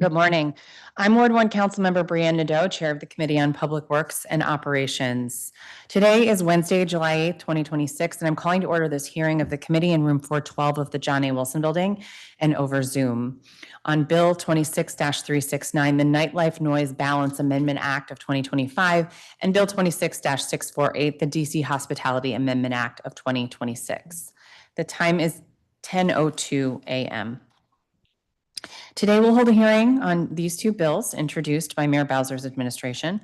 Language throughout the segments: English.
Good morning. I'm Ward 1 Councilmember Brianne Nadeau, Chair of the Committee on Public Works and Operations. Today is Wednesday, July 8th, 2026, and I'm calling to order this hearing of the committee in room 412 of the John A. Wilson Building and over Zoom on Bill 26-369, the Nightlife Noise Balance Amendment Act of 2025, and Bill 26-648, the DC Hospitality Amendment Act of 2026. The time is 10:02 a.m. Today, we'll hold a hearing on these two bills introduced by Mayor Bowser's administration.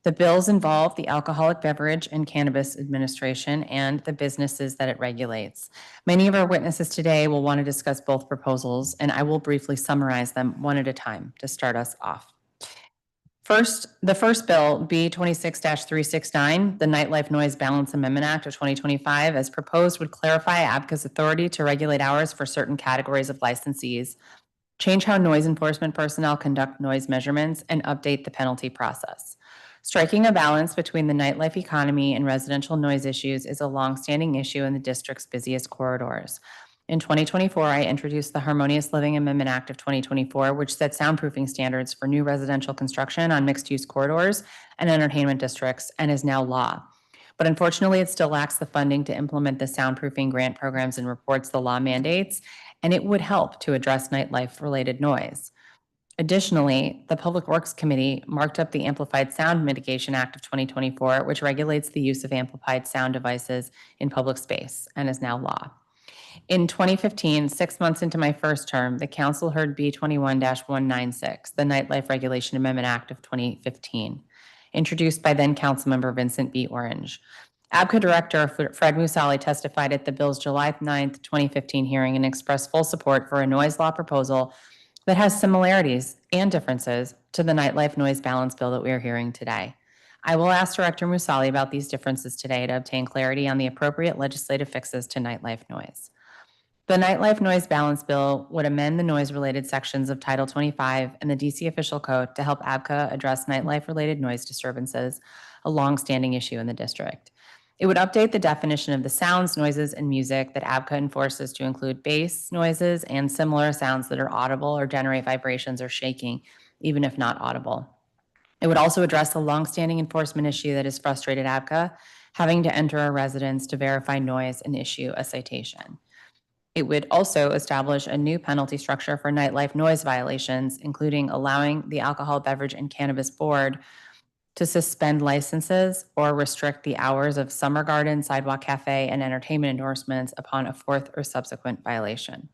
The bills involve the Alcoholic Beverage and Cannabis Administration and the businesses that it regulates. Many of our witnesses today will want to discuss both proposals, and I will briefly summarize them one at a time to start us off. First, the first bill, B26-369, the Nightlife Noise Balance Amendment Act of 2025, as proposed, would clarify ABCA's authority to regulate hours for certain categories of licensees, change how noise enforcement personnel conduct noise measurements, and update the penalty process. Striking a balance between the nightlife economy and residential noise issues is a longstanding issue in the district's busiest corridors. In 2024, I introduced the Harmonious Living Amendment Act of 2024, which set soundproofing standards for new residential construction on mixed-use corridors and entertainment districts, and is now law. But unfortunately, it still lacks the funding to implement the soundproofing grant programs and reports the law mandates, and it would help to address nightlife-related noise. Additionally, the Public Works Committee marked up the Amplified Sound Mitigation Act of 2024, which regulates the use of amplified sound devices in public space and is now law. In 2015, 6 months into my first term, the council heard B21-196, the Nightlife Regulation Amendment Act of 2015, introduced by then Councilmember Vincent B. Orange. ABCA Director Fred Musali testified at the bill's July 9th, 2015 hearing and expressed full support for a noise law proposal that has similarities and differences to the Nightlife Noise Balance Bill that we are hearing today. I will ask Director Musali about these differences today to obtain clarity on the appropriate legislative fixes to nightlife noise. The Nightlife Noise Balance Bill would amend the noise-related sections of Title 25 and the DC Official Code to help ABCA address nightlife-related noise disturbances, a longstanding issue in the district. It would update the definition of the sounds, noises, and music that ABCA enforces to include bass noises and similar sounds that are audible or generate vibrations or shaking, even if not audible. It would also address the longstanding enforcement issue that has frustrated ABCA, having to enter a residence to verify noise and issue a citation. It would also establish a new penalty structure for nightlife noise violations, including allowing the Alcohol, Beverage, and Cannabis Board to suspend licenses or restrict the hours of Summer Garden, Sidewalk Cafe, and entertainment endorsements upon a fourth or subsequent violation.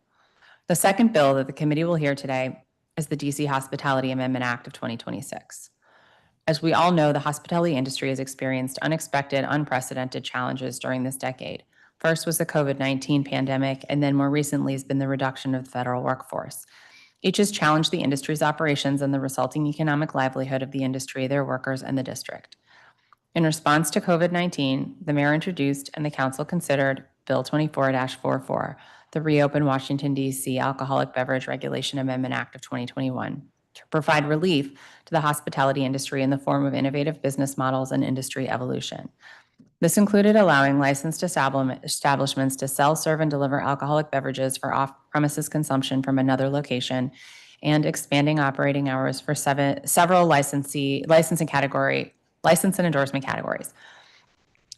The second bill that the committee will hear today is the DC Hospitality Amendment Act of 2026. As we all know, the hospitality industry has experienced unexpected, unprecedented challenges during this decade. First was the COVID-19 pandemic, and then more recently has been the reduction of the federal workforce. Each has challenged the industry's operations and the resulting economic livelihood of the industry, their workers, and the district. In response to COVID-19, the mayor introduced and the council considered Bill 24-44, the Reopen Washington, D.C. Alcoholic Beverage Regulation Amendment Act of 2021, to provide relief to the hospitality industry in the form of innovative business models and industry evolution. This included allowing licensed establishments to sell, serve, and deliver alcoholic beverages for off-premises consumption from another location, and expanding operating hours for several license and endorsement categories.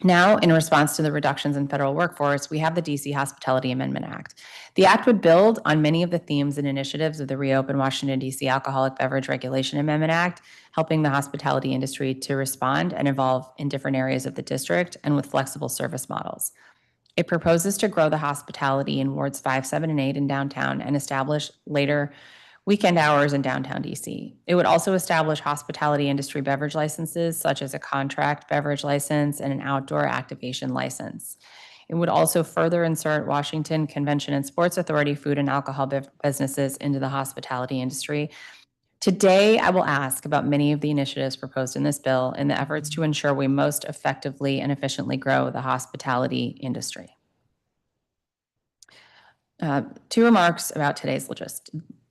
Now, in response to the reductions in federal workforce, we have the DC Hospitality Amendment Act. The act would build on many of the themes and initiatives of the Reopen Washington, D.C. Alcoholic Beverage Regulation Amendment Act, helping the hospitality industry to respond and evolve in different areas of the district and with flexible service models. It proposes to grow the hospitality in wards 5, 7, and 8 in downtown and establish later weekend hours in downtown DC. It would also establish hospitality industry beverage licenses, such as a contract beverage license and an outdoor activation license. It would also further insert Washington Convention and Sports Authority food and alcohol businesses into the hospitality industry. Today, I will ask about many of the initiatives proposed in this bill in the efforts to ensure we most effectively and efficiently grow the hospitality industry. Two remarks about today's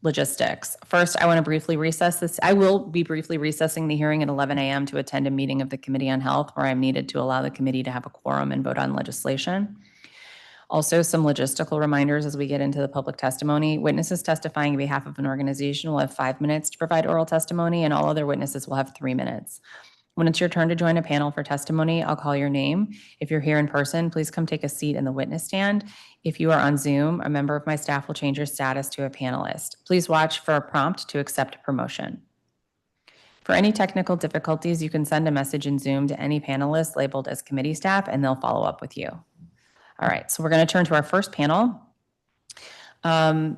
logistics. First, I want to briefly recess this. I will be briefly recessing the hearing at 11 a.m. to attend a meeting of the Committee on Health where I'm needed to allow the committee to have a quorum and vote on legislation. Also, some logistical reminders as we get into the public testimony. Witnesses testifying on behalf of an organization will have 5 minutes to provide oral testimony, and all other witnesses will have 3 minutes. When it's your turn to join a panel for testimony, I'll call your name. If you're here in person, please come take a seat in the witness stand. If you are on Zoom, a member of my staff will change your status to a panelist. Please watch for a prompt to accept promotion. For any technical difficulties, you can send a message in Zoom to any panelist labeled as committee staff, and they'll follow up with you. All right, so we're going to turn to our first panel. Our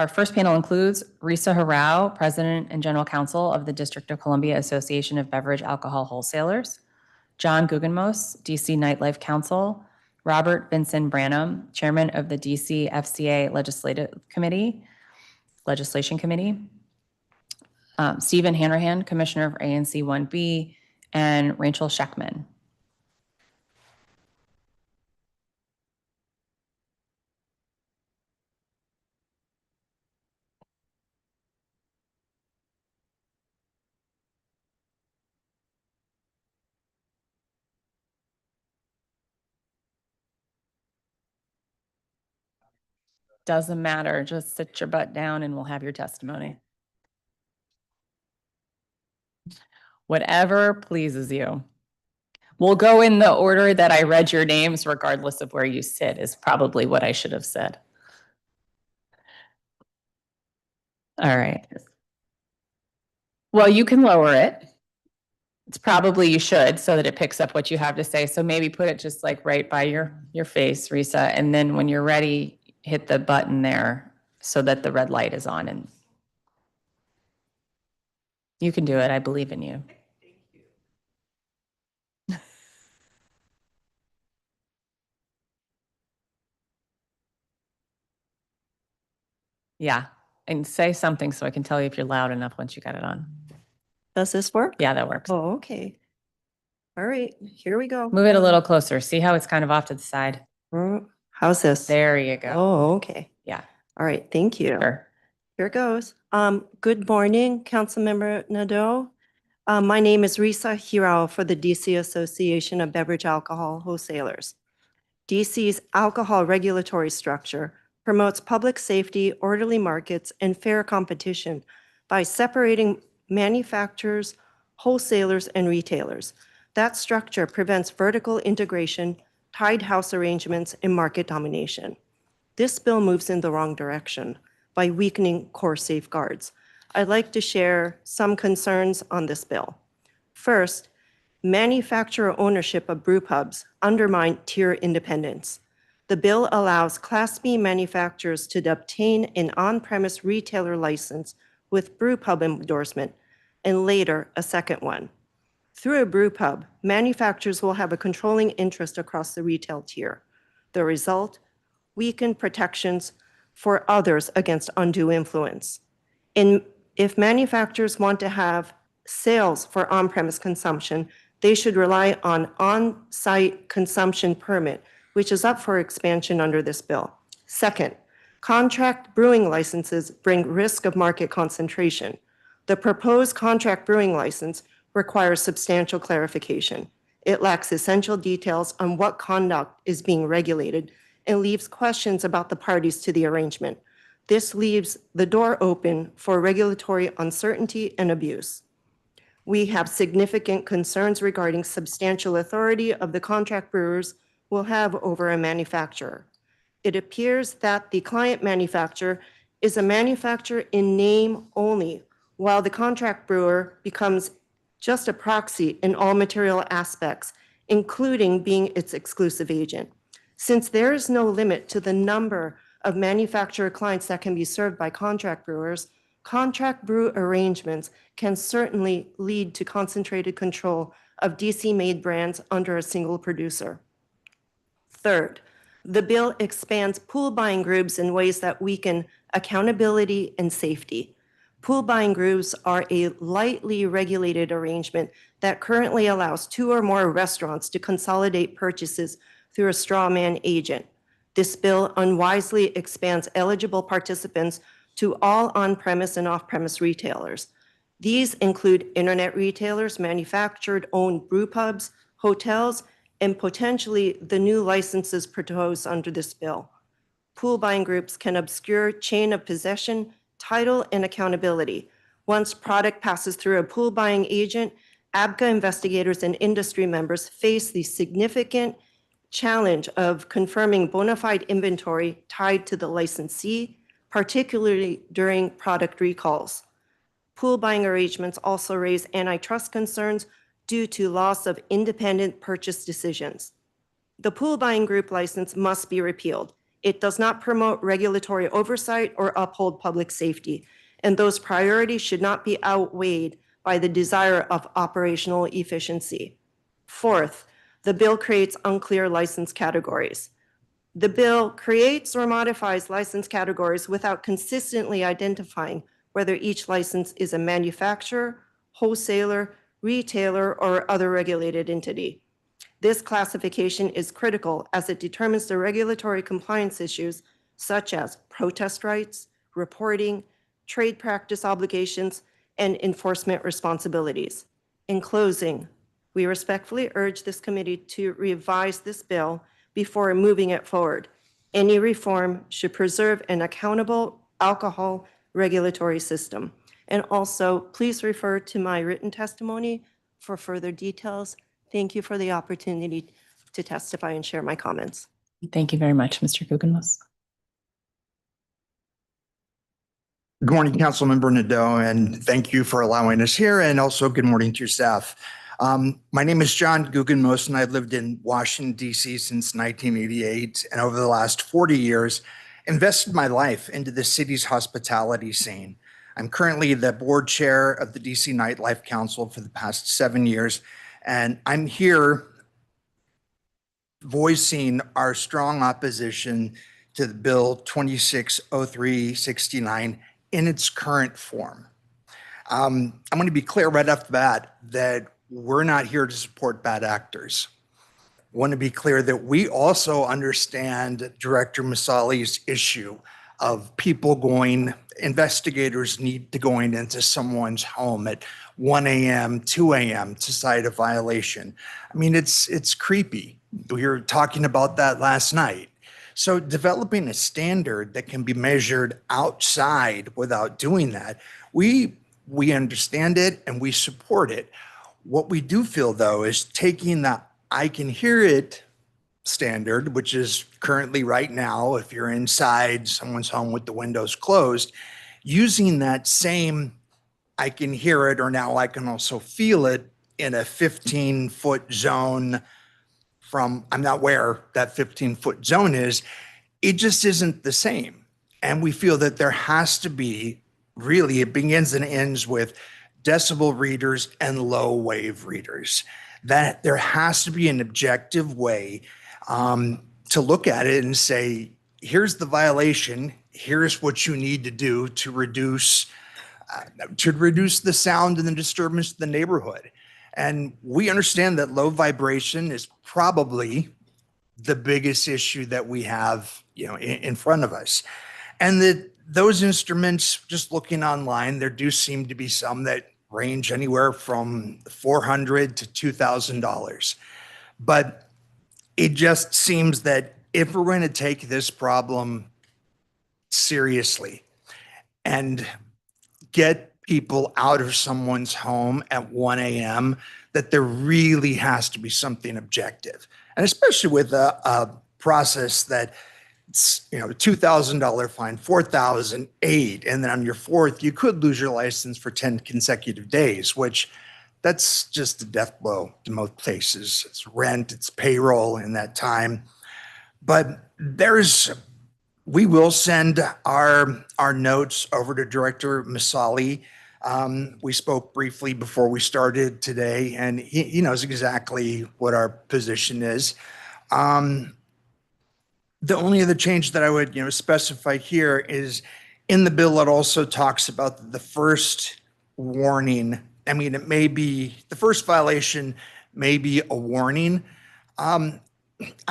first panel includes Risa Harao, President and General Counsel of the District of Columbia Association of Beverage Alcohol Wholesalers, John Guggenmos, DC Nightlife Counsel, Robert Vincent Branham, Chairman of the DC FCA Legislation Committee, Stephen Hanrahan, Commissioner of ANC 1B, and Rachel Scheckman. Doesn't matter, just sit your butt down and we'll have your testimony. Whatever pleases you. We'll go in the order that I read your names, regardless of where you sit, is probably what I should have said. All right. Well, you can lower it. It's probably you should, so that it picks up what you have to say. So maybe put it just like right by your face, Risa, and then when you're ready, hit the button there so that the red light is on, and you can do it. I believe in you. Thank you. Yeah, and say something so I can tell you if you're loud enough once you got it on. Does this work? Yeah, that works. Oh, okay. All right, here we go. Move it a little closer. See how it's kind of off to the side? How's this? There you go. Oh, okay. Yeah, All right, thank you. sure. Here goes. Good morning, Councilmember Nadeau. My name is Risa Hirao for the DC Association of Beverage Alcohol Wholesalers. DC's alcohol regulatory structure promotes public safety, orderly markets, and fair competition by separating manufacturers, wholesalers, and retailers. That structure prevents vertical integration, tied house arrangements, and market domination. This bill moves in the wrong direction by weakening core safeguards. I'd like to share some concerns on this bill. First, manufacturer ownership of brew pubs undermine tier independence. The bill allows Class B manufacturers to obtain an on-premise retailer license with brew pub endorsement and later a second one. Through a brew pub, manufacturers will have a controlling interest across the retail tier. The result, weakened protections for others against undue influence. If manufacturers want to have sales for on-premise consumption, they should rely on on-site consumption permit, which is up for expansion under this bill. Second, contract brewing licenses bring risk of market concentration. The proposed contract brewing license requires substantial clarification. It lacks essential details on what conduct is being regulated and leaves questions about the parties to the arrangement. This leaves the door open for regulatory uncertainty and abuse. We have significant concerns regarding substantial authority of the contract brewers will have over a manufacturer. It appears that the client manufacturer is a manufacturer in name only, while the contract brewer becomes just a proxy in all material aspects, including being its exclusive agent. Since there is no limit to the number of manufacturer clients that can be served by contract brewers, contract brew arrangements can certainly lead to concentrated control of DC-made brands under a single producer. Third, the bill expands pool buying groups in ways that weaken accountability and safety. Pool buying groups are a lightly regulated arrangement that currently allows 2 or more restaurants to consolidate purchases through a straw man agent. This bill unwisely expands eligible participants to all on-premise and off-premise retailers. These include internet retailers, manufactured owned brew pubs, hotels, and potentially the new licenses proposed under this bill. Pool buying groups can obscure chain of possession, title, and accountability. Once product passes through a pool buying agent, ABCA investigators and industry members face the significant challenge of confirming bona fide inventory tied to the licensee, particularly during product recalls. Pool buying arrangements also raise antitrust concerns due to loss of independent purchase decisions. The pool buying group license must be repealed. It does not promote regulatory oversight or uphold public safety, and those priorities should not be outweighed by the desire of operational efficiency. Fourth, the bill creates unclear license categories. The bill creates or modifies license categories without consistently identifying whether each license is a manufacturer, wholesaler, retailer, or other regulated entity. This classification is critical as it determines the regulatory compliance issues such as protest rights, reporting, trade practice obligations, and enforcement responsibilities. In closing, we respectfully urge this committee to revise this bill before moving it forward. Any reform should preserve an accountable alcohol regulatory system. And also, please refer to my written testimony for further details. Thank you for the opportunity to testify and share my comments. Thank you very much, Mr. Guggenmoos. Good morning, Councilmember Nadeau, and thank you for allowing us here, and also good morning to your staff. My name is John Guggenmoos, and I've lived in Washington, D.C. since 1988, and over the last 40 years, invested my life into the city's hospitality scene. I'm currently the board chair of the D.C. Nightlife Council for the past 7 years, and I'm here voicing our strong opposition to the Bill 26-369 in its current form. I'm going to be clear right off the bat that we're not here to support bad actors. I want to be clear that we also understand Director Masali's issue of investigators need to going into someone's home at 1 a.m., 2 a.m. to cite a violation. I mean, it's creepy. We were talking about that last night. So developing a standard that can be measured outside without doing that, we understand it and we support it. What we do feel, though, is taking the I can hear it standard, which is currently right now, if you're inside someone's home with the windows closed, using that same I can hear it, or now I can also feel it in a 15-foot zone from, I'm not where that 15-foot zone is, it just isn't the same. And we feel that there has to be, really, it begins and ends with decibel readers and low wave readers. That there has to be an objective way to look at it and say, here's the violation, here's what you need to do to reduce the sound and the disturbance to the neighborhood. And we understand that low vibration is probably the biggest issue that we have, in front of us. And that those instruments, just looking online, there do seem to be some that range anywhere from $400 to $2,000. But it just seems that if we're going to take this problem seriously and get people out of someone's home at 1 a.m., that there really has to be something objective. And especially with a process that it's, $2,000 fine, $4,000, $8,000, and then on your fourth, you could lose your license for 10 consecutive days, which that's just a death blow to most places. It's rent, it's payroll in that time. But we will send our notes over to Director Masali. We spoke briefly before we started today, and he knows exactly what our position is. The only other change that I would specify here is in the bill, it also talks about the first warning. I mean, it may be the first violation may be a warning. I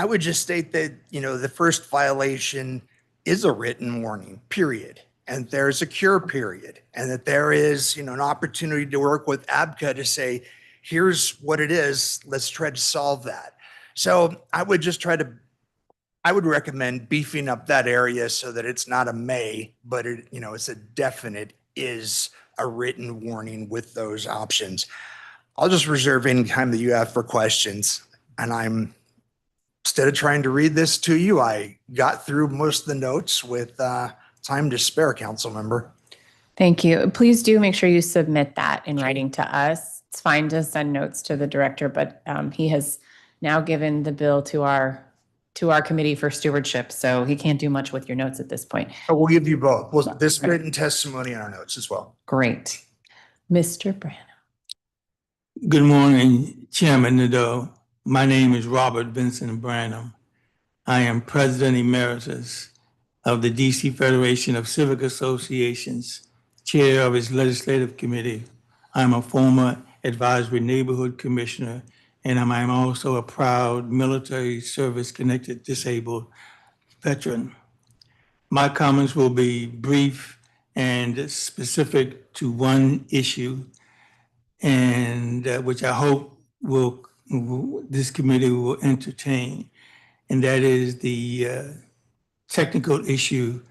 would just state that, the first violation is a written warning, period. And there's a cure period, and that there is, an opportunity to work with ABCA to say, here's what it is. Let's try to solve that. So I would just I would recommend beefing up that area so that it's not a may, but it's a definite is a written warning with those options. I'll just reserve any time that you have for questions. And instead of trying to read this to you, I got through most of the notes with time to spare, council member. Thank you. Please do make sure you submit that in writing to us. It's fine to send notes to the director, but he has now given the bill to our committee for stewardship, so he can't do much with your notes at this point. But we'll give you both. Well, this written testimony in our notes as well. Great. Mr. Branham. Good morning, Chairman Nadeau. My name is Robert Vincent Branham. I am President Emeritus of the DC Federation of Civic Associations, Chair of its Legislative Committee. I'm a former Advisory Neighborhood Commissioner, and I'm also a proud military service-connected disabled veteran. My comments will be brief and specific to one issue, and which I hope this committee will entertain, and that is the technical issue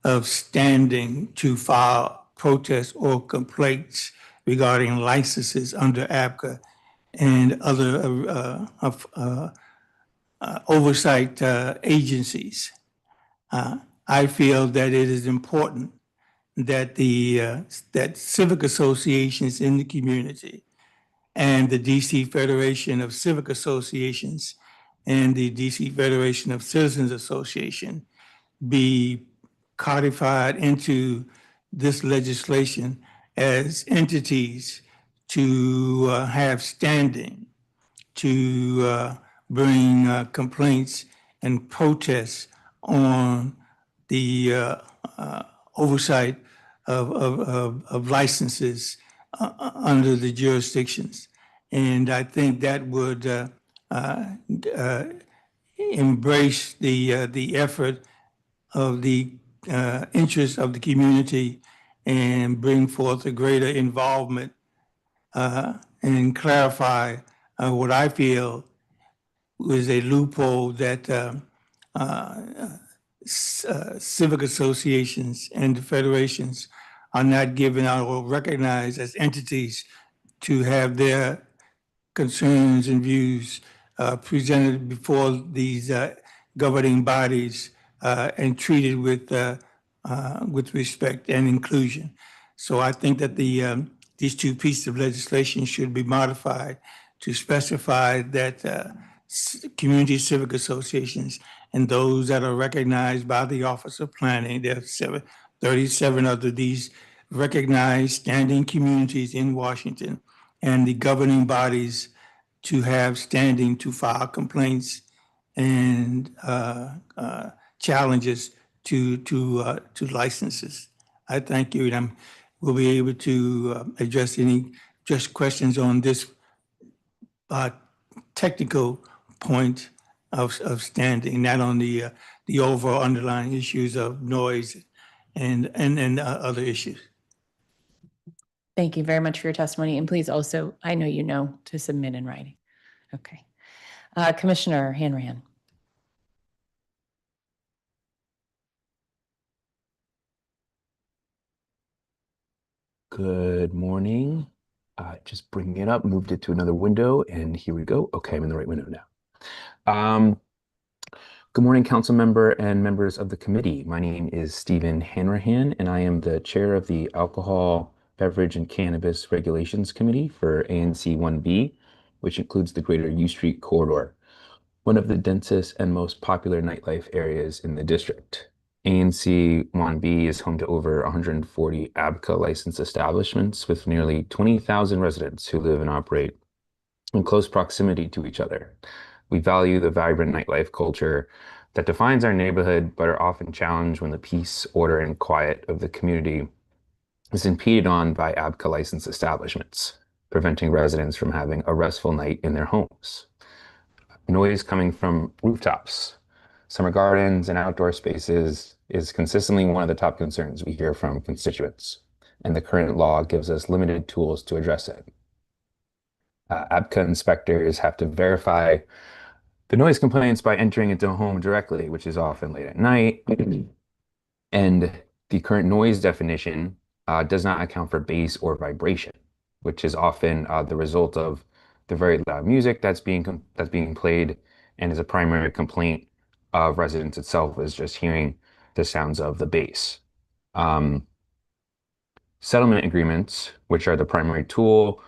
of standing to file protests or complaints regarding licenses under APCA and other oversight agencies. I feel that it is important that that civic associations in the community and the DC Federation of Civic Associations and the DC Federation of Citizens Association be codified into this legislation as entities to have standing to bring complaints and protests on the oversight of licenses under the jurisdictions. And I think that would embrace the effort of the interest of the community and bring forth a greater involvement and clarify what I feel was a loophole that civic associations and the federations are not given out or recognized as entities to have their concerns and views presented before these governing bodies and treated with respect and inclusion. So I think that these two pieces of legislation should be modified to specify that community civic associations and those that are recognized by the Office of Planning, there are 37 of these recognized standing communities in Washington, and the governing bodies to have standing to file complaints and challenges to licenses. I thank you, and we'll be able to address questions on this technical point of standing, not on the overall underlying issues of noise and other issues. Thank you very much for your testimony. And please also, I know you know to submit in writing. Okay. Commissioner Hanrahan. Good morning. Just bringing it up, moved it to another window, and here we go. Okay, I'm in the right window now. Good morning, council member and members of the committee. My name is Stephen Hanrahan, and I am the chair of the Alcohol, Beverage, and Cannabis Regulations Committee for ANC 1B, which includes the greater U Street corridor, one of the densest and most popular nightlife areas in the district. ANC 1B is home to over 140 ABCA licensed establishments with nearly 20,000 residents who live and operate in close proximity to each other. We value the vibrant nightlife culture that defines our neighborhood, but are often challenged when the peace, order, and quiet of the community is impeded on by ABCA licensed establishments, preventing residents from having a restful night in their homes. Noise coming from rooftops, summer gardens, and outdoor spaces is consistently one of the top concerns we hear from constituents, and the current law gives us limited tools to address it. ABCA inspectors have to verify the noise complaints by entering into a home directly, which is often late at night. And the current noise definition does not account for bass or vibration, which is often the result of the very loud music that's being played, and is a primary complaint of residents itself is just hearing the sounds of the bass. Um, Settlement agreements, which are the primary tool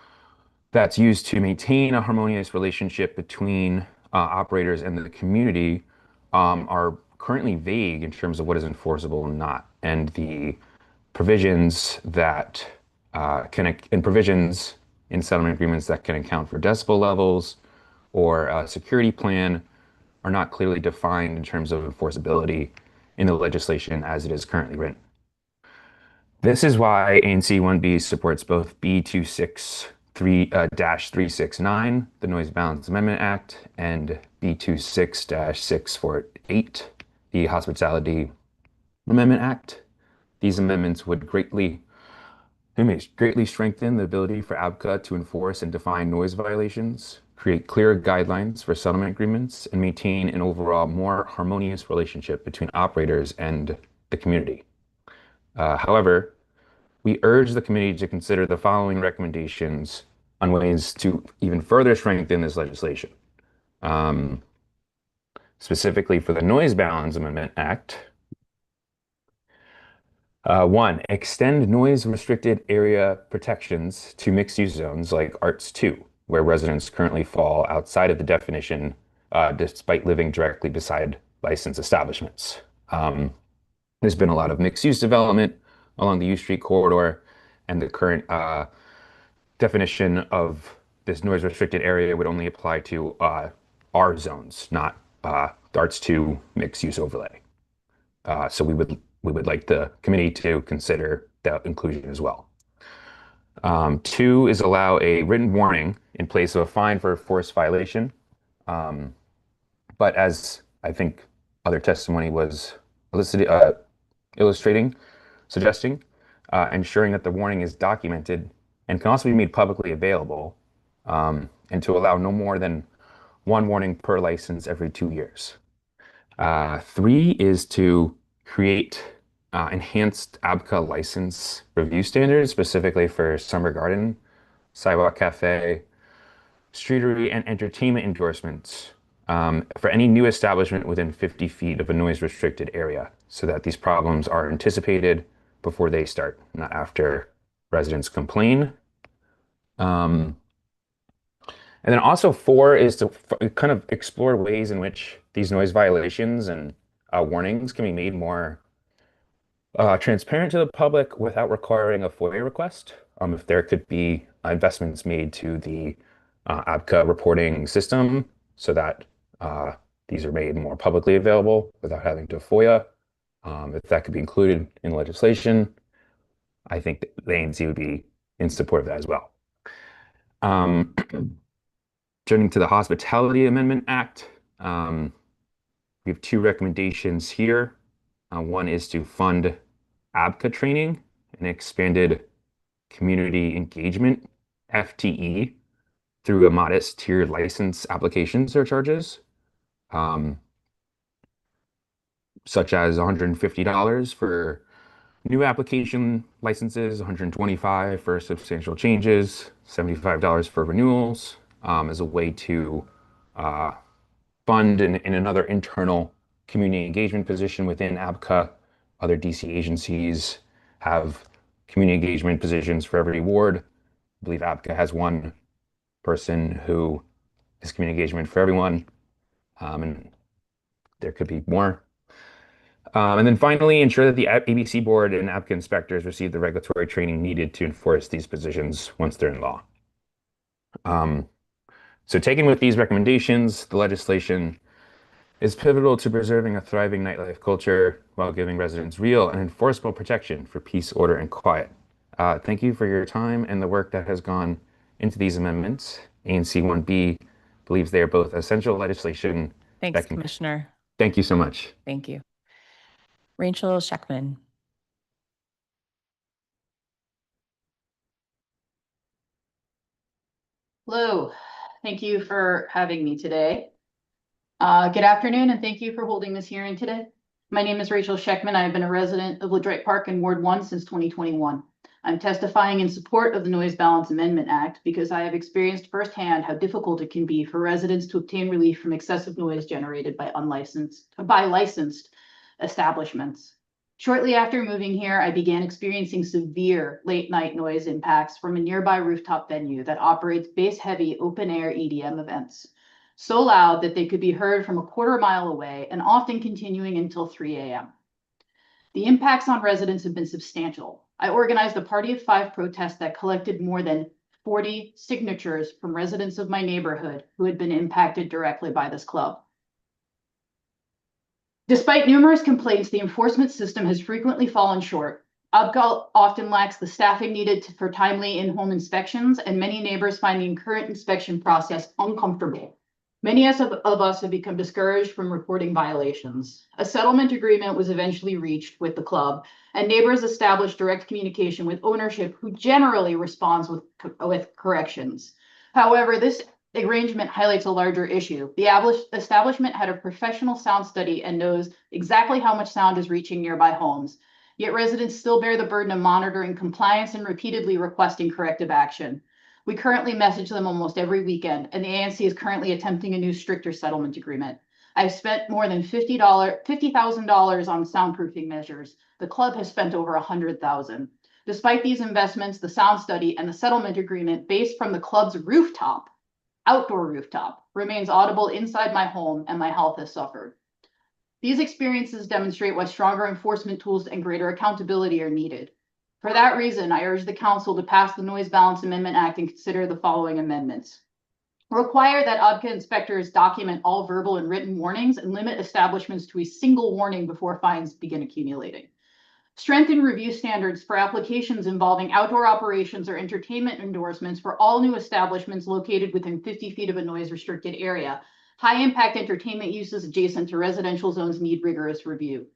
that's used to maintain a harmonious relationship between operators and the community, are currently vague in terms of what is enforceable and not. And the provisions that provisions in settlement agreements that can account for decibel levels or a security plan are not clearly defined in terms of enforceability in the legislation as it is currently written. This is why ANC 1B supports both B26-369, the Noise Balance Amendment Act, and B26-648, the Hospitality Amendment Act. These amendments would greatly strengthen the ability for ABCA to enforce and define noise violations, create clearer guidelines for settlement agreements, and maintain an overall more harmonious relationship between operators and the community. However, we urge the committee to consider the following recommendations on ways to even further strengthen this legislation. Specifically for the Noise Balance Amendment Act, one, extend noise restricted area protections to mixed use zones like Arts 2, where residents currently fall outside of the definition despite living directly beside licensed establishments. There's been a lot of mixed use development along the U Street corridor, and the current definition of this noise restricted area would only apply to R zones, not the Arts 2 mixed use overlay. So we would like the committee to consider that inclusion as well. Two is allow a written warning in place of a fine for a force violation. But as I think other testimony was suggesting, ensuring that the warning is documented and can also be made publicly available, and to allow no more than one warning per license every 2 years. Three is to create enhanced ABCA license review standards, specifically for Summer Garden, Sidewalk Cafe, streetery, and entertainment endorsements for any new establishment within 50 feet of a noise restricted area, so that these problems are anticipated before they start, not after residents complain. And then also four is to kind of explore ways in which these noise violations and warnings can be made more transparent to the public without requiring a FOIA request. If there could be investments made to the ABCA reporting system so that these are made more publicly available without having to FOIA. If that could be included in legislation, I think the ANC would be in support of that as well. Turning to the Hospitality Amendment Act, we have two recommendations here. One is to fund ABCA training and expanded community engagement, FTE, through a modest tiered license application surcharges, such as $150 for new application licenses, $125 for substantial changes, $75 for renewals, as a way to fund in another internal community engagement position within ABCA. Other DC agencies have community engagement positions for every ward. I believe ABCA has one person who is community engagement for everyone, and there could be more. And then finally, ensure that the ABC board and ABCA inspectors receive the regulatory training needed to enforce these positions once they're in law. So taken with these recommendations, the legislation is pivotal to preserving a thriving nightlife culture while giving residents real and enforceable protection for peace, order, and quiet. Thank you for your time and the work that has gone into these amendments. ANC 1B believes they are both essential legislation. Thanks, Commissioner. Thank you so much. Thank you. Rachel Scheckman. Hello, thank you for having me today. Good afternoon, and thank you for holding this hearing today. My name is Rachel Scheckman. I have been a resident of LaDroit Park in Ward 1 since 2021. I'm testifying in support of the Noise Balance Amendment Act because I have experienced firsthand how difficult it can be for residents to obtain relief from excessive noise generated by licensed establishments. Shortly after moving here, I began experiencing severe late-night noise impacts from a nearby rooftop venue that operates bass-heavy open-air EDM events, so loud that they could be heard from a quarter mile away and often continuing until 3 a.m. The impacts on residents have been substantial. I organized a Party of 5 protest that collected more than 40 signatures from residents of my neighborhood who had been impacted directly by this club. Despite numerous complaints, the enforcement system has frequently fallen short. UBCAL often lacks the staffing needed for timely in-home inspections, and many neighbors find the current inspection process uncomfortable. Many of us have become discouraged from reporting violations. A settlement agreement was eventually reached with the club, and neighbors established direct communication with ownership, who generally responds with corrections. However, this arrangement highlights a larger issue. The establishment had a professional sound study and knows exactly how much sound is reaching nearby homes. Yet residents still bear the burden of monitoring compliance and repeatedly requesting corrective action. We currently message them almost every weekend, and the ANC is currently attempting a new stricter settlement agreement. I've spent more than $50,000 on soundproofing measures. The club has spent over $100,000. Despite these investments, the sound study and the settlement agreement based from the club's outdoor rooftop, remains audible inside my home, and my health has suffered. These experiences demonstrate why stronger enforcement tools and greater accountability are needed. For that reason, I urge the council to pass the Noise Balance Amendment Act and consider the following amendments. Require that UBCA inspectors document all verbal and written warnings and limit establishments to a single warning before fines begin accumulating. Strengthen review standards for applications involving outdoor operations or entertainment endorsements for all new establishments located within 50 feet of a noise-restricted area. High-impact entertainment uses adjacent to residential zones need rigorous review.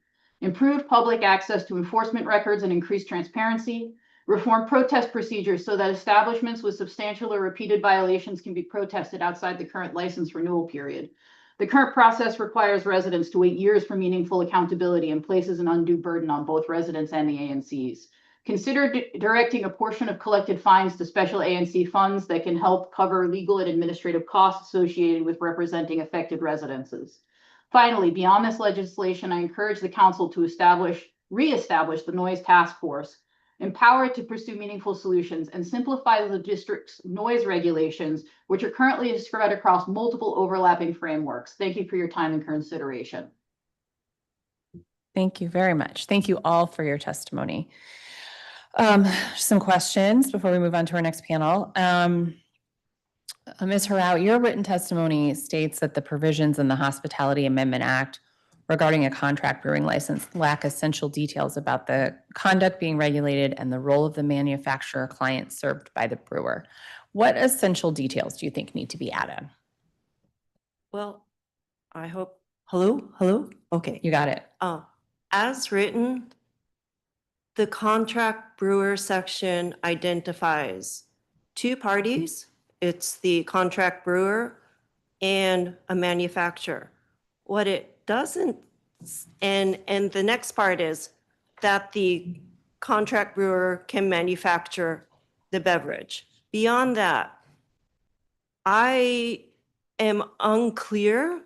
Improve public access to enforcement records and increase transparency. Reform protest procedures so that establishments with substantial or repeated violations can be protested outside the current license renewal period. The current process requires residents to wait years for meaningful accountability and places an undue burden on both residents and the ANCs. Consider directing a portion of collected fines to special ANC funds that can help cover legal and administrative costs associated with representing affected residences. Finally, beyond this legislation, I encourage the council to reestablish the Noise Task Force, empower it to pursue meaningful solutions, and simplify the district's noise regulations, which are currently spread across multiple overlapping frameworks. Thank you for your time and consideration. Thank you very much. Thank you all for your testimony. Some questions before we move on to our next panel. Ms. Hirao, your written testimony states that the provisions in the Hospitality Amendment Act regarding a contract brewing license lack essential details about the conduct being regulated and the role of the manufacturer client served by the brewer. What essential details do you think need to be added? Well, I hope, hello? Okay. You got it. As written, the contract brewer section identifies two parties. It's the contract brewer and a manufacturer. What it doesn't, and the next part is that the contract brewer can manufacture the beverage. Beyond that, I am unclear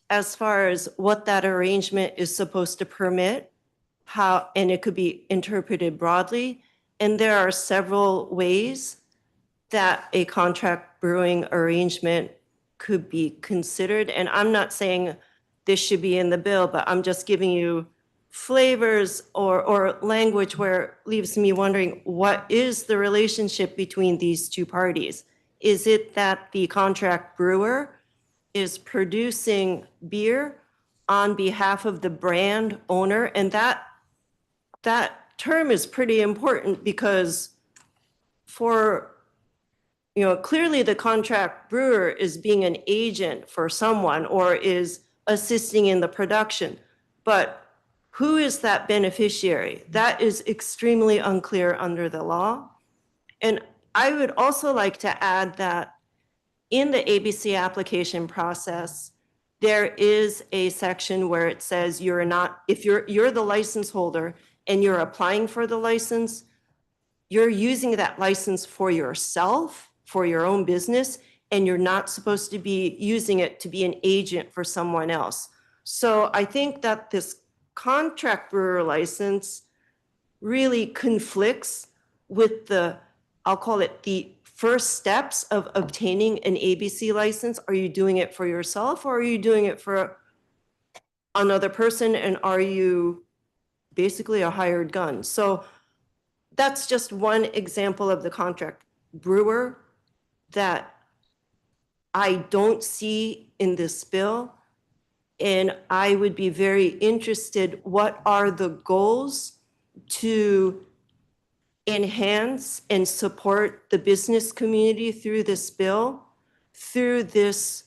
as far as what that arrangement is supposed to permit, how, and it could be interpreted broadly. And there are several ways that a contract brewing arrangement could be considered. And I'm not saying this should be in the bill, but I'm just giving you flavors or language where it leaves me wondering, what is the relationship between these two parties? Is it that the contract brewer is producing beer on behalf of the brand owner? And that term is pretty important because clearly the contract brewer is being an agent for someone or is assisting in the production, but who is that beneficiary? That is extremely unclear under the law. And I would also like to add that in the ABC application process, there is a section where it says you're not, if you're the license holder and you're applying for the license, you're using that license for yourself, for your own business, and you're not supposed to be using it to be an agent for someone else. So I think that this contract brewer license really conflicts with the, I'll call it the first steps of obtaining an ABC license. Are you doing it for yourself or are you doing it for another person? And are you basically a hired gun? So that's just one example of the contract brewer that I don't see in this bill. And I would be very interested, what are the goals to enhance and support the business community through this bill, through this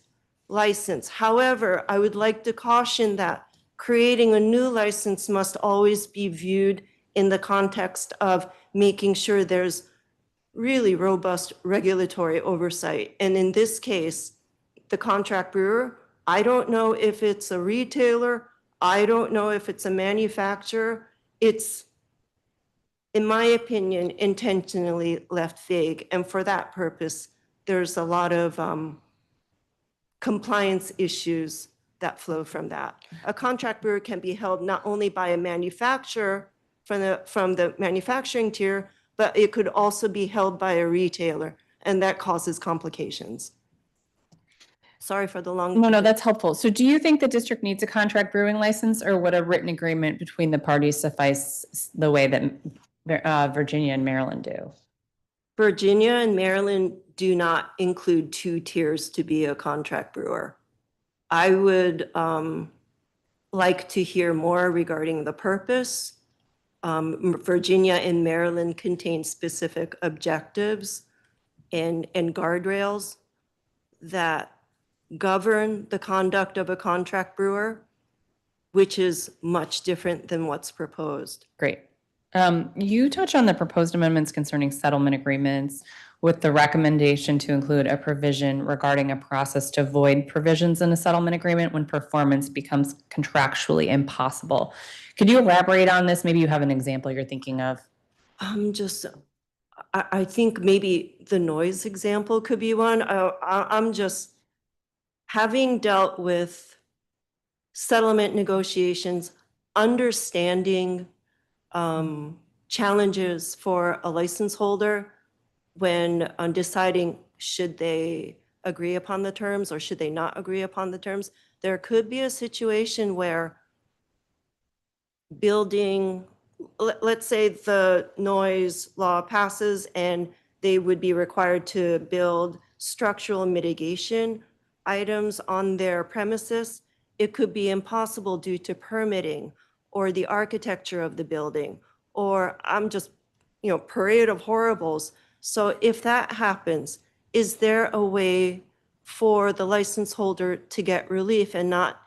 license? However, I would like to caution that creating a new license must always be viewed in the context of making sure there's really robust regulatory oversight. And in this case, the contract brewer, I don't know if it's a retailer, I don't know if it's a manufacturer. It's, in my opinion, intentionally left vague. And for that purpose, there's a lot of compliance issues that flow from that. A contract brewer can be held not only by a manufacturer from the manufacturing tier, but it could also be held by a retailer, and that causes complications. Sorry for the long. No, that's helpful. So do you think the district needs a contract brewing license, or would a written agreement between the parties suffice the way that Virginia and Maryland do? Virginia and Maryland do not include two tiers to be a contract brewer. I would like to hear more regarding the purpose. Virginia and Maryland contain specific objectives and guardrails that govern the conduct of a contract brewer, which is much different than what's proposed. Great. You touch on the proposed amendments concerning settlement agreements with the recommendation to include a provision regarding a process to void provisions in a settlement agreement when performance becomes contractually impossible. Could you elaborate on this? Maybe you have an example you're thinking of. I think maybe the noise example could be one. I'm just, having dealt with settlement negotiations, understanding challenges for a license holder when deciding should they agree upon the terms or should they not agree upon the terms. There could be a situation where building, let's say the noise law passes and they would be required to build structural mitigation items on their premises. It could be impossible due to permitting or the architecture of the building, or I'm just, parade of horribles. So if that happens, is there a way for the license holder to get relief and not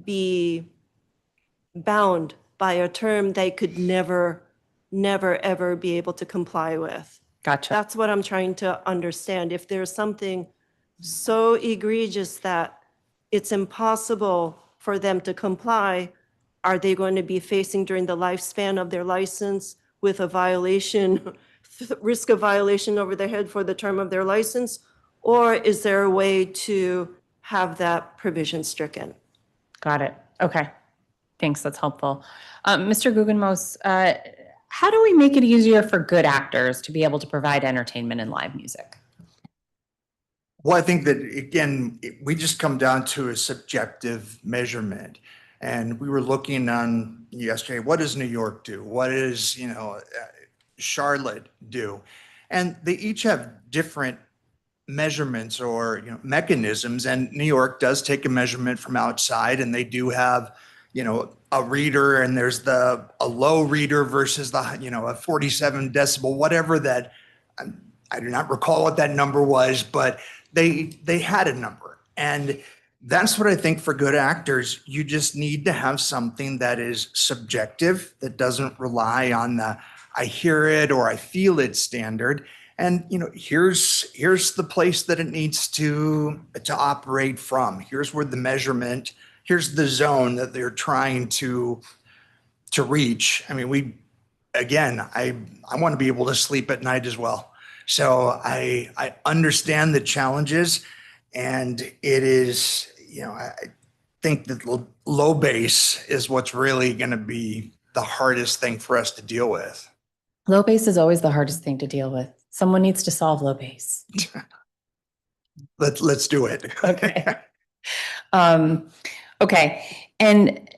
be bound by a term they could never, ever be able to comply with? Gotcha. That's what I'm trying to understand. If there's something so egregious that it's impossible for them to comply, are they going to be facing during the lifespan of their license with a violation, risk of violation over their head for the term of their license? Or is there a way to have that provision stricken? Got it. Okay. Thanks. That's helpful. Mr. Guggenmoos, how do we make it easier for good actors to be able to provide entertainment and live music? Well, I think that, again, we just come down to a subjective measurement. And we were looking on yesterday, what does New York do? What does, Charlotte do? And they each have different measurements or, mechanisms. And New York does take a measurement from outside, and they do have, a reader, and there's a low reader versus the, a 47 decibel, whatever that, I do not recall what that number was, but they had a number. And that's what I think for good actors, you just need to have something that is subjective, that doesn't rely on the I hear it or I feel it standard. And, here's the place that it needs to operate from. Here's where the measurement, here's the zone that they're trying to reach. I mean, I want to be able to sleep at night as well. So I understand the challenges, and it is, I think that low base is what's really going to be the hardest thing for us to deal with. Low base is always the hardest thing to deal with. Someone needs to solve low base. Let's do it. Okay. Okay. And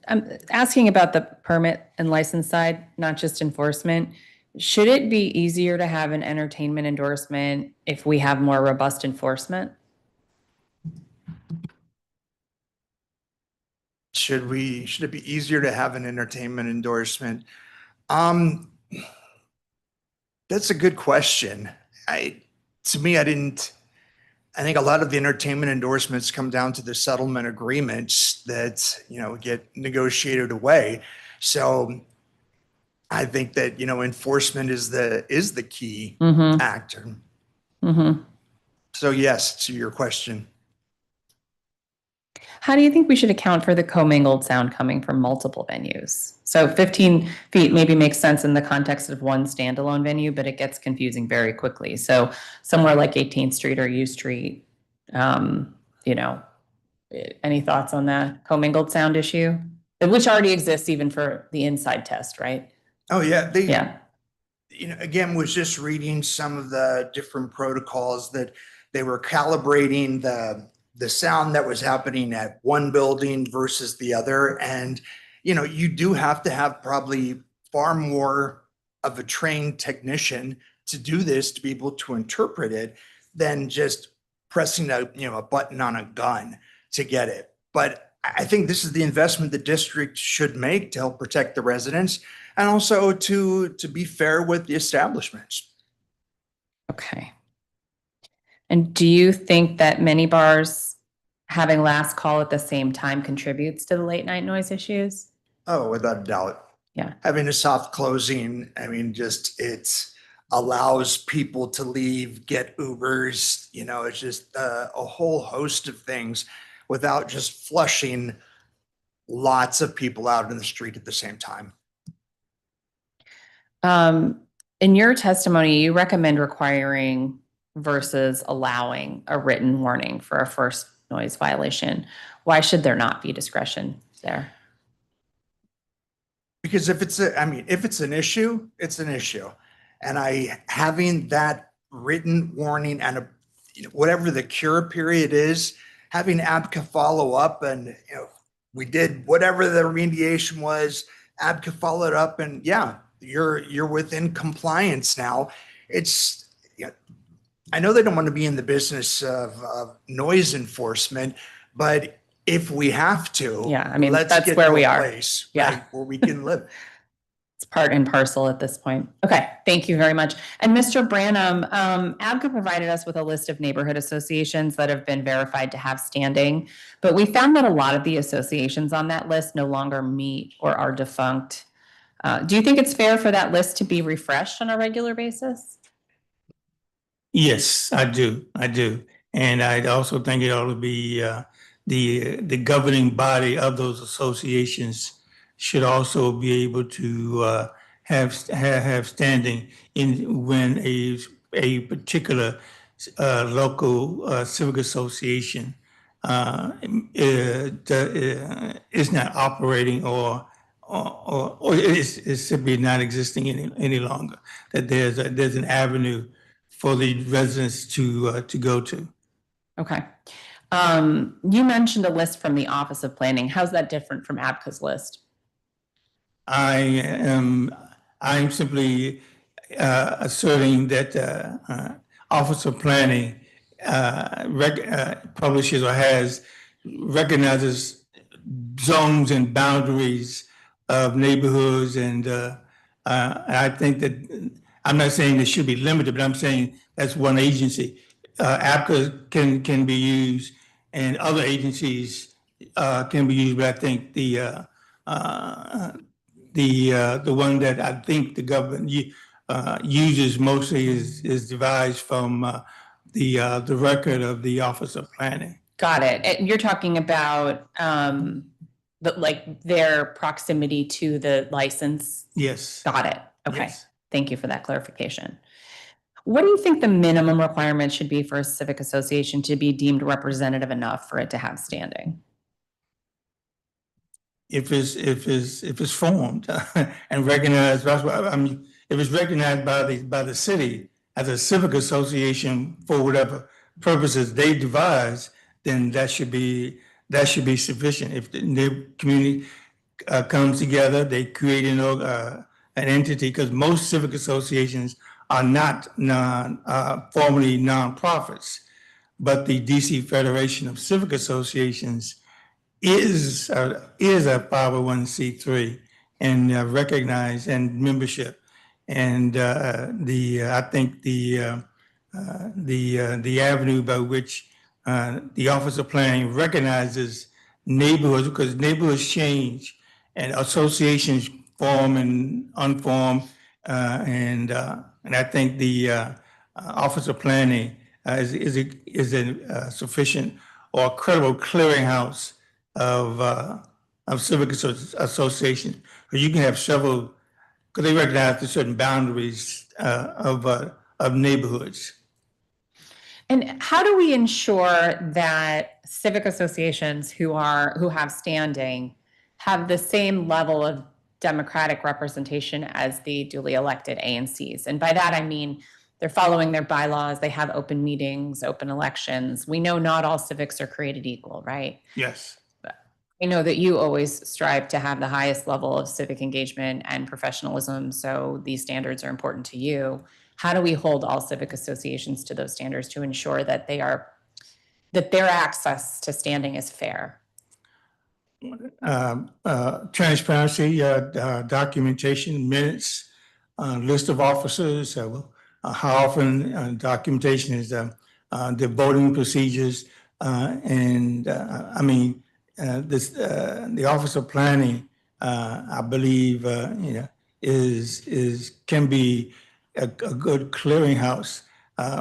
I'm asking about the permit and license side, not just enforcement. Should it be easier to have an entertainment endorsement if we have more robust enforcement? Should it be easier to have an entertainment endorsement? That's a good question. I think a lot of the entertainment endorsements come down to the settlement agreements that, get negotiated away. So I think that, enforcement is the key actor. So yes, to your question. How do you think we should account for the commingled sound coming from multiple venues? So 15 feet maybe makes sense in the context of one standalone venue, but it gets confusing very quickly. So somewhere like 18th Street or U Street, any thoughts on that commingled sound issue? Which already exists even for the inside test, right? Oh, yeah. Yeah. Again, was just reading some of the different protocols that they were calibrating the sound that was happening at one building versus the other. And, you do have to have probably far more of a trained technician to do this, to be able to interpret it, than just pressing a button on a gun to get it. But I think this is the investment the district should make to help protect the residents, and also to be fair with the establishments. Okay. And do you think that many bars having last call at the same time contributes to the late night noise issues? Oh, without a doubt. Yeah. Having a soft closing, it allows people to leave, get Ubers, it's just a whole host of things without just flushing lots of people out in the street at the same time. In your testimony, you recommend requiring versus allowing a written warning for a first noise violation. Why should there not be discretion there? Because if it's an issue, it's an issue. And having that written warning and whatever the cure period is, having ABCA follow up, and we did whatever the remediation was, ABCA followed up, and yeah, you're within compliance now. I know they don't want to be in the business of noise enforcement, but if we have to, Yeah, I mean, let's that's get where to we a are. place, Yeah. right, where we can live. It's part and parcel at this point. Okay, thank you very much. And Mr. Branham, ABCA provided us with a list of neighborhood associations that have been verified to have standing, but we found that a lot of the associations on that list no longer meet or are defunct. Do you think it's fair for that list to be refreshed on a regular basis? Yes, I do. And I also think it ought to be the governing body of those associations should also be able to have standing in when a particular local civic association is not operating or is simply not existing any longer. That there's an avenue for the residents to go to. Okay. You mentioned a list from the Office of Planning. How's that different from ABCA's list? I'm simply asserting that Office of Planning publishes or recognizes zones and boundaries of neighborhoods, and I think that I'm not saying it should be limited, but I'm saying that's one agency. APCA can be used, and other agencies can be used, but I think the one that I think the government uses mostly is devised from the record of the Office of Planning. Got it. And you're talking about like their proximity to the license. Yes. Got it. Okay. Yes. Thank you for that clarification. What do you think the minimum requirement should be for a civic association to be deemed representative enough for it to have standing? If it's formed and recognized, that's what I mean, if it's recognized by the city as a civic association for whatever purposes they devise, then that should be sufficient. If the community comes together, they create an entity, because most civic associations are not formally nonprofits, but the DC Federation of Civic Associations is a 501c3 and recognized and membership, and I think the avenue by which the Office of Planning recognizes neighborhoods, because neighborhoods change and associations form and unform, and I think the Office of Planning is a sufficient or credible clearinghouse of civic associations. You can have several, because they recognize the certain boundaries of neighborhoods. And how do we ensure that civic associations who have standing have the same level of democratic representation as the duly elected ANCs? And by that, I mean, they're following their bylaws, they have open meetings, open elections. We know not all civics are created equal, right? Yes. I know that you always strive to have the highest level of civic engagement and professionalism, so these standards are important to you. How do we hold all civic associations to those standards to ensure that their access to standing is fair? Transparency, documentation, minutes, list of officers, how often documentation is, the voting procedures, and I mean, the Office of Planning, I believe, can be a good clearinghouse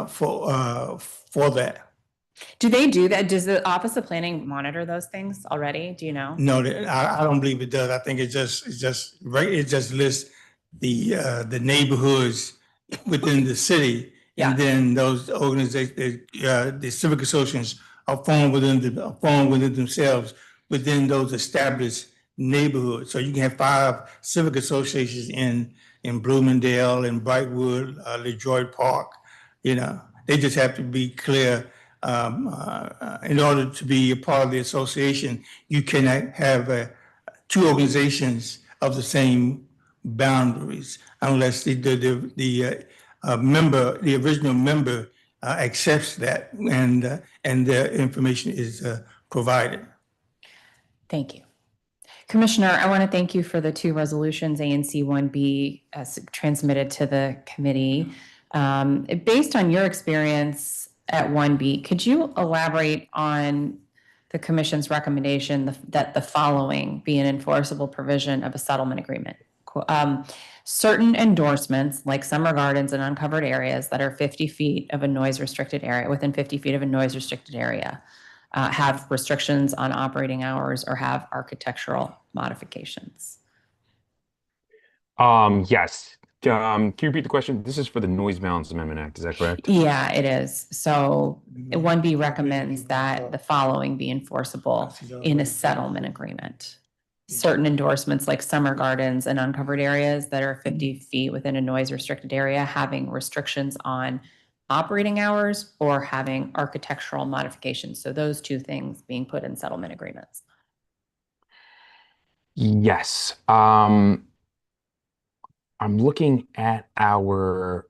for that. Do they do that? Does the Office of Planning monitor those things already? Do you know? No, I don't believe it does. I think it just lists the neighborhoods within the city, Yeah. and then those organizations, the civic associations, are formed within themselves within those established neighborhoods. So you can have 5 civic associations in Bloomingdale, in Brightwood, LaJoy Park. They just have to be clear. In order to be a part of the association, you cannot have 2 organizations of the same boundaries unless the original member accepts that, and their information is provided. Thank you. Commissioner, I want to thank you for the 2 resolutions, ANC 1B, transmitted to the committee. Based on your experience at 1B, could you elaborate on the commission's recommendation that the following be an enforceable provision of a settlement agreement? Certain endorsements, like summer gardens and uncovered areas that are 50 feet of a noise restricted area, within 50 feet of a noise restricted area, have restrictions on operating hours or have architectural modifications. Yes. Can you repeat the question? This is for the Noise Balance Amendment Act, is that correct? Yeah, it is. So 1B recommends that the following be enforceable in a settlement agreement. Certain endorsements like summer gardens and uncovered areas that are 50 feet within a noise restricted area having restrictions on operating hours or having architectural modifications. So those 2 things being put in settlement agreements. Yes. I'm looking at our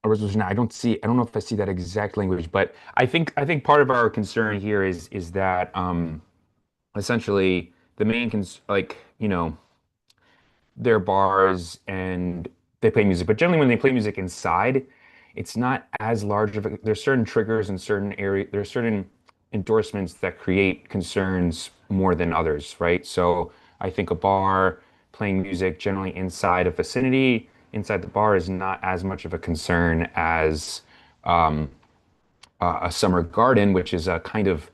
resolution. I don't know if I see that exact language, but I think part of our concern here is that essentially the main they're bars and they play music, but generally when they play music inside, it's not as large of a, there's certain triggers in certain areas, there's certain endorsements that create concerns more than others, right? So I think a bar playing music generally inside a vicinity, inside the bar, is not as much of a concern as a summer garden, which is a kind of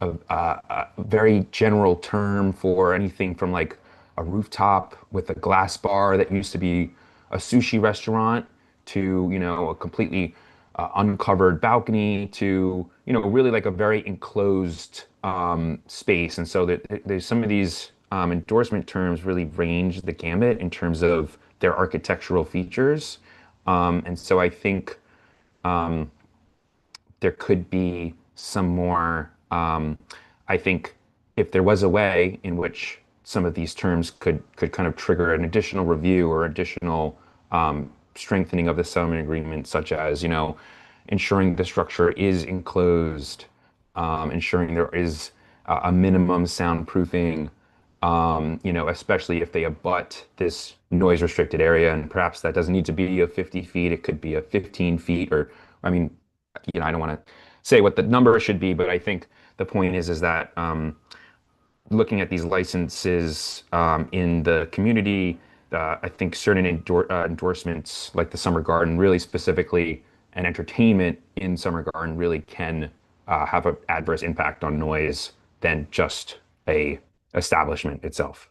a very general term for anything from like a rooftop with a glass bar that used to be a sushi restaurant to, a completely uncovered balcony to, really like a very enclosed space. And so there's some of these endorsement terms really range the gamut in terms of their architectural features. And so I think there could be some more. I think if there was a way in which some of these terms could kind of trigger an additional review or additional strengthening of the settlement agreement, such as ensuring the structure is enclosed, ensuring there is a minimum soundproofing, especially if they abut this noise restricted area, and perhaps that doesn't need to be a 50 feet, it could be a 15 feet, or I mean, I don't want to say what the number should be, but I think the point is that looking at these licenses in the community, I think certain endorsements like the Summer Garden, really specifically, and entertainment in Summer Garden really can have an adverse impact on noise than just a establishment itself.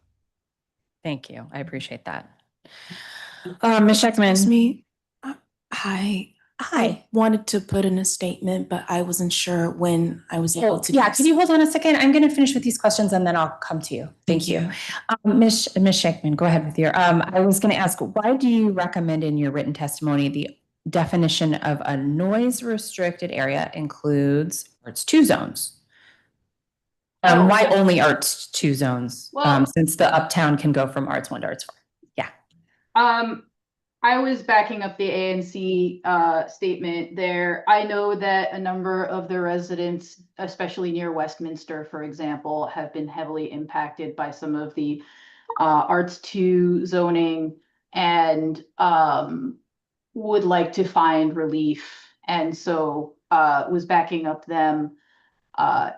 Thank you. I appreciate that. Ms. Scheckman. Excuse me. Hi. Hi. I wanted to put in a statement, but I wasn't sure when I was able to. Yeah, can you hold on a second? I'm going to finish with these questions and then I'll come to you. Thank you. Ms. Scheckman, go ahead with your, I was going to ask, why do you recommend in your written testimony the definition of a noise restricted area includes arts 2 zones? Why only arts 2 zones? Well, since the uptown can go from arts 1 to arts 4. Yeah. I was backing up the ANC statement there. I know that a number of the residents, especially near Westminster, for example, have been heavily impacted by some of the arts 2 zoning and would like to find relief. And so was backing up them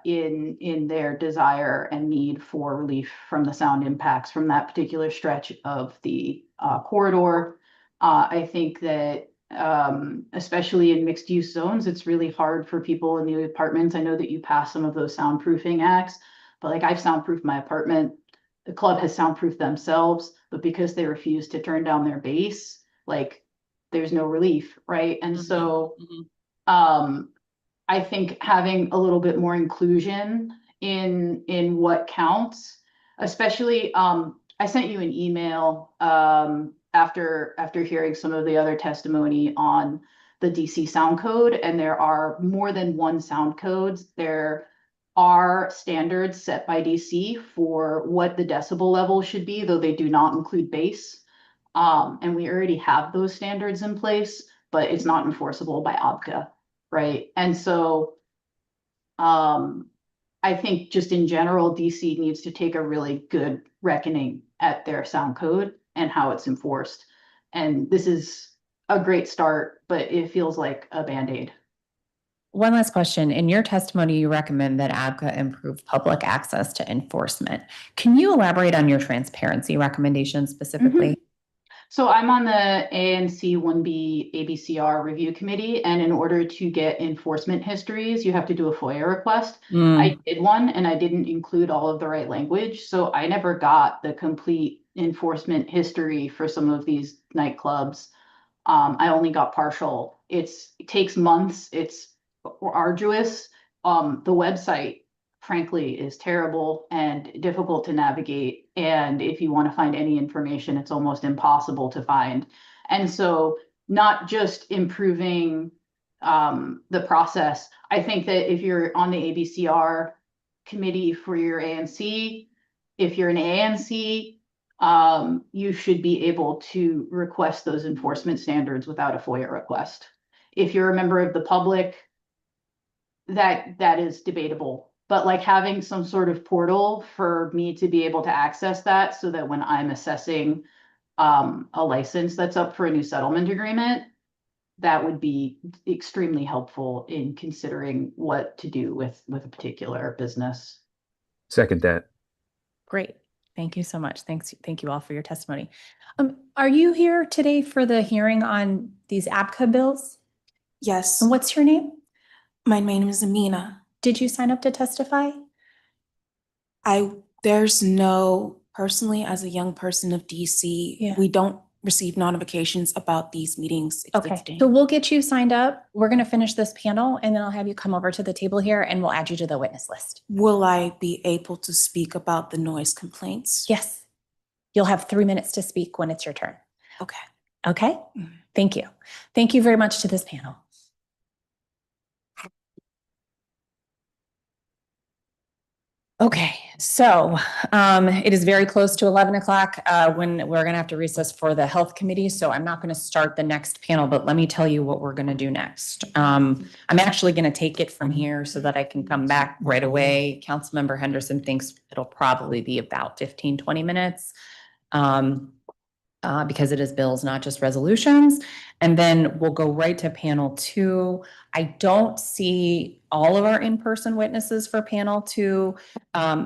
in their desire and need for relief from the sound impacts from that particular stretch of the corridor. I think that especially in mixed use zones, it's really hard for people in the apartments. I know that you passed some of those soundproofing acts, but like I've soundproofed my apartment. The club has soundproofed themselves, but because they refuse to turn down their bass, like there's no relief, right? And so I think having a little bit more inclusion in what counts, especially I sent you an email after hearing some of the other testimony on the DC sound code, and there are more than one sound codes. There are standards set by DC for what the decibel level should be, though they do not include bass. And we already have those standards in place, but it's not enforceable by OBCA, right? And so I think just in general, DC needs to take a really good reckoning at their sound code and how it's enforced. And this is a great start, but it feels like a Band-Aid. One last question. In your testimony, you recommend that ABCA improve public access to enforcement. Can you elaborate on your transparency recommendations specifically? So I'm on the ANC 1B ABCR review committee, and in order to get enforcement histories, you have to do a FOIA request. I did one and I didn't include all of the right language, so I never got the complete enforcement history for some of these nightclubs. I only got partial. It takes months. It's arduous. The website, frankly, is terrible and difficult to navigate. And if you want to find any information, it's almost impossible to find. And so not just improving the process, I think that if you're on the ABCR committee for your ANC, if you're an ANC, you should be able to request those enforcement standards without a FOIA request. If you're a member of the public, that is debatable. But like having some sort of portal for me to be able to access that so that when I'm assessing a license that's up for a new settlement agreement, that would be extremely helpful in considering what to do with a particular business. Second that. Great. Thank you so much. Thank you all for your testimony. Are you here today for the hearing on these ABCA bills? Yes, And what's your name? my name is Amina. Did you sign up to testify? There's no, personally, as a young person of DC, Yeah. we don't receive notifications about these meetings Okay, existing. so we'll get you signed up. We're going to finish this panel and then I'll have you come over to the table here and we'll add you to the witness list. Will I be able to speak about the noise complaints? Yes. You'll have 3 minutes to speak when it's your turn. Okay. Okay? Mhm. Thank you. Thank you very much to this panel. Okay, so it is very close to 11 o'clock when we're going to have to recess for the health committee. So I'm not going to start the next panel, but let me tell you what we're going to do next. I'm actually going to take it from here so that I can come back right away. Councilmember Henderson thinks it'll probably be about 15, 20 minutes. Because it is bills, not just resolutions. And then we'll go right to panel 2. I don't see all of our in-person witnesses for panel 2.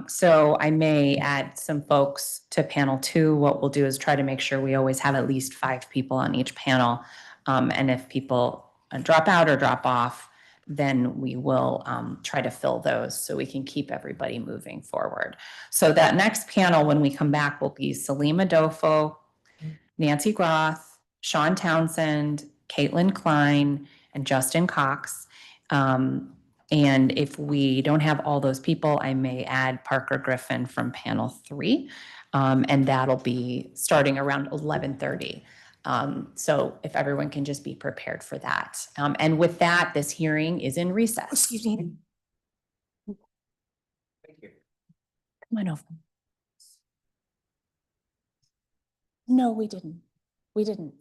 So I may add some folks to panel 2. What we'll do is try to make sure we always have at least 5 people on each panel. And if people drop out or drop off, then we will try to fill those so we can keep everybody moving forward. So that next panel, when we come back, will be Salima Dofo, Nancy Groth, Sean Townsend, Caitlin Klein, and Justin Cox. And if we don't have all those people, I may add Parker Griffin from panel 3. And that'll be starting around 11:30. So if everyone can just be prepared for that. And with that, this hearing is in recess. Excuse me. Come on over. No, we didn't. We didn't.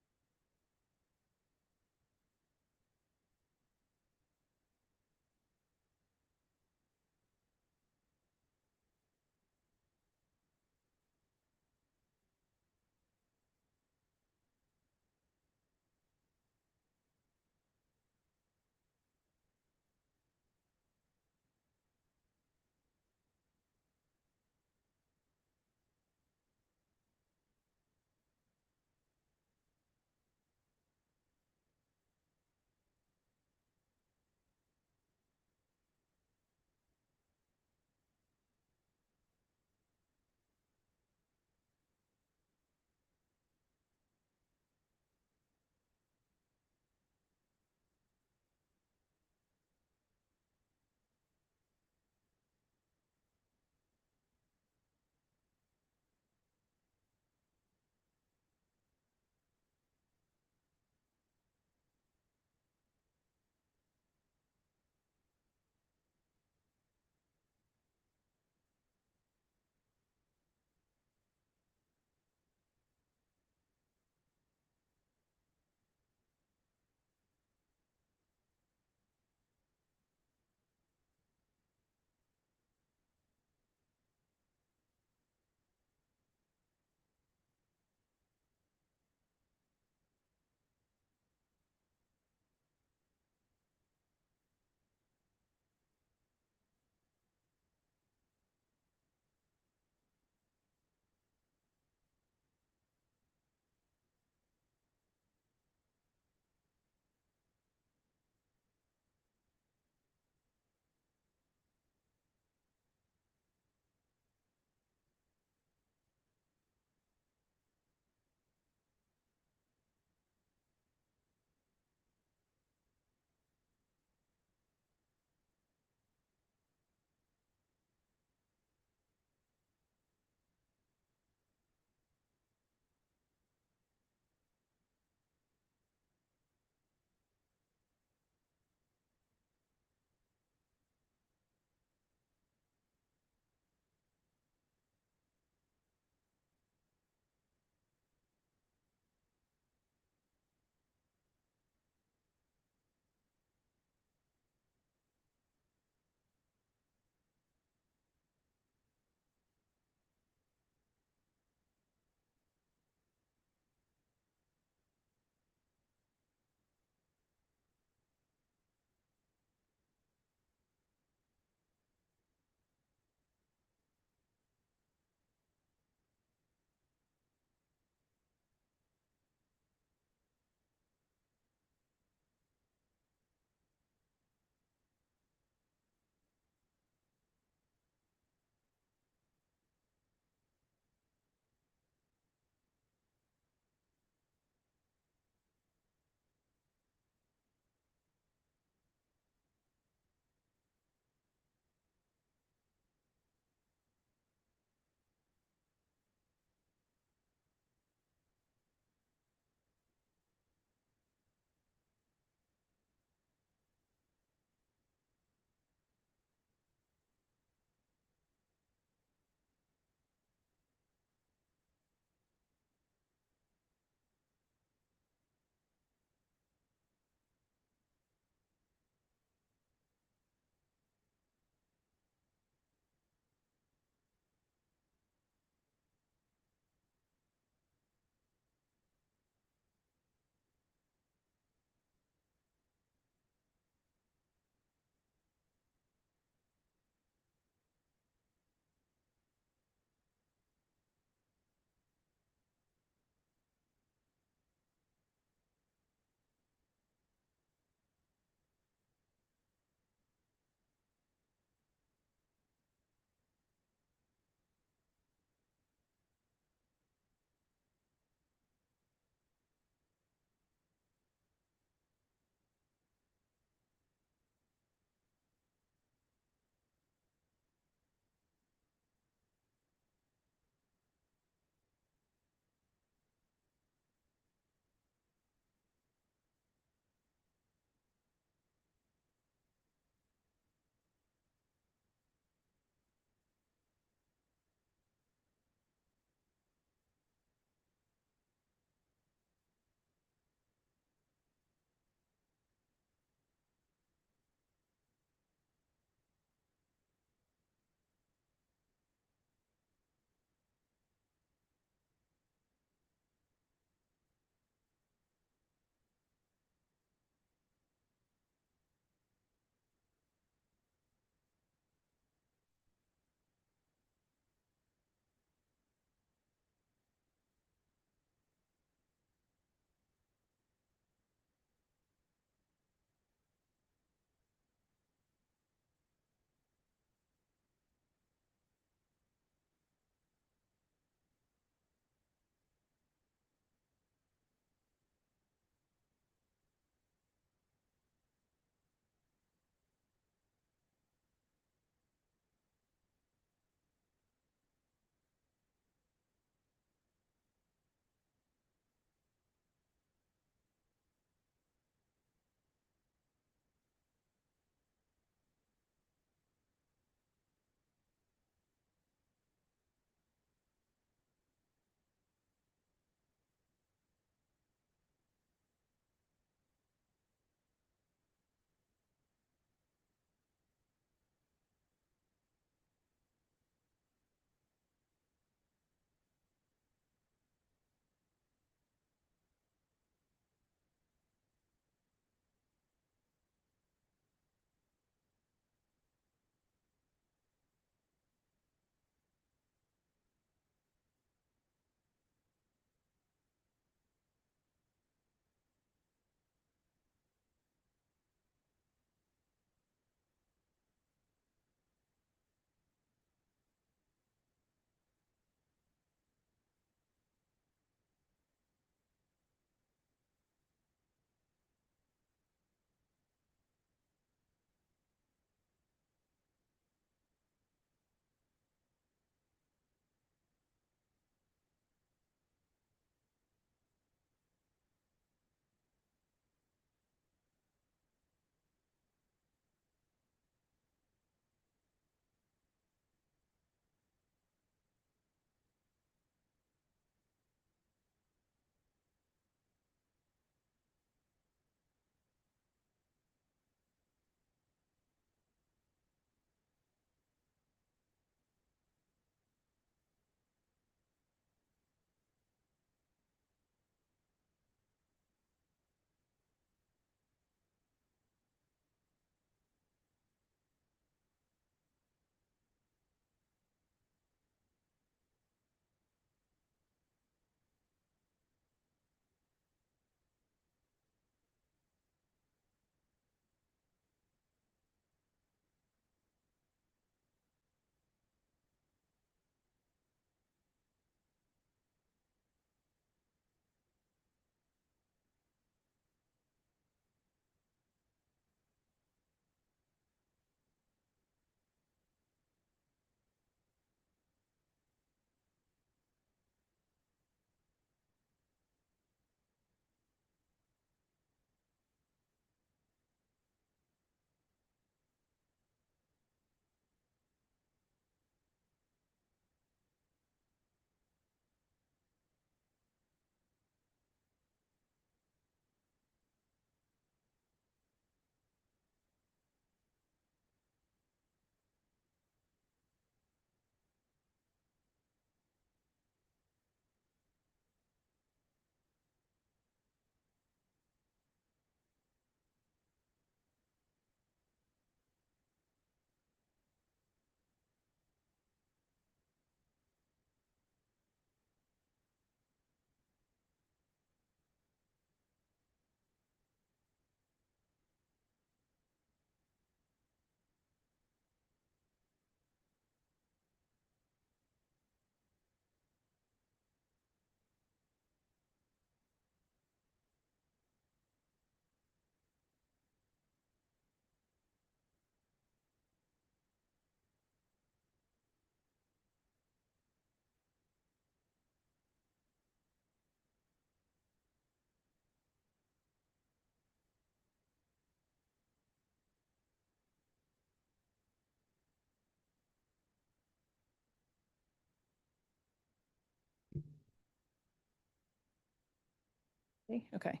Okay.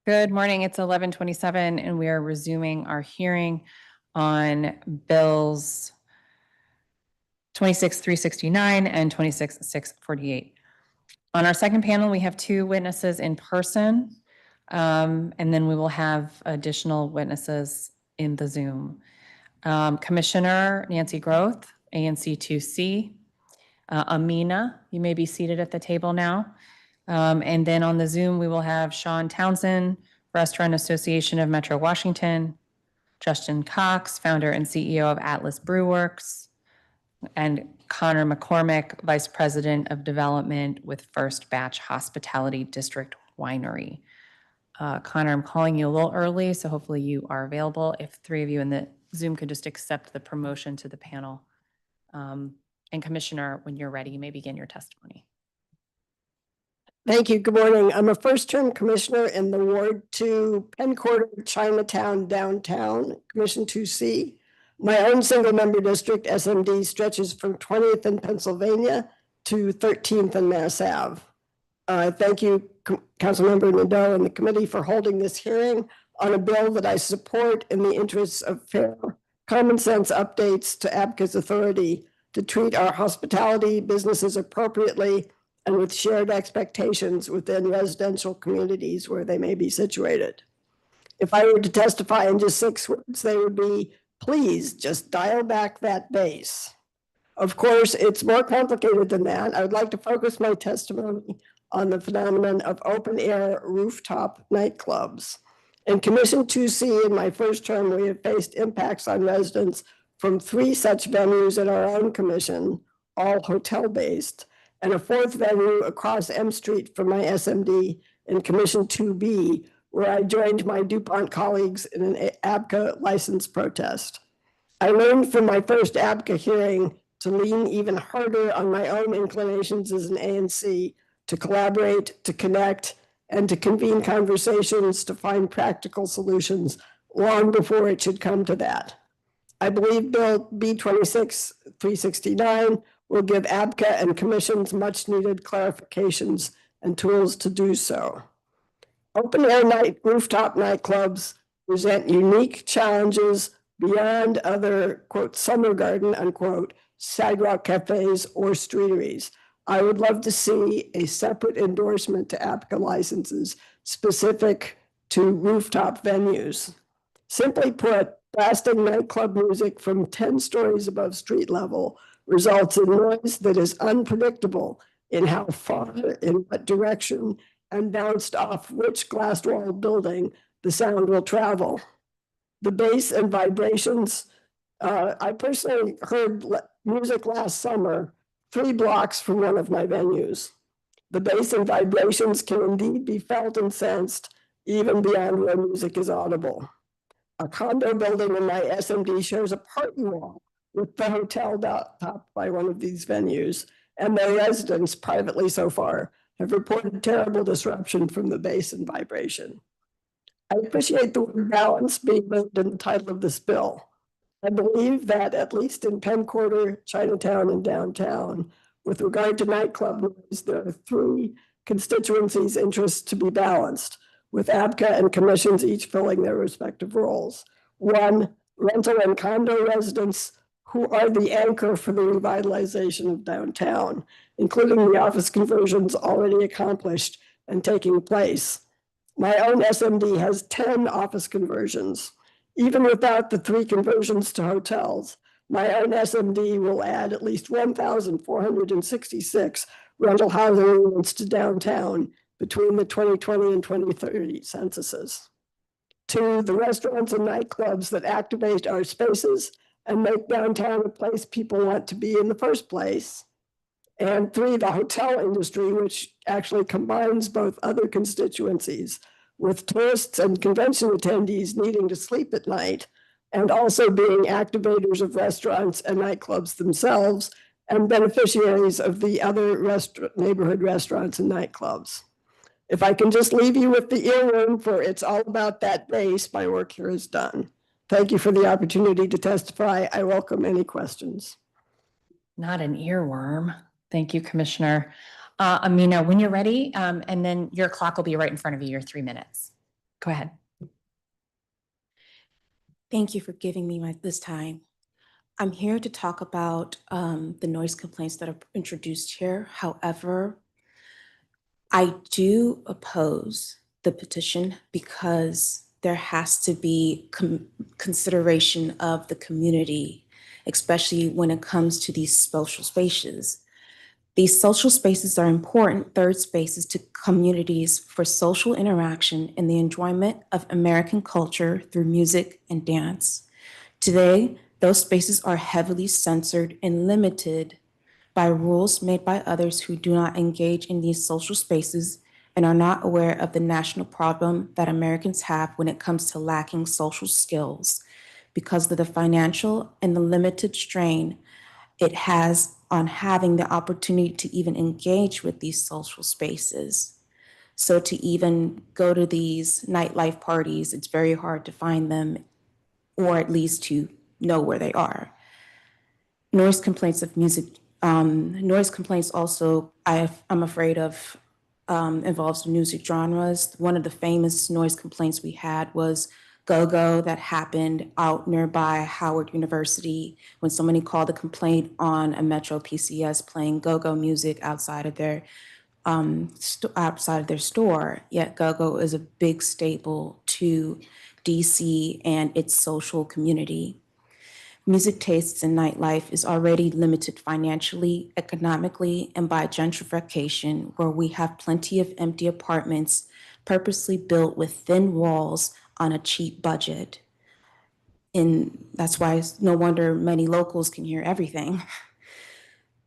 Good morning. It's 11:27 and we are resuming our hearing on bills 26-369 and 26-648. On our second panel, we have two witnesses in person, and then we will have additional witnesses in the Zoom. Commissioner Nancy Groth, ANC 2C. Amina, you may be seated at the table now. And then on the Zoom, we will have Sean Townsend, Restaurant Association of Metro Washington, Justin Cox, founder and CEO of Atlas Brew Works, and Connor McCormick, Vice President of Development with First Batch Hospitality District Winery. Connor, I'm calling you a little early, so hopefully you are available. If three of you in the Zoom could just accept the promotion to the panel. And Commissioner, when you're ready, you may begin your testimony. Thank you. Good morning. I'm a first-term commissioner in the Ward 2 Penn Quarter, Chinatown, downtown, Commission 2C. My own single-member district, SMD, stretches from 20th in Pennsylvania to 13th in Mass Ave. Thank you, Councilmember Nadeau and the committee for holding this hearing on a bill that I support in the interests of fair, common sense updates to APCA's authority to treat our hospitality businesses appropriately and with shared expectations within residential communities where they may be situated. If I were to testify in just 6 words, they would be, please just dial back that bass. Of course, it's more complicated than that. I would like to focus my testimony on the phenomenon of open-air rooftop nightclubs. In Commission 2C, in my first term, we have faced impacts on residents from 3 such venues at our own commission, all hotel-based, and a 4th venue across M Street from my SMD in Commission 2B, where I joined my DuPont colleagues in an ABCA license protest. I learned from my first ABCA hearing to lean even harder on my own inclinations as an ANC, to collaborate, to connect, and to convene conversations to find practical solutions long before it should come to that. I believe Bill B26-369 will give ABCA and commissions much needed clarifications and tools to do so. Open air rooftop nightclubs present unique challenges beyond other, quote, summer garden, unquote, sidewalk cafes or streeteries. I would love to see a separate endorsement to APCA licenses specific to rooftop venues. Simply put, blasting nightclub music from 10 stories above street level results in noise that is unpredictable in how far, in what direction, and bounced off which glass wall building the sound will travel. The bass and vibrations, I personally heard music last summer 3 blocks from one of my venues. The bass and vibrations can indeed be felt and sensed even beyond where music is audible. A condo building in my SMD shares a party wall with the hotel topped by one of these venues, and their residents, privately so far, have reported terrible disruption from the bass and vibration. I appreciate the word balance being moved in the title of this bill. I believe that at least in Penn Quarter, Chinatown, and downtown, with regard to nightclub noise, there are 3 constituencies' interests to be balanced, with ABCA and commissions each filling their respective roles. 1, rental and condo residents who are the anchor for the revitalization of downtown, including the office conversions already accomplished and taking place. My own SMD has 10 office conversions. Even without the 3 conversions to hotels, my own SMD will add at least 1,466 rental housing units to downtown between the 2020 and 2030 censuses. 2, the restaurants and nightclubs that activate our spaces and make downtown a place people want to be in the first place. And 3, the hotel industry, which actually combines both other constituencies, with tourists and convention attendees needing to sleep at night, and also being activators of restaurants and nightclubs themselves, and beneficiaries of the other neighborhood restaurants and nightclubs. If I can just leave you with the earworm for It's All About That Bass, my work here is done. Thank you for the opportunity to testify. I welcome any questions. Not an earworm. Thank you, Commissioner. Amina, when you're ready, and then your clock will be right in front of you, your 3 minutes. Go ahead. Thank you for giving me this time. I'm here to talk about the noise complaints that are introduced here. However, I do oppose the petition because there has to be consideration of the community, especially when it comes to these social spaces. These social spaces are important third spaces to communities for social interaction and the enjoyment of American culture through music and dance. Today, those spaces are heavily censored and limited by rules made by others who do not engage in these social spaces and are not aware of the national problem that Americans have when it comes to lacking social skills because of the financial and the limited strain it has on having the opportunity to even engage with these social spaces. So to even go to these nightlife parties, it's very hard to find them or at least to know where they are. Noise complaints of music, noise complaints also, I'm afraid of, involves music genres. One of the famous noise complaints we had was go-go that happened out nearby Howard University when somebody called a complaint on a Metro PCS playing go-go music outside of their store. Yet go-go is a big staple to DC and its social community. Music tastes and nightlife is already limited financially, economically, and by gentrification, where we have plenty of empty apartments purposely built with thin walls on a cheap budget. And that's why it's no wonder many locals can hear everything.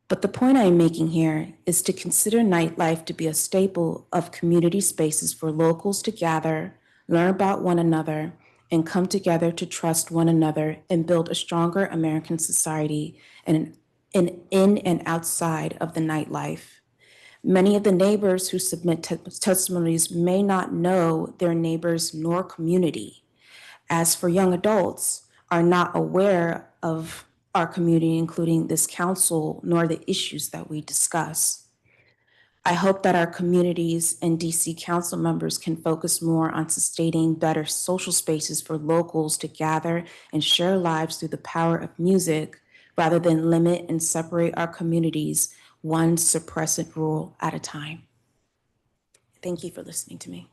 But the point I'm making here is to consider nightlife to be a staple of community spaces for locals to gather, learn about one another, and come together to trust one another and build a stronger American society in and outside of the nightlife. Many of the neighbors who submit testimonies may not know their neighbors nor community. As for young adults, are not aware of our community, including this council, nor the issues that we discuss. I hope that our communities and DC council members can focus more on sustaining better social spaces for locals to gather and share lives through the power of music, rather than limit and separate our communities one suppressant rule at a time. Thank you for listening to me.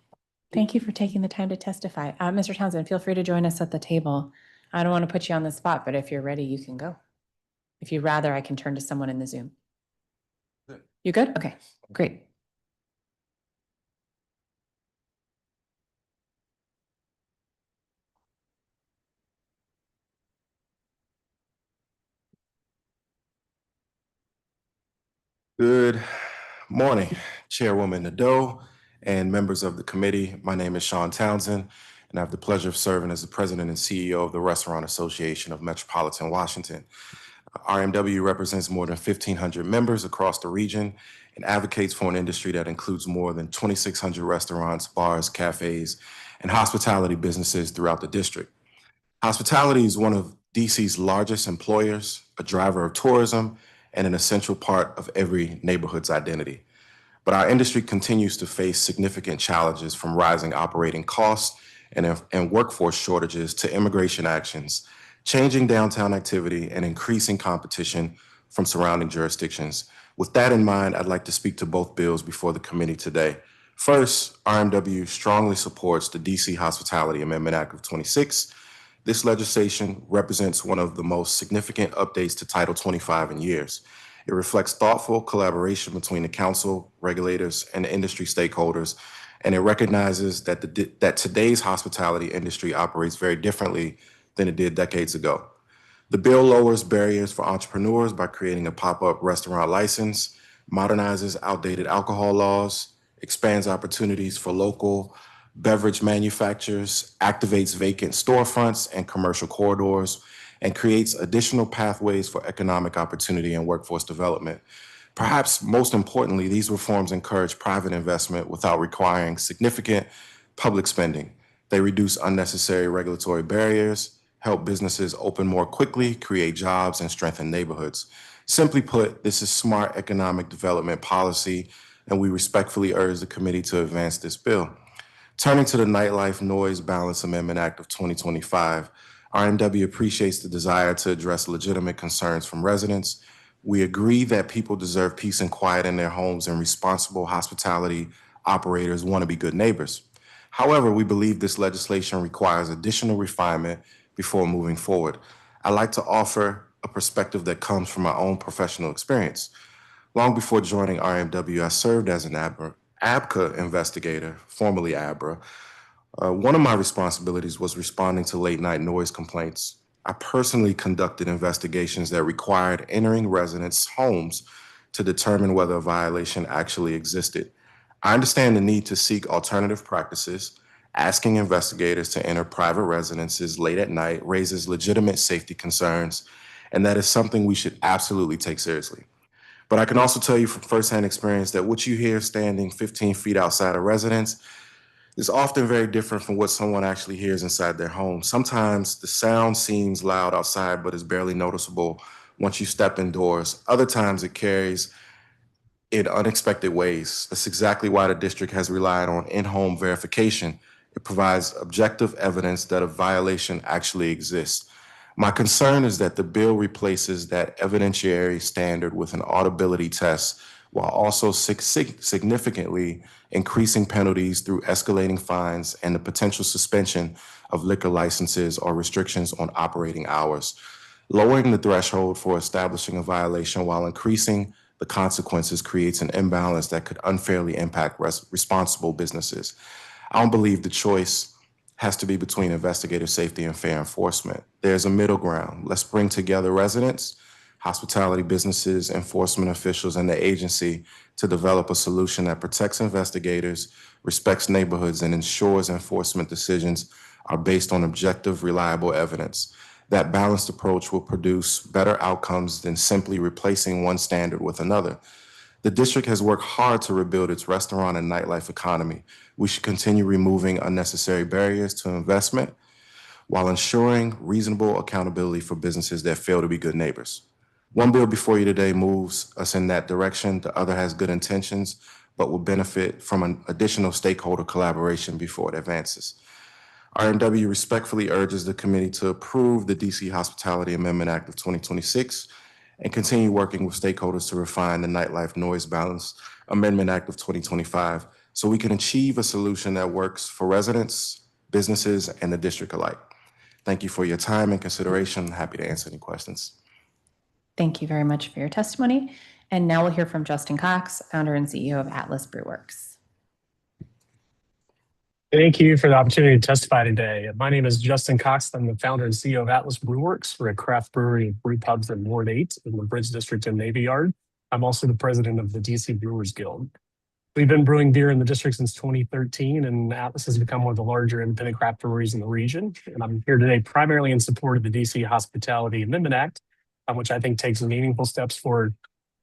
Thank you for taking the time to testify. Mr. Townsend, feel free to join us at the table. I don't want to put you on the spot, but if you're ready, you can go. If you'd rather, I can turn to someone in the Zoom. You good? Okay, great. Good morning, Chairwoman Nadeau and members of the committee. My name is Sean Townsend, and I have the pleasure of serving as the President and CEO of the Restaurant Association of Metropolitan Washington. RMW represents more than 1,500 members across the region and advocates for an industry that includes more than 2,600 restaurants, bars, cafes, and hospitality businesses throughout the district. Hospitality is one of DC's largest employers, a driver of tourism, and an essential part of every neighborhood's identity. But our industry continues to face significant challenges, from rising operating costs and workforce shortages to immigration actions, changing downtown activity, and increasing competition from surrounding jurisdictions. With that in mind, I'd like to speak to both bills before the committee today. First, RMW strongly supports the DC Hospitality Amendment Act of 26. This legislation represents one of the most significant updates to Title 25 in years. It reflects thoughtful collaboration between the council, regulators, and industry stakeholders, and it recognizes that today's hospitality industry operates very differently than it did decades ago. The bill lowers barriers for entrepreneurs by creating a pop-up restaurant license, modernizes outdated alcohol laws, expands opportunities for local beverage manufacturers, activates vacant storefronts and commercial corridors, and creates additional pathways for economic opportunity and workforce development. Perhaps most importantly, these reforms encourage private investment without requiring significant public spending. They reduce unnecessary regulatory barriers, help businesses open more quickly, create jobs, and strengthen neighborhoods. Simply put, this is smart economic development policy, and we respectfully urge the committee to advance this bill. Turning to the Nightlife Noise Balance Amendment Act of 2025, RMW appreciates the desire to address legitimate concerns from residents. We agree that people deserve peace and quiet in their homes, and responsible hospitality operators want to be good neighbors. However, we believe this legislation requires additional refinement before moving forward. I'd like to offer a perspective that comes from my own professional experience. Long before joining RMW, I served as an ABCA investigator, formerly ABRA. One of my responsibilities was responding to late night noise complaints. I personally conducted investigations that required entering residents' homes to determine whether a violation actually existed. I understand the need to seek alternative practices. Asking investigators to enter private residences late at night raises legitimate safety concerns, and that is something we should absolutely take seriously. But I can also tell you from firsthand experience that what you hear standing 15 feet outside a residence is often very different from what someone actually hears inside their home. Sometimes the sound seems loud outside, but is barely noticeable once you step indoors. Other times it carries in unexpected ways. That's exactly why the district has relied on in-home verification. It provides objective evidence that a violation actually exists. My concern is that the bill replaces that evidentiary standard with an audibility test, while also significantly increasing penalties through escalating fines and the potential suspension of liquor licenses or restrictions on operating hours. Lowering the threshold for establishing a violation while increasing the consequences creates an imbalance that could unfairly impact responsible businesses. I don't believe the choice has to be between investigative safety and fair enforcement. There's a middle ground. Let's bring together residents, hospitality businesses, enforcement officials, and the agency to develop a solution that protects investigators, respects neighborhoods, and ensures enforcement decisions are based on objective, reliable evidence. That balanced approach will produce better outcomes than simply replacing one standard with another. The district has worked hard to rebuild its restaurant and nightlife economy. We should continue removing unnecessary barriers to investment while ensuring reasonable accountability for businesses that fail to be good neighbors. One bill before you today moves us in that direction. The other has good intentions, but will benefit from an additional stakeholder collaboration before it advances. RMW respectfully urges the committee to approve the DC Hospitality Amendment Act of 2026 and continue working with stakeholders to refine the Nightlife Noise Balance Amendment Act of 2025 so we can achieve a solution that works for residents, businesses, and the district alike. Thank you for your time and consideration. Happy to answer any questions. Thank you very much for your testimony. And now we'll hear from Justin Cox, founder and CEO of Atlas Brewworks. Thank you for the opportunity to testify today. My name is Justin Cox. I'm the founder and CEO of Atlas Brewworks. We're a craft brewery and brew pubs in Ward 8 in the Bridge District and Navy Yard. I'm also the president of the DC Brewers Guild. We've been brewing beer in the district since 2013, and Atlas has become one of the larger independent craft breweries in the region. And I'm here today primarily in support of the DC Hospitality Amendment Act, which I think takes meaningful steps forward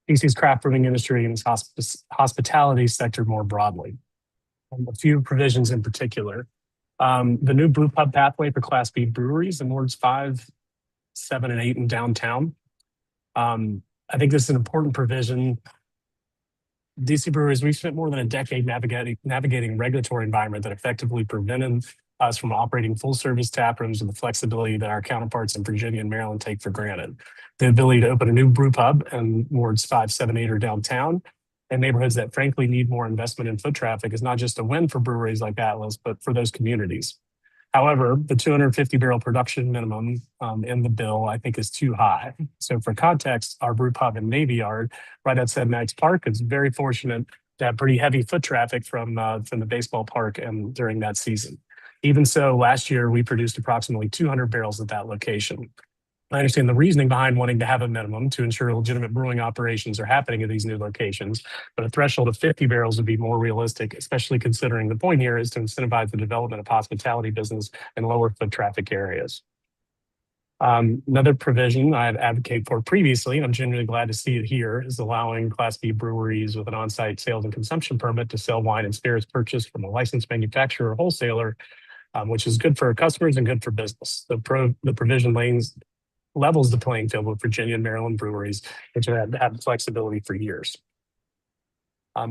DC's craft brewing industry and its hospitality sector more broadly. A few provisions in particular. The new brew pub pathway for Class B breweries in Wards 5, 7, and 8 in downtown. I think this is an important provision. DC breweries, we've spent more than a decade navigating regulatory environment that effectively prevented us from operating full service tap rooms with the flexibility that our counterparts in Virginia and Maryland take for granted. The ability to open a new brew pub in Wards 5, 7, 8 or downtown and neighborhoods that frankly need more investment in foot traffic is not just a win for breweries like Atlas, but for those communities. However, the 250 barrel production minimum in the bill, I think, is too high. So for context, our brew pub in Navy Yard, right outside Knights Park, is very fortunate to have pretty heavy foot traffic from the baseball park and during that season. Even so, last year, we produced approximately 200 barrels at that location. I understand the reasoning behind wanting to have a minimum to ensure legitimate brewing operations are happening at these new locations, but a threshold of 50 barrels would be more realistic, especially considering the point here is to incentivize the development of hospitality business in lower foot traffic areas. Another provision I've advocated for previously, and I'm genuinely glad to see it here, is allowing Class B breweries with an on-site sales and consumption permit to sell wine and spirits purchased from a licensed manufacturer or wholesaler, which is good for customers and good for business. The provision lays levels the playing field with Virginia and Maryland breweries, which have had flexibility for years.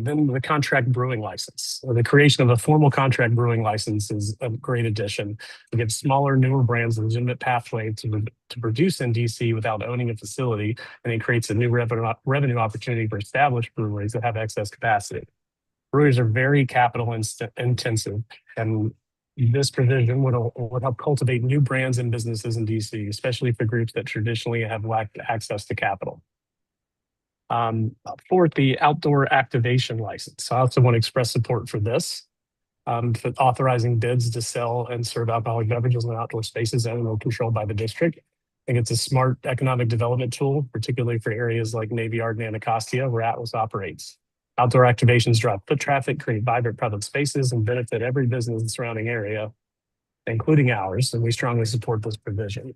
Then the contract brewing license. The creation of a formal contract brewing license is a great addition. It gives smaller, newer brands a legitimate pathway to produce in DC without owning a facility, and it creates a new revenue opportunity for established breweries that have excess capacity. Breweries are very capital intensive, and this provision would help cultivate new brands and businesses in DC, especially for groups that traditionally have lacked access to capital. Fourth, the outdoor activation license. I also want to express support for this, for authorizing bids to sell and serve alcoholic beverages in outdoor spaces owned or controlled by the district. I think it's a smart economic development tool, particularly for areas like Navy Yard and Anacostia, where Atlas operates. Outdoor activations drive foot traffic, create vibrant public spaces, and benefit every business in the surrounding area, including ours, and we strongly support this provision.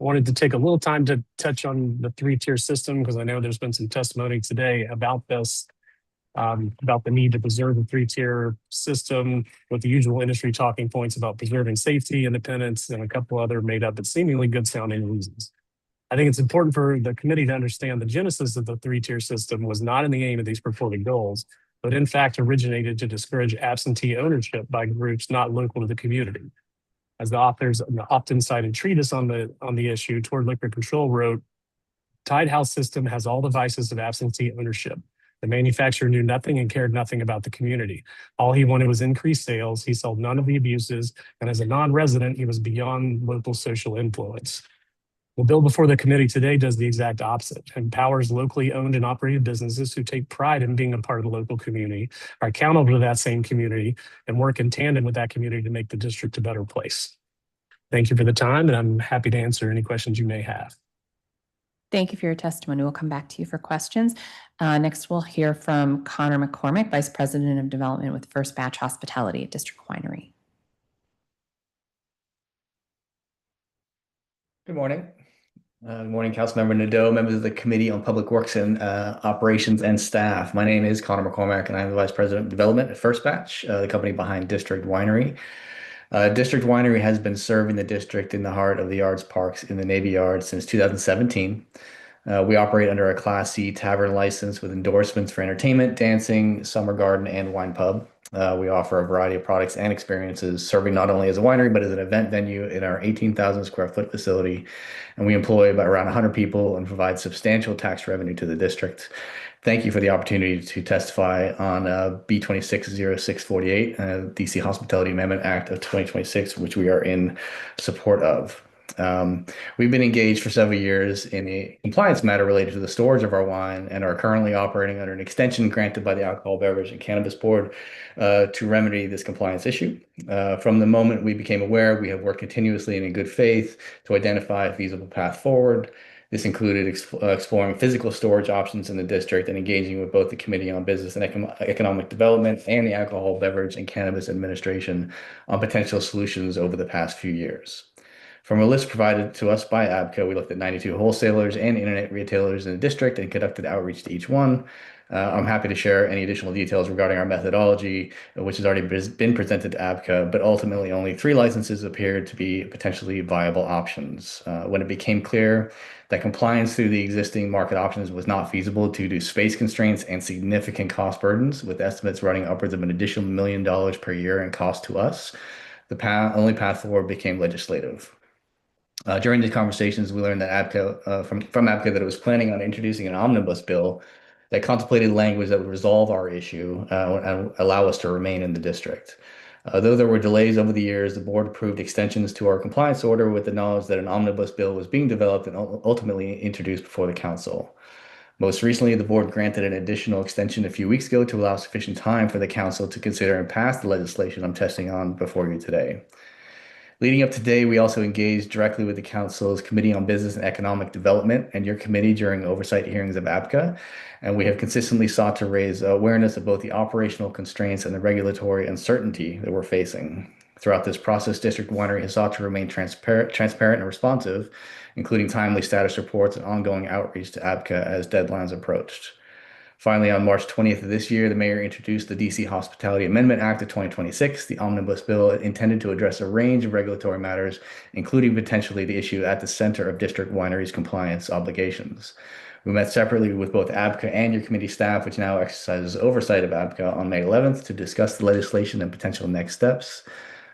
I wanted to take a little time to touch on the three-tier system because I know there's been some testimony today about this, about the need to preserve the three-tier system with the usual industry talking points about preserving safety, independence, and a couple other made up but seemingly good sounding reasons. I think it's important for the committee to understand the genesis of the three-tier system was not in the aim of these purported goals, but in fact originated to discourage absentee ownership by groups not local to the community. As the authors of the often cited treatise on the issue, Toward Liquor Control, wrote, "Tied House system has all the vices of absentee ownership. The manufacturer knew nothing and cared nothing about the community. All he wanted was increased sales. He sold none of the abuses, and as a non-resident, he was beyond local social influence." The bill before the committee today does the exact opposite, empowers locally owned and operated businesses who take pride in being a part of the local community, are accountable to that same community, and work in tandem with that community to make the district a better place. Thank you for the time, and I'm happy to answer any questions you may have. Thank you for your testimony. We'll come back to you for questions. Next, we'll hear from Connor McCormick, Vice President of Development with First Batch Hospitality at District Winery. Good morning. Good morning, Councilmember Nadeau, members of the Committee on Public Works and Operations and staff. My name is Connor McCormack, and I'm the Vice President of Development at First Batch, the company behind District Winery. District Winery has been serving the district in the heart of the Yards Parks in the Navy Yard since 2017. We operate under a Class C tavern license with endorsements for entertainment, dancing, summer garden, and wine pub. We offer a variety of products and experiences, serving not only as a winery, but as an event venue in our 18,000 square foot facility. And we employ about around 100 people and provide substantial tax revenue to the district. Thank you for the opportunity to testify on B26-648, DC Hospitality Amendment Act of 2026, which we are in support of. We've been engaged for several years in a compliance matter related to the storage of our wine and are currently operating under an extension granted by the Alcohol Beverage and Cannabis Board to remedy this compliance issue. From the moment we became aware, we have worked continuously and in good faith to identify a feasible path forward. This included exploring physical storage options in the district and engaging with both the Committee on Business and Economic Development and the Alcohol Beverage and Cannabis Administration on potential solutions over the past few years. From a list provided to us by ABCA, we looked at 92 wholesalers and internet retailers in the district and conducted outreach to each one. I'm happy to share any additional details regarding our methodology, which has already been presented to ABCA, but ultimately only 3 licenses appeared to be potentially viable options. When it became clear that compliance through the existing market options was not feasible due to space constraints and significant cost burdens, with estimates running upwards of an additional $1 million per year in cost to us, the only path forward became legislative. During the conversations, we learned that ABCA, from ABCA, that it was planning on introducing an omnibus bill that contemplated language that would resolve our issue and allow us to remain in the district. Though there were delays over the years, the board approved extensions to our compliance order with the knowledge that an omnibus bill was being developed and ultimately introduced before the council. Most recently, the board granted an additional extension a few weeks ago to allow sufficient time for the council to consider and pass the legislation I'm testing on before you today. Leading up to today, we also engaged directly with the Council's Committee on Business and Economic Development and your committee during oversight hearings of ABCA, and we have consistently sought to raise awareness of both the operational constraints and the regulatory uncertainty that we're facing. Throughout this process, District Winery has sought to remain transparent and responsive, including timely status reports and ongoing outreach to ABCA as deadlines approached. Finally, on March 20th of this year, the mayor introduced the DC Hospitality Amendment Act of 2026, the omnibus bill intended to address a range of regulatory matters, including potentially the issue at the center of district wineries' compliance obligations. We met separately with both ABCA and your committee staff, which now exercises oversight of ABCA, on May 11th to discuss the legislation and potential next steps.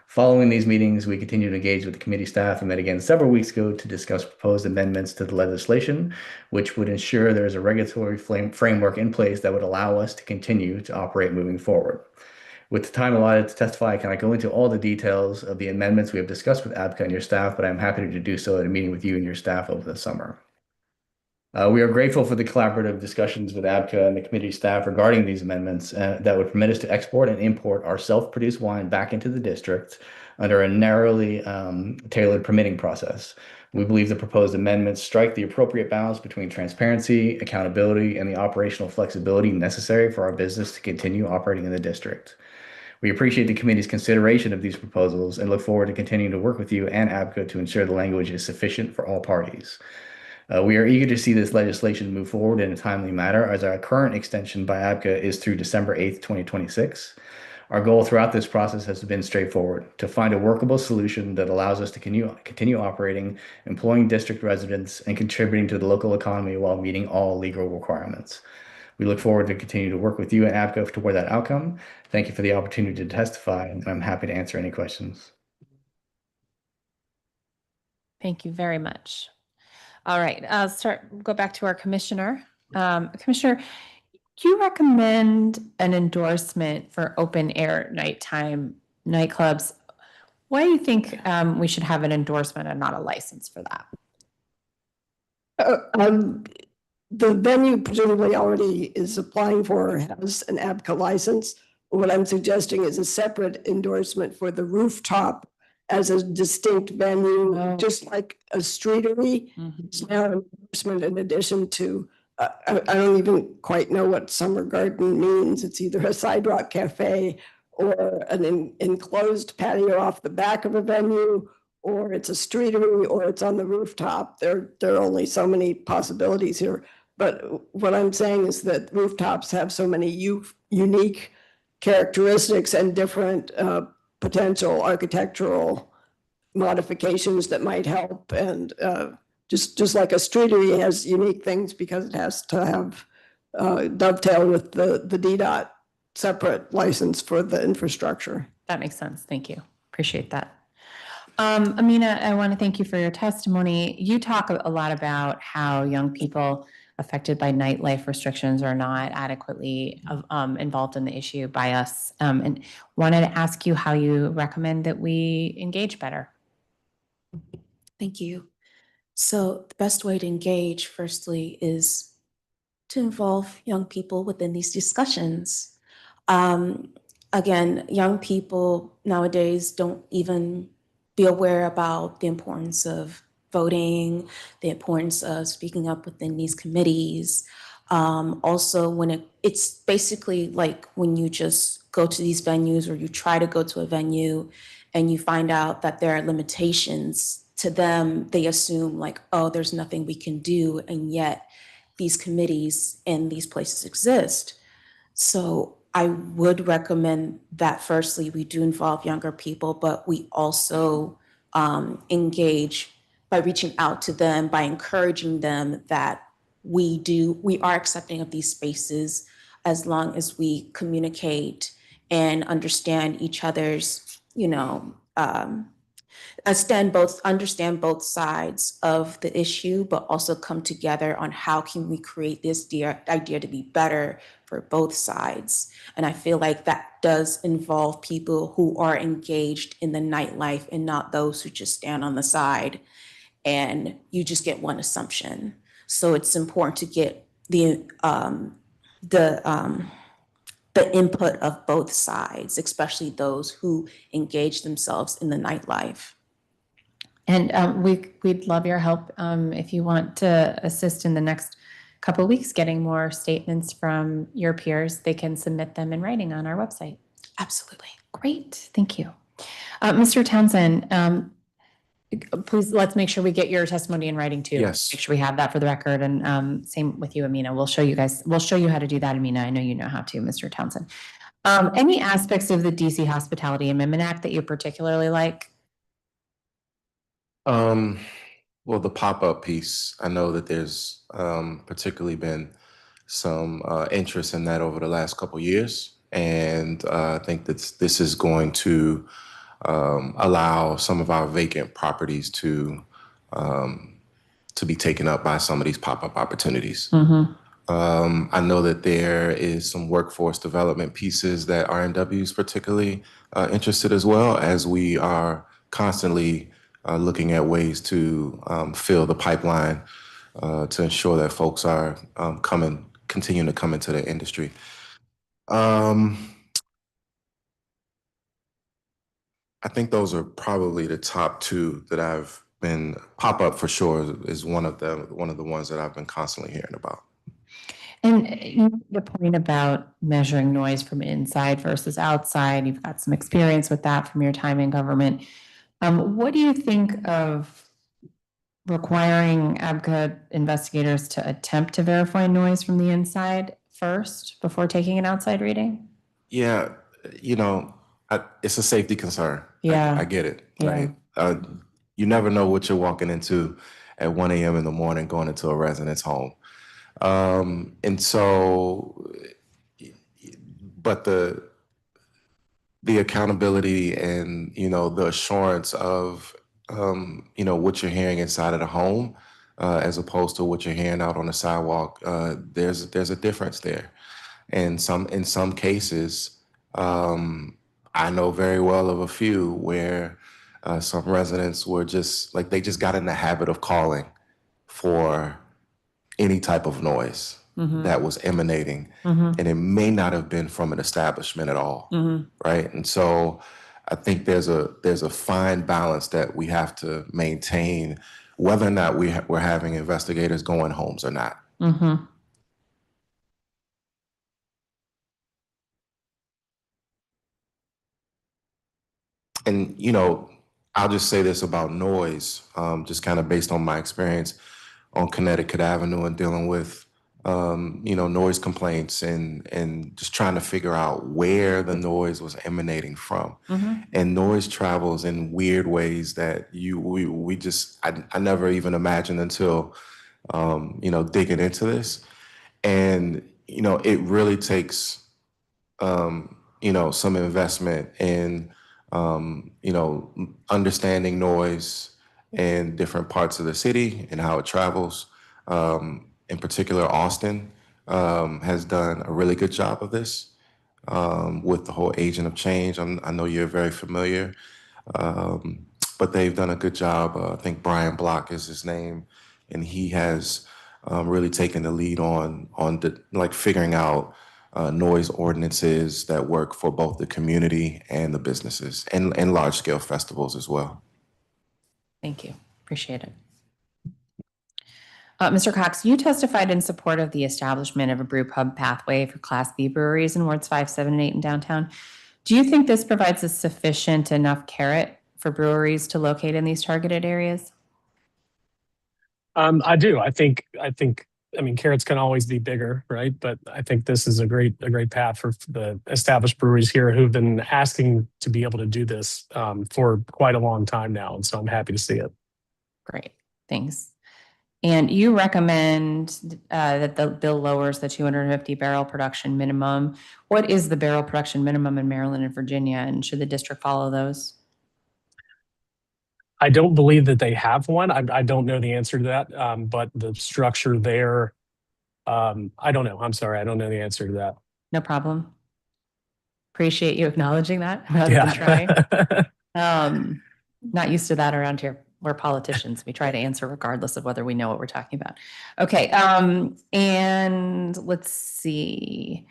Following these meetings, we continue to engage with the committee staff and met again several weeks ago to discuss proposed amendments to the legislation, which would ensure there is a regulatory framework in place that would allow us to continue to operate moving forward. With the time allotted to testify, I cannot go into all the details of the amendments we have discussed with ABCA and your staff, but I'm happy to do so at a meeting with you and your staff over the summer. We are grateful for the collaborative discussions with ABCA and the committee staff regarding these amendments that would permit us to export and import our self-produced wine back into the district under a narrowly tailored permitting process. We believe the proposed amendments strike the appropriate balance between transparency, accountability, and the operational flexibility necessary for our business to continue operating in the district. We appreciate the committee's consideration of these proposals and look forward to continuing to work with you and ABCA to ensure the language is sufficient for all parties. We are eager to see this legislation move forward in a timely manner, as our current extension by ABCA is through December 8th, 2026. Our goal throughout this process has been straightforward: to find a workable solution that allows us to continue operating, employing district residents, and contributing to the local economy while meeting all legal requirements. We look forward to continue to work with you and ABCA toward that outcome. Thank you for the opportunity to testify, and I'm happy to answer any questions. Thank you very much. All right, go back to our commissioner. Commissioner, do you recommend an endorsement for open air nighttime nightclubs? Why do you think we should have an endorsement and not a license for that? The venue presumably already is applying for, has an ABCA license. What I'm suggesting is a separate endorsement for the rooftop as a distinct venue, just like a streetery. It's now an endorsement in addition to, I don't even quite know what summer garden means. It's either a sidewalk cafe or an enclosed patio off the back of a venue, or it's a streetery, or it's on the rooftop. There are only so many possibilities here. But what I'm saying is that rooftops have so many unique characteristics and different potential architectural modifications that might help. And just like a streetery has unique things because it has to have dovetail with the DDOT separate license for the infrastructure. That makes sense. Thank you. Appreciate that. Amina, I want to thank you for your testimony. You talk a lot about how young people affected by nightlife restrictions are not adequately involved in the issue by us, and wanted to ask you how you recommend that we engage better. Thank you. So the best way to engage, firstly, is to involve young people within these discussions. Again, young people nowadays don't even be aware about the importance of voting, the importance of speaking up within these committees. Also, when it's basically like when you just go to these venues or you try to go to a venue and you find out that there are limitations to them, they assume like, oh, there's nothing we can do. And yet these committees and these places exist. So I would recommend that firstly, we do involve younger people, but we also engage by reaching out to them, by encouraging them that we are accepting of these spaces as long as we communicate and understand each other's, understand both sides of the issue, but also come together on how can we create this idea to be better for both sides. And I feel like that does involve people who are engaged in the nightlife and not those who just stand on the side and you just get one assumption. So it's important to get the input of both sides, especially those who engage themselves in the nightlife. And we'd love your help if you want to assist in the next couple of weeks getting more statements from your peers. They can submit them in writing on our website. Absolutely. Great, thank you. Mr. Townsend, Please, let's make sure we get your testimony in writing too. Yes. Make sure we have that for the record. And same with you, Amina. We'll show you how to do that, Amina. I know you know how to, Mr. Townsend. Any aspects of the DC Hospitality Amendment Act that you particularly like? Well, the pop-up piece, I know that there's particularly been some interest in that over the last couple of years. And I think that this is going to allow some of our vacant properties to be taken up by some of these pop-up opportunities. I know that there is some workforce development pieces that RNW is particularly interested as well, as we are constantly looking at ways to fill the pipeline to ensure that folks are continuing to come into the industry. I think those are probably the top two that I've been pop-up for sure is one of the ones that I've been constantly hearing about. And the point about measuring noise from inside versus outside, you've got some experience with that from your time in government. What do you think of requiring ABCA investigators to attempt to verify noise from the inside first before taking an outside reading? Yeah, it's a safety concern. Yeah. I get it. Right. You never know what you're walking into at 1 a.m. in the morning going into a resident's home. And so, but the accountability and, the assurance of, what you're hearing inside of the home, as opposed to what you're hearing out on the sidewalk, there's a difference there. And in some cases, I know very well of a few where some residents were just like, they just got in the habit of calling for any type of noise that was emanating, and it may not have been from an establishment at all, right? And so I think there's a fine balance that we have to maintain, whether or not we're having investigators go in homes or not. And, I'll just say this about noise, just kind of based on my experience on Connecticut Avenue and dealing with, noise complaints and just trying to figure out where the noise was emanating from. And noise travels in weird ways that I never even imagined until, digging into this. And, it really takes, some investment in, understanding noise in different parts of the city and how it travels. In particular, Austin has done a really good job of this with the whole agent of change. I know you're very familiar, but they've done a good job. I think Brian Block is his name, and he has really taken the lead on figuring out noise ordinances that work for both the community and the businesses and large scale festivals as well. Thank you. Appreciate it. Mr. Cox, you testified in support of the establishment of a brew pub pathway for Class B breweries in wards 5, 7, and 8 in downtown. Do you think this provides a sufficient enough carrot for breweries to locate in these targeted areas? I do. I mean, carrots can always be bigger, right? But I think this is a great path for the established breweries here who've been asking to be able to do this for quite a long time now. And so I'm happy to see it. Great. Thanks. And you recommend that the bill lowers the 250 barrel production minimum. What is the barrel production minimum in Maryland and Virginia? And should the district follow those? I don't believe that they have one. I don't know the answer to that, but the structure there, I don't know. I'm sorry. I don't know the answer to that. No problem. Appreciate you acknowledging that rather than trying. Not used to that around here. We're politicians. We try to answer regardless of whether we know what we're talking about. Okay. And let's see.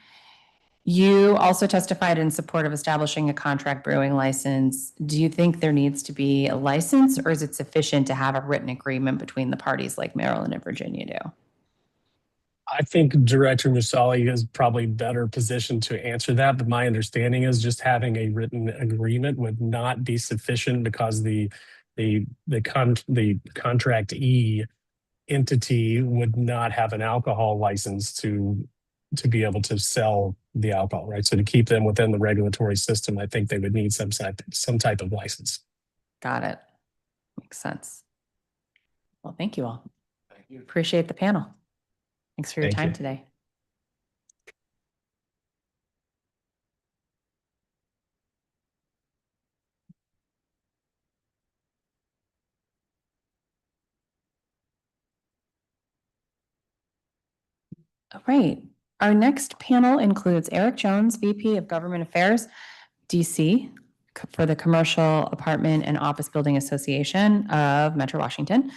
You also testified in support of establishing a contract brewing license. Do you think there needs to be a license, or is it sufficient to have a written agreement between the parties like Maryland and Virginia do? I think Director Musali is probably better positioned to answer that, but my understanding is just having a written agreement would not be sufficient because the the contractee entity would not have an alcohol license to be able to sell the alcohol, right? So to keep them within the regulatory system, I think they would need some type of license. Got it. Makes sense. Well, thank you all. Thank you. Appreciate the panel. Thanks for your Thank time you. today. All right. Our next panel includes Eric Jones, VP of Government Affairs, DC, for the Commercial Apartment and Office Building Association of Metro Washington,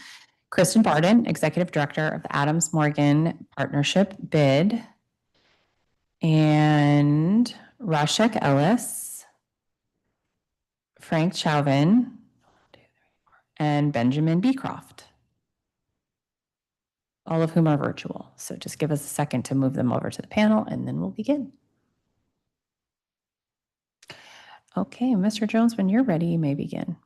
Kristen Barden, Executive Director of the Adams Morgan Partnership BID, and Rashek Ellis, Frank Chauvin, and Benjamin Beecroft, all of whom are virtual. So just give us a second to move them over to the panel and then we'll begin. Okay, Mr. Jones, when you're ready, you may begin.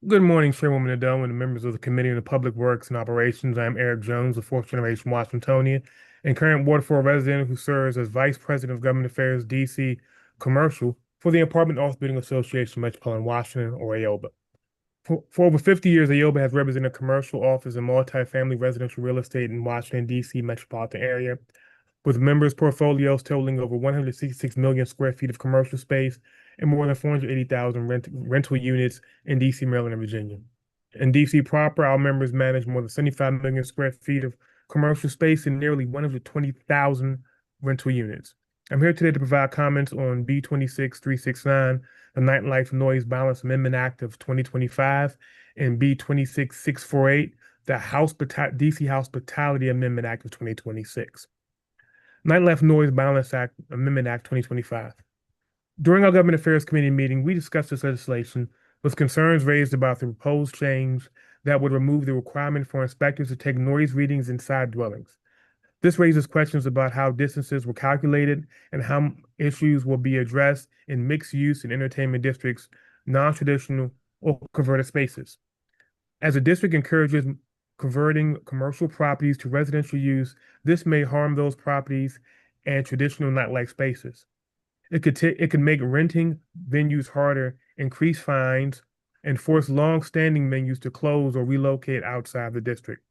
Good morning, Chairwoman Adele and the members of the Committee on the Public Works and Operations. I'm Eric Jones, a fourth-generation Washingtonian and current Ward 4 resident who serves as Vice President of Government Affairs, DC Commercial for the Apartment Office Building Association, Metropolitan Washington, or AOBA. For over 50 years, AOBA has represented commercial, office, and multifamily residential real estate in Washington, D.C. metropolitan area, with members' portfolios totaling over 166 million square feet of commercial space and more than 480,000 rental units in DC, Maryland, and Virginia. In DC proper, our members manage more than 75 million square feet of commercial space and nearly 120,000 rental units. I'm here today to provide comments on B26-369, the Nightlife Noise Balance Amendment Act of 2025, and B26-648, the DC Hospitality Amendment Act of 2026. Nightlife Noise Balance Act Amendment Act 2025. During our Government Affairs Committee meeting, we discussed this legislation with concerns raised about the proposed change that would remove the requirement for inspectors to take noise readings inside dwellings. This raises questions about how distances were calculated and how issues will be addressed in mixed-use and entertainment districts, non-traditional or converted spaces. As the district encourages converting commercial properties to residential use, this may harm those properties and traditional nightlife spaces. It could make renting venues harder, increase fines, and force long-standing venues to close or relocate outside the district.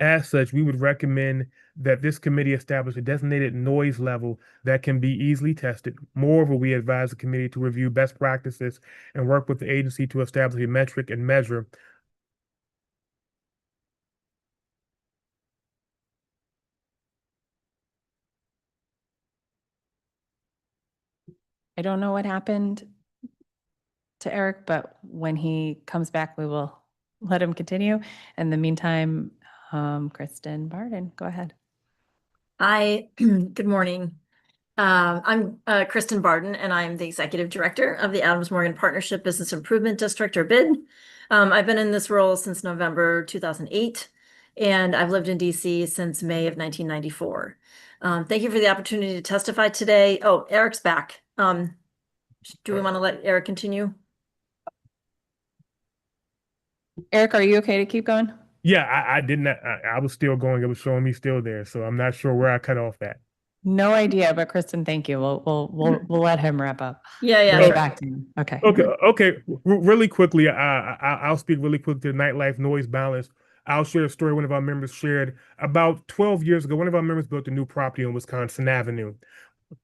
As such, we would recommend that this committee establish a designated noise level that can be easily tested. Moreover, we advise the committee to review best practices and work with the agency to establish a metric and measure I don't know what happened to Eric, but when he comes back, we will let him continue. In the meantime, Kristen Barden, go ahead. Hi, good morning. I'm Kristen Barden, and I'm the Executive Director of the Adams Morgan Partnership Business Improvement District, or BID. I've been in this role since November 2008, and I've lived in DC since May of 1994. Thank you for the opportunity to testify today. Oh, Eric's back. Do we want to let Eric continue? Eric, are you okay to keep going? Yeah, I didn't. I was still going. It was showing me still there, so I'm not sure where I cut off at. No idea, but Kristen, thank you. We'll let him wrap up. Yeah. Go back to him. Okay. Okay. Really quickly, I'll speak really quick to nightlife noise balance. I'll share a story one of our members shared. About 12 years ago, one of our members built a new property on Wisconsin Avenue.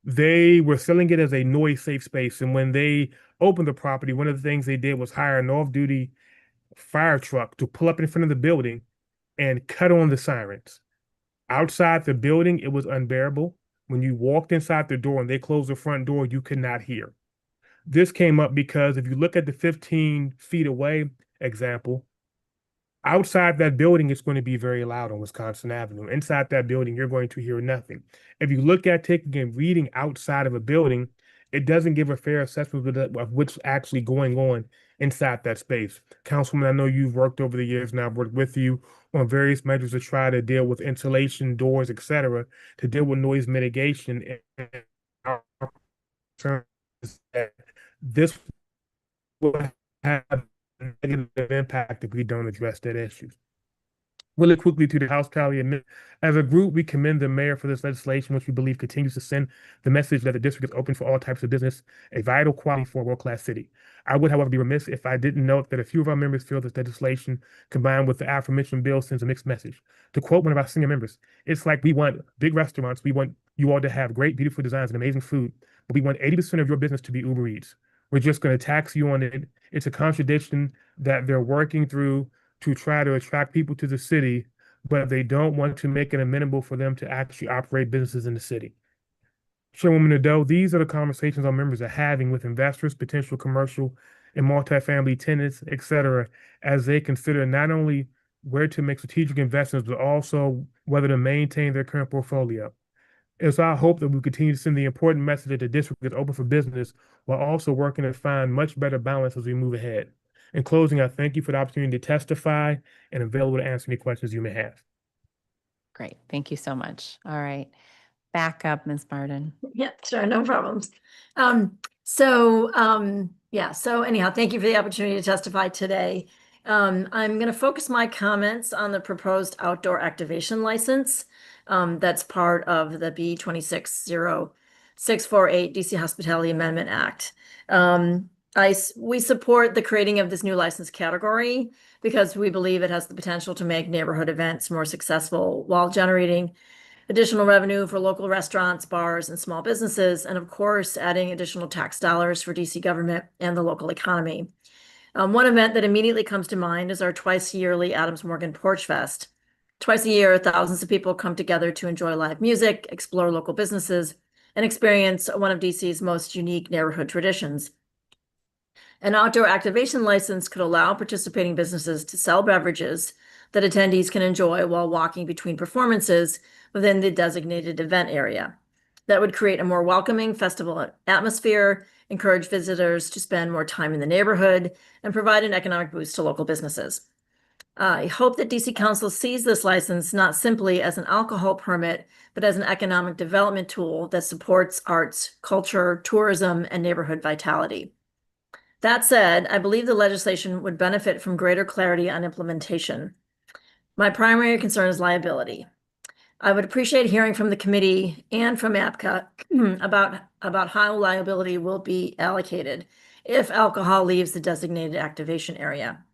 They were selling it as a noise safe space, and when they opened the property, one of the things they did was hire an off-duty fire truck to pull up in front of the building and cut on the sirens. Outside the building, it was unbearable. When you walked inside the door and they closed the front door, you could not hear. This came up because if you look at the 15 feet away example, outside that building, it's going to be very loud on Wisconsin Avenue. Inside that building, you're going to hear nothing. If you look at taking a reading outside of a building, it doesn't give a fair assessment of what's actually going on inside that space. Councilman, I know you've worked over the years, and I've worked with you on various measures to try to deal with insulation, doors, et cetera, to deal with noise mitigation. And our concern is that this will have a negative impact if we don't address that issue. Really quickly to the hospitality admin. As a group, we commend the mayor for this legislation, which we believe continues to send the message that the district is open for all types of business, a vital quality for a world-class city. I would, however, be remiss if I didn't note that a few of our members feel this legislation, combined with the aforementioned bill, sends a mixed message. To quote one of our senior members, it's like we want big restaurants, we want you all to have great, beautiful designs and amazing food, but we want 80% of your business to be Uber Eats. We're just going to tax you on it. It's a contradiction that they're working through to try to attract people to the city, but they don't want to make it amenable for them to actually operate businesses in the city. Chairwoman Nadeau, these are the conversations our members are having with investors, potential commercial and multifamily tenants, et cetera, as they consider not only where to make strategic investments, but also whether to maintain their current portfolio. It's our hope that we continue to send the important message that the district is open for business while also working to find much better balance as we move ahead. In closing, I thank you for the opportunity to testify and available to answer any questions you may have. Great. Thank you so much. All right. Back up, Ms. Barden. Yeah, sure, no problems. So anyhow, thank you for the opportunity to testify today. I'm going to focus my comments on the proposed outdoor activation license that's part of the B26-648 DC Hospitality Amendment Act. We support the creating of this new license category because we believe it has the potential to make neighborhood events more successful while generating additional revenue for local restaurants, bars, and small businesses, and of course, adding additional tax dollars for DC government and the local economy. One event that immediately comes to mind is our twice-yearly Adams Morgan Porch Fest. Twice a year, thousands of people come together to enjoy live music, explore local businesses, and experience one of DC's most unique neighborhood traditions. An outdoor activation license could allow participating businesses to sell beverages that attendees can enjoy while walking between performances within the designated event area. That would create a more welcoming festival atmosphere, encourage visitors to spend more time in the neighborhood, and provide an economic boost to local businesses. I hope that DC Council sees this license not simply as an alcohol permit, but as an economic development tool that supports arts, culture, tourism, and neighborhood vitality. That said, I believe the legislation would benefit from greater clarity on implementation. My primary concern is liability. I would appreciate hearing from the committee and from APCA about how liability will be allocated if alcohol leaves the designated activation area.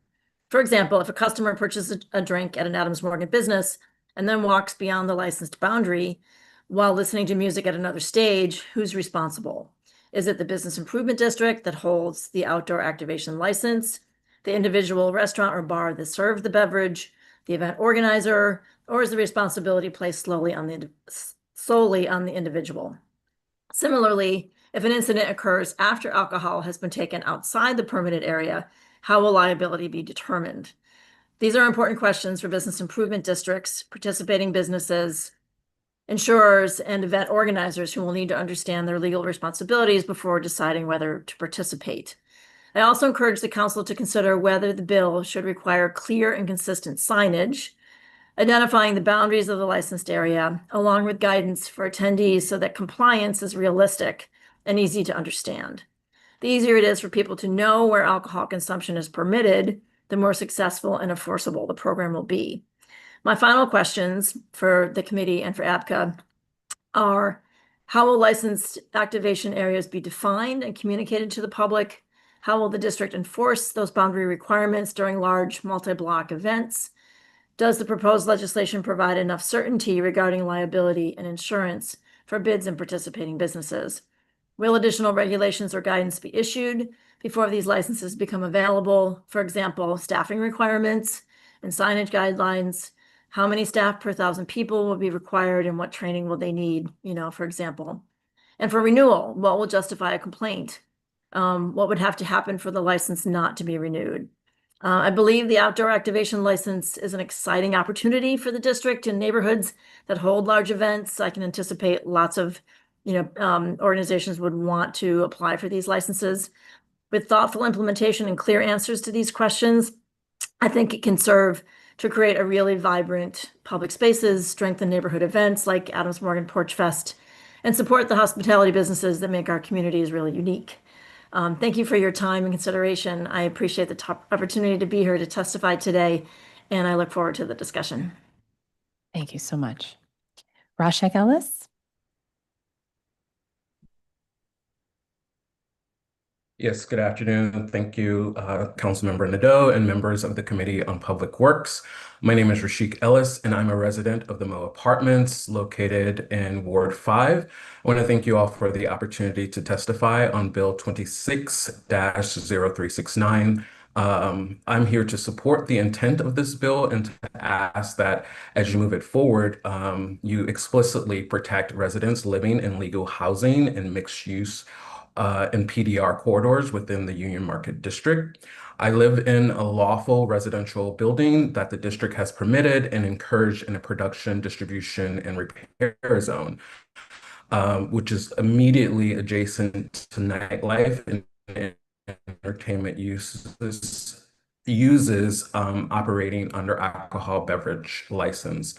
For example, if a customer purchases a drink at an Adams Morgan business and then walks beyond the licensed boundary while listening to music at another stage, who's responsible? Is it the business improvement district that holds the outdoor activation license, the individual restaurant or bar that served the beverage, the event organizer, or is the responsibility placed solely on the individual? Similarly, if an incident occurs after alcohol has been taken outside the permitted area, how will liability be determined? These are important questions for business improvement districts, participating businesses, insurers, and event organizers who will need to understand their legal responsibilities before deciding whether to participate. I also encourage the council to consider whether the bill should require clear and consistent signage, identifying the boundaries of the licensed area, along with guidance for attendees so that compliance is realistic and easy to understand. The easier it is for people to know where alcohol consumption is permitted, the more successful and enforceable the program will be. My final questions for the committee and for APCA are, how will licensed activation areas be defined and communicated to the public? How will the district enforce those boundary requirements during large multi-block events? Does the proposed legislation provide enough certainty regarding liability and insurance for bids and participating businesses? Will additional regulations or guidance be issued before these licenses become available? For example, staffing requirements and signage guidelines. How many staff per 1,000 people will be required and what training will they need, for example? And for renewal, what will justify a complaint? What would have to happen for the license not to be renewed? I believe the outdoor activation license is an exciting opportunity for the district and neighborhoods that hold large events. I can anticipate lots of organizations would want to apply for these licenses. With thoughtful implementation and clear answers to these questions, I think it can serve to create a really vibrant public spaces, strengthen neighborhood events like Adams Morgan Porch Fest, and support the hospitality businesses that make our communities really unique. Thank you for your time and consideration. I appreciate the opportunity to be here to testify today, and I look forward to the discussion. Thank you so much. Rashek Ellis? Yes, good afternoon. Thank you, Councilmember Nadeau and members of the Committee on Public Works. My name is Rashik Ellis, and I'm a resident of the Mo Apartments located in Ward 5. I want to thank you all for the opportunity to testify on Bill 26-0369. I'm here to support the intent of this bill and to ask that as you move it forward, you explicitly protect residents living in legal housing and mixed use and PDR corridors within the Union Market District. I live in a lawful residential building that the district has permitted and encouraged in a production, distribution, and repair zone, which is immediately adjacent to nightlife and entertainment uses operating under alcohol beverage license.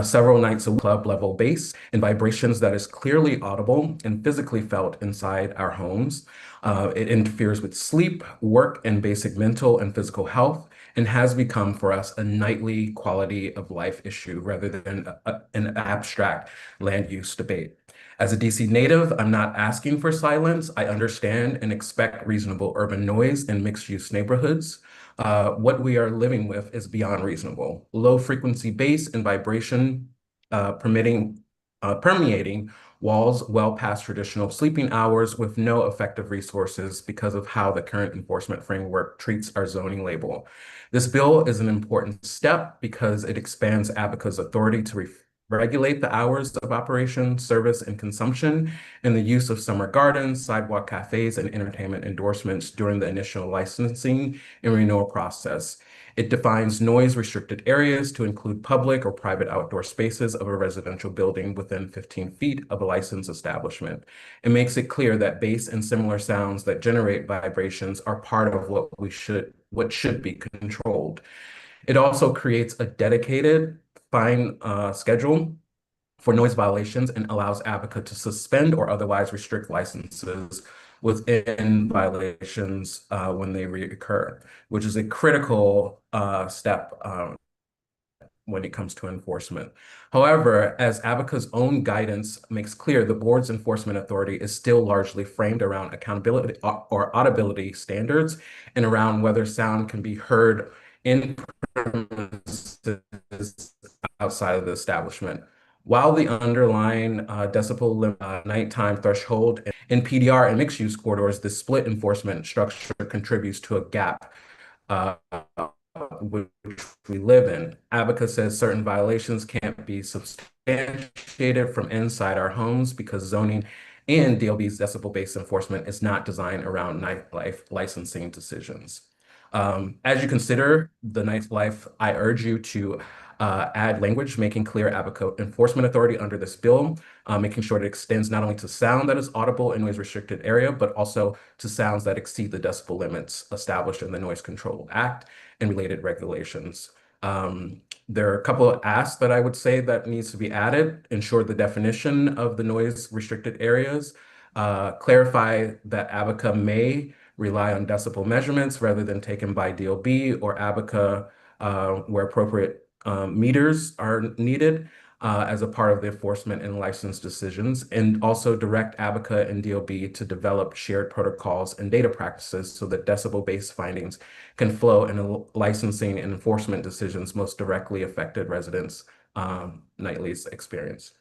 Several nights a club level bass and vibrations that is clearly audible and physically felt inside our homes. It interferes with sleep, work, and basic mental and physical health, and has become for us a nightly quality of life issue rather than an abstract land use debate. As a DC native, I'm not asking for silence. I understand and expect reasonable urban noise in mixed use neighborhoods. What we are living with is beyond reasonable. Low frequency bass and vibration permeating walls well past traditional sleeping hours with no effective resources because of how the current enforcement framework treats our zoning label. This bill is an important step because it expands ABCA's authority to regulate the hours of operation, service, and consumption, and the use of summer gardens, sidewalk cafes, and entertainment endorsements during the initial licensing and renewal process. It defines noise-restricted areas to include public or private outdoor spaces of a residential building within 15 feet of a licensed establishment. It makes it clear that bass and similar sounds that generate vibrations are part of what should be controlled. It also creates a dedicated fine schedule for noise violations and allows ABCA to suspend or otherwise restrict licenses within violations when they reoccur, which is a critical step when it comes to enforcement. However, as ABCA's own guidance makes clear, the board's enforcement authority is still largely framed around accountability or audibility standards and around whether sound can be heard in premises outside of the establishment. While the underlying decibel nighttime threshold in PDR and mixed-use corridors, the split enforcement structure contributes to a gap which we live in. ABCA says certain violations can't be substantiated from inside our homes because zoning and DLB's decibel-based enforcement is not designed around nightlife licensing decisions. As you consider the nightlife, I urge you to add language making clear ABCA enforcement authority under this bill, making sure it extends not only to sound that is audible in noise restricted area, but also to sounds that exceed the decibel limits established in the Noise Control Act and related regulations. There are a couple of asks that I would say that needs to be added. Ensure the definition of the noise restricted areas. Clarify that ABCA may rely on decibel measurements rather than taken by DLB or ABCA where appropriate meters are needed as a part of the enforcement and license decisions, and also direct ABCA and DLB to develop shared protocols and data practices so that decibel-based findings can flow in licensing and enforcement decisions most directly affected residents' nightly experience.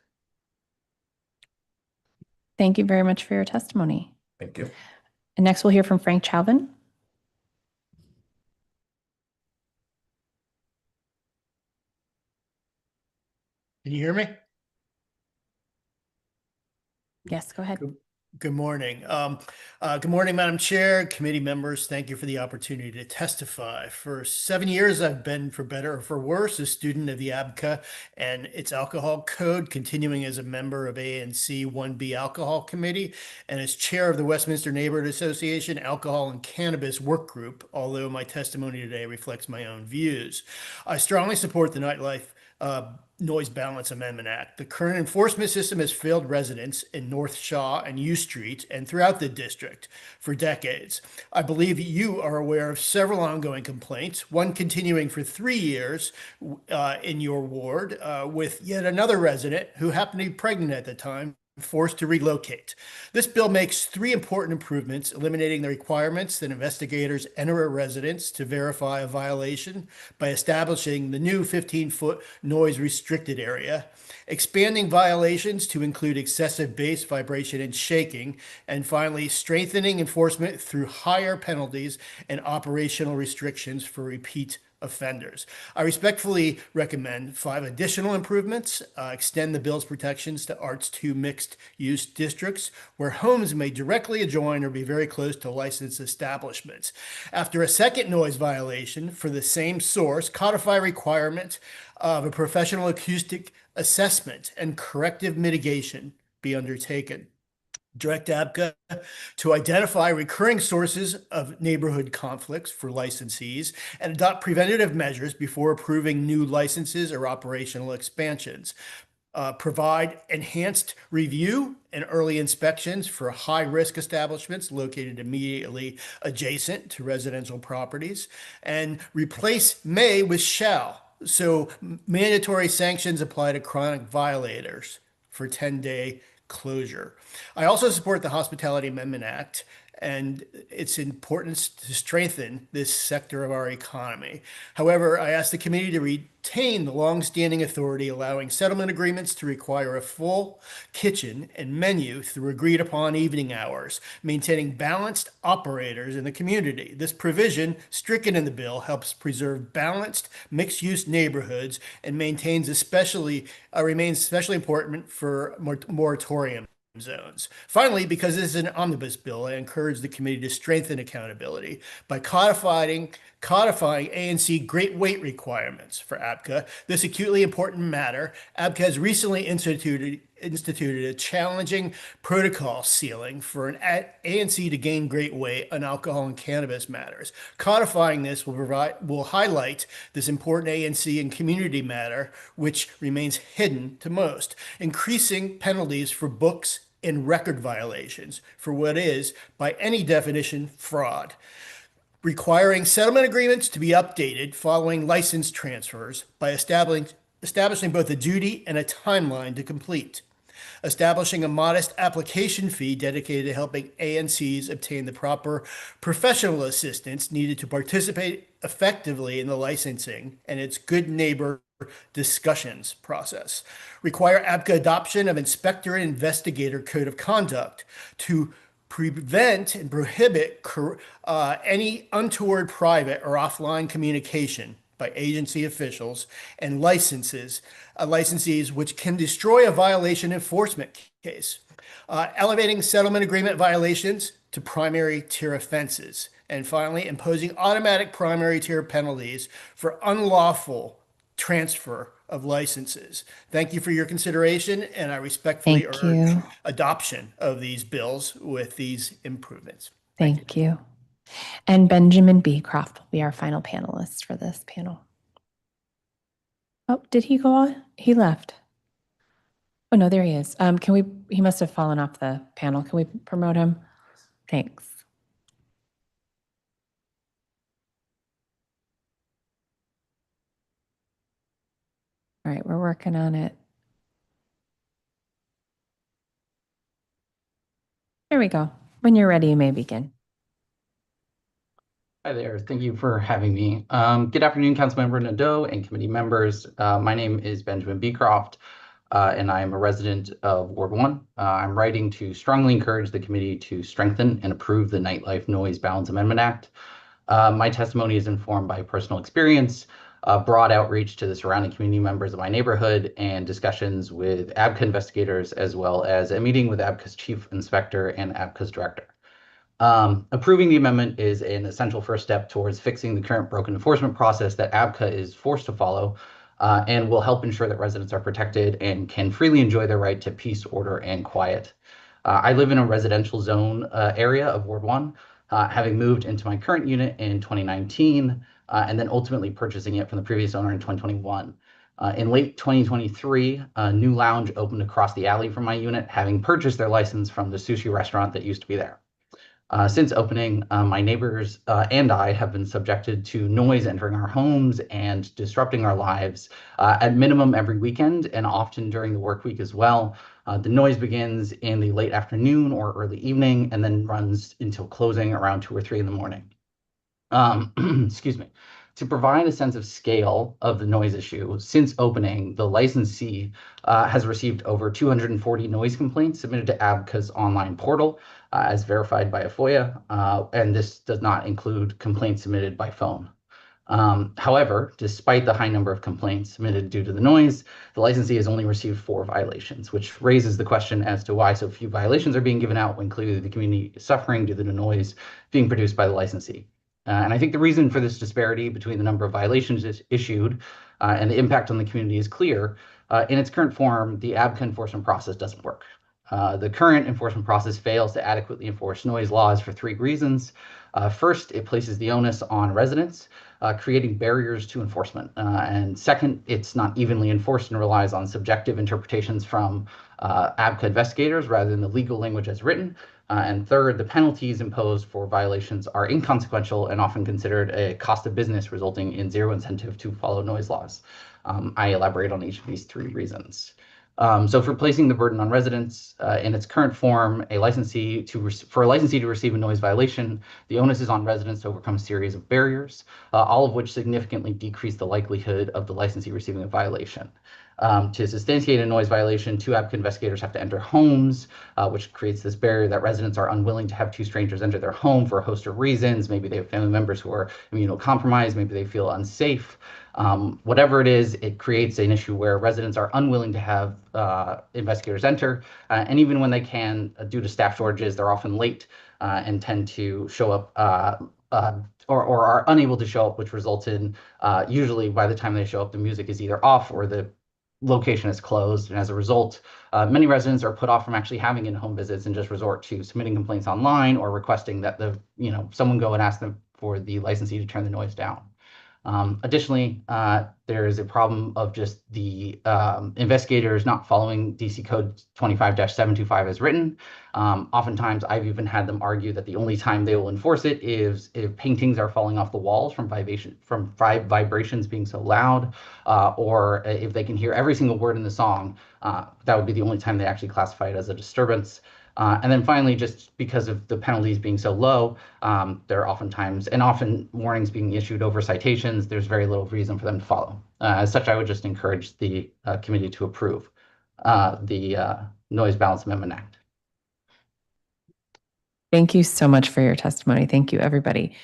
Thank you very much for your testimony. Thank you. And next we'll hear from Frank Chauvin. Can you hear me? Yes, go ahead. Good morning. Good morning, Madam Chair, committee members. Thank you for the opportunity to testify. For 7 years, I've been, for better or for worse, a student of the ABCA and its alcohol code, continuing as a member of ANC 1B Alcohol Committee and as chair of the Westminster Neighborhood Association Alcohol and Cannabis Work Group, although my testimony today reflects my own views. I strongly support the Nightlife Noise Balance Amendment Act. The current enforcement system has failed residents in North Shaw and U Street and throughout the district for decades. I believe you are aware of several ongoing complaints, one continuing for 3 years in your ward with yet another resident who happened to be pregnant at the time, forced to relocate. This bill makes 3 important improvements, eliminating the requirements that investigators enter a residence to verify a violation by establishing the new 15-foot noise restricted area, expanding violations to include excessive bass, vibration, and shaking, and finally, strengthening enforcement through higher penalties and operational restrictions for repeat offenders. I respectfully recommend 5 additional improvements. Extend the bill's protections to Arts 2 mixed-use districts where homes may directly adjoin or be very close to licensed establishments. After a second noise violation for the same source, codify requirement of a professional acoustic assessment and corrective mitigation be undertaken. Direct ABCA to identify recurring sources of neighborhood conflicts for licensees and adopt preventative measures before approving new licenses or operational expansions. Provide enhanced review and early inspections for high-risk establishments located immediately adjacent to residential properties, and replace may with shall. So mandatory sanctions apply to chronic violators for 10-day closure. I also support the Hospitality Amendment Act and its importance to strengthen this sector of our economy. However, I ask the committee to retain the long-standing authority allowing settlement agreements to require a full kitchen and menu through agreed-upon evening hours, maintaining balanced operators in the community. This provision, stricken in the bill, helps preserve balanced mixed-use neighborhoods and remains especially important for moratorium zones. Finally, because this is an omnibus bill, I encourage the committee to strengthen accountability by codifying A&C great weight requirements for ABCA. This acutely important matter, ABCA has recently instituted a challenging protocol ceiling for an A&C to gain great weight on alcohol and cannabis matters. Codifying this will highlight this important A&C and community matter, which remains hidden to most, increasing penalties for books and record violations for what is, by any definition, fraud. Requiring settlement agreements to be updated following license transfers by establishing both a duty and a timeline to complete. Establishing a modest application fee dedicated to helping ANCs obtain the proper professional assistance needed to participate effectively in the licensing and its good neighbor discussions process. Require ABCA adoption of inspector and investigator code of conduct to prevent and prohibit any untoward private or offline communication by agency officials and licensees which can destroy a violation enforcement case. Elevating settlement agreement violations to primary tier offenses. And finally, imposing automatic primary tier penalties for unlawful transfer of licenses. Thank you for your consideration, and I respectfully urge adoption of these bills with these improvements. Thank you. And Benjamin Beecroft will be our final panelist for this panel. Oh, did he go on? He left. Oh, no, there he is. He must have fallen off the panel. Can we promote him? Thanks. All right, we're working on it. There we go. When you're ready, you may begin. Hi there. Thank you for having me. Good afternoon, Councilmember Nadeau and committee members. My name is Benjamin Beecroft, and I am a resident of Ward 1. I'm writing to strongly encourage the committee to strengthen and approve the Nightlife Noise Balance Amendment Act. My testimony is informed by personal experience, broad outreach to the surrounding community members of my neighborhood, and discussions with ABCA investigators, as well as a meeting with ABCA's chief inspector and ABCA's director. Approving the amendment is an essential first step towards fixing the current broken enforcement process that ABCA is forced to follow, and will help ensure that residents are protected and can freely enjoy their right to peace, order, and quiet. I live in a residential zone area of Ward 1, having moved into my current unit in 2019, and then ultimately purchasing it from the previous owner in 2021. In late 2023, a new lounge opened across the alley from my unit, having purchased their license from the sushi restaurant that used to be there. Since opening, my neighbors and I have been subjected to noise entering our homes and disrupting our lives at minimum every weekend and often during the work week as well. The noise begins in the late afternoon or early evening and then runs until closing around 2 or 3 in the morning. Excuse me. To provide a sense of scale of the noise issue, since opening, the licensee has received over 240 noise complaints submitted to ABCA's online portal as verified by a FOIA, and this does not include complaints submitted by phone. However, despite the high number of complaints submitted due to the noise, the licensee has only received 4 violations, which raises the question as to why so few violations are being given out when clearly the community is suffering due to the noise being produced by the licensee. And I think the reason for this disparity between the number of violations issued and the impact on the community is clear. In its current form, the ABCA enforcement process doesn't work. The current enforcement process fails to adequately enforce noise laws for 3 reasons. First, it places the onus on residents, creating barriers to enforcement. And second, it's not evenly enforced and relies on subjective interpretations from ABCA investigators rather than the legal language as written. And third, the penalties imposed for violations are inconsequential and often considered a cost of business, resulting in zero incentive to follow noise laws. I elaborate on each of these 3 reasons. So for placing the burden on residents in its current form, for a licensee to receive a noise violation, the onus is on residents to overcome a series of barriers, all of which significantly decrease the likelihood of the licensee receiving a violation. To substantiate a noise violation, 2 ABCA investigators have to enter homes, which creates this barrier that residents are unwilling to have 2 strangers enter their home for a host of reasons. Maybe they have family members who are immunocompromised, maybe they feel unsafe. Whatever it is, it creates an issue where residents are unwilling to have investigators enter. And even when they can, due to staff shortages, they're often late and tend to show up or are unable to show up, which results in usually by the time they show up, the music is either off or the location is closed. And as a result, many residents are put off from actually having in-home visits and just resort to submitting complaints online or requesting that someone go and ask them for the licensee to turn the noise down. Additionally, there is a problem of just the investigators not following DC Code 25-725 as written. Oftentimes, I've even had them argue that the only time they will enforce it is if paintings are falling off the walls from vibrations being so loud, or if they can hear every single word in the song, that would be the only time they actually classify it as a disturbance. And then finally, just because of the penalties being so low, there are often warnings being issued over citations, there's very little reason for them to follow. As such, I would just encourage the committee to approve the Noise Balance Amendment Act. Thank you so much for your testimony. Thank you, everybody.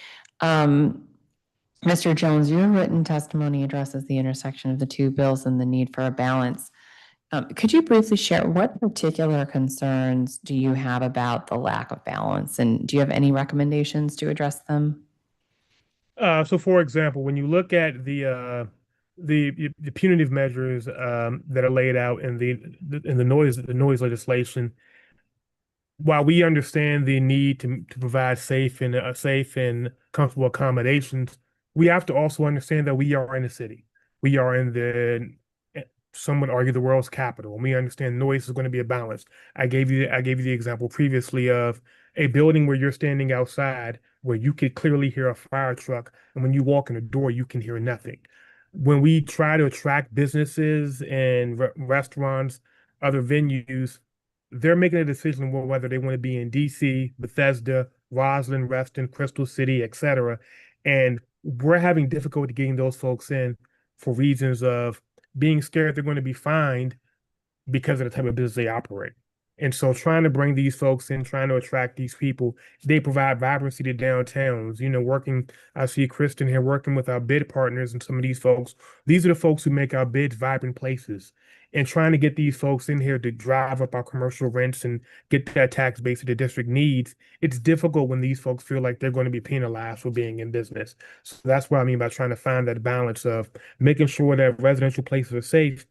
Mr. Jones, your written testimony addresses the intersection of the 2 bills and the need for a balance. Could you briefly share what particular concerns do you have about the lack of balance, and do you have any recommendations to address them? So, for example, when you look at the punitive measures that are laid out in the noise legislation, while we understand the need to provide safe and comfortable accommodations, we have to also understand that we are in a city. We are in some would argue the world's capital, and we understand noise is going to be a balance. I gave you the example previously of a building where you're standing outside where you could clearly hear a fire truck, and when you walk in the door, you can hear nothing. When we try to attract businesses and restaurants, other venues, they're making a decision whether they want to be in DC, Bethesda, Roslyn, Reston, Crystal City, etc. And we're having difficulty getting those folks in for reasons of being scared they're going to be fined because of the type of business they operate. And so trying to bring these folks in, trying to attract these people, they provide vibrancy to downtowns. I see Kristen here working with our bid partners and some of these folks. These are the folks who make our bids vibrant places. And trying to get these folks in here to drive up our commercial rents and get that tax base that the district needs, it's difficult when these folks feel like they're going to be penalized for being in business. So that's what I mean by trying to find that balance of making sure that residential places are safe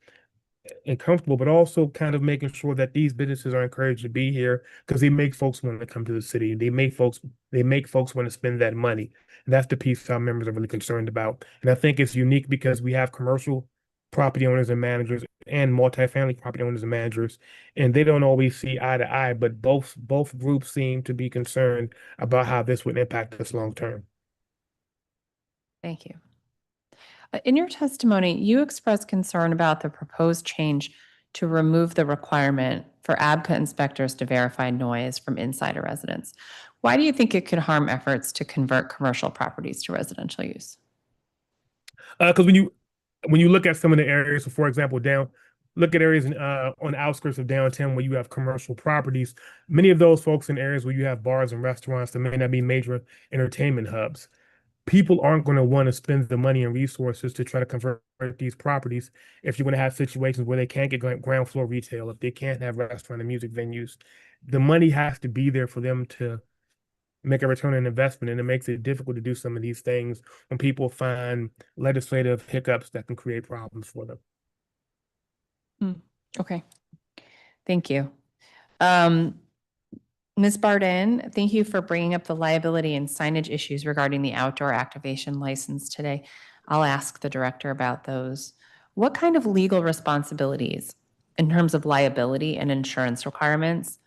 and comfortable, but also kind of making sure that these businesses are encouraged to be here because they make folks want to come to the city. They make folks want to spend that money. And that's the piece our members are really concerned about. And I think it's unique because we have commercial property owners and managers and multifamily property owners and managers, and they don't always see eye to eye, but both groups seem to be concerned about how this would impact us long term. Thank you. In your testimony, you expressed concern about the proposed change to remove the requirement for ABCA inspectors to verify noise from inside a residence. Why do you think it could harm efforts to convert commercial properties to residential use? Because when you look at some of the areas, so for example, look at areas on the outskirts of downtown where you have commercial properties. Many of those folks in areas where you have bars and restaurants that may not be major entertainment hubs. People aren't going to want to spend the money and resources to try to convert these properties if you're going to have situations where they can't get ground floor retail, if they can't have restaurant and music venues. The money has to be there for them to make a return on investment, and it makes it difficult to do some of these things when people find legislative hiccups that can create problems for them. Okay. Thank you. Ms. Barden, thank you for bringing up the liability and signage issues regarding the outdoor activation license today. I'll ask the director about those. What kind of legal responsibilities in terms of liability and insurance requirements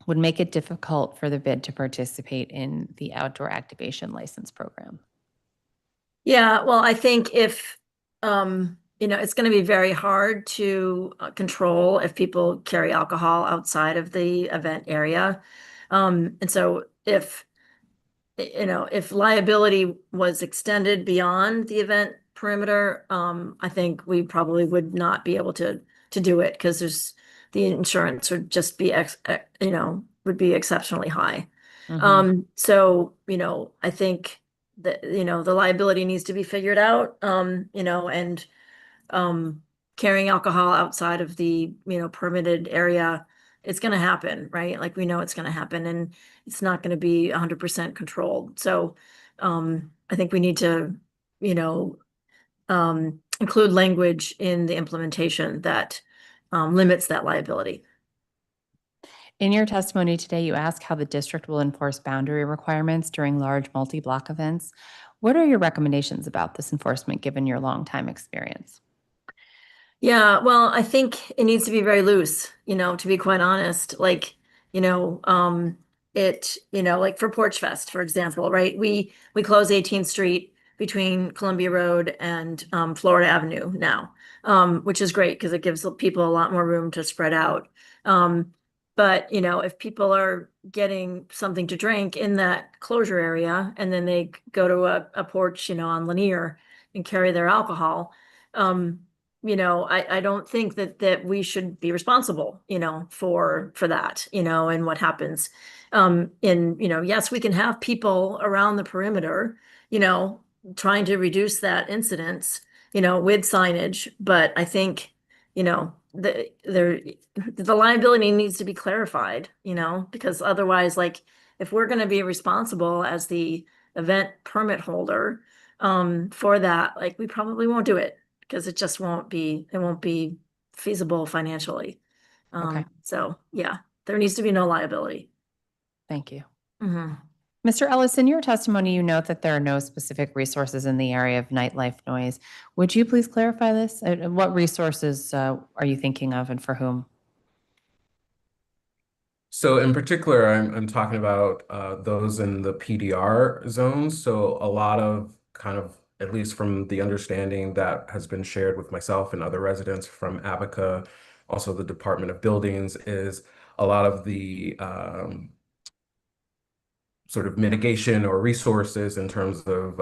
would make it difficult for the bid to participate in the outdoor activation license program? Yeah, well, I think if, it's going to be very hard to control if people carry alcohol outside of the event area. And so if liability was extended beyond the event perimeter, I think we probably would not be able to do it because the insurance would just be, would be exceptionally high. So, I think that, the liability needs to be figured out, and carrying alcohol outside of the, permitted area, it's going to happen, right? Like we know it's going to happen and it's not going to be 100% controlled. So I think we need to, include language in the implementation that limits that liability. In your testimony today, you ask how the district will enforce boundary requirements during large multi-block events. What are your recommendations about this enforcement given your longtime experience? Yeah, well, I think it needs to be very loose, to be quite honest. Like, like for Porch Fest, for example, right? We close 18th Street between Columbia Road and Florida Avenue now, which is great because it gives people a lot more room to spread out. But, if people are getting something to drink in that closure area and then they go to a porch, on Lanier and carry their alcohol, I don't think that we should be responsible, for that, and what happens. Yes, we can have people around the perimeter, trying to reduce that incidence, with signage, but I think, the liability needs to be clarified, because otherwise, like, if we're going to be responsible as the event permit holder, for that, like, we probably won't do it because it just won't be feasible financially. Okay. So yeah, there needs to be no liability. Thank you. Mm-hmm. Mr. Ellis, in your testimony, you note that there are no specific resources in the area of nightlife noise. Would you please clarify this? What resources are you thinking of and for whom? So in particular, I'm talking about those in the PDR zones. So a lot of kind of, at least from the understanding that has been shared with myself and other residents from Abaca, also the Department of Buildings, is a lot of the sort of mitigation or resources in terms of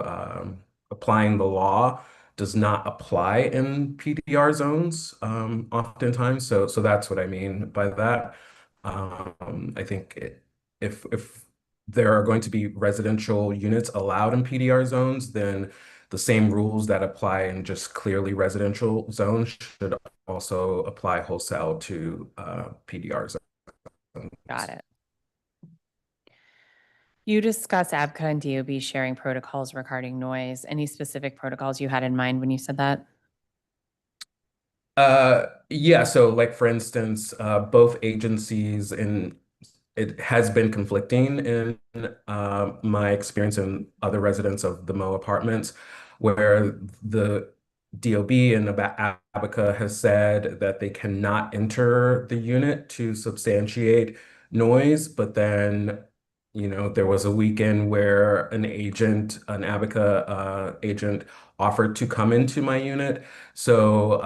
applying the law does not apply in PDR zones oftentimes. So that's what I mean by that. I think if there are going to be residential units allowed in PDR zones, then the same rules that apply in just clearly residential zones should also apply wholesale to PDR zones. Got it. You discuss ABCA and DOB sharing protocols regarding noise. Any specific protocols you had in mind when you said that? Yeah, so like for instance, both agencies, and it has been conflicting in my experience and other residents of the Mo apartments, where the DOB and Abaca has said that they cannot enter the unit to substantiate noise, but then, there was a weekend where an Abaca agent offered to come into my unit. So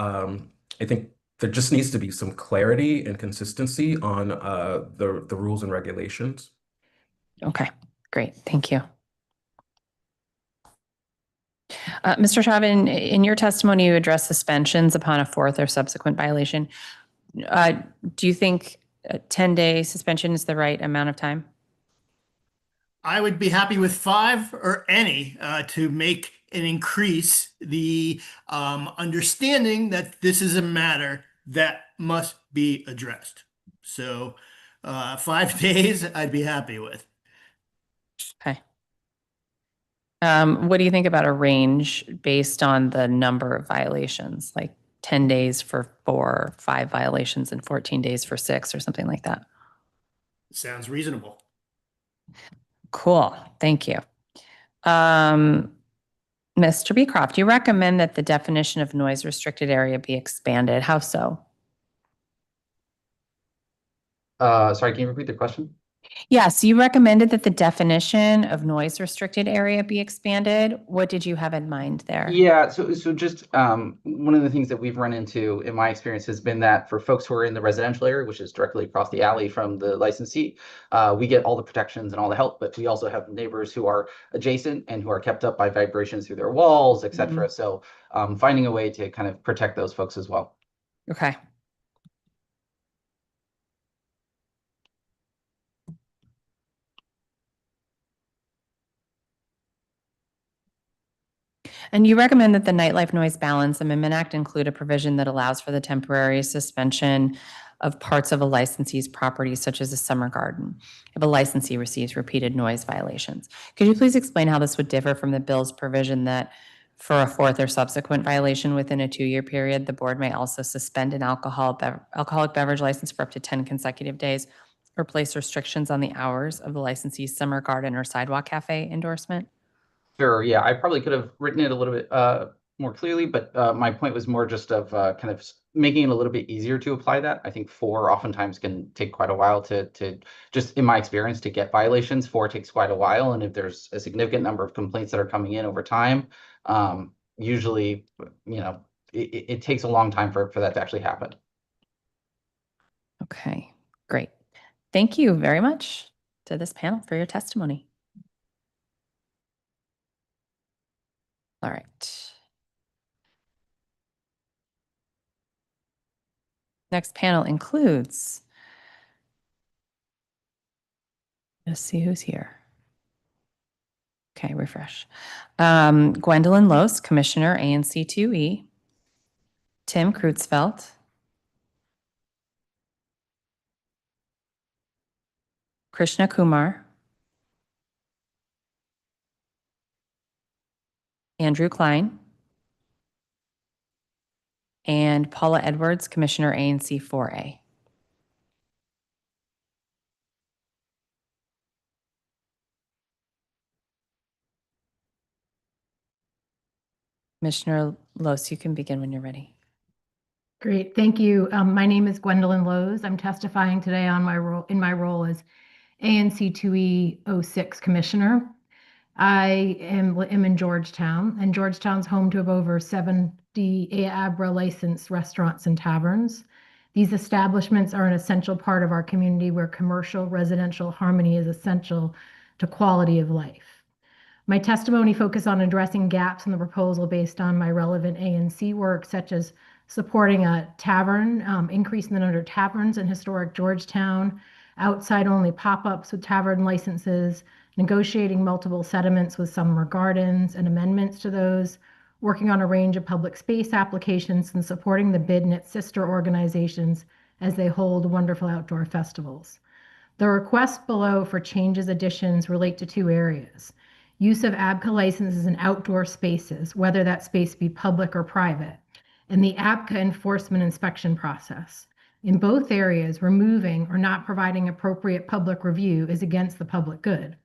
I think there just needs to be some clarity and consistency on the rules and regulations. Okay, great. Thank you. Mr. Chauvin, in your testimony, you addressed suspensions upon a fourth or subsequent violation. Do you think a 10-day suspension is the right amount of time? I would be happy with 5 or any to make and increase the understanding that this is a matter that must be addressed. So 5 days I'd be happy with. Okay. What do you think about a range based on the number of violations, like 10 days for 4, 5 violations and 14 days for 6 or something like that? Sounds reasonable. Cool. Thank you. Mr. Beecroft, you recommend that the definition of noise restricted area be expanded. How so? Sorry, can you repeat the question? Yes, you recommended that the definition of noise restricted area be expanded. What did you have in mind there? Yeah, so just one of the things that we've run into in my experience has been that for folks who are in the residential area, which is directly across the alley from the licensee, we get all the protections and all the help, but we also have neighbors who are adjacent and who are kept up by vibrations through their walls, et cetera. So finding a way to kind of protect those folks as well. Okay. And you recommend that the Nightlife Noise Balance Amendment Act include a provision that allows for the temporary suspension of parts of a licensee's property, such as a summer garden, if a licensee receives repeated noise violations. Could you please explain how this would differ from the bill's provision that for a fourth or subsequent violation within a 2-year period, the board may also suspend an alcoholic beverage license for up to 10 consecutive days or place restrictions on the hours of the licensee's summer garden or sidewalk cafe endorsement? Sure. Yeah, I probably could have written it a little bit more clearly, but my point was more just of kind of making it a little bit easier to apply that. I think 4 oftentimes can take quite a while to just in my experience to get violations. 4 takes quite a while, and if there's a significant number of complaints that are coming in over time, usually, it takes a long time for that to actually happen. Okay, great. Thank you very much to this panel for your testimony. All right. Next panel includes, let's see who's here. Okay, refresh. Gwendolyn Lose, Commissioner, ANC 2E. Tim Kreutzfeldt. Krishna Kumar. Andrew Klein. And Paula Edwards, Commissioner, ANC 4A. Commissioner Lose, you can begin when you're ready. Great, thank you. My name is Gwendolyn Lose. I'm testifying today on my role as ANC 2E 06 Commissioner. I am in Georgetown, and Georgetown's home to over 70 ABRA licensed restaurants and taverns. These establishments are an essential part of our community where commercial residential harmony is essential to quality of life. My testimony focused on addressing gaps in the proposal based on my relevant ANC work, such as supporting a tavern, increasing the number of taverns in historic Georgetown, outside-only pop-ups with tavern licenses, negotiating multiple settlements with summer gardens and amendments to those, working on a range of public space applications, and supporting the BID and its sister organizations as they hold wonderful outdoor festivals. The requests below for changes, additions relate to 2 areas. Use of ABCA licenses in outdoor spaces, whether that space be public or private, and the ABCA enforcement inspection process. In both areas, removing or not providing appropriate public review is against the public good.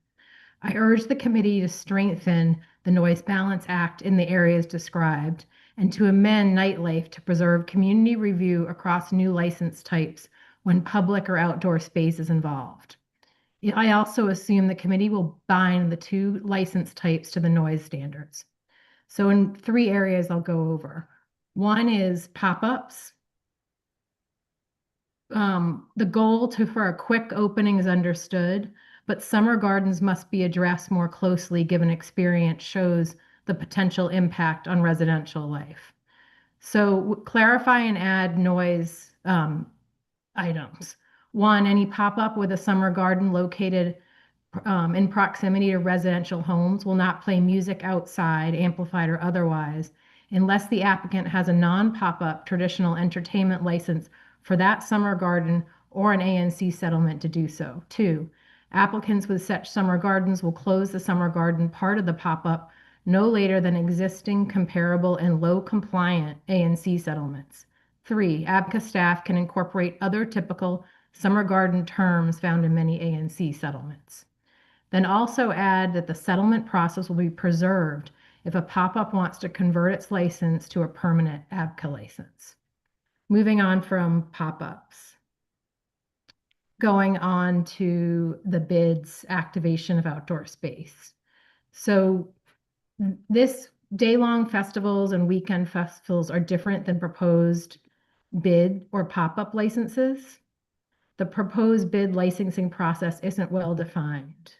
I urge the committee to strengthen the Noise Balance Act in the areas described and to amend Nightlife to preserve community review across new license types when public or outdoor space is involved. I also assume the committee will bind the two license types to the noise standards. So in 3 areas I'll go over. One is pop-ups. The goal for a quick opening is understood, but summer gardens must be addressed more closely given experience shows the potential impact on residential life. So clarify and add noise items. 1, any pop-up with a summer garden located in proximity to residential homes will not play music outside, amplified or otherwise, unless the applicant has a non-pop-up traditional entertainment license for that summer garden or an ANC settlement to do so. 2, applicants with such summer gardens will close the summer garden part of the pop-up no later than existing comparable and low compliant ANC settlements. 3, ABCA staff can incorporate other typical summer garden terms found in many ANC settlements. Then also add that the settlement process will be preserved if a pop-up wants to convert its license to a permanent ABCA license. Moving on from pop-ups. Going on to the bids activation of outdoor space. So this day-long festivals and weekend festivals are different than proposed bid or pop-up licenses. The proposed bid licensing process isn't well defined.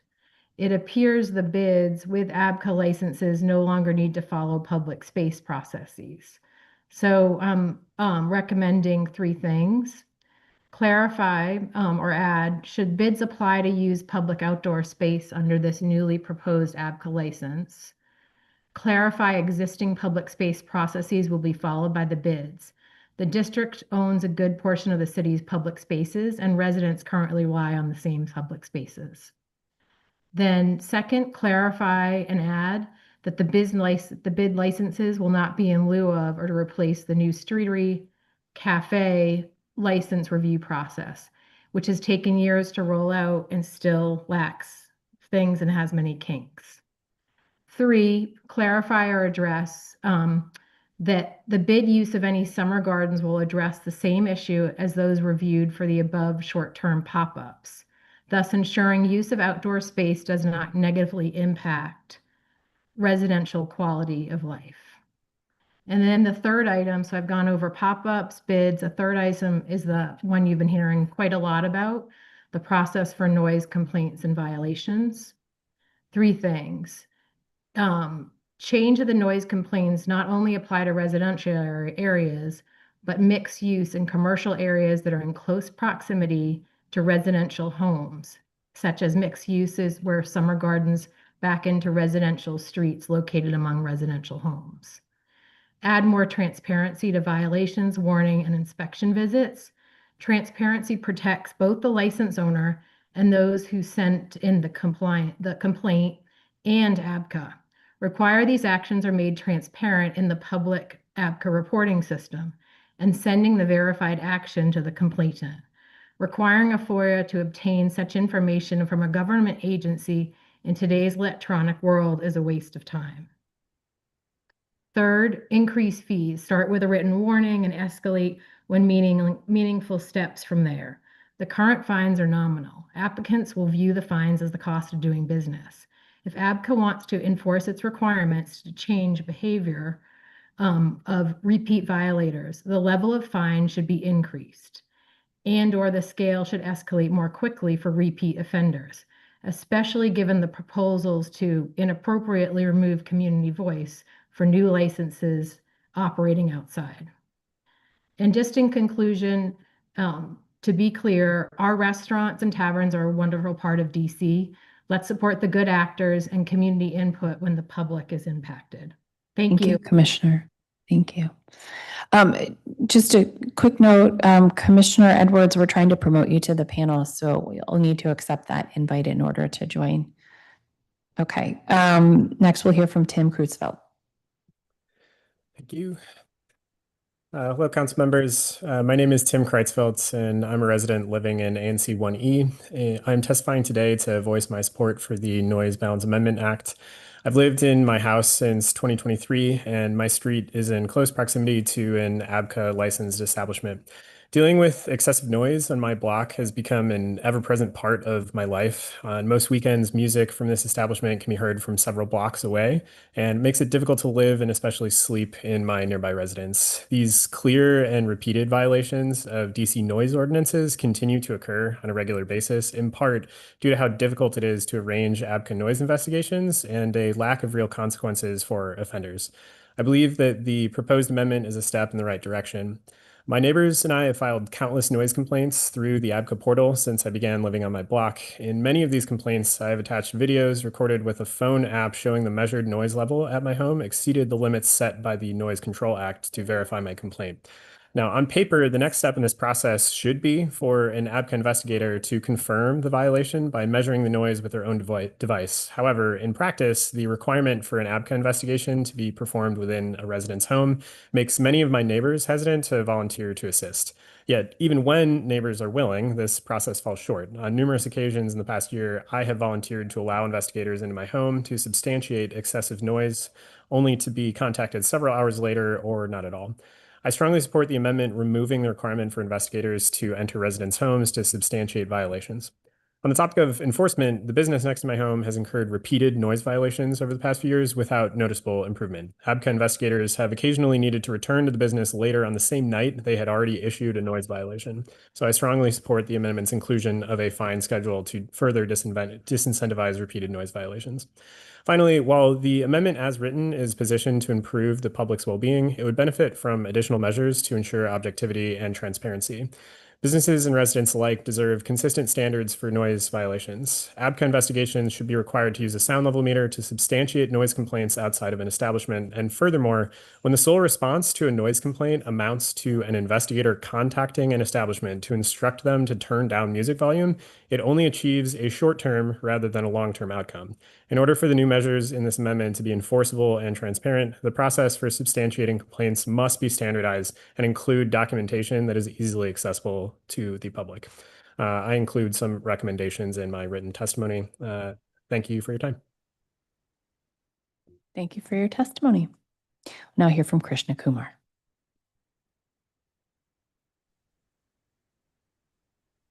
It appears the bids with ABCA licenses no longer need to follow public space processes. So I'm recommending 3 things. Clarify or add, should bids apply to use public outdoor space under this newly proposed ABCA license? Clarify existing public space processes will be followed by the bids. The district owns a good portion of the city's public spaces, and residents currently rely on the same public spaces. Then second, clarify and add that the bid licenses will not be in lieu of or to replace the new streetery cafe license review process, which has taken years to roll out and still lacks things and has many kinks. 3, clarify or address that the bid use of any summer gardens will address the same issue as those reviewed for the above short-term pop-ups, thus ensuring use of outdoor space does not negatively impact residential quality of life. And then the third item, so I've gone over pop-ups, bids. A third item is the one you've been hearing quite a lot about, the process for noise complaints and violations. 3 things. Change of the noise complaints not only apply to residential areas, but mixed use in commercial areas that are in close proximity to residential homes, such as mixed uses where summer gardens back into residential streets located among residential homes. Add more transparency to violations, warning, and inspection visits. Transparency protects both the license owner and those who sent in the complaint and ABCA. Require these actions are made transparent in the public ABCA reporting system and sending the verified action to the complainant. Requiring a FOIA to obtain such information from a government agency in today's electronic world is a waste of time. Third, increase fees. Start with a written warning and escalate when meaningful steps from there. The current fines are nominal. Applicants will view the fines as the cost of doing business. If ABCA wants to enforce its requirements to change behavior of repeat violators, the level of fine should be increased and/or the scale should escalate more quickly for repeat offenders, especially given the proposals to inappropriately remove community voice for new licenses operating outside. And just in conclusion, to be clear, our restaurants and taverns are a wonderful part of DC. Let's support the good actors and community input when the public is impacted. Thank you. Commissioner. Thank you. Just a quick note, Commissioner Edwards, we're trying to promote you to the panel, so we'll need to accept that invite in order to join. Okay. Next, we'll hear from Tim Creutzfeldt. Thank you. Hello, council members. My name is Tim Kreitzfeldt, and I'm a resident living in ANC 1E. I'm testifying today to voice my support for the Noise Balance Amendment Act. I've lived in my house since 2023, and my street is in close proximity to an ABCA licensed establishment. Dealing with excessive noise on my block has become an ever-present part of my life. On most weekends, music from this establishment can be heard from several blocks away, and makes it difficult to live and especially sleep in my nearby residence. These clear and repeated violations of DC noise ordinances continue to occur on a regular basis, in part due to how difficult it is to arrange ABCA noise investigations and a lack of real consequences for offenders. I believe that the proposed amendment is a step in the right direction. My neighbors and I have filed countless noise complaints through the ABCA portal since I began living on my block. In many of these complaints, I have attached videos recorded with a phone app showing the measured noise level at my home exceeded the limits set by the Noise Control Act to verify my complaint. Now, on paper, the next step in this process should be for an ABCA investigator to confirm the violation by measuring the noise with their own device. However, in practice, the requirement for an ABCA investigation to be performed within a resident's home makes many of my neighbors hesitant to volunteer to assist. Yet, even when neighbors are willing, this process falls short. On numerous occasions in the past year, I have volunteered to allow investigators into my home to substantiate excessive noise, only to be contacted several hours later or not at all. I strongly support the amendment removing the requirement for investigators to enter residents' homes to substantiate violations. On the topic of enforcement, the business next to my home has incurred repeated noise violations over the past few years without noticeable improvement. ABCA investigators have occasionally needed to return to the business later on the same night they had already issued a noise violation. So I strongly support the amendment's inclusion of a fine schedule to further disincentivize repeated noise violations. Finally, while the amendment as written is positioned to improve the public's well-being, it would benefit from additional measures to ensure objectivity and transparency. Businesses and residents alike deserve consistent standards for noise violations. ABCA investigations should be required to use a sound level meter to substantiate noise complaints outside of an establishment. And furthermore, when the sole response to a noise complaint amounts to an investigator contacting an establishment to instruct them to turn down music volume, it only achieves a short-term rather than a long-term outcome. In order for the new measures in this amendment to be enforceable and transparent, the process for substantiating complaints must be standardized and include documentation that is easily accessible to the public. I include some recommendations in my written testimony. Thank you for your time. Thank you for your testimony. Now hear from Krishna Kumar.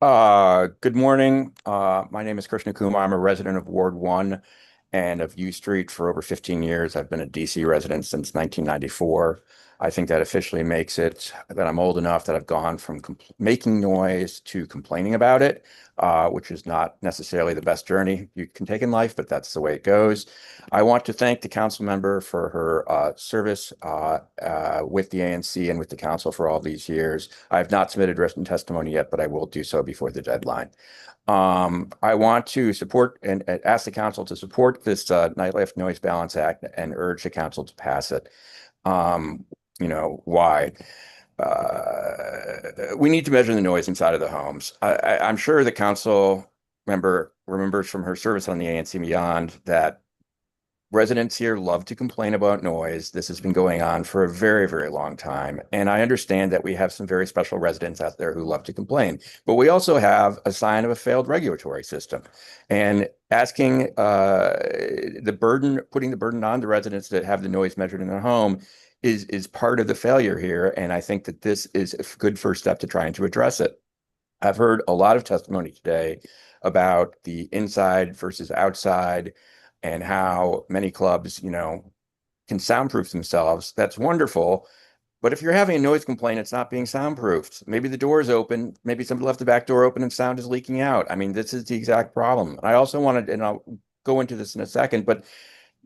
Good morning. My name is Krishna Kumar. I'm a resident of Ward 1 and of U Street for over 15 years. I've been a DC resident since 1994. I think that officially makes it that I'm old enough that I've gone from making noise to complaining about it, which is not necessarily the best journey you can take in life, but that's the way it goes. I want to thank the council member for her service with the ANC and with the council for all these years. I have not submitted written testimony yet, but I will do so before the deadline. I want to support and ask the council to support this Nightlife Noise Balance Act and urge the council to pass it. Why? We need to measure the noise inside of the homes. I'm sure the council member remembers from her service on the ANC and beyond that residents here love to complain about noise. This has been going on for a very, very long time. And I understand that we have some very special residents out there who love to complain, but we also have a sign of a failed regulatory system. And asking putting the burden on the residents that have the noise measured in their home is part of the failure here. And I think that this is a good first step to trying to address it. I've heard a lot of testimony today about the inside versus outside and how many clubs, can soundproof themselves. That's wonderful. But if you're having a noise complaint, it's not being soundproofed. Maybe the door is open. Maybe somebody left the back door open and sound is leaking out. I mean, this is the exact problem. I also wanted, and I'll go into this in a second, but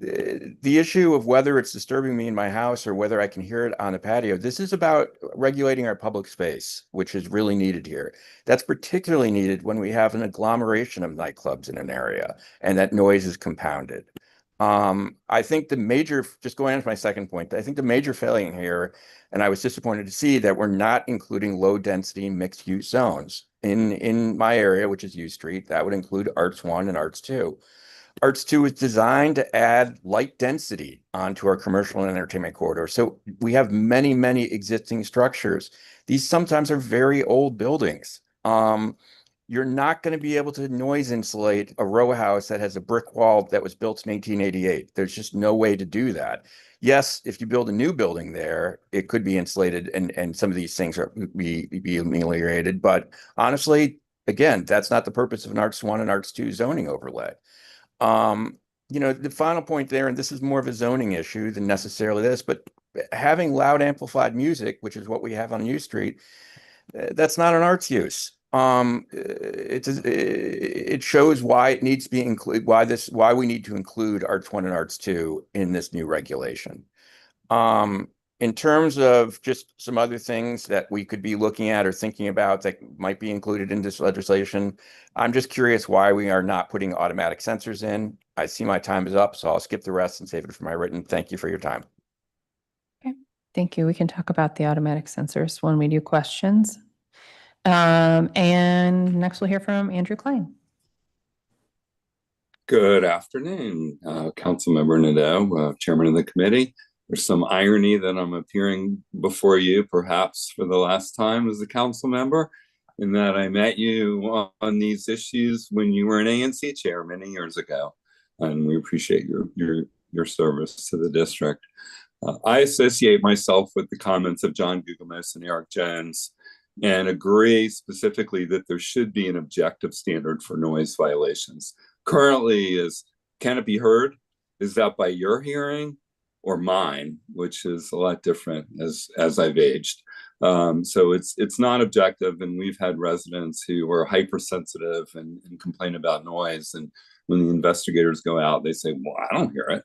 the issue of whether it's disturbing me in my house or whether I can hear it on the patio, this is about regulating our public space, which is really needed here. That's particularly needed when we have an agglomeration of nightclubs in an area and that noise is compounded. I think just going on to my second point, I think the major failing here, and I was disappointed to see that we're not including low density mixed use zones in my area, which is U Street. That would include Arts 1 and Arts 2. Arts 2 is designed to add light density onto our commercial and entertainment corridor. So we have many, many existing structures. These sometimes are very old buildings. you're not going to be able to noise insulate a row house that has a brick wall that was built in 1888. There's just no way to do that. Yes, if you build a new building there, it could be insulated and some of these things are be ameliorated. But honestly, again, that's not the purpose of an Arts 1 and Arts 2 zoning overlay. The final point there, and this is more of a zoning issue than necessarily this, but having loud amplified music, which is what we have on U Street, that's not an arts use. It shows why it needs to be included, why we need to include Arts 1 and Arts 2 in this new regulation. In terms of just some other things that we could be looking at or thinking about that might be included in this legislation, I'm just curious why we are not putting automatic sensors in. I see my time is up, so I'll skip the rest and save it for my written. Thank you for your time. Okay, thank you. We can talk about the automatic sensors when we do questions. And next we'll hear from Andrew Klein. Good afternoon, Councilmember Nadeau, Chairman of the committee. There's some irony that I'm appearing before you, perhaps for the last time as a council member, in that I met you on these issues when you were an ANC chair many years ago, and we appreciate your service to the district. I associate myself with the comments of John Guggemos and Eric Jones, and agree specifically that there should be an objective standard for noise violations. Currently, can it be heard? Is that by your hearing or mine, which is a lot different as I've aged. So it's not objective, and we've had residents who are hypersensitive and complain about noise. And when the investigators go out, they say, well, I don't hear it.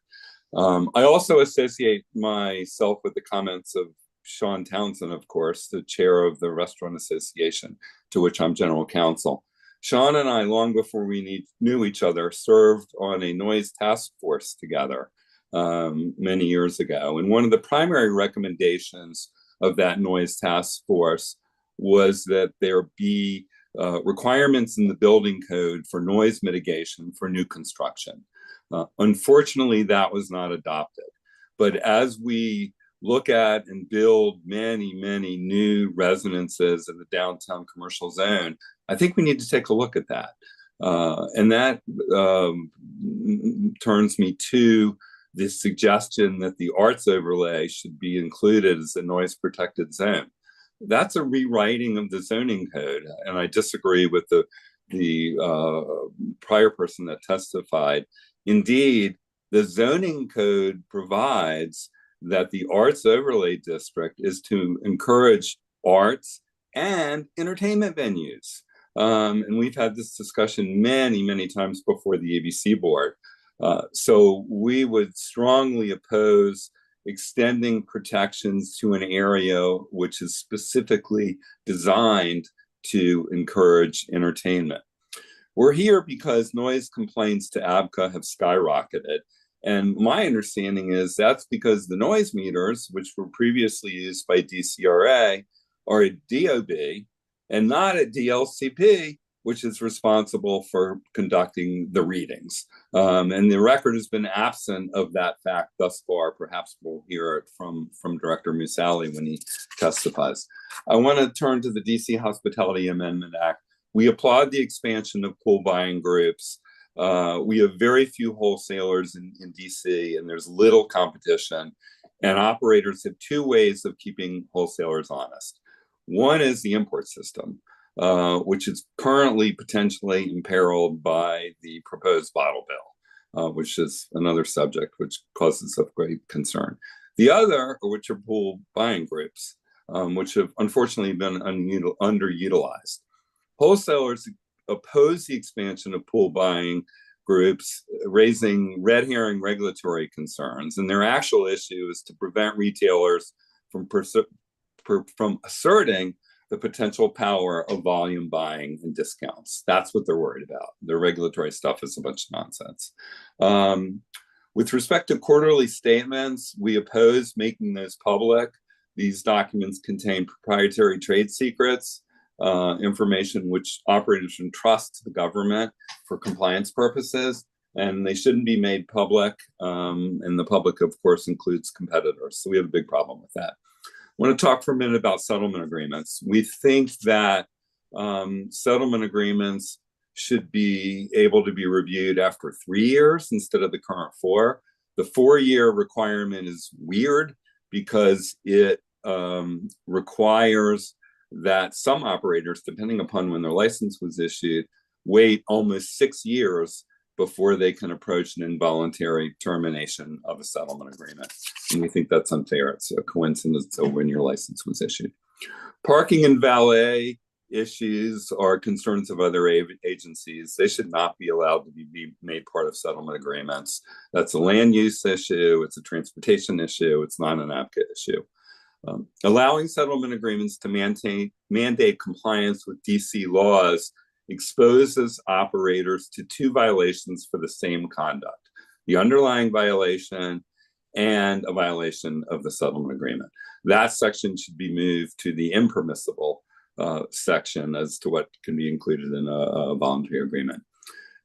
I also associate myself with the comments of Sean Townsend, of course, the chair of the Restaurant Association, to which I'm general counsel. Sean and I, long before we knew each other, served on a noise task force together many years ago. And one of the primary recommendations of that noise task force was that there be requirements in the building code for noise mitigation for new construction. Unfortunately, that was not adopted. But as we look at and build many, many new residences in the downtown commercial zone, I think we need to take a look at that. And that turns me to the suggestion that the arts overlay should be included as a noise protected zone. That's a rewriting of the zoning code. And I disagree with the prior person that testified. Indeed, the zoning code provides that the arts overlay district is to encourage arts and entertainment venues. And we've had this discussion many, many times before the ABC board. So we would strongly oppose extending protections to an area which is specifically designed to encourage entertainment. We're here because noise complaints to ABCA have skyrocketed. And my understanding is that's because the noise meters, which were previously used by DCRA, are a DOB and not a DLCP, which is responsible for conducting the readings. And the record has been absent of that fact thus far. Perhaps we'll hear it from Director Musali when he testifies. I want to turn to the DC Hospitality Amendment Act. We applaud the expansion of pool buying groups. We have very few wholesalers in DC, and there's little competition. And operators have two ways of keeping wholesalers honest. One is the import system, which is currently potentially imperiled by the proposed bottle bill, which is another subject which causes of great concern. The other, which are pool buying groups, which have unfortunately been underutilized. Wholesalers oppose the expansion of pool buying groups, raising red herring regulatory concerns. And their actual issue is to prevent retailers from asserting the potential power of volume buying and discounts. That's what they're worried about. The regulatory stuff is a bunch of nonsense. With respect to quarterly statements, we oppose making those public. These documents contain proprietary trade secrets, information which operators entrust to the government for compliance purposes, and they shouldn't be made public. And the public, of course, includes competitors. So we have a big problem with that. I want to talk for a minute about settlement agreements. We think that settlement agreements should be able to be reviewed after 3 years instead of the current 4. The 4-year requirement is weird because it requires that some operators, depending upon when their license was issued, wait almost 6 years before they can approach an involuntary termination of a settlement agreement. And we think that's unfair. It's a coincidence of when your license was issued. Parking and valet issues are concerns of other agencies. They should not be allowed to be made part of settlement agreements. That's a land use issue. It's a transportation issue. It's not an APCA issue. Allowing settlement agreements to mandate compliance with DC laws exposes operators to 2 violations for the same conduct: the underlying violation and a violation of the settlement agreement. That section should be moved to the impermissible section as to what can be included in a voluntary agreement.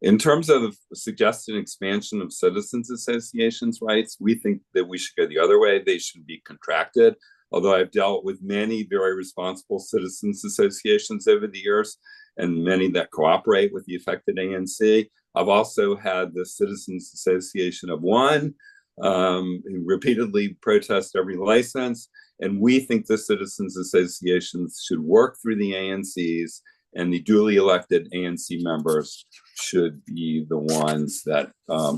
In terms of suggested expansion of citizens associations' rights, we think that we should go the other way. They should be contracted. Although I've dealt with many very responsible citizens associations over the years, and many that cooperate with the affected ANC, I've also had the Citizens Association of one who repeatedly protest every license. And we think the citizens associations should work through the ANCs, and the duly elected ANC members should be the ones that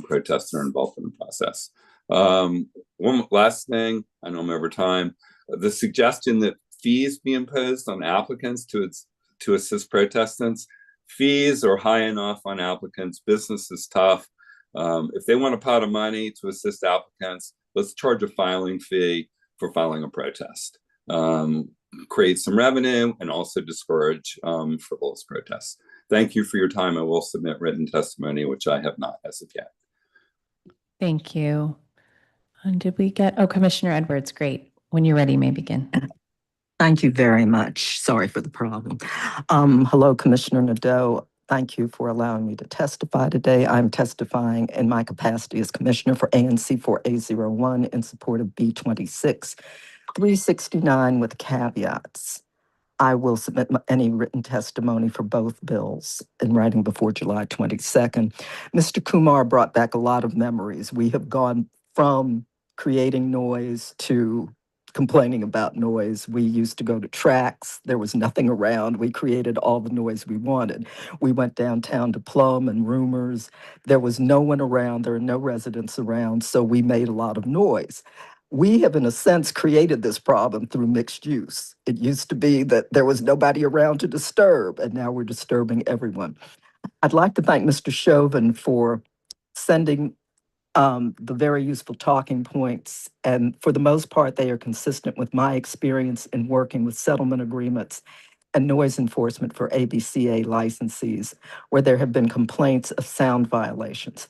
protest and are involved in the process. One last thing, I know I'm over time. The suggestion that fees be imposed on applicants to assist protestants. Fees are high enough on applicants. Business is tough. If they want a pot of money to assist applicants, let's charge a filing fee for filing a protest. Create some revenue and also discourage frivolous protests. Thank you for your time. I will submit written testimony, which I have not as of yet. Thank you. And did we get, oh, Commissioner Edwards, great. When you're ready, you may begin. Thank you very much. Sorry for the problem. Hello, Commissioner Nadeau. Thank you for allowing me to testify today. I'm testifying in my capacity as Commissioner for ANC 4A01 in support of B26-369 with caveats. I will submit any written testimony for both bills in writing before July 22nd. Mr. Kumar brought back a lot of memories. We have gone from creating noise to complaining about noise. We used to go to tracks. There was nothing around. We created all the noise we wanted. We went downtown to Plum and Rumors. There was no one around. There are no residents around, so we made a lot of noise. We have, in a sense, created this problem through mixed use. It used to be that there was nobody around to disturb, and now we're disturbing everyone. I'd like to thank Mr. Chauvin for sending the very useful talking points, and for the most part, they are consistent with my experience in working with settlement agreements and noise enforcement for ABCA licensees, where there have been complaints of sound violations.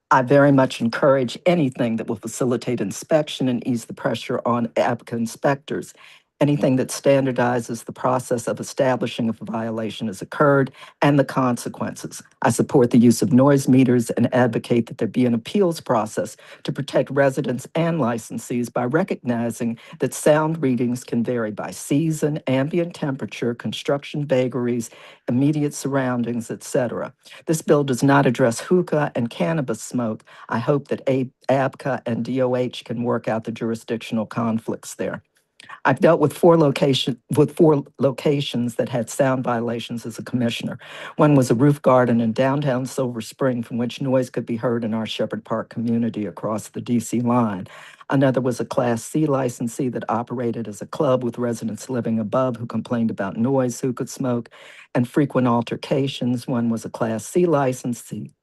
I very much encourage anything that will facilitate inspection and ease the pressure on APCA inspectors. Anything that standardizes the process of establishing if a violation has occurred and the consequences. I support the use of noise meters and advocate that there be an appeals process to protect residents and licensees by recognizing that sound readings can vary by season, ambient temperature, construction vagaries, immediate surroundings, etc. This bill does not address hookah and cannabis smoke. I hope that APCA and DOH can work out the jurisdictional conflicts there. I've dealt with four locations that had sound violations as a commissioner. One was a roof garden in downtown Silver Spring from which noise could be heard in our Shepherd Park community across the DC line. Another was a Class C licensee that operated as a club with residents living above who complained about noise, hookah smoke, and frequent altercations. One was a Class C licensee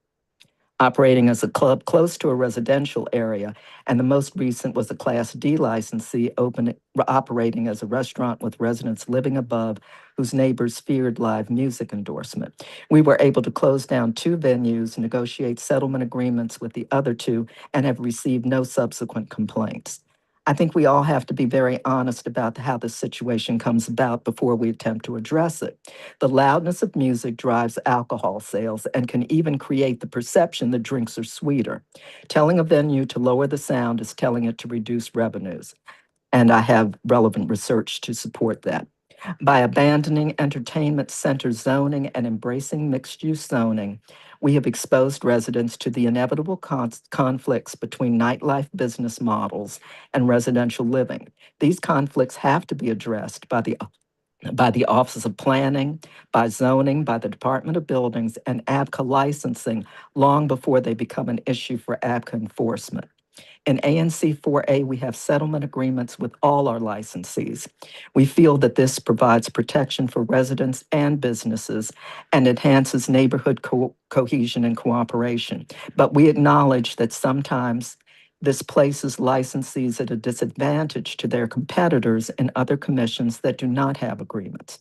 operating as a club close to a residential area, and the most recent was a Class D licensee operating as a restaurant with residents living above whose neighbors feared live music endorsement. We were able to close down 2 venues, negotiate settlement agreements with the other 2, and have received no subsequent complaints. I think we all have to be very honest about how this situation comes about before we attempt to address it. The loudness of music drives alcohol sales and can even create the perception that drinks are sweeter. Telling a venue to lower the sound is telling it to reduce revenues, and I have relevant research to support that. By abandoning entertainment center zoning and embracing mixed-use zoning, we have exposed residents to the inevitable conflicts between nightlife business models and residential living. These conflicts have to be addressed by the Office of Planning, by zoning, by the Department of Buildings, and ABCA licensing long before they become an issue for ABCA enforcement. In ANC 4A, we have settlement agreements with all our licensees. We feel that this provides protection for residents and businesses and enhances neighborhood cohesion and cooperation. But we acknowledge that sometimes this places licensees at a disadvantage to their competitors in other commissions that do not have agreements.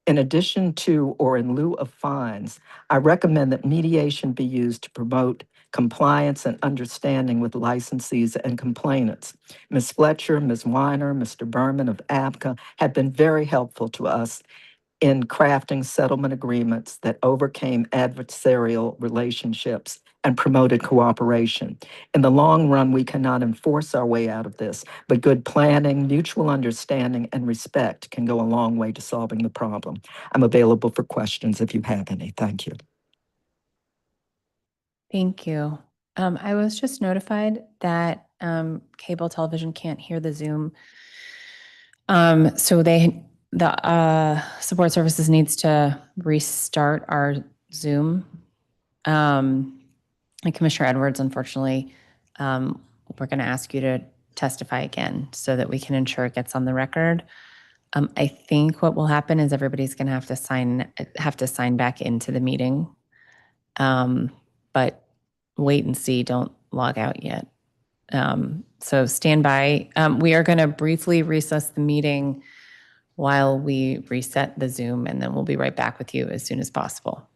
In addition to or in lieu of fines, I recommend that mediation be used to promote compliance and understanding with licensees and complainants. Ms. Fletcher, Ms. Weiner, Mr. Berman of ABCA have been very helpful to us in crafting settlement agreements that overcame adversarial relationships and promoted cooperation. In the long run, we cannot enforce our way out of this, but good planning, mutual understanding, and respect can go a long way to solving the problem. I'm available for questions if you have any. Thank you. Thank you. I was just notified that cable television can't hear the Zoom. So the support services needs to restart our Zoom. And Commissioner Edwards, unfortunately, we're going to ask you to testify again so that we can ensure it gets on the record. I think what will happen is everybody's going to have to sign back into the meeting. But wait and see, don't log out yet. So stand by. We are going to briefly recess the meeting while we reset the Zoom, and then we'll be right back with you as soon as possible.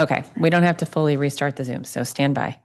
Okay, we don't have to fully restart the Zoom, so stand by.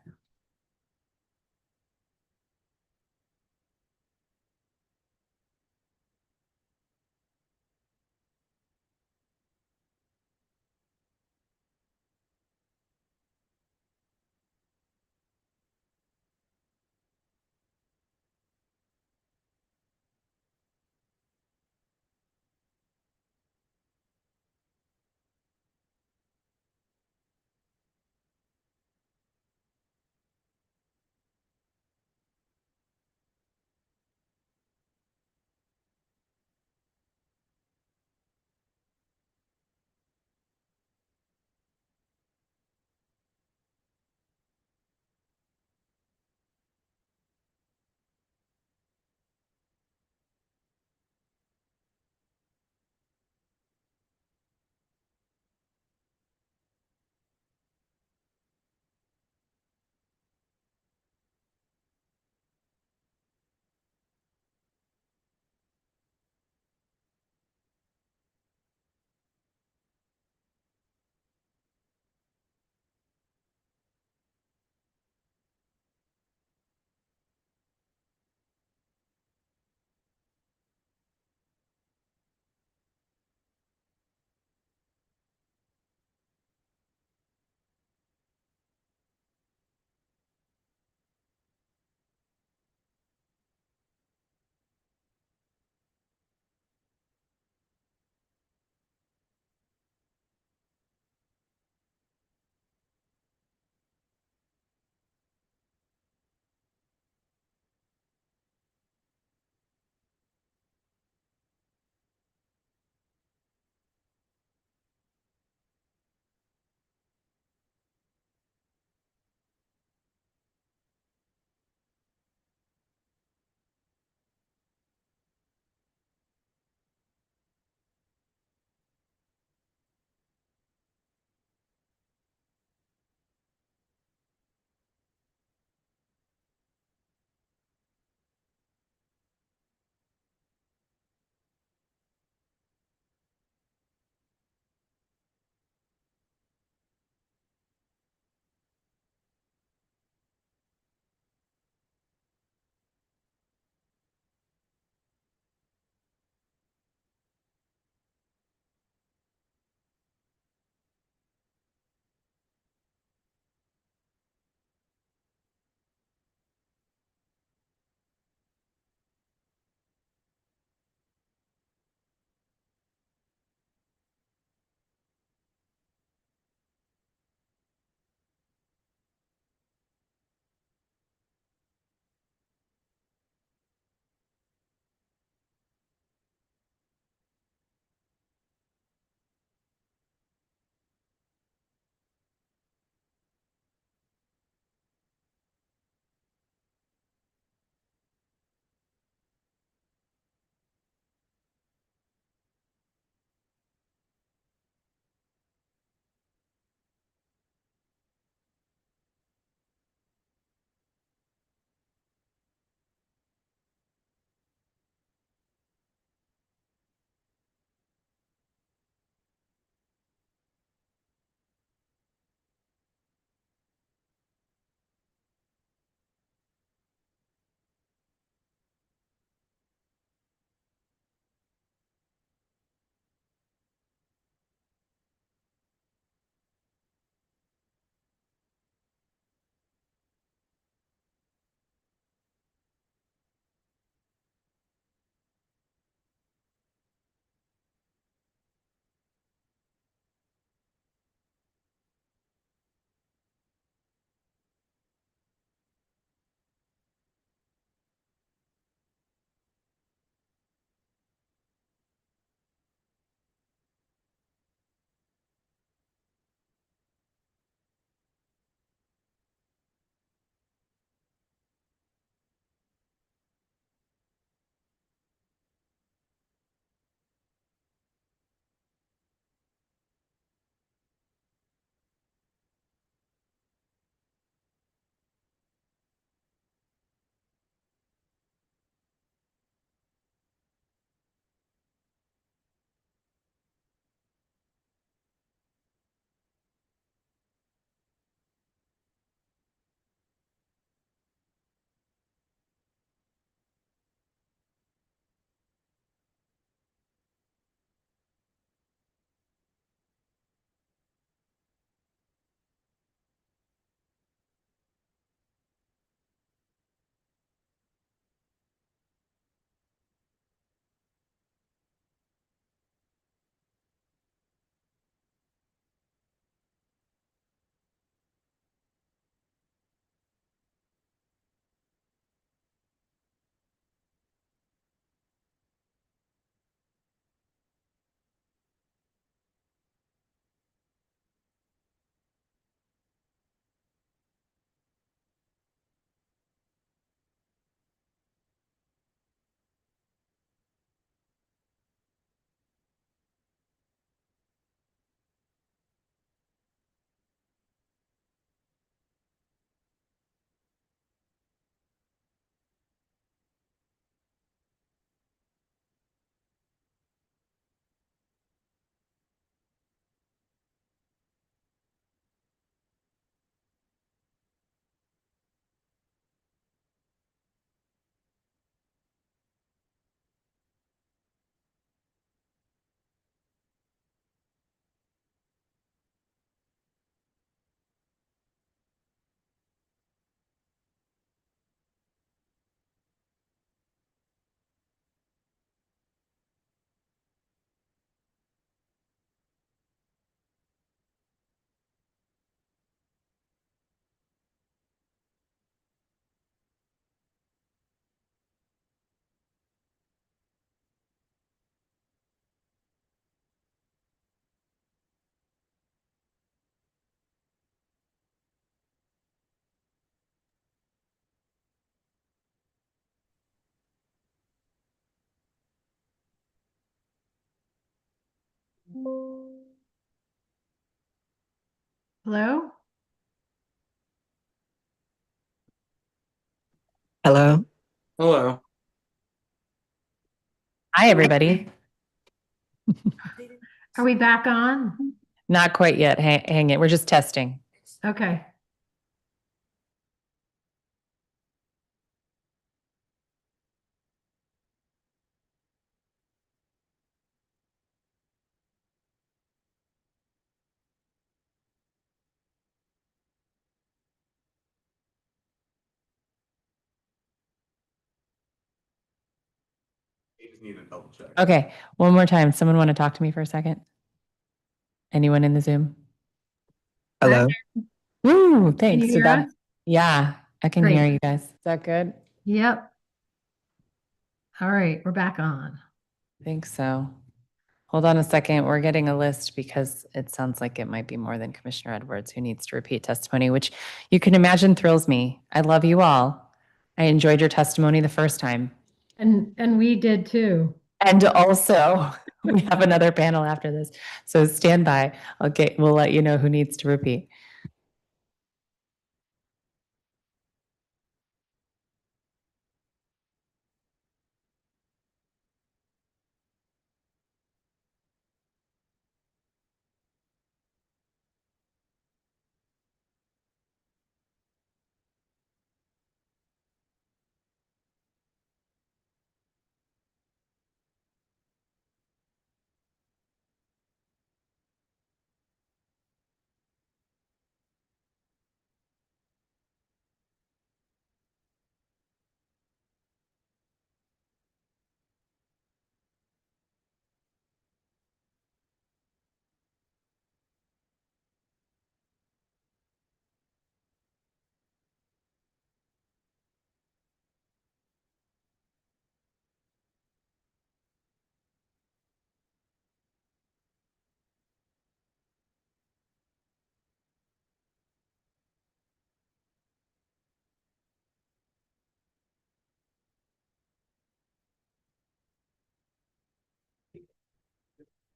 Hello? Hello? Hello. Hi, everybody. Are we back on? Not quite yet. Hang it. We're just testing. Okay. Need a double check. Okay, one more time. Someone want to talk to me for a second? Anyone in the Zoom? Hello? Woo, Can thanks. you So hear that, us? yeah, I can Great. hear you guys. Is that good? Yep. All right, we're back on. I think so. Hold on a second. We're getting a list because it sounds like it might be more than Commissioner Edwards who needs to repeat testimony, which you can imagine thrills me. I love you all. I enjoyed your testimony the first time. And we did too. And also, we have another panel after this. So stand by. Okay, we'll let you know who needs to repeat.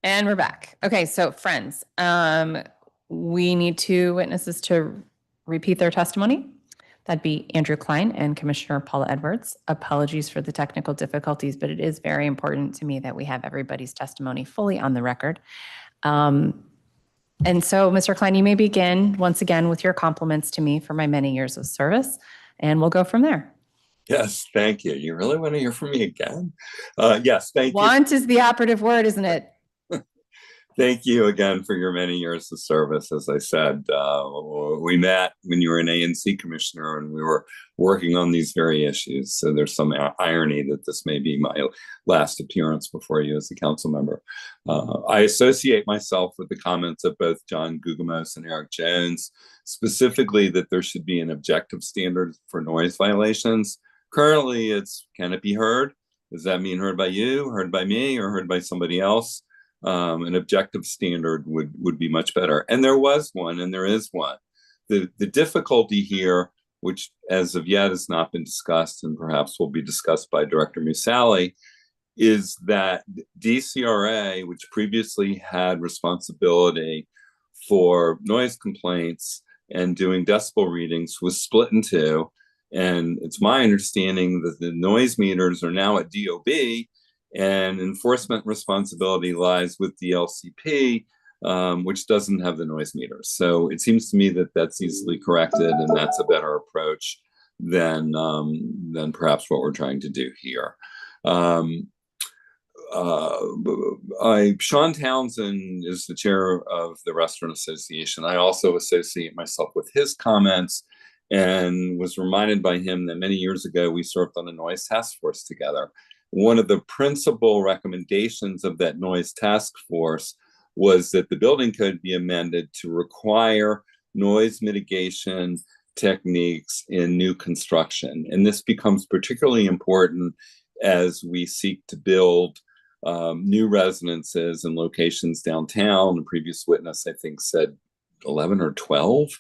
And we're back. Okay, so friends, we need two witnesses to repeat their testimony. That'd be Andrew Klein and Commissioner Paula Edwards. Apologies for the technical difficulties, but it is very important to me that we have everybody's testimony fully on the record. And so, Mr. Klein, you may begin once again with your compliments to me for my many years of service, and we'll go from there. Yes, thank you. You really want to hear from me again? Yes, thank you. Want is the operative word, isn't it? Thank you again for your many years of service. As I said, we met when you were an ANC commissioner and we were working on these very issues. So there's some irony that this may be my last appearance before you as a council member. I associate myself with the comments of both John Gugamos and Eric Jones, specifically that there should be an objective standard for noise violations. Currently, it's can it be heard? Does that mean heard by you, heard by me, or heard by somebody else? An objective standard would be much better. And there was one, and there is one. The difficulty here, which as of yet has not been discussed and perhaps will be discussed by Director Musali, is that DCRA, which previously had responsibility for noise complaints and doing decibel readings, was split in two. And it's my understanding that the noise meters are now at DOB, and enforcement responsibility lies with the LCP, which doesn't have the noise meters. So it seems to me that that's easily corrected, and that's a better approach than perhaps what we're trying to do here. Sean Townsend is the chair of the Restaurant Association. I also associate myself with his comments and was reminded by him that many years ago we served on a noise task force together. One of the principal recommendations of that noise task force was that the building code be amended to require noise mitigation techniques in new construction. And this becomes particularly important as we seek to build new residences and locations downtown. The previous witness, I think, said 11 or 12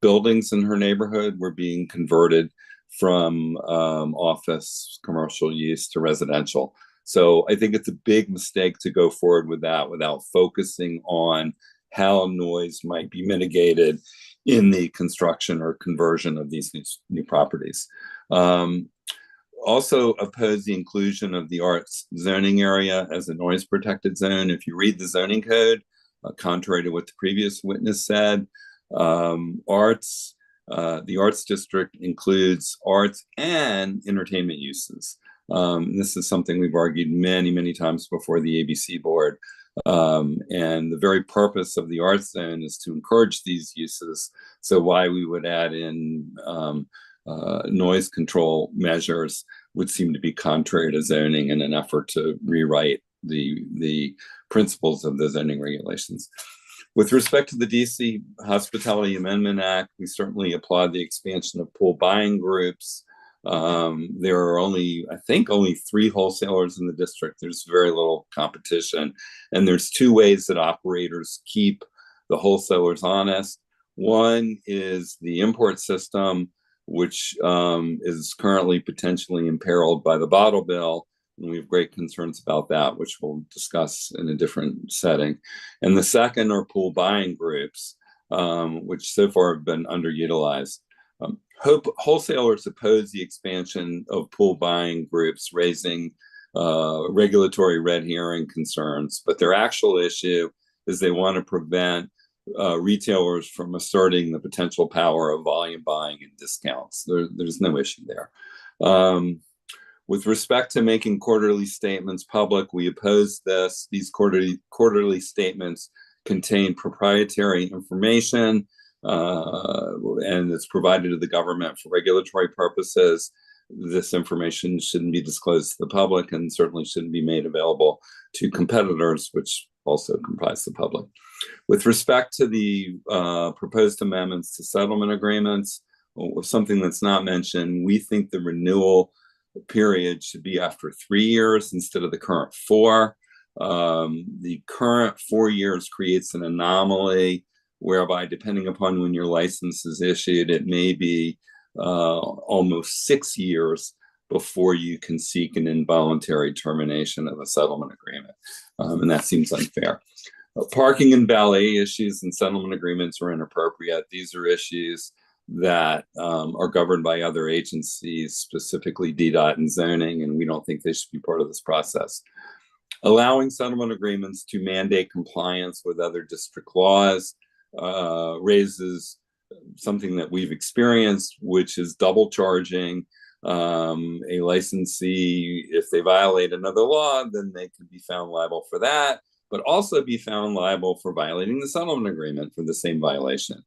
buildings in her neighborhood were being converted from office commercial use to residential. So I think it's a big mistake to go forward with that without focusing on how noise might be mitigated in the construction or conversion of these new properties. Also oppose the inclusion of the arts zoning area as a noise protected zone. If you read the zoning code, contrary to what the previous witness said, the arts district includes arts and entertainment uses. This is something we've argued many, many times before the ABC board. And the very purpose of the arts zone is to encourage these uses. So why we would add in noise control measures would seem to be contrary to zoning in an effort to rewrite the principles of the zoning regulations. With respect to the DC Hospitality Amendment Act, we certainly applaud the expansion of pool buying groups. There are only 3 wholesalers in the district. There's very little competition. And there's 2 ways that operators keep the wholesalers honest. One is the import system, which is currently potentially imperiled by the bottle bill. And we have great concerns about that, which we'll discuss in a different setting. And the second are pool buying groups, which so far have been underutilized. Wholesalers oppose the expansion of pool buying groups, raising regulatory red herring concerns. But their actual issue is they want to prevent retailers from asserting the potential power of volume buying and discounts. There's no issue there. With respect to making quarterly statements public, we oppose this. These quarterly statements contain proprietary information, and it's provided to the government for regulatory purposes. This information shouldn't be disclosed to the public and certainly shouldn't be made available to competitors, which also comprise the public. With respect to the proposed amendments to settlement agreements, something that's not mentioned, we think the renewal period should be after 3 years instead of the current 4. The current 4 years creates an anomaly whereby, depending upon when your license is issued, it may be almost 6 years before you can seek an involuntary termination of a settlement agreement. And that seems unfair. Parking and valet issues and settlement agreements are inappropriate. These are issues that are governed by other agencies, specifically DDOT and zoning, and we don't think they should be part of this process. Allowing settlement agreements to mandate compliance with other district laws raises something that we've experienced, which is double charging. A licensee, if they violate another law, then they can be found liable for that, but also be found liable for violating the settlement agreement for the same violation.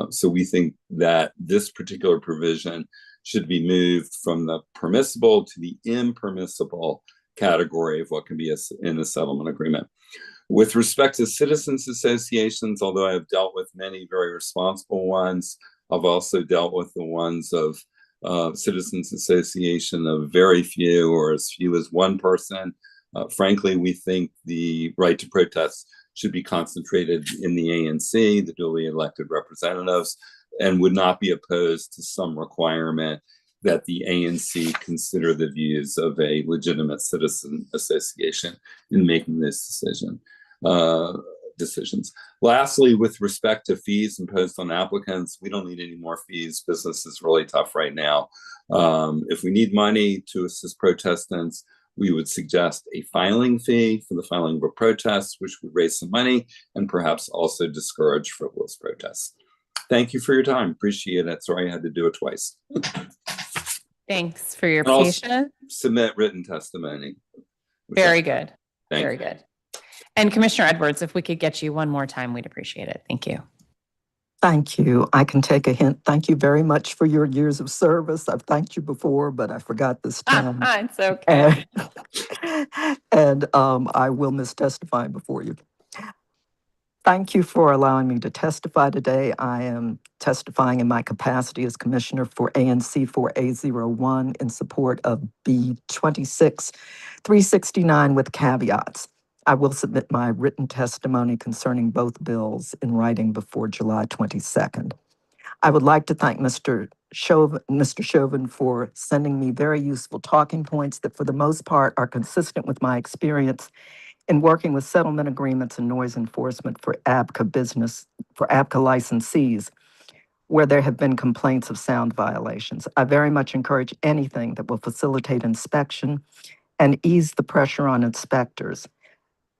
So we think that this particular provision should be moved from the permissible to the impermissible category of what can be in a settlement agreement. With respect to citizens associations, although I have dealt with many very responsible ones, I've also dealt with the ones of citizens association of very few or as few as one person. Frankly, we think the right to protest should be concentrated in the ANC, the duly elected representatives, and would not be opposed to some requirement that the ANC consider the views of a legitimate citizen association in making this decisions. Lastly, with respect to fees imposed on applicants, we don't need any more fees. Business is really tough right now. If we need money to assist protestants, we would suggest a filing fee for the filing of a protest, which would raise some money and perhaps also discourage frivolous protests. Thank you for your time. Appreciate it. Sorry I had to do it twice. Thanks for your I'll patience. submit written testimony. Very good. Thank Very you. good. And Commissioner Edwards, if we could get you one more time, we'd appreciate it. Thank you. Thank you. I can take a hint. Thank you very much for your years of service. I've thanked you before, but I forgot this time. It's okay. And I will miss testifying before you. Thank you for allowing me to testify today. I am testifying in my capacity as Commissioner for ANC 4A01 in support of B26-369 with caveats. I will submit my written testimony concerning both bills in writing before July 22nd. I would like to thank Mr. Mr. Chauvin for sending me very useful talking points that for the most part are consistent with my experience in working with settlement agreements and noise enforcement for ABCA licensees, where there have been complaints of sound violations. I very much encourage anything that will facilitate inspection and ease the pressure on inspectors.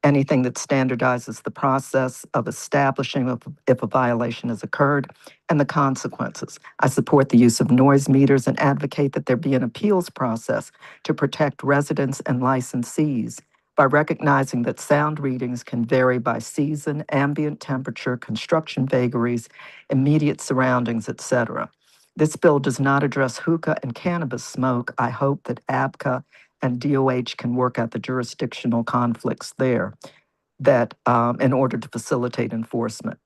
Anything that standardizes the process of establishing if a violation has occurred and the consequences. I support the use of noise meters and advocate that there be an appeals process to protect residents and licensees by recognizing that sound readings can vary by season, ambient temperature, construction vagaries, immediate surroundings, etc. This bill does not address hookah and cannabis smoke. I hope that ABCA and DOH can work out the jurisdictional conflicts there that in order to facilitate enforcement.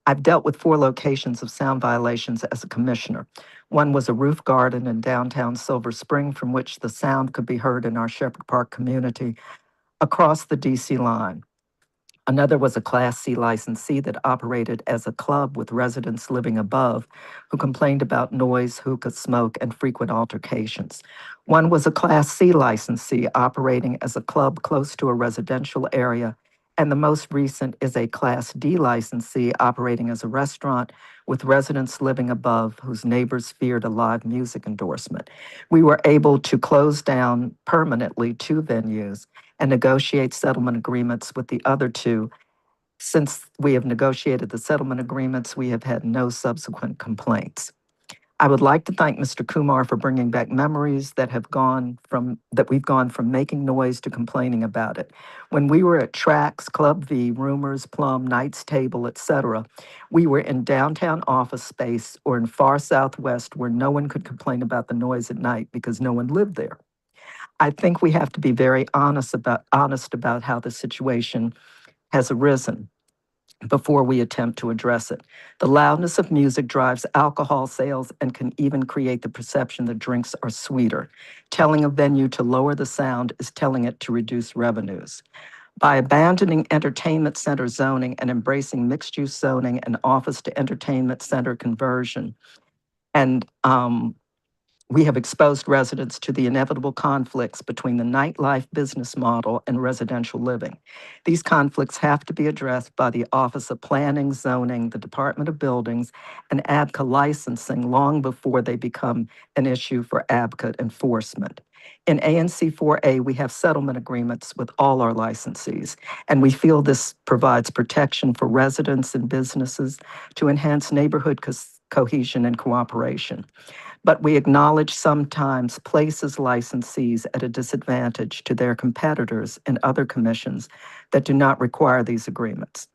I've dealt with 4 locations of sound violations as a commissioner. One was a roof garden in downtown Silver Spring from which the sound could be heard in our Shepherd Park community across the DC line. Another was a Class C licensee that operated as a club with residents living above who complained about noise, hookah, smoke, and frequent altercations. One was a Class C licensee operating as a club close to a residential area. And the most recent is a Class D licensee operating as a restaurant with residents living above whose neighbors feared a live music endorsement. We were able to close down permanently 2 venues and negotiate settlement agreements with the other 2. Since we have negotiated the settlement agreements, we have had no subsequent complaints. I would like to thank Mr. Kumar for bringing back memories that we've gone from making noise to complaining about it. When we were at Trax, Club V, Rumors, Plum, Knights Table, etc., we were in downtown office space or in far southwest where no one could complain about the noise at night because no one lived there. I think we have to be very honest about how the situation has arisen before we attempt to address it. The loudness of music drives alcohol sales and can even create the perception that drinks are sweeter. Telling a venue to lower the sound is telling it to reduce revenues. By abandoning entertainment center zoning and embracing mixed-use zoning and office to entertainment center conversion, and we have exposed residents to the inevitable conflicts between the nightlife business model and residential living. These conflicts have to be addressed by the Office of Planning, Zoning, the Department of Buildings, and ABCA licensing long before they become an issue for ABCA enforcement. In ANC 4A, we have settlement agreements with all our licensees, and we feel this provides protection for residents and businesses to enhance neighborhood cohesion and cooperation. But we acknowledge sometimes places licensees at a disadvantage to their competitors in other commissions that do not require these agreements.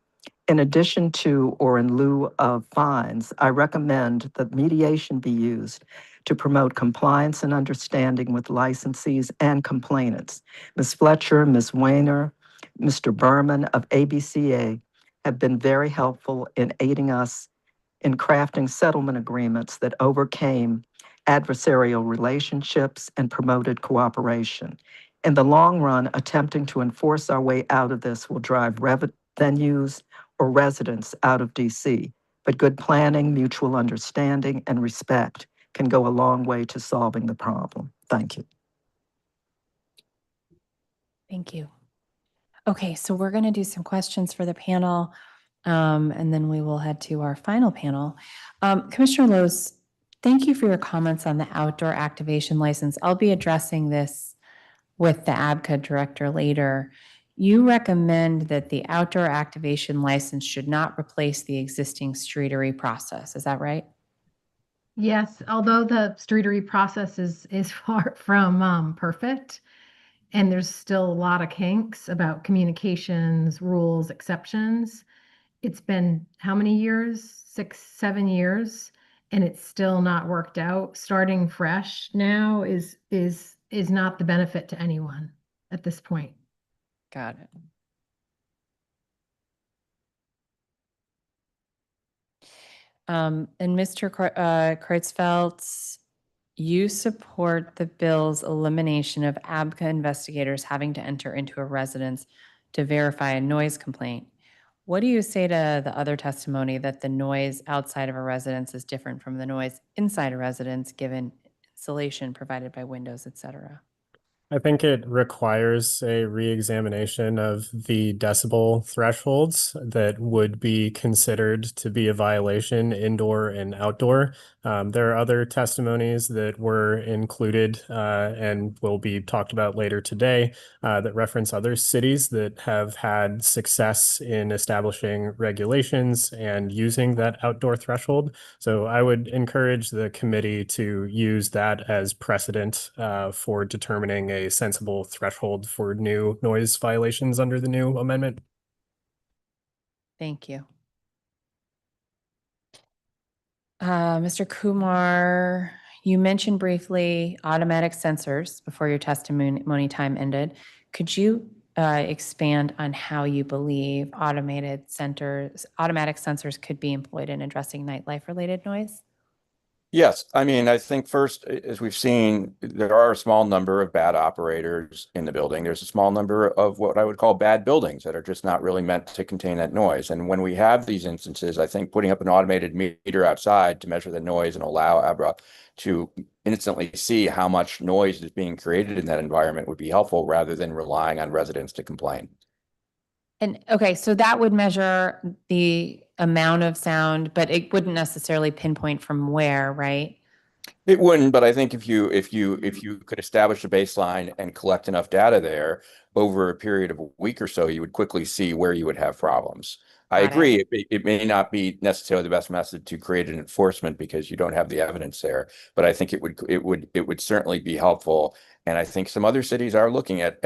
In addition to or in lieu of fines, I recommend that mediation be used to promote compliance and understanding with licensees and complainants. Ms. Fletcher, Ms. Weiner, Mr. Berman of ABCA have been very helpful in aiding us in crafting settlement agreements that overcame adversarial relationships and promoted cooperation. In the long run, attempting to enforce our way out of this will drive venues or residents out of DC. But good planning, mutual understanding, and respect can go a long way to solving the problem. Thank you. Thank you. Okay, so we're going to do some questions for the panel, and then we will head to our final panel. Commissioner Lowe's, thank you for your comments on the outdoor activation license. I'll be addressing this with the ABCA director later. You recommend that the outdoor activation license should not replace the existing streetery process. Is that right? Yes, although the streetery process is far from perfect, and there's still a lot of kinks about communications, rules, exceptions. It's been how many years? 6, 7 years, and it's still not worked out. Starting fresh now is not the benefit to anyone at this point. Got it. And Mr. Kreutzfeldt, you support the bill's elimination of ABCA investigators having to enter into a residence to verify a noise complaint. What do you say to the other testimony that the noise outside of a residence is different from the noise inside a residence, given insulation provided by windows, et cetera? I think it requires a re-examination of the decibel thresholds that would be considered to be a violation indoor and outdoor. There are other testimonies that were included and will be talked about later today that reference other cities that have had success in establishing regulations and using that outdoor threshold. So I would encourage the committee to use that as precedent for determining a sensible threshold for new noise violations under the new amendment. Thank you. Mr. Kumar, you mentioned briefly automatic sensors before your testimony time ended. Could you expand on how you believe automatic sensors could be employed in addressing nightlife related noise? Yes, I mean, I think first, as we've seen, there are a small number of bad operators in the building. There's a small number of what I would call bad buildings that are just not really meant to contain that noise. And when we have these instances, I think putting up an automated meter outside to measure the noise and allow ABRA to instantly see how much noise is being created in that environment would be helpful rather than relying on residents to complain. And okay, so that would measure the amount of sound, but it wouldn't necessarily pinpoint from where, right? It wouldn't, but I think if you could establish a baseline and collect enough data there over a period of a week or so, you would quickly see where you would have problems. I Got it. agree, it may not be necessarily the best method to create an enforcement because you don't have the evidence there, but I think it would certainly be helpful. And I think some other cities are looking at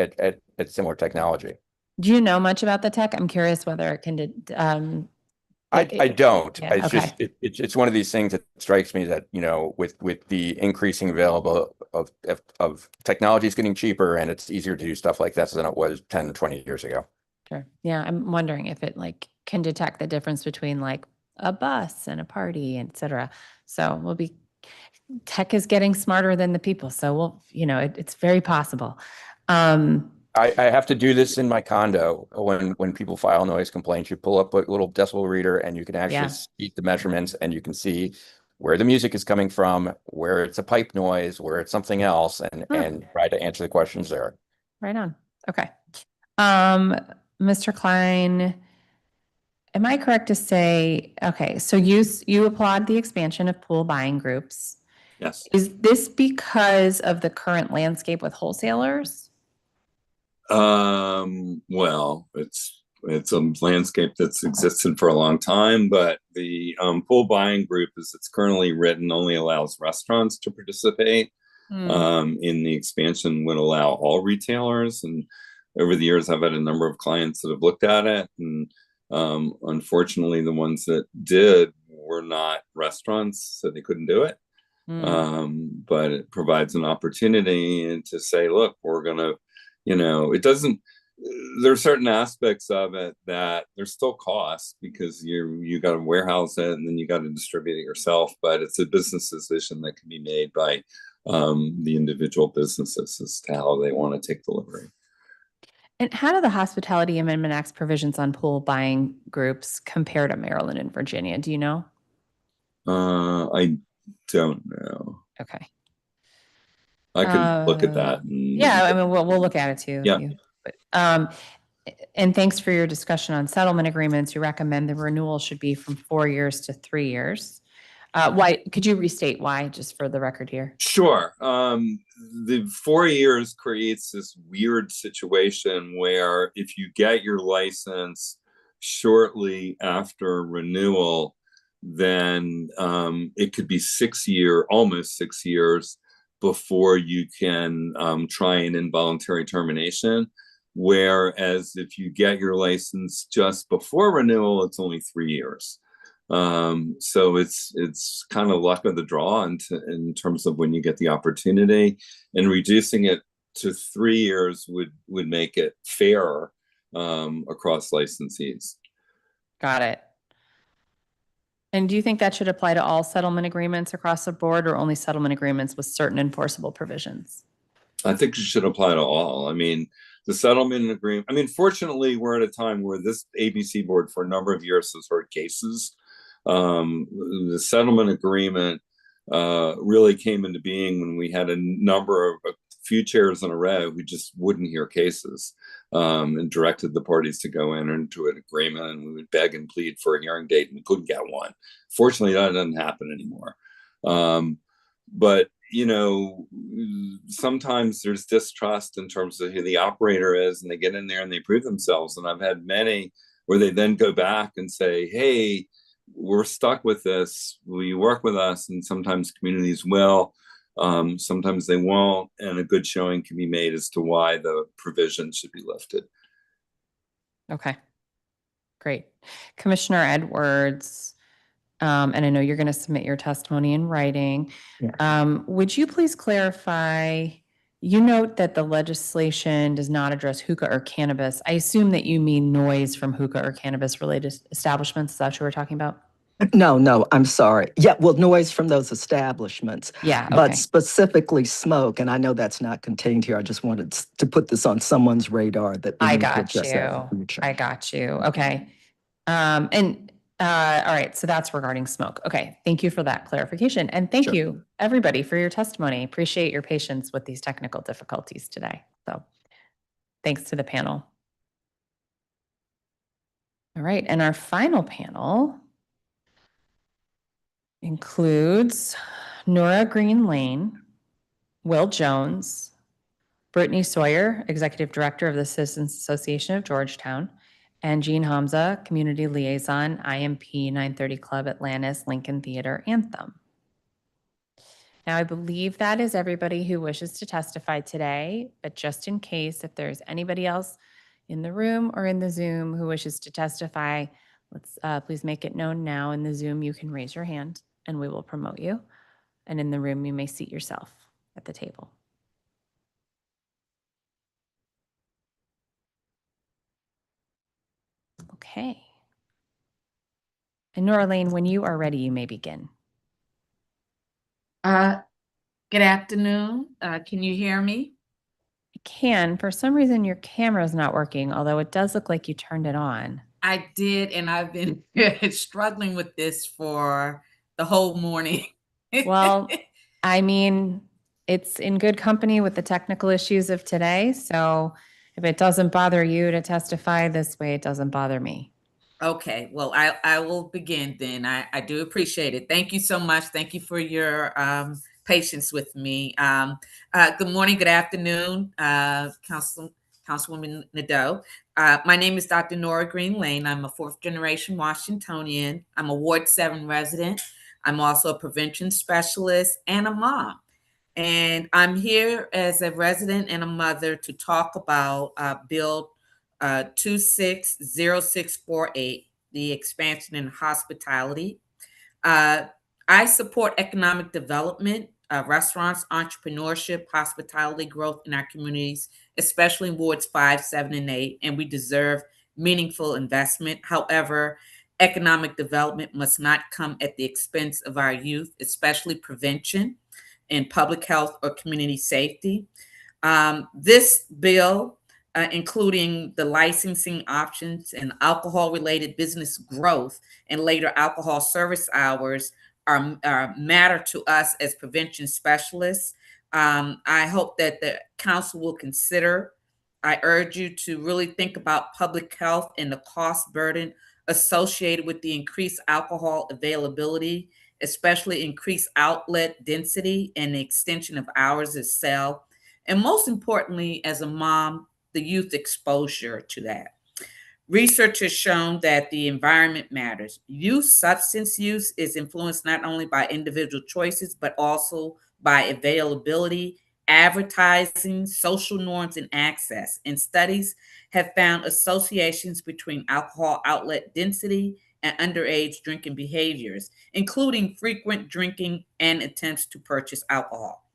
similar technology. Do you know much about the tech? I'm curious whether it can I don't. Yeah, It's okay. just it's one of these things that strikes me that, you know, with the increasing available of technology is getting cheaper and it's easier to do stuff like that than it was 10 or 20 years ago. Sure. Yeah, I'm wondering if it can detect the difference between a bus and a party, et cetera. So tech is getting smarter than the people. So it's very possible. I have to do this in my condo when people file noise complaints. You pull up a little decibel reader and you can actually see the measurements and you can see where the music is coming from, where it's a pipe noise, where it's something else, and try to answer the questions there. Right on. Okay. Mr. Klein, am I correct to say, okay, so you applaud the expansion of pool buying groups. Yes. Is this because of the current landscape with wholesalers? Well, it's a landscape that's existed for a long time, but the pool buying group, as it's currently written, only allows restaurants to participate. In the expansion would allow all retailers, and over the years I've had a number of clients that have looked at it, and unfortunately the ones that did were not restaurants, so they couldn't do it. But it provides an opportunity to say, look, we're gonna, it doesn't, there are certain aspects of it that there's still costs because you got to warehouse it and then you got to distribute it yourself, but it's a business decision that can be made by the individual businesses as to how they want to take delivery. And how do the Hospitality Amendment Act's provisions on pool buying groups compare to Maryland and Virginia? Do you know? I don't know. Okay. I can look at that. Yeah, I mean, we'll look at it too. Yeah. And thanks for your discussion on settlement agreements. You recommend the renewal should be from 4 years to 3 years. Why? Could you restate why, just for the record here? Sure. The 4 years creates this weird situation where if you get your license shortly after renewal, then it could be almost 6 years before you can try an involuntary termination. Whereas if you get your license just before renewal, it's only 3 years. So it's kind of luck of the draw in terms of when you get the opportunity, and reducing it to 3 years would make it fairer across licensees. Got it. And do you think that should apply to all settlement agreements across the board or only settlement agreements with certain enforceable provisions? I think it should apply to all. I mean, the settlement agreement, I mean, fortunately, we're at a time where this ABC board for a number of years has heard cases. The settlement agreement really came into being when we had a few chairs in a row who just wouldn't hear cases, and directed the parties to go into an agreement, and we would beg and plead for a hearing date and we couldn't get one. Fortunately, that doesn't happen anymore. But sometimes there's distrust in terms of who the operator is, and they get in there and they prove themselves. And I've had many where they then go back and say, hey, we're stuck with this. Will you work with us? And sometimes communities will, sometimes they won't. And a good showing can be made as to why the provision should be lifted. Okay, great. Commissioner Edwards, and I know you're going to submit your testimony in writing. Yeah. Would you please clarify, you note that the legislation does not address hookah or cannabis. I assume that you mean noise from hookah or cannabis related establishments. Is that what we're talking about? No, I'm sorry. Yeah, well, noise from those establishments. Yeah, But okay. specifically smoke, and I know that's not contained here. I just wanted to put this on someone's radar that we I need to got address that in the you. future. I got you. Okay. All right, so that's regarding smoke. Okay, thank you for that clarification. And thank Sure. you, everybody, for your testimony. Appreciate your patience with these technical difficulties today. So thanks to the panel. All right, and our final panel includes Nora Green Lane, Will Jones, Brittany Sawyer, Executive Director of the Citizens Association of Georgetown, and Jean Hamza, Community Liaison, IMP 930 Club Atlantis, Lincoln Theater Anthem. Now, I believe that is everybody who wishes to testify today, but just in case, if there's anybody else in the room or in the Zoom who wishes to testify, let's please make it known now. In the Zoom, you can raise your hand and we will promote you. And in the room, you may seat yourself at the table. Okay. And Nora Lane, when you are ready, you may begin. Good afternoon. Can you hear me? I can. For some reason, your camera is not working, although it does look like you turned it on. I did, and I've been struggling with this for the whole morning. Well, I mean, it's in good company with the technical issues of today. So if it doesn't bother you to testify this way, it doesn't bother me. Okay, well, I will begin then. I do appreciate it. Thank you so much. Thank you for your patience with me. Good morning, good afternoon, Councilwoman Nadeau. My name is Dr. Nora Green Lane. I'm a fourth generation Washingtonian. I'm a Ward 7 resident. I'm also a prevention specialist and a mom. And I'm here as a resident and a mother to talk about Bill 26-648, the expansion in hospitality. I support economic development, restaurants, entrepreneurship, hospitality growth in our communities, especially in wards 5, 7, and 8, and we deserve meaningful investment. However, economic development must not come at the expense of our youth, especially prevention and public health or community safety. This bill, including the licensing options and alcohol-related business growth and later alcohol service hours, are matter to us as prevention specialists. I hope that the council will consider. I urge you to really think about public health and the cost burden associated with the increased alcohol availability, especially increased outlet density and the extension of hours of sale. And most importantly, as a mom, the youth exposure to that. Research has shown that the environment matters. Youth substance use is influenced not only by individual choices, but also by availability, advertising, social norms, and access. And studies have found associations between alcohol outlet density and underage drinking behaviors, including frequent drinking and attempts to purchase alcohol.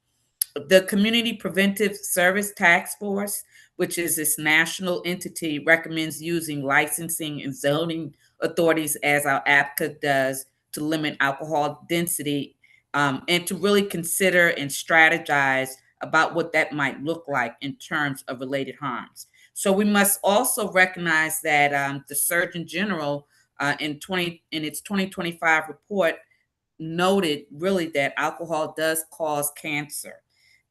The Community Preventive Service Task Force, which is this national entity, recommends using licensing and zoning authorities as our APCA does to limit alcohol density, and to really consider and strategize about what that might look like in terms of related harms. So we must also recognize that the Surgeon General in its 2025 report noted really that alcohol does cause cancer.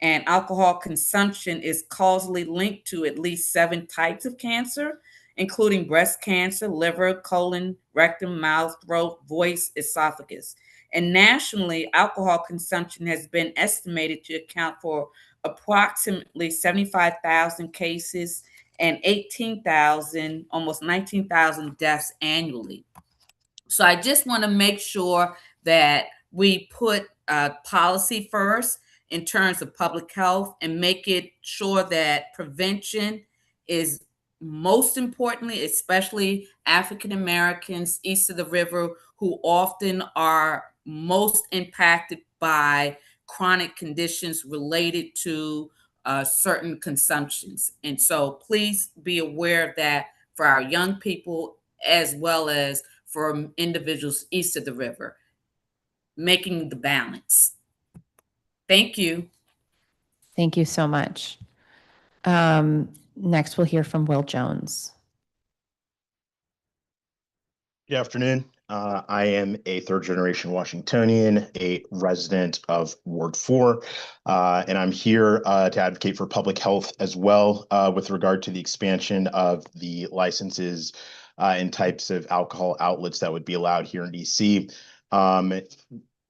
And alcohol consumption is causally linked to at least 7 types of cancer, including breast cancer, liver, colon, rectum, mouth, throat, voice, esophagus. And nationally, alcohol consumption has been estimated to account for approximately 75,000 cases and 18,000, almost 19,000 deaths annually. So I just want to make sure that we put policy first in terms of public health and make it sure that prevention is most importantly, especially African Americans east of the river who often are most impacted by chronic conditions related to certain consumptions. And so please be aware of that for our young people as well as for individuals east of the river, making the balance. Thank you. Thank you so much. Next, we'll hear from Will Jones. Good afternoon. I am a third-generation Washingtonian, a resident of Ward 4, and I'm here to advocate for public health as well with regard to the expansion of the licenses and types of alcohol outlets that would be allowed here in DC.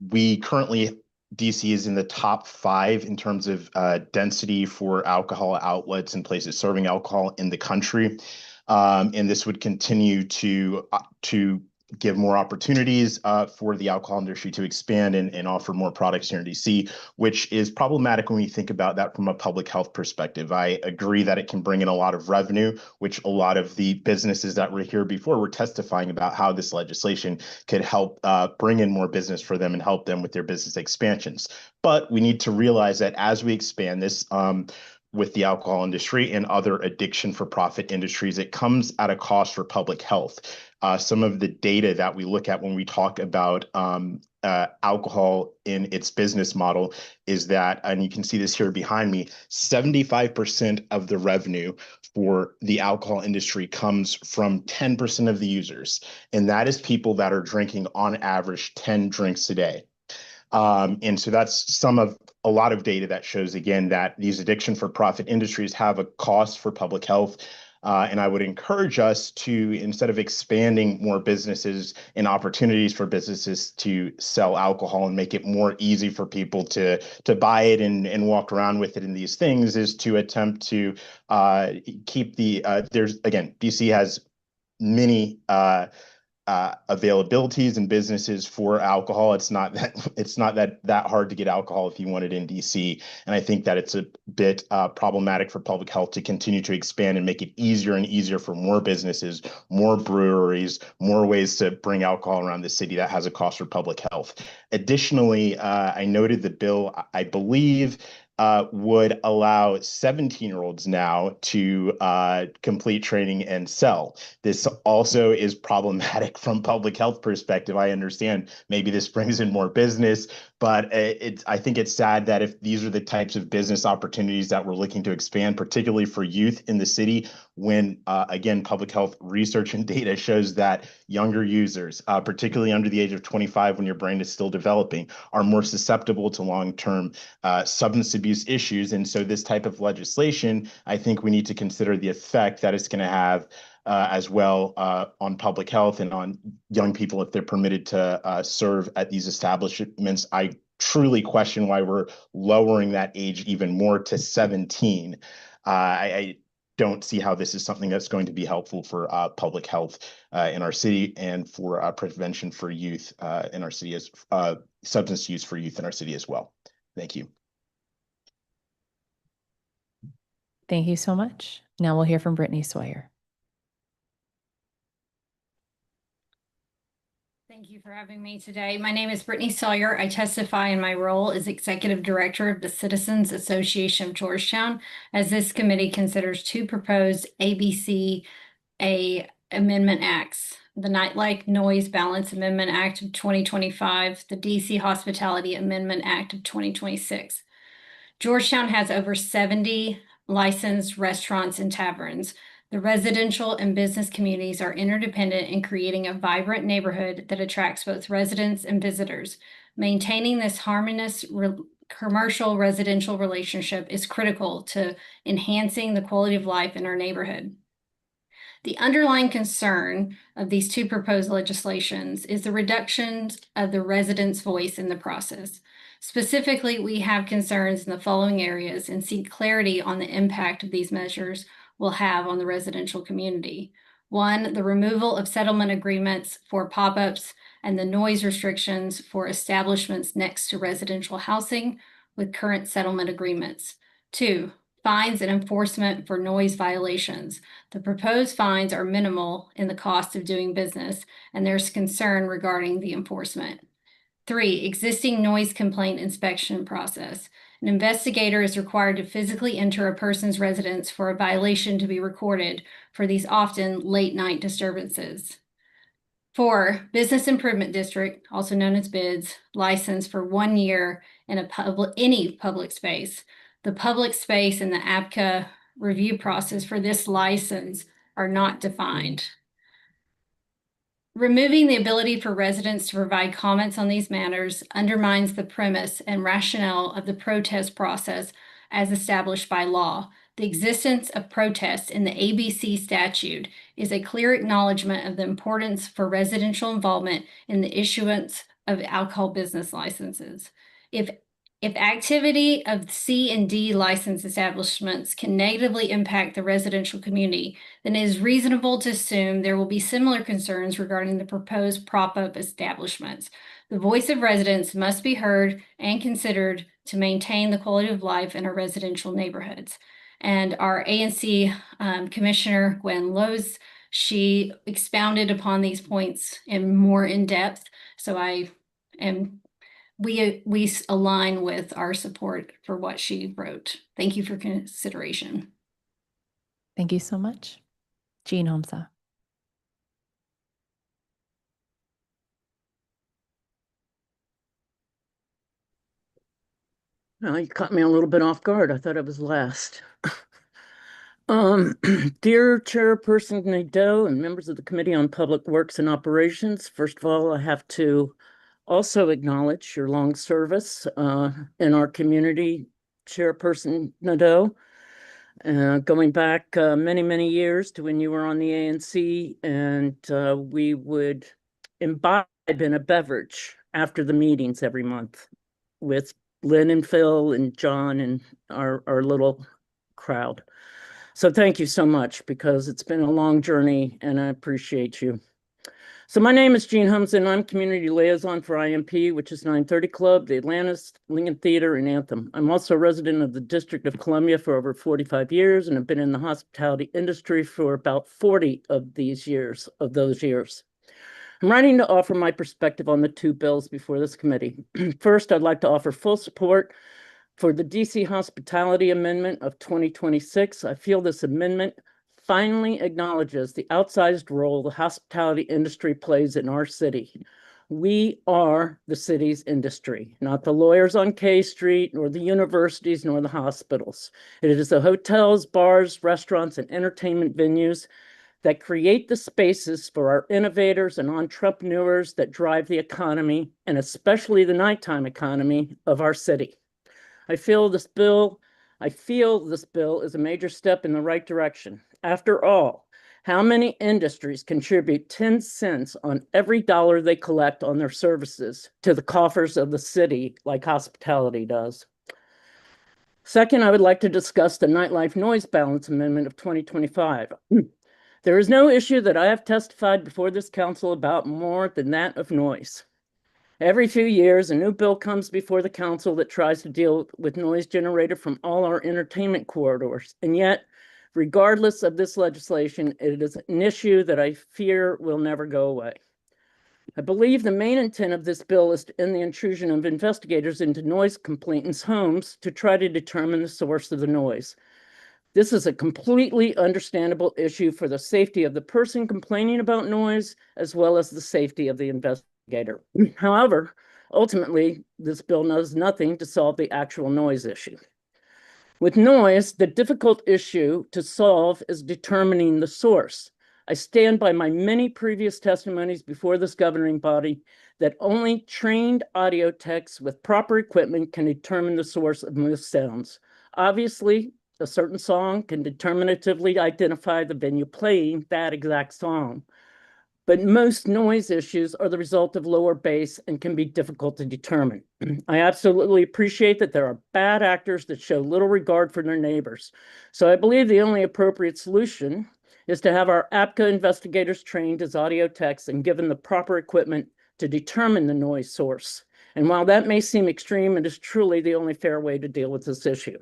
We currently, DC is in the top 5 in terms of density for alcohol outlets and places serving alcohol in the country. And this would continue to give more opportunities for the alcohol industry to expand and offer more products here in DC, which is problematic when we think about that from a public health perspective. I agree that it can bring in a lot of revenue, which a lot of the businesses that were here before were testifying about how this legislation could help bring in more business for them and help them with their business expansions. But we need to realize that as we expand this, with the alcohol industry and other addiction for profit industries, it comes at a cost for public health. Some of the data that we look at when we talk about alcohol in its business model is that, and you can see this here behind me, 75% of the revenue for the alcohol industry comes from 10% of the users. And that is people that are drinking on average 10 drinks a day. And so that's a lot of data that shows, again, that these addiction for profit industries have a cost for public health. And I would encourage us to, instead of expanding more businesses and opportunities for businesses to sell alcohol and make it more easy for people to buy it and walk around with it in these things, is to attempt to keep DC has many availabilities and businesses for alcohol. It's not that hard to get alcohol if you want it in DC. And I think that it's a bit problematic for public health to continue to expand and make it easier and easier for more businesses, more breweries, more ways to bring alcohol around the city that has a cost for public health. Additionally, I noted the bill, I believe, would allow 17-year-olds now to complete training and sell. This also is problematic from public health perspective. I understand maybe this brings in more business, but I think it's sad that if these are the types of business opportunities that we're looking to expand, particularly for youth in the city, when again, public health research and data shows that younger users, particularly under the age of 25, when your brain is still developing, are more susceptible to long-term substance abuse issues. And so this type of legislation, I think we need to consider the effect that it's going to have as well on public health and on young people if they're permitted to serve at these establishments. I truly question why we're lowering that age even more to 17. I don't see how this is something that's going to be helpful for public health in our city and for prevention for youth in our city, as substance use for youth in our city as well. Thank you. Thank you so much. Now we'll hear from Brittany Sawyer. Thank you for having me today. My name is Brittany Sawyer. I testify in my role as Executive Director of the Citizens Association of Georgetown, as this committee considers 2 proposed ABCA Amendment Acts: the Nightlife Noise Balance Amendment Act of 2025, the DC Hospitality Amendment Act of 2026. Georgetown has over 70 licensed restaurants and taverns. The residential and business communities are interdependent in creating a vibrant neighborhood that attracts both residents and visitors. Maintaining this harmonious commercial residential relationship is critical to enhancing the quality of life in our neighborhood. The underlying concern of these two proposed legislations is the reduction of the residents' voice in the process. Specifically, we have concerns in the following areas and seek clarity on the impact of these measures will have on the residential community. One, the removal of settlement agreements for pop-ups and the noise restrictions for establishments next to residential housing with current settlement agreements. Two, fines and enforcement for noise violations. The proposed fines are minimal in the cost of doing business, and there's concern regarding the enforcement. Three, existing noise complaint inspection process. An investigator is required to physically enter a person's residence for a violation to be recorded for these often late night disturbances. Four, Business Improvement District, also known as BIDS, license for 1 year in any public space. The public space and the APCA review process for this license are not defined. Removing the ability for residents to provide comments on these matters undermines the premise and rationale of the protest process as established by law. The existence of protests in the ABC statute is a clear acknowledgement of the importance for residential involvement in the issuance of alcohol business licenses. If activity of C and D licensed establishments can negatively impact the residential community, then it is reasonable to assume there will be similar concerns regarding the proposed prop-up establishments. The voice of residents must be heard and considered to maintain the quality of life in our residential neighborhoods. And our ANC Commissioner, Gwen Lowe's, she expounded upon these points more in depth. So we align with our support for what she wrote. Thank you for consideration. Thank you so much. Jean Homsa. Well, you caught me a little bit off guard. I thought I was last. Dear Chairperson Nadeau and members of the Committee on Public Works and Operations, first of all, I have to also acknowledge your long service in our community, Chairperson Nadeau, going back many, many years to when you were on the ANC, and we would imbibe in a beverage after the meetings every month with Lynn and Phil and John and our little crowd. So thank you so much, because it's been a long journey and I appreciate you. So my name is Jean Humson, and I'm Community Liaison for IMP, which is 930 Club, the Atlantis, Lincoln Theater, and Anthem. I'm also a resident of the District of Columbia for over 45 years and have been in the hospitality industry for about 40 of those years. I'm writing to offer my perspective on the two bills before this committee. First, I'd like to offer full support for the DC Hospitality Amendment of 2026. I feel this amendment finally acknowledges the outsized role the hospitality industry plays in our city. We are the city's industry, not the lawyers on K Street, nor the universities, nor the hospitals. It is the hotels, bars, restaurants, and entertainment venues that create the spaces for our innovators and entrepreneurs that drive the economy, and especially the nighttime economy of our city. I feel this bill is a major step in the right direction. After all, how many industries contribute 10 cents on every dollar they collect on their services to the coffers of the city like hospitality does? Second, I would like to discuss the Nightlife Noise Balance Amendment of 2025. There is no issue that I have testified before this council about more than that of noise. Every few years, a new bill comes before the council that tries to deal with noise generated from all our entertainment corridors. And yet, regardless of this legislation, it is an issue that I fear will never go away. I believe the main intent of this bill is to end the intrusion of investigators into noise complainants' homes to try to determine the source of the noise. This is a completely understandable issue for the safety of the person complaining about noise, as well as the safety of the investigator. However, ultimately, this bill does nothing to solve the actual noise issue. With noise, the difficult issue to solve is determining the source. I stand by my many previous testimonies before this governing body that only trained audio techs with proper equipment can determine the source of most sounds. Obviously, a certain song can determinatively identify the venue playing that exact song. But most noise issues are the result of lower bass and can be difficult to determine. I absolutely appreciate that there are bad actors that show little regard for their neighbors. So I believe the only appropriate solution is to have our APCA investigators trained as audio techs and given the proper equipment to determine the noise source. And while that may seem extreme, it is truly the only fair way to deal with this issue.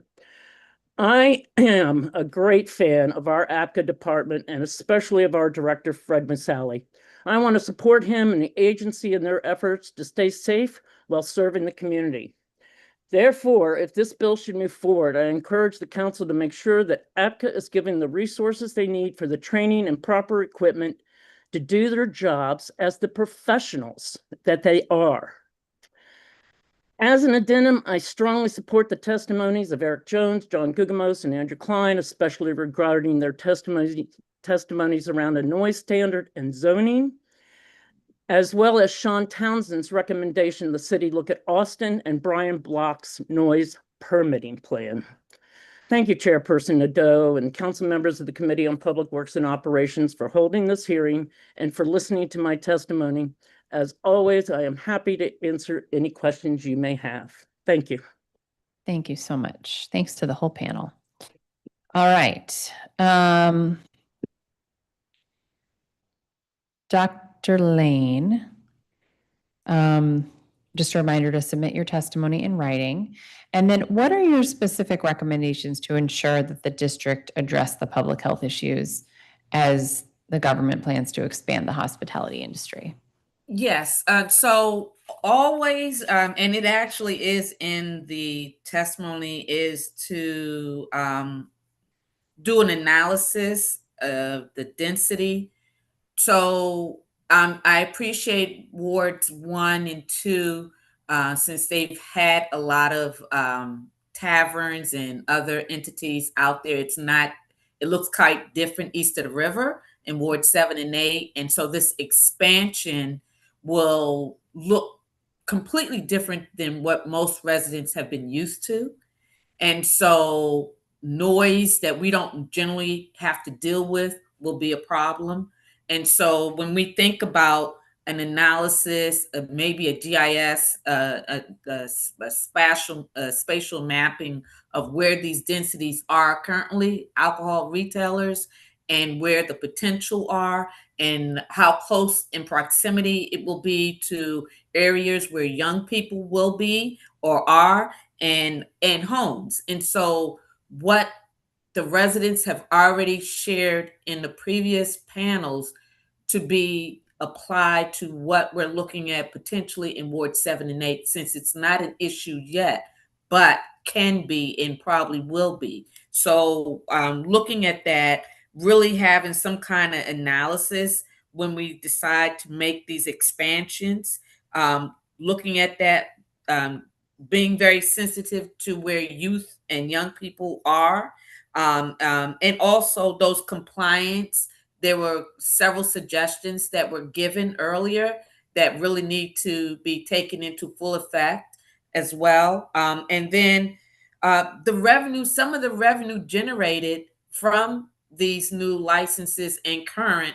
I am a great fan of our APCA department and especially of our director, Fred Masali. I want to support him and the agency in their efforts to stay safe while serving the community. Therefore, if this bill should move forward, I encourage the council to make sure that APCA is given the resources they need for the training and proper equipment to do their jobs as the professionals that they are. As an addendum, I strongly support the testimonies of Eric Jones, John Gugamos, and Andrew Klein, especially regarding their testimonies around a noise standard and zoning, as well as Sean Townsend's recommendation the city look at Austin and Brian Block's noise permitting plan. Thank you, Chairperson Nadeau and council members of the Committee on Public Works and Operations for holding this hearing and for listening to my testimony. As always, I am happy to answer any questions you may have. Thank you. Thank you so much. Thanks to the whole panel. All right. Dr. Lane, just a reminder to submit your testimony in writing. And then what are your specific recommendations to ensure that the district address the public health issues as the government plans to expand the hospitality industry? Yes. So always, and it actually is in the testimony, is to do an analysis of the density. So I appreciate wards 1 and 2 since they've had a lot of taverns and other entities out there. It looks quite different east of the river in Ward 7 and 8. And so this expansion will look completely different than what most residents have been used to. And so noise that we don't generally have to deal with will be a problem. And so when we think about an analysis of maybe a GIS, a spatial mapping of where these densities are currently, alcohol retailers, and where the potential are, and how close in proximity it will be to areas where young people will be or are, and homes. And so what the residents have already shared in the previous panels to be applied to what we're looking at potentially in Ward 7 and 8, since it's not an issue yet, but can be and probably will be. So looking at that, really having some kind of analysis when we decide to make these expansions, looking at that, being very sensitive to where youth and young people are, and also those compliance. There were several suggestions that were given earlier that really need to be taken into full effect as well. And then the revenue, some of the revenue generated from these new licenses and current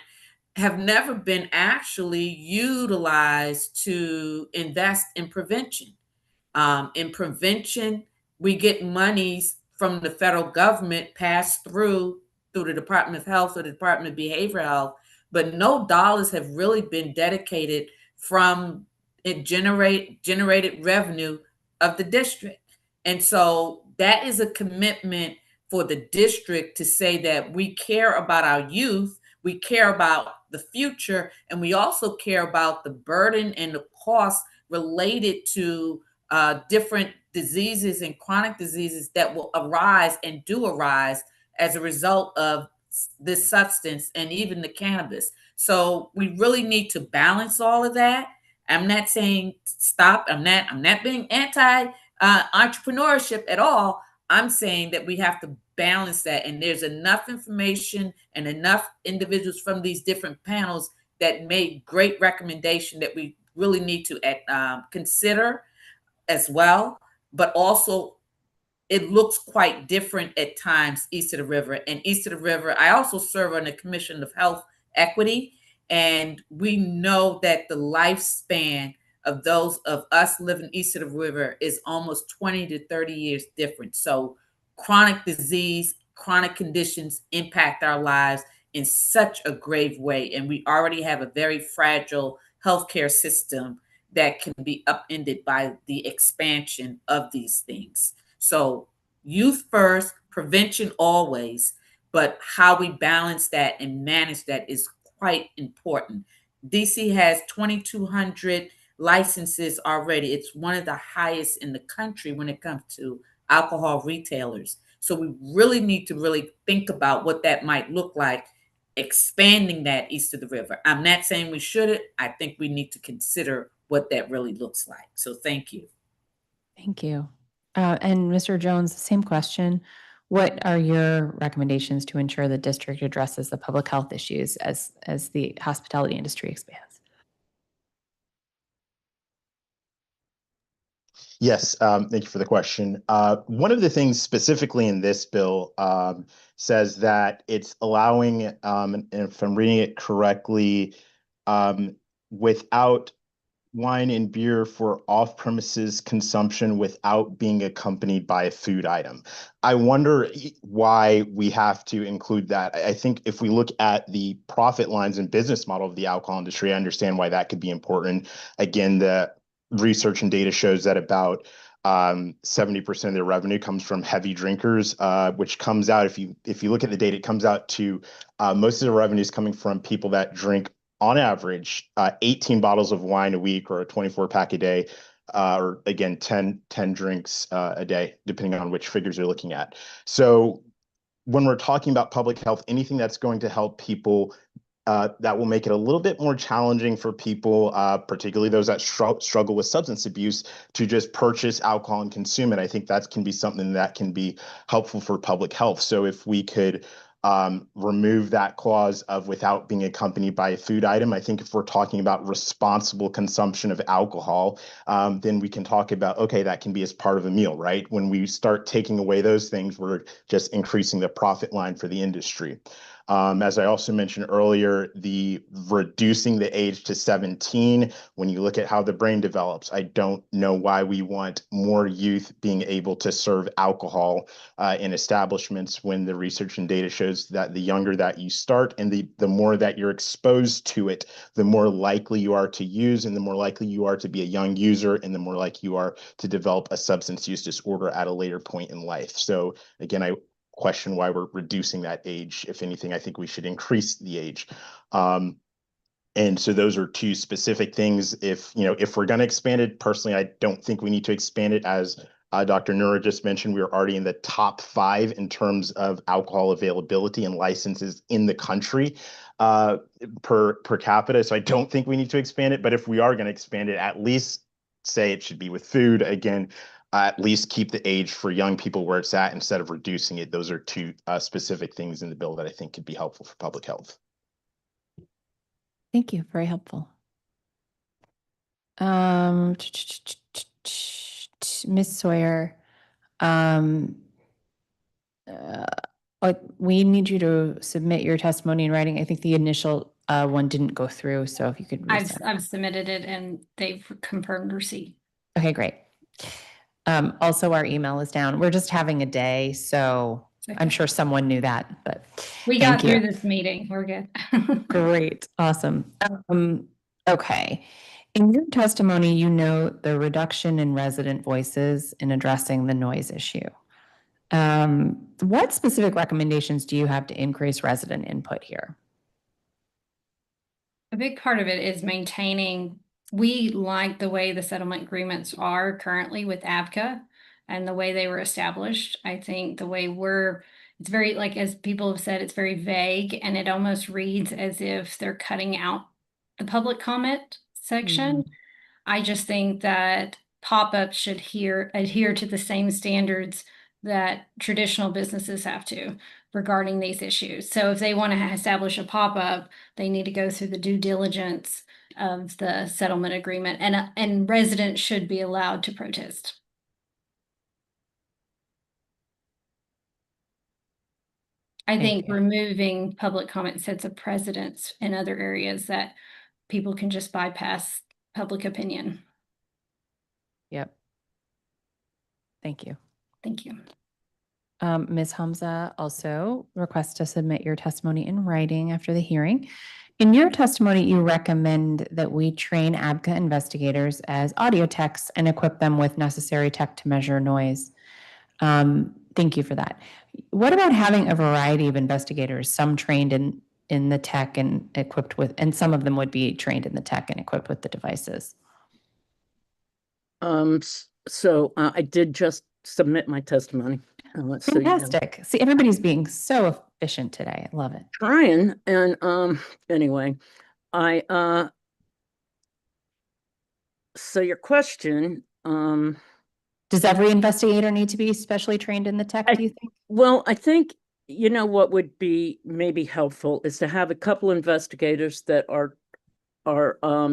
have never been actually utilized to invest in prevention. In prevention, we get monies from the federal government passed through the Department of Health or the Department of Behavioral Health, but no dollars have really been dedicated from it generated revenue of the district. And so that is a commitment for the district to say that we care about our youth, we care about the future, and we also care about the burden and the cost related to different diseases and chronic diseases that will arise and do arise as a result of this substance and even the cannabis. So we really need to balance all of that. I'm not saying stop. I'm not being anti entrepreneurship at all. I'm saying that we have to balance that, and there's enough information and enough individuals from these different panels that made great recommendation that we really need to consider as well. But also, it looks quite different at times east of the river. And east of the river, I also serve on the Commission of Health Equity, and we know that the lifespan of those of us living east of the river is almost 20 to 30 years different. So chronic disease, chronic conditions impact our lives in such a grave way. And we already have a very fragile healthcare system that can be upended by the expansion of these things. So youth first, prevention always, but how we balance that and manage that is quite important. DC has 2,200 licenses already. It's one of the highest in the country when it comes to alcohol retailers. So we really need to really think about what that might look like, expanding that east of the river. I'm not saying we shouldn't. I think we need to consider what that really looks like. So thank you. Thank you. And Mr. Jones, same question. What are your recommendations to ensure the district addresses the public health issues as the hospitality industry expands? Yes, thank you for the question. One of the things specifically in this bill says that it's allowing, and if I'm reading it correctly, without wine and beer for off-premises consumption without being accompanied by a food item. I wonder why we have to include that. I think if we look at the profit lines and business model of the alcohol industry, I understand why that could be important. Again, the research and data shows that about 70% of their revenue comes from heavy drinkers, which comes out, if you look at the data, it comes out to most of the revenues coming from people that drink on average 18 bottles of wine a week or a 24-pack a day, or again, 10 drinks a day, depending on which figures you're looking at. So when we're talking about public health, anything that's going to help people, that will make it a little bit more challenging for people, particularly those that struggle with substance abuse, to just purchase alcohol and consume it. I think that can be something that can be helpful for public health. So if we could remove that clause of without being accompanied by a food item. I think if we're talking about responsible consumption of alcohol, then we can talk about, okay, that can be as part of a meal, right? When we start taking away those things, we're just increasing the profit line for the industry. As I also mentioned earlier, the reducing the age to 17, when you look at how the brain develops, I don't know why we want more youth being able to serve alcohol in establishments when the research and data shows that the younger that you start and the more that you're exposed to it, the more likely you are to use and the more likely you are to be a young user and the more likely you are to develop a substance use disorder at a later point in life. So again, I question why we're reducing that age. If anything, I think we should increase the age. And so those are two specific things. If we're going to expand it, personally, I don't think we need to expand it. As Dr. Nura just mentioned, we are already in the top 5 in terms of alcohol availability and licenses in the country per capita. So I don't think we need to expand it. But if we are going to expand it, at least say it should be with food. Again, at least keep the age for young people where it's at instead of reducing it. Those are two specific things in the bill that I think could be helpful for public health. Thank you. Very helpful. Ms. Sawyer, we need you to submit your testimony in writing. I think the initial one didn't go through, so if you could resend. I've submitted it and they've confirmed receipt. Okay, great. Also, our email is down. We're just having a day, so Okay. I'm sure someone knew that, but We got through this meeting. We're good. Great. Awesome. Okay. In your testimony, you note the reduction in resident voices in addressing the noise issue. What specific recommendations do you have to increase resident input here? A big part of it is maintaining, we like the way the settlement agreements are currently with ABCA and the way they were established. I think the way it's very, like, as people have said, it's very vague and it almost reads as if they're cutting out the public comment section. I just think that pop-ups should adhere to the same standards that traditional businesses have to regarding these issues. So if they want to establish a pop-up, they need to go through the due diligence of the settlement agreement, and residents should be allowed to protest. I think removing public comment sets a precedence in other areas that people can just bypass public opinion. Yep. Thank you. Thank you. Ms. Hamza also requests to submit your testimony in writing after the hearing. In your testimony, you recommend that we train ABCA investigators as audio techs and equip them with necessary tech to measure noise. Thank you for that. What about having a variety of investigators, some trained in the tech and equipped with, and some of them would be trained in the tech and equipped with the devices? So I did just submit my testimony. So, fantastic. See, everybody's being so efficient today. I love it. Trying. And anyway, so your question, does every investigator need to be specially trained in the tech, do you think? Well, I think, you know, what would be maybe helpful is to have a couple investigators that are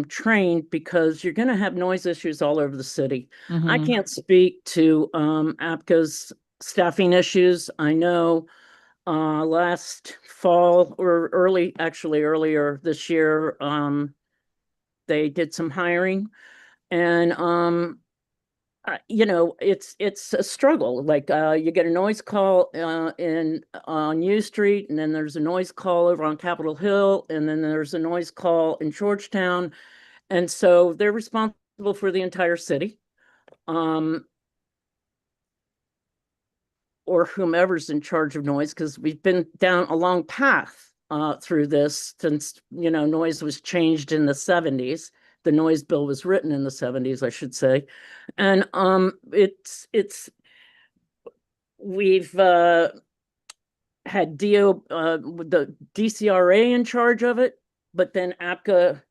trained, because you're going to have noise issues all over the city. I can't speak to APCA's staffing issues. I know last fall or earlier this year, they did some hiring, and you know, it's a struggle. Like you get a noise call on U Street, and then there's a noise call over on Capitol Hill, and then there's a noise call in Georgetown, and so they're responsible for the entire city, or whomever's in charge of noise, because we've been down a long path through this since, you know, noise was changed in the 70s. The noise bill was written in the 70s, I should say. And we've had the DCRA in charge of it, but then APCA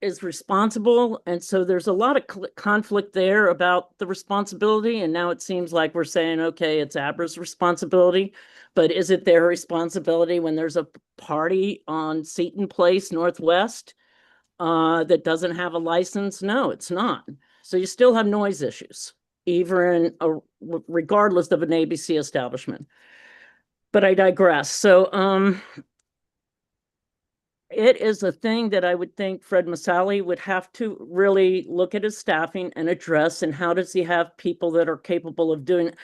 is responsible. And so there's a lot of conflict there about the responsibility. And now it seems like we're saying, okay, it's ABRA's responsibility, but is it their responsibility when there's a party on Seton Place Northwest that doesn't have a license? No, it's not. So you still have noise issues, even regardless of an ABC establishment. But I digress. So it is a thing that I would think Fred Masali would have to really look at his staffing and address, and how does he have people that are capable of doing it.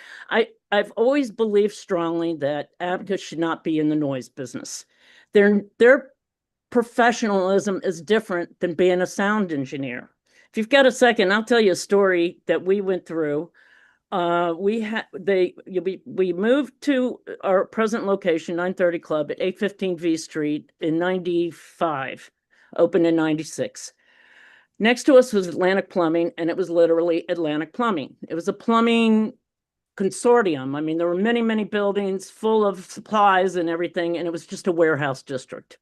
I've always believed strongly that ABCA should not be in the noise business. Their professionalism is different than being a sound engineer. If you've got a second, I'll tell you a story that we went through. We moved to our present location, 930 Club at 815 V Street in 95, opened in 96. Next to us was Atlantic Plumbing, and it was literally Atlantic Plumbing. It was a plumbing consortium. I mean, there were many, many buildings full of supplies and everything, and it was just a warehouse district.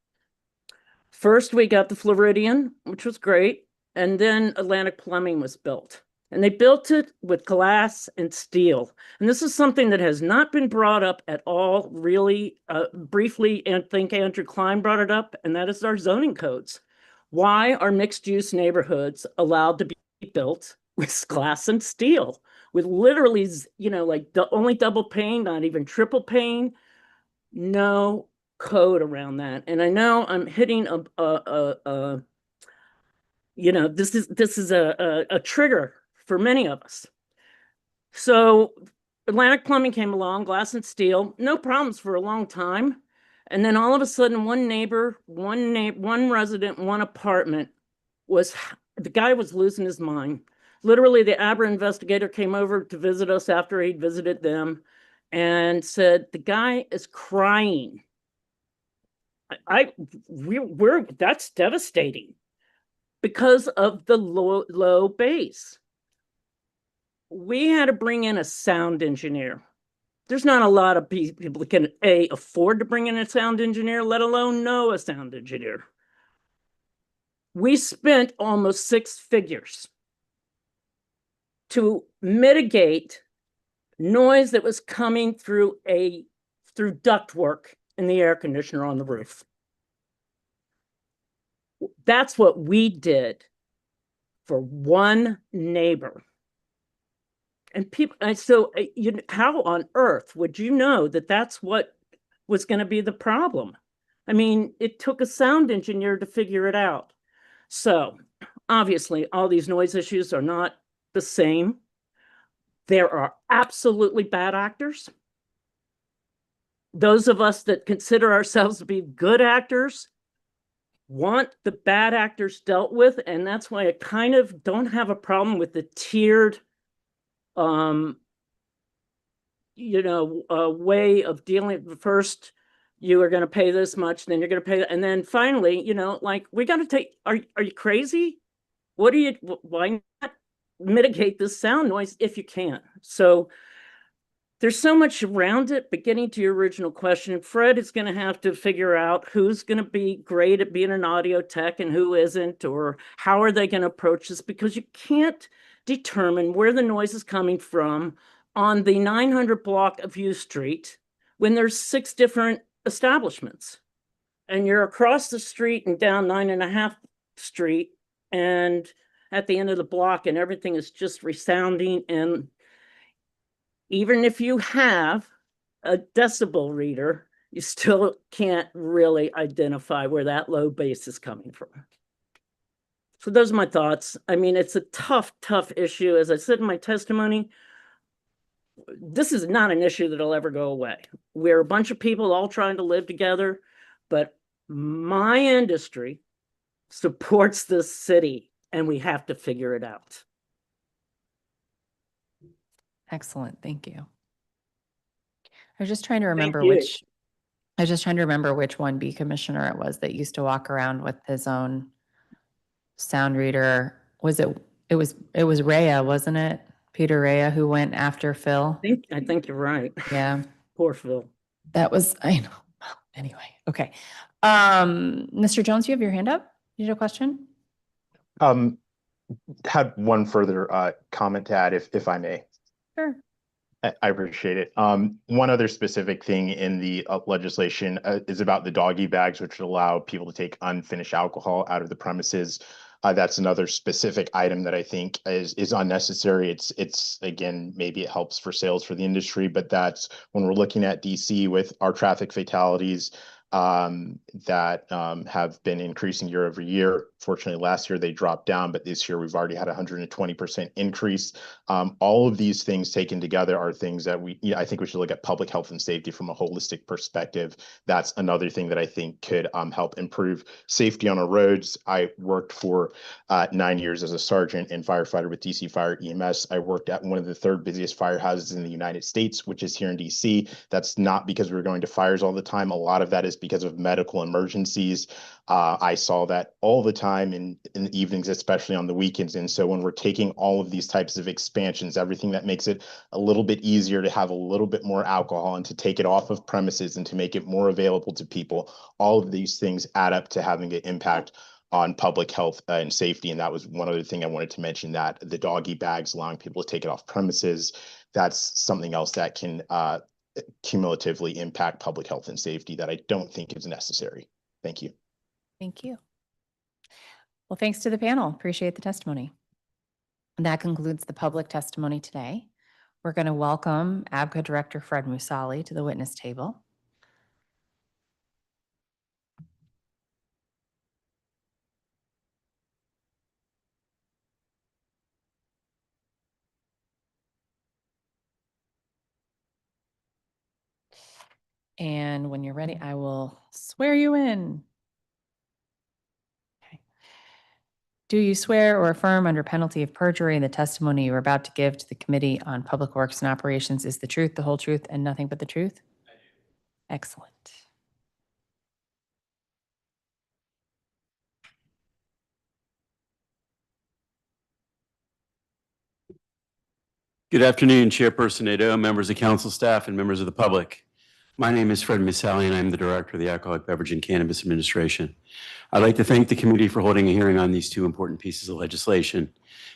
First, we got the Floridian, which was great, and then Atlantic Plumbing was built. And they built it with glass and steel. And this is something that has not been brought up at all, really briefly, and I think Andrew Klein brought it up, and that is our zoning codes. Why are mixed-use neighborhoods allowed to be built with glass and steel? With literally, you know, like only double pane, not even triple pane? No code around that. And I know I'm hitting you know, this is a trigger for many of us. So Atlantic Plumbing came along, glass and steel, no problems for a long time. And then all of a sudden, one resident, one apartment the guy was losing his mind. Literally, the ABRA investigator came over to visit us after he'd visited them and said, the guy is crying. That's devastating because of the low base. We had to bring in a sound engineer. There's not a lot of people that can afford to bring in a sound engineer, let alone know a sound engineer. We spent almost 6 figures to mitigate noise that was coming through ductwork in the air conditioner on the roof. That's what we did for one neighbor. And people, how on earth would you know that that's what was going to be the problem? I mean, it took a sound engineer to figure it out. So obviously, all these noise issues are not the same. There are absolutely bad actors. Those of us that consider ourselves to be good actors want the bad actors dealt with, and that's why I kind of don't have a problem with the tiered way of dealing. First, you are going to pay this much, then you're going to pay, and then finally, like, we got to take, are you crazy? Why not mitigate this sound noise if you can? So there's so much around it, but getting to your original question, Fred is going to have to figure out who's going to be great at being an audio tech and who isn't, or how are they going to approach this, because you can't determine where the noise is coming from on the 900 block of U Street when there's 6 different establishments. And you're across the street and down 9.5 Street and at the end of the block, and everything is just resounding. And even if you have a decibel reader, you still can't really identify where that low bass is coming from. So those are my thoughts. I mean, it's a tough issue. As I said in my testimony, this is not an issue that'll ever go away. We're a bunch of people all trying to live together, but my industry supports this city, and we have to figure it out. Excellent. Thank you. I was just trying to remember which one B commissioner it was that used to walk around with his own sound reader. It was Rhea, wasn't it? Peter Rhea, who went after Phil. I think you're right. Yeah. Poor Phil. I know. Anyway, okay. Mr. Jones, you have your hand up? You had a question? Had one further comment to add, if I may. Sure. I appreciate it. One other specific thing in the legislation is about the doggy bags, which would allow people to take unfinished alcohol out of the premises. That's another specific item that I think is unnecessary. It's again, maybe it helps for sales for the industry, but that's when we're looking at DC with our traffic fatalities that have been increasing year over year. Fortunately, last year they dropped down, but this year we've already had 120% increase. All of these things taken together are things that I think we should look at public health and safety from a holistic perspective. That's another thing that I think could help improve safety on our roads. I worked for 9 years as a sergeant and firefighter with DC Fire EMS. I worked at one of the 3rd busiest firehouses in the United States, which is here in DC. That's not because we were going to fires all the time. A lot of that is because of medical emergencies. I saw that all the time in the evenings, especially on the weekends. And so when we're taking all of these types of expansions, everything that makes it a little bit easier to have a little bit more alcohol and to take it off of premises and to make it more available to people, all of these things add up to having an impact on public health and safety. And that was one other thing I wanted to mention, that the doggy bags, allowing people to take it off premises, that's something else that can cumulatively impact public health and safety that I don't think is necessary. Thank you. Thank you. Well, thanks to the panel. Appreciate the testimony. And that concludes the public testimony today. We're going to welcome ABCA Director Fred Musali to the witness table. And when you're ready, I will swear you in. Okay. Do you swear or affirm under penalty of perjury the testimony you are about to give to the Committee on Public Works and Operations is the truth, the whole truth, and nothing but the truth? I do. Excellent. Good afternoon, Chairperson Nadeau, members of council staff, and members of the public. My name is Fred Misali, and I'm the Director of the Alcoholic Beverage and Cannabis Administration. I'd like to thank the committee for holding a hearing on these two important pieces of legislation.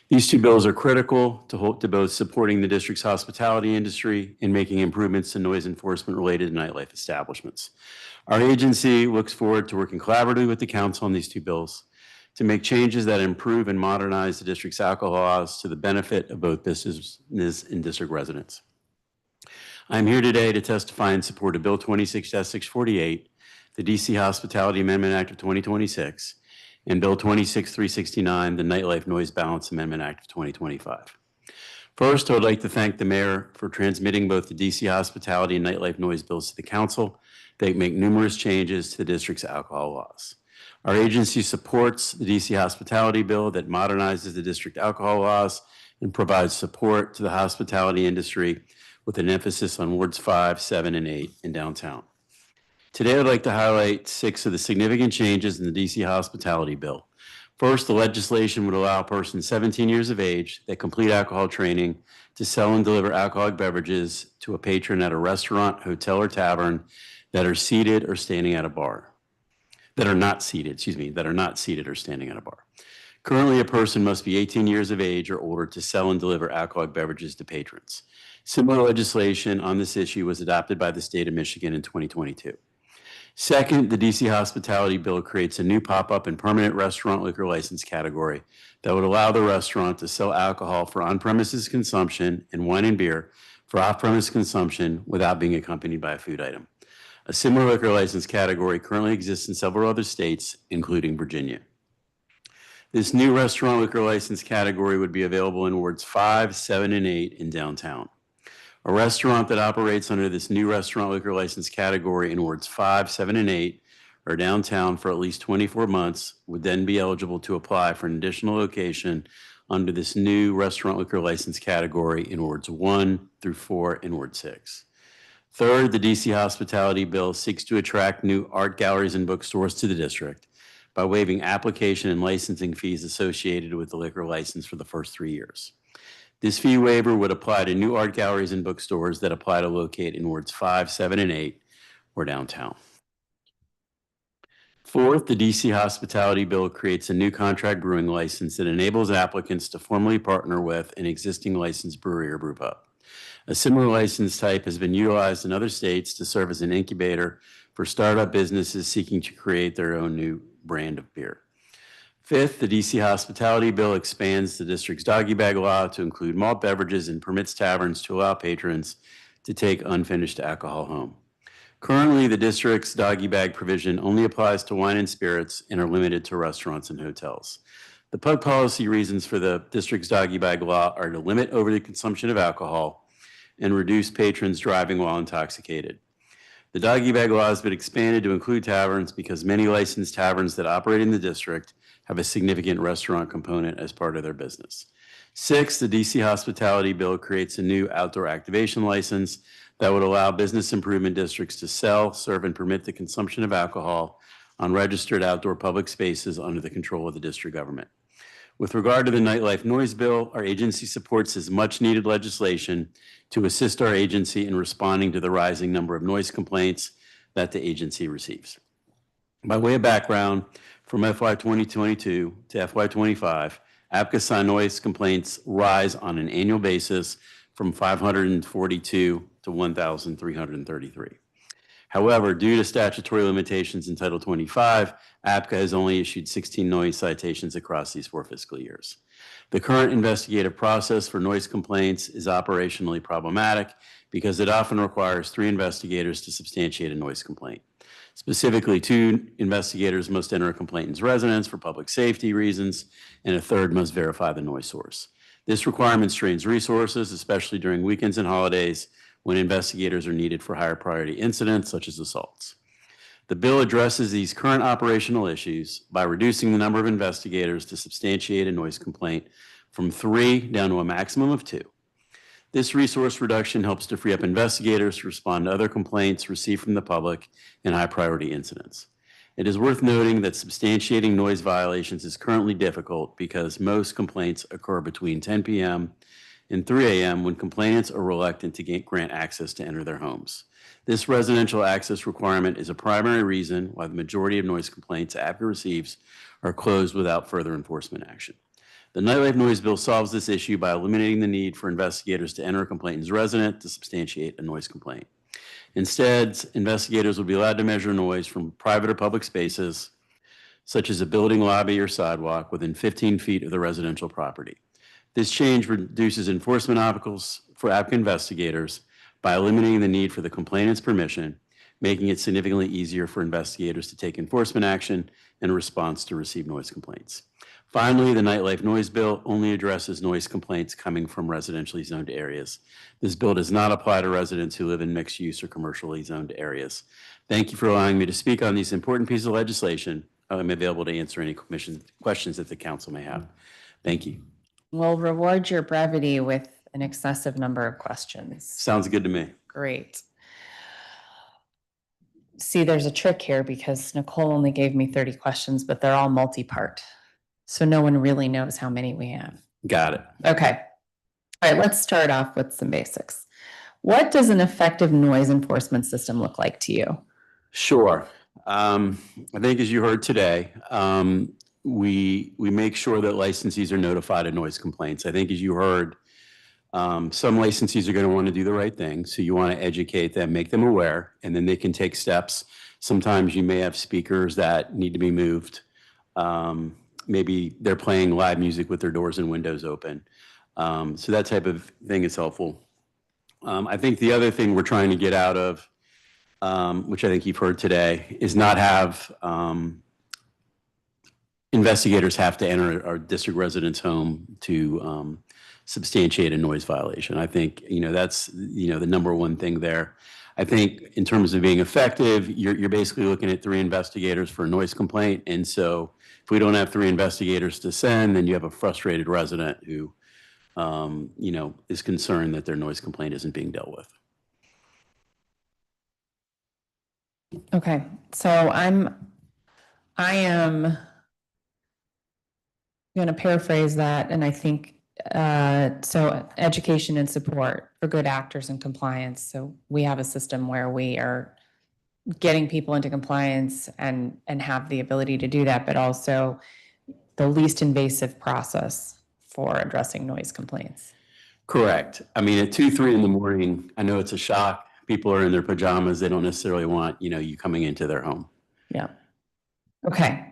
These two bills are critical to both supporting the district's hospitality industry and making improvements to noise enforcement related to nightlife establishments. Our agency looks forward to working collaboratively with the council on these two bills to make changes that improve and modernize the district's alcohol laws to the benefit of both business and district residents. I'm here today to testify in support of Bill 26-648, the DC Hospitality Amendment Act of 2026, and Bill 26-369, the Nightlife Noise Balance Amendment Act of 2025. First, I would like to thank the mayor for transmitting both the DC Hospitality and Nightlife Noise bills to the council. They make numerous changes to the district's alcohol laws. Our agency supports the DC Hospitality bill that modernizes the district alcohol laws and provides support to the hospitality industry with an emphasis on wards 5, 7, and 8 in downtown. Today, I'd like to highlight 6 of the significant changes in the DC Hospitality bill. First, the legislation would allow persons 17 years of age that complete alcohol training to sell and deliver alcoholic beverages to a patron at a restaurant, hotel, or tavern that are seated or standing at a bar. That are not seated or standing at a bar. Currently, a person must be 18 years of age or older to sell and deliver alcoholic beverages to patrons. Similar legislation on this issue was adopted by the state of Michigan in 2022. Second, the DC Hospitality bill creates a new pop-up and permanent restaurant liquor license category that would allow the restaurant to sell alcohol for on-premises consumption and wine and beer for off-premise consumption without being accompanied by a food item. A similar liquor license category currently exists in several other states, including Virginia. This new restaurant liquor license category would be available in wards 5, 7, and 8 in downtown. A restaurant that operates under this new restaurant liquor license category in wards 5, 7, and 8 or downtown for at least 24 months would then be eligible to apply for an additional location under this new restaurant liquor license category in wards 1 through 4 and ward 6. Third, the DC Hospitality bill seeks to attract new art galleries and bookstores to the district by waiving application and licensing fees associated with the liquor license for the first 3 years. This fee waiver would apply to new art galleries and bookstores that apply to locate in wards 5, 7, and 8 or downtown. Fourth, the DC Hospitality bill creates a new contract brewing license that enables applicants to formally partner with an existing licensed brewery or brew pub. A similar license type has been utilized in other states to serve as an incubator for startup businesses seeking to create their own new brand of beer. Fifth, the DC Hospitality bill expands the district's doggy bag law to include malt beverages and permits taverns to allow patrons to take unfinished alcohol home. Currently, the district's doggy bag provision only applies to wine and spirits and are limited to restaurants and hotels. The public policy reasons for the district's doggy bag law are to limit over the consumption of alcohol and reduce patrons driving while intoxicated. The doggy bag law has been expanded to include taverns because many licensed taverns that operate in the district have a significant restaurant component as part of their business. Six, the DC Hospitality bill creates a new outdoor activation license that would allow business improvement districts to sell, serve, and permit the consumption of alcohol on registered outdoor public spaces under the control of the district government. With regard to the Nightlife Noise Bill, our agency supports this much-needed legislation to assist our agency in responding to the rising number of noise complaints that the agency receives. By way of background, from FY 2022 to FY 25, APCA saw noise complaints rise on an annual basis from 542 to 1,333. However, due to statutory limitations in Title 25, APCA has only issued 16 noise citations across these 4 fiscal years. The current investigative process for noise complaints is operationally problematic because it often requires 3 investigators to substantiate a noise complaint. Specifically, 2 investigators must enter a complainant's residence for public safety reasons, and a 3rd must verify the noise source. This requirement strains resources, especially during weekends and holidays when investigators are needed for higher priority incidents such as assaults. The bill addresses these current operational issues by reducing the number of investigators to substantiate a noise complaint from 3 down to a maximum of 2. This resource reduction helps to free up investigators to respond to other complaints received from the public in high priority incidents. It is worth noting that substantiating noise violations is currently difficult because most complaints occur between 10 p.m. and 3 a.m. when complainants are reluctant to grant access to enter their homes. This residential access requirement is a primary reason why the majority of noise complaints APCA receives are closed without further enforcement action. The Nightlife Noise Bill solves this issue by eliminating the need for investigators to enter a complainant's residence to substantiate a noise complaint. Instead, investigators will be allowed to measure noise from private or public spaces, such as a building lobby or sidewalk, within 15 feet of the residential property. This change reduces enforcement obstacles for APCA investigators by eliminating the need for the complainant's permission, making it significantly easier for investigators to take enforcement action in response to received noise complaints. Finally, the Nightlife Noise Bill only addresses noise complaints coming from residentially zoned areas. This bill does not apply to residents who live in mixed-use or commercially zoned areas. Thank you for allowing me to speak on these important pieces of legislation. I'm available to answer any questions that the council may have. Thank you. We'll reward your brevity with an excessive number of questions. Sounds good to me. Great. See, there's a trick here because Nicole only gave me 30 questions, but they're all multi-part. So no one really knows how many we have. Got it. Okay. All right, let's start off with some basics. What does an effective noise enforcement system look like to you? Sure. I think as you heard today, we make sure that licensees are notified of noise complaints. I think as you heard, some licensees are going to want to do the right thing. So you want to educate them, make them aware, and then they can take steps. Sometimes you may have speakers that need to be moved. Maybe they're playing live music with their doors and windows open. So that type of thing is helpful. I think the other thing we're trying to get out of, which I think you've heard today, is not have investigators have to enter our district resident's home to substantiate a noise violation. I think, that's, the number one thing there. I think in terms of being effective, you're basically looking at 3 investigators for a noise complaint. And so if we don't have 3 investigators to send, then you have a frustrated resident who, is concerned that their noise complaint isn't being dealt with. Okay, so I am going to paraphrase that, and I think so education and support for good actors in compliance. So we have a system where we are getting people into compliance and have the ability to do that, but also the least invasive process for addressing noise complaints. Correct. I mean, at 2, 3 in the morning, I know it's a shock. People are in their pajamas. They don't necessarily want, you coming into their home. Yeah. Okay.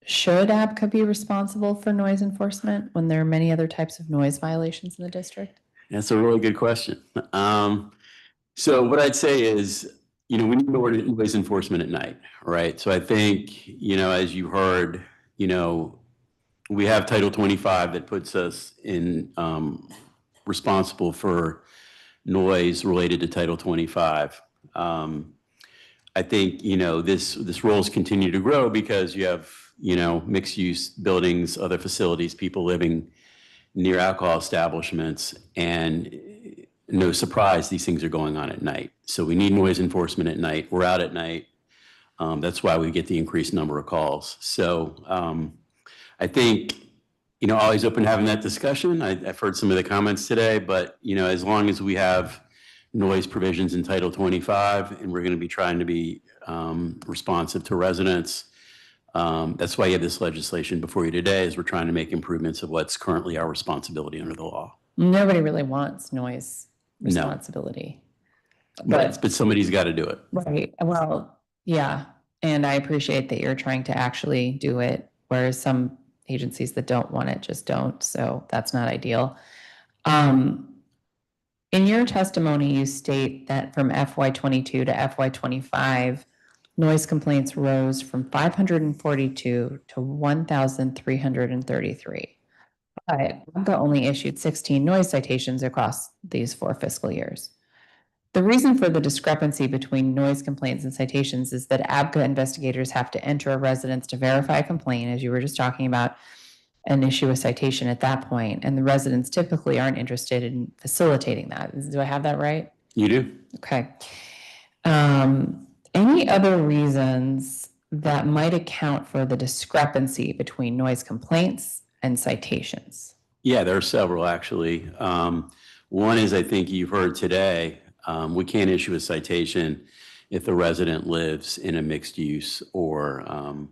Should APCA be responsible for noise enforcement when there are many other types of noise violations in the district? That's a really good question. So what I'd say is, we need more noise enforcement at night, right? So I think, as you heard, we have Title 25 that puts us in responsible for noise related to Title 25. I think, this roles continue to grow because you have, mixed use buildings, other facilities, people living near alcohol establishments, and no surprise, these things are going on at night. So we need noise enforcement at night. We're out at night. That's why we get the increased number of calls. So I think, always open to having that discussion. I've heard some of the comments today, but, as long as we have noise provisions in Title 25, and we're going to be trying to be responsive to residents, that's why you have this legislation before you today, is we're trying to make improvements of what's currently our responsibility under the law. Nobody really wants noise responsibility. No. But somebody's got to do it. Right. Well, yeah. And I appreciate that you're trying to actually do it, whereas some agencies that don't want it just don't. So that's not ideal. In your testimony, you state that from FY22 to FY25, noise complaints rose from 542 to 1,333. But APCA only issued 16 noise citations across these 4 fiscal years. The reason for the discrepancy between noise complaints and citations is that APCA investigators have to enter a residence to verify a complaint, as you were just talking about, and issue a citation at that point. And the residents typically aren't interested in facilitating that. Do I have that right? You do. Okay. Any other reasons that might account for the discrepancy between noise complaints and citations? Yeah, there are several actually. One is, I think you've heard today, we can't issue a citation if the resident lives in a mixed use or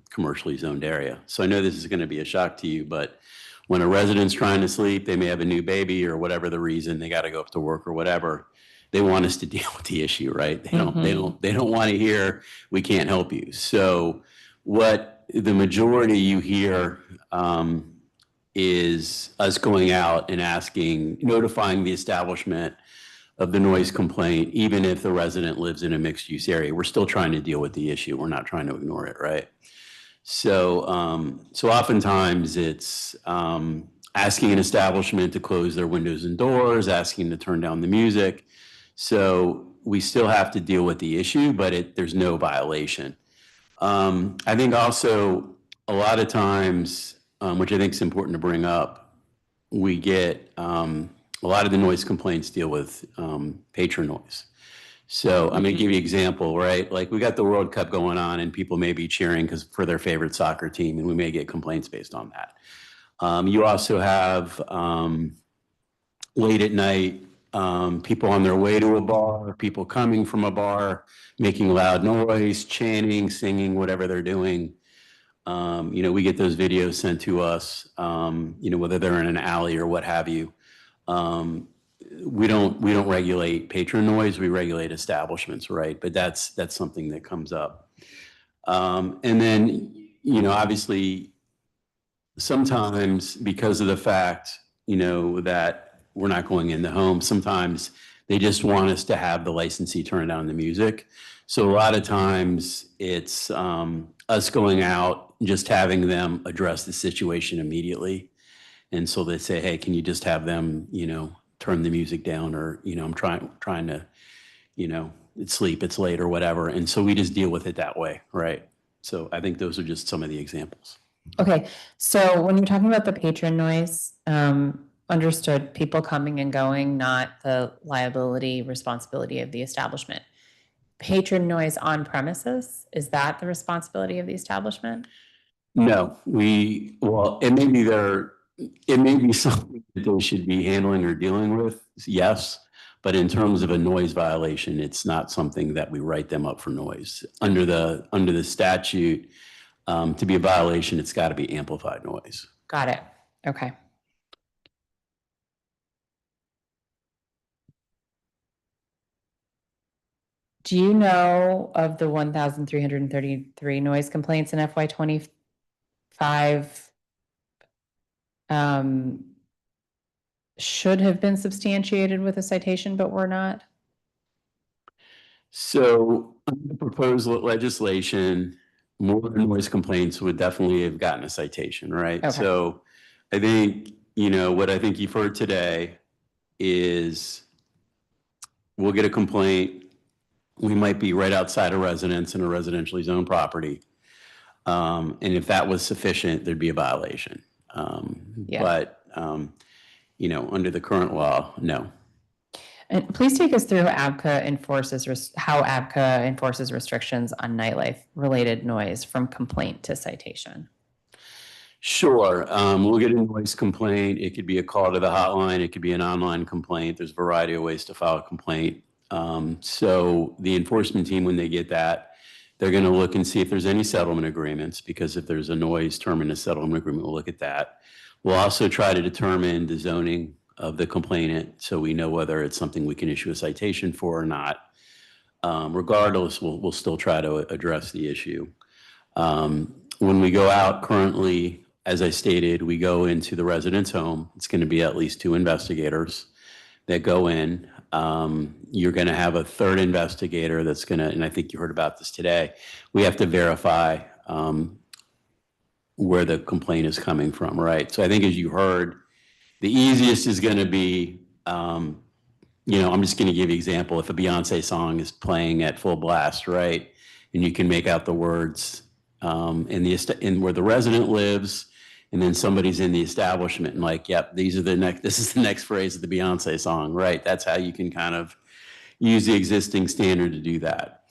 commercially zoned area. So I know this is going to be a shock to you, but when a resident's trying to sleep, they may have a new baby or whatever the reason, they got to go up to work or whatever. They want us to deal with the issue, right? They don't want to hear we can't help you. So what the majority you hear is us going out and notifying the establishment of the noise complaint, even if the resident lives in a mixed use area. We're still trying to deal with the issue. We're not trying to ignore it, right? So, so oftentimes it's asking an establishment to close their windows and doors, asking to turn down the music. So we still have to deal with the issue, but there's no violation. I think also a lot of times, which I think is important to bring up, we get a lot of the noise complaints deal with patron noise. So I'm going to give you an example, right? Like we got the World Cup going on and people may be cheering for their favorite soccer team, and we may get complaints based on that. You also have late at night, people on their way to a bar, people coming from a bar, making loud noise, chanting, singing, whatever they're doing. We get those videos sent to us, whether they're in an alley or what have you. We don't regulate patron noise, we regulate establishments, right? But that's something that comes up. And then, obviously, sometimes because of the fact, that we're not going in the home, sometimes they just want us to have the licensee turn down the music. So a lot of times it's us going out, just having them address the situation immediately. And so they say, hey, can you just have them, turn the music down, or, I'm trying to, it's sleep, it's late or whatever. And so we just deal with it that way, right? So I think those are just some of the examples. Okay, so when you're talking about the patron noise, understood, people coming and going, not the liability, responsibility of the establishment. Patron noise on premises, is that the responsibility of the establishment? No, it may be something that they should be handling or dealing with, yes. But in terms of a noise violation, it's not something that we write them up for noise. Under the statute, to be a violation, it's got to be amplified noise. Got it. Okay. Do you know of the 1,333 noise complaints in FY25 should have been substantiated with a citation, but were not? So under the proposed legislation, more noise complaints would definitely have gotten a citation, right? Okay. So I think, what I think you've heard today is we'll get a complaint. We might be right outside a residence in a residentially zoned property. And if that was sufficient, there'd be a violation. Yeah. But, under the current law, no. And please take us through how ABCA enforces restrictions on nightlife related noise from complaint to citation. Sure. We'll get a noise complaint. It could be a call to the hotline. It could be an online complaint. There's a variety of ways to file a complaint. So the enforcement team, when they get that, they're going to look and see if there's any settlement agreements, because if there's a noise term in a settlement agreement, we'll look at that. We'll also try to determine the zoning of the complainant, so we know whether it's something we can issue a citation for or not. Regardless, we'll still try to address the issue. When we go out currently, as I stated, we go into the resident's home. It's going to be at least 2 investigators that go in. You're going to have a third investigator that's going to, and I think you heard about this today, we have to verify where the complaint is coming from, right? So I think, as you heard, the easiest is going to be, I'm just going to give you an example. If a Beyonce song is playing at full blast, right, and you can make out the words in where the resident lives, and then somebody's in the establishment and like, yep, this is the next phrase of the Beyonce song, right? That's how you can kind of use the existing standard to do that.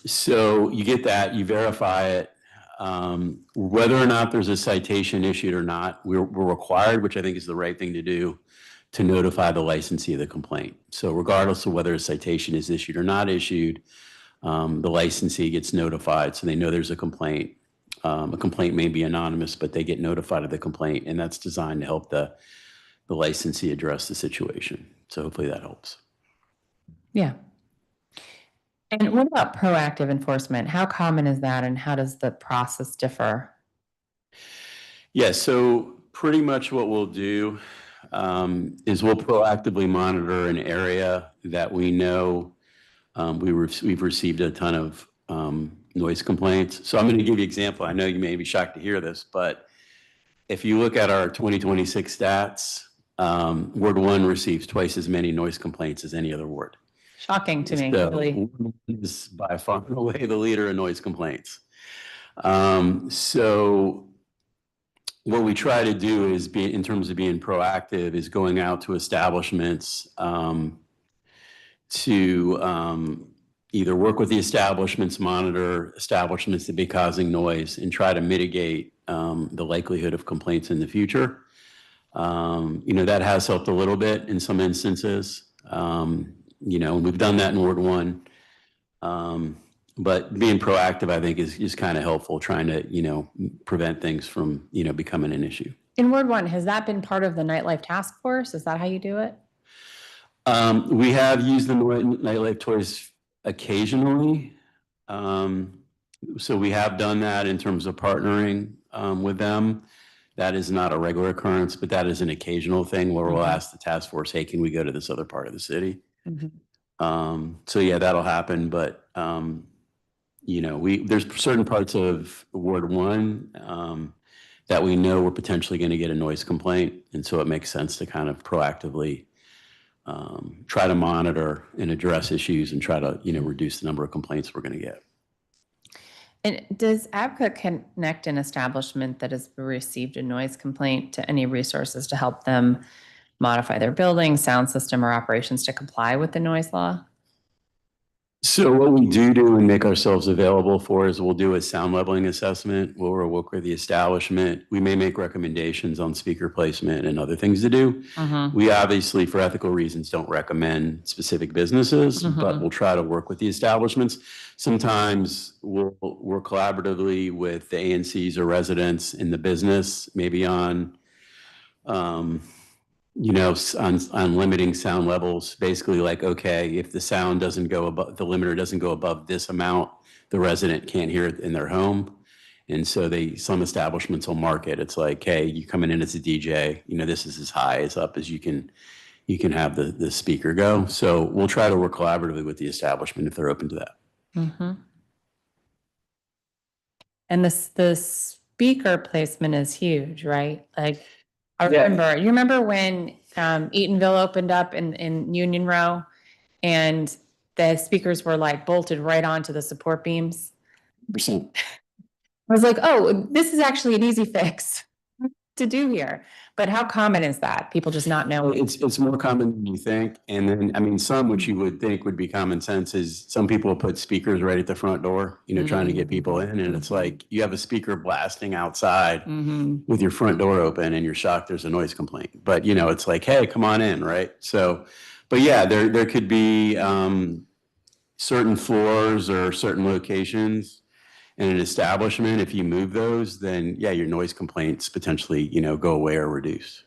So you get that, you verify it. Whether or not there's a citation issued or not, we're required, which I think is the right thing to do, to notify the licensee of the complaint. So regardless of whether a citation is issued or not issued, the licensee gets notified so they know there's a complaint. A complaint may be anonymous, but they get notified of the complaint, and that's designed to help the licensee address the situation. So hopefully that helps. Yeah. And what about proactive enforcement? How common is that, and how does the process differ? Yeah, so pretty much what we'll do is we'll proactively monitor an area that we know we've received a ton of noise complaints. So I'm going to give you an example. I know you may be shocked to hear this, but if you look at our 2026 stats, Ward 1 receives twice as many noise complaints as any other ward. Shocking to me, So really. is by far and away the leader in noise complaints. So what we try to do is in terms of being proactive, is going out to establishments to either work with the establishments, monitor establishments that be causing noise, and try to mitigate the likelihood of complaints in the future. That has helped a little bit in some instances. We've done that in Ward 1. But being proactive, I think, is kind of helpful, trying to, prevent things from, becoming an issue. In Ward 1, has that been part of the Nightlife Task Force? Is that how you do it? We have used the Nightlife toys occasionally. So we have done that in terms of partnering with them. That is not a regular occurrence, but that is an occasional thing where we'll ask the task force, hey, can we go to this other part of the city? So yeah, that'll happen. But, there's certain parts of Ward 1 that we know we're potentially going to get a noise complaint. And so it makes sense to kind of proactively try to monitor and address issues and try to, reduce the number of complaints we're going to get. And does ABCA connect an establishment that has received a noise complaint to any resources to help them modify their building, sound system, or operations to comply with the noise law? So what we do and make ourselves available for is we'll do a sound leveling assessment. We'll work with the establishment. We may make recommendations on speaker placement and other things to do. We obviously, for ethical reasons, don't recommend specific businesses, but we'll try to work with the establishments. Sometimes we'll work collaboratively with the ANCs or residents in the business, maybe on limiting sound levels, basically like, okay, if the sound doesn't go above, the limiter doesn't go above this amount, the resident can't hear it in their home. And so some establishments will mark it. It's like, hey, you coming in as a DJ, this is as high as up as you can have the speaker go. So we'll try to work collaboratively with the establishment if they're open to that. And the speaker placement is huge, right? Like, you remember when Eatonville opened up in Union Row and the speakers were like bolted right onto the support beams? I was like, oh, this is actually an easy fix to do here. But how common is that? People just not knowing? It's more common than you think. And then, some which you would think would be common sense is some people put speakers right at the front door, trying to get people in. And it's like you have a speaker blasting outside with your front door open and you're shocked there's a noise complaint. But, it's like, hey, come on in, right? So, but yeah, there could be certain floors or certain locations in an establishment. If you move those, then yeah, your noise complaints potentially, go away or reduce.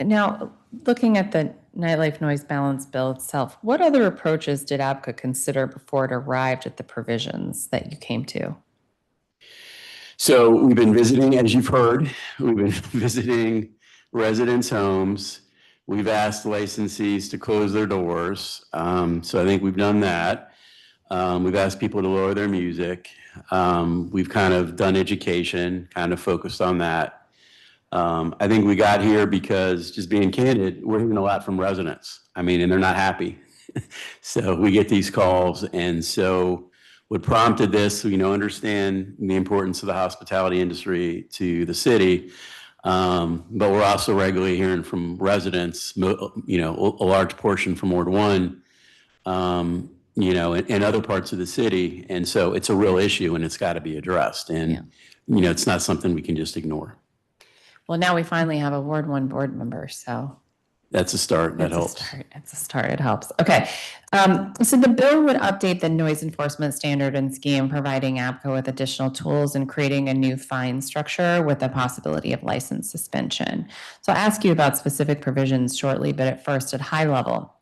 Now, looking at the Nightlife Noise Balance Bill itself, what other approaches did ABCA consider before it arrived at the provisions that you came to? So we've been visiting, as you've heard, we've been visiting residents' homes. We've asked licensees to close their doors. So I think we've done that. We've asked people to lower their music. We've kind of done education, kind of focused on that. I think we got here because, just being candid, we're hearing a lot from residents. And they're not happy. So we get these calls. And so what prompted this, understand the importance of the hospitality industry to the city. But we're also regularly hearing from residents, a large portion from Ward 1, in other parts of the city. And so it's a real issue and it's got to be addressed. And, it's not something we can just ignore. Well, now we finally have a Ward 1 board member, so. That's a start. That helps. It's a start. It helps. Okay. So the bill would update the noise enforcement standard and scheme, providing APCO with additional tools and creating a new fine structure with the possibility of license suspension. So I'll ask you about specific provisions shortly, but at first, at high level,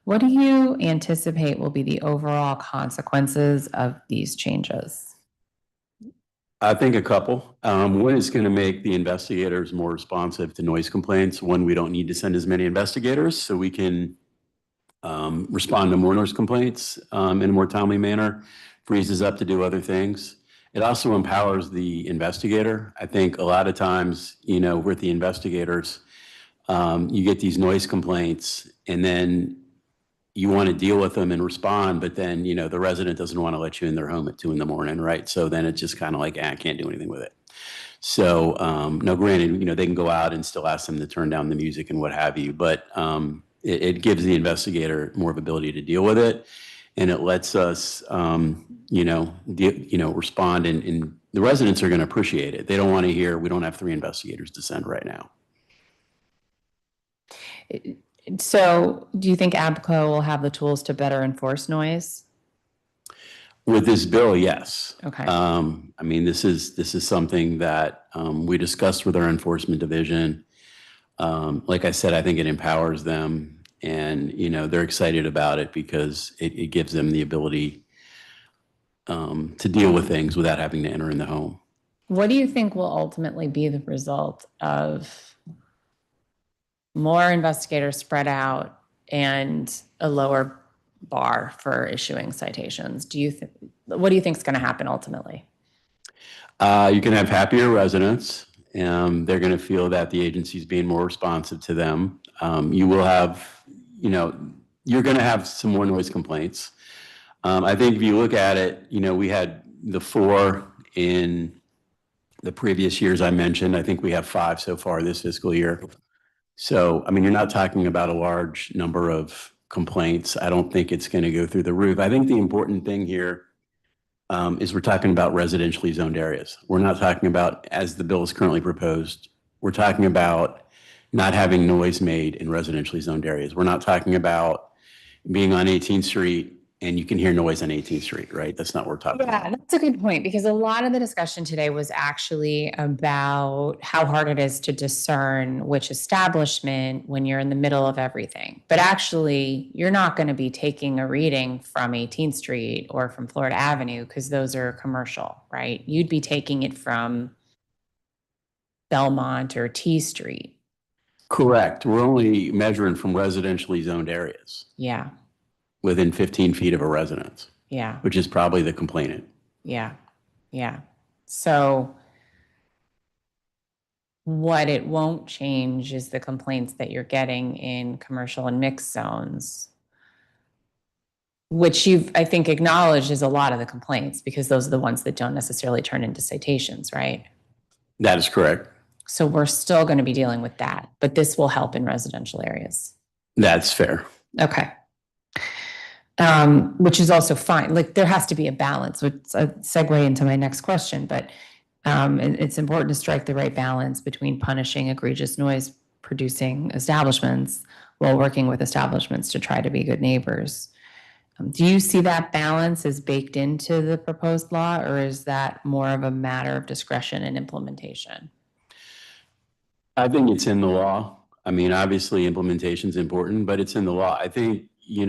what do you anticipate will be the overall consequences of these changes? I think a couple. One is going to make the investigators more responsive to noise complaints. One, we don't need to send as many investigators, so we can respond to more noise complaints in a more timely manner, frees us up to do other things. It also empowers the investigator. I think a lot of times, with the investigators, you get these noise complaints and then you want to deal with them and respond, but then, the resident doesn't want to let you in their home at 2 a.m, right? So then it's just kind of like, I can't do anything with it. So, now granted, they can go out and still ask them to turn down the music and what have you, but it gives the investigator more of ability to deal with it. And it lets us, respond and the residents are going to appreciate it. They don't want to hear, we don't have 3 investigators to send right now. So do you think APCO will have the tools to better enforce noise? With this bill, yes. Okay. This is something that we discussed with our enforcement division. Like I said, I think it empowers them and, they're excited about it because it gives them the ability to deal with things without having to enter in the home. What do you think will ultimately be the result of more investigators spread out and a lower bar for issuing citations? What do you think is going to happen ultimately? You can have happier residents. They're going to feel that the agency is being more responsive to them. You will have, you're going to have some more noise complaints. I think if you look at it, we had the 4 in the previous years I mentioned. I think we have 5 so far this fiscal year. So, you're not talking about a large number of complaints. I don't think it's going to go through the roof. I think the important thing here is we're talking about residentially zoned areas. We're not talking about, as the bill is currently proposed, we're talking about not having noise made in residentially zoned areas. We're not talking about being on 18th Street and you can hear noise on 18th Street, right? That's not what we're talking about. Yeah, that's a good point because a lot of the discussion today was actually about how hard it is to discern which establishment when you're in the middle of everything. But actually, you're not going to be taking a reading from 18th Street or from Florida Avenue because those are commercial, right? You'd be taking it from Belmont or T Street. Correct. We're only measuring from residentially zoned areas. Yeah. Within 15 feet of a residence. Yeah. Which is probably the complainant. Yeah. Yeah. So what it won't change is the complaints that you're getting in commercial and mixed zones, which you've, I think, acknowledged is a lot of the complaints because those are the ones that don't necessarily turn into citations, right? That is correct. So we're still going to be dealing with that, but this will help in residential areas. That's fair. Okay. Which is also fine. Like there has to be a balance, which a segue into my next question, but it's important to strike the right balance between punishing egregious noise producing establishments while working with establishments to try to be good neighbors. Do you see that balance as baked into the proposed law, or is that more of a matter of discretion and implementation? I think it's in the law. Obviously implementation is important, but it's in the law. I think you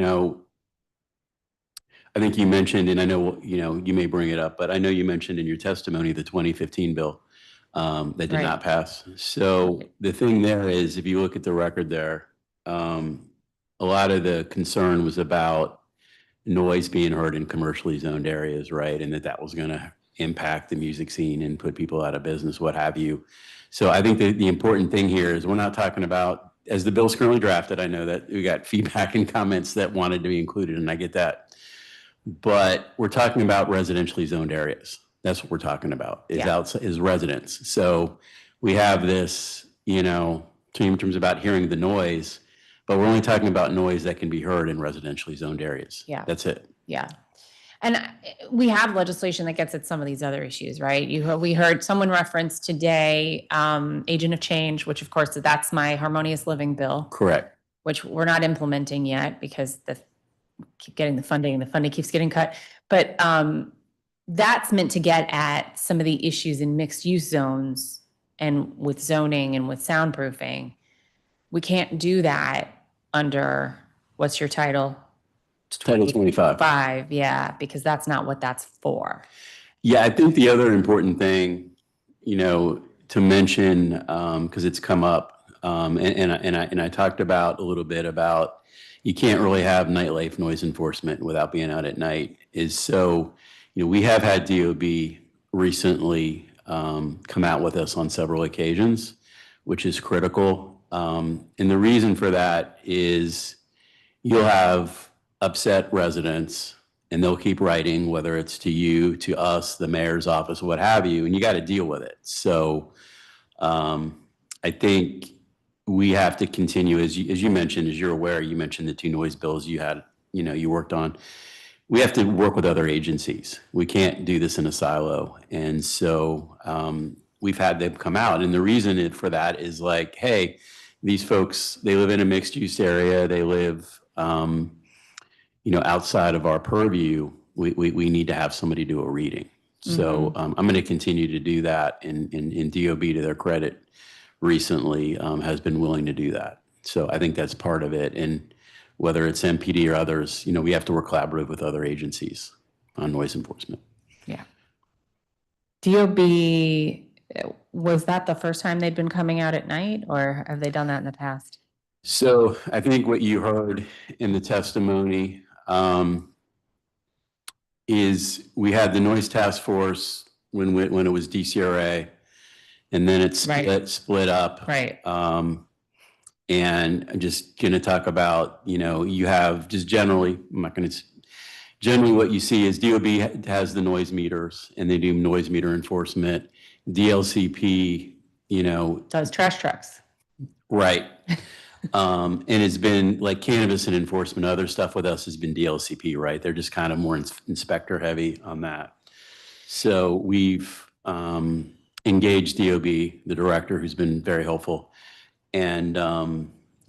mentioned, and I know, you may bring it up, but I know you mentioned in your testimony the 2015 bill that did not pass. So the thing there is, if you look at the record there, a lot of the concern was about noise being heard in commercially zoned areas, right? And that was going to impact the music scene and put people out of business, what have you. So I think the important thing here is we're not talking about, as the bill's currently drafted, I know that we got feedback and comments that wanted to be included, and I get that. But we're talking about residentially zoned areas. That's what we're talking about, is residents. So we have this, terms about hearing the noise, but we're only talking about noise that can be heard in residentially zoned areas. Yeah. That's it. Yeah. And we have legislation that gets at some of these other issues, right? We heard someone reference today, agent of change, which of course that's my harmonious living bill. Correct. Which we're not implementing yet because keep getting the funding and the funding keeps getting cut. But that's meant to get at some of the issues in mixed use zones and with zoning and with soundproofing. We can't do that under, what's your title? Title 25. Yeah, because that's not what that's for. Yeah, I think the other important thing, to mention, because it's come up, and I talked about a little bit about you can't really have nightlife noise enforcement without being out at night. We have had DOB recently come out with us on several occasions, which is critical. And the reason for that is you'll have upset residents and they'll keep writing, whether it's to you, to us, the mayor's office, what have you, and you got to deal with it. So I think we have to continue, as you mentioned, as you're aware, you mentioned the two noise bills you had, you worked on. We have to work with other agencies. We can't do this in a silo. And so we've had them come out. And the reason for that is like, hey, these folks, they live in a mixed use area. They live, outside of our purview. We need to have somebody do a reading. So I'm going to continue to do that. And DOB, to their credit, recently has been willing to do that. So I think that's part of it. And whether it's MPD or others, we have to work collaborative with other agencies on noise enforcement. Yeah. DOB, was that the first time they'd been coming out at night, or have they done that in the past? So I think what you heard in the testimony is we had the noise task force when it was DCRA, and then it split up. Right. And I'm just going to talk about, you have just generally, generally what you see is DOB has the noise meters and they do noise meter enforcement. DLCP, does trash trucks. Right. And it's been like cannabis and enforcement, other stuff with us has been DLCP, right? They're just kind of more inspector heavy on that. So we've engaged DOB, the director, who's been very helpful, and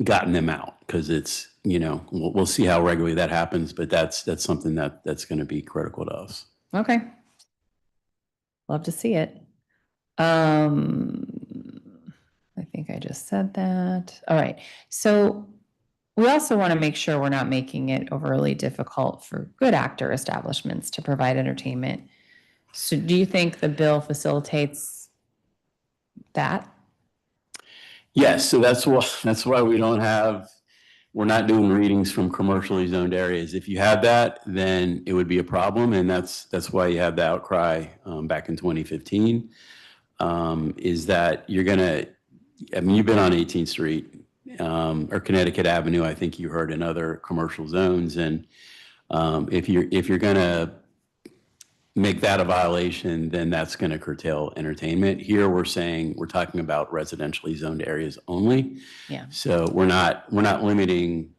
gotten them out because it's, we'll see how regularly that happens, but that's something that's going to be critical to us. Okay. Love to see it. I think I just said that. All right. So we also want to make sure we're not making it overly difficult for good actor establishments to provide entertainment. So do you think the bill facilitates that? Yes. So that's why we're not doing readings from commercially zoned areas. If you had that, then it would be a problem. And that's why you had the outcry back in 2015, is that you've been on 18th Street or Connecticut Avenue, I think you heard, in other commercial zones. And if you're going to make that a violation, then that's going to curtail entertainment. Here we're talking about residentially zoned areas only. Yeah. So we're not limiting.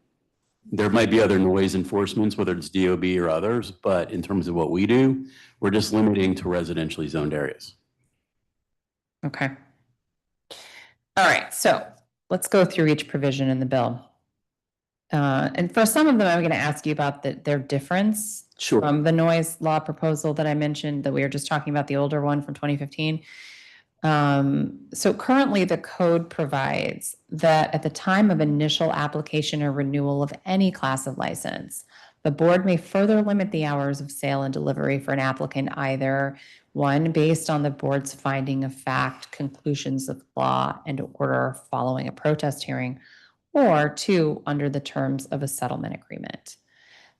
There might be other noise enforcements, whether it's DOB or others, but in terms of what we do, we're just limiting to residentially zoned areas. Okay. All right. So let's go through each provision in the bill. And for some of them, I'm going to ask you about their difference from the noise law proposal that I mentioned, that we were just talking about, the older one from 2015. So currently the code provides that at the time of initial application or renewal of any class of license, the board may further limit the hours of sale and delivery for an applicant, either one, based on the board's finding of fact, conclusions of law and order following a protest hearing, or two, under the terms of a settlement agreement.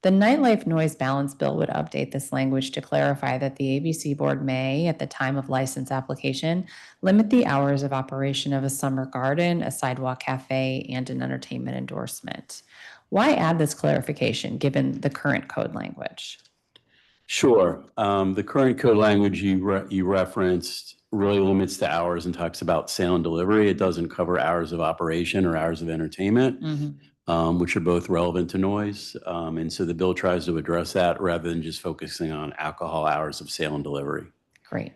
The Nightlife Noise Balance Bill would update this language to clarify that the ABC Board may, at the time of license application, limit the hours of operation of a summer garden, a sidewalk cafe, and an entertainment endorsement. Why add this clarification given the current code language? Sure. The current code language you referenced really limits the hours and talks about sale and delivery. It doesn't cover hours of operation or hours of entertainment. Mm-hmm. which are both relevant to noise. And so the bill tries to address that rather than just focusing on alcohol hours of sale and delivery. Great.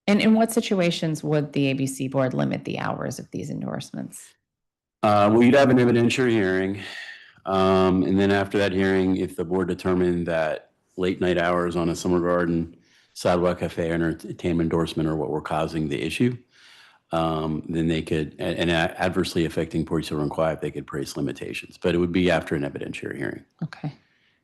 And in what situations would the ABC board limit the hours of these endorsements? Well, you'd have an evidentiary hearing. And then after that hearing, if the board determined that late night hours on a summer garden, sidewalk cafe, or entertainment endorsement are what were causing the issue, then they could, and adversely affecting poor children quiet, they could place limitations. But it would be after an evidentiary hearing. Okay.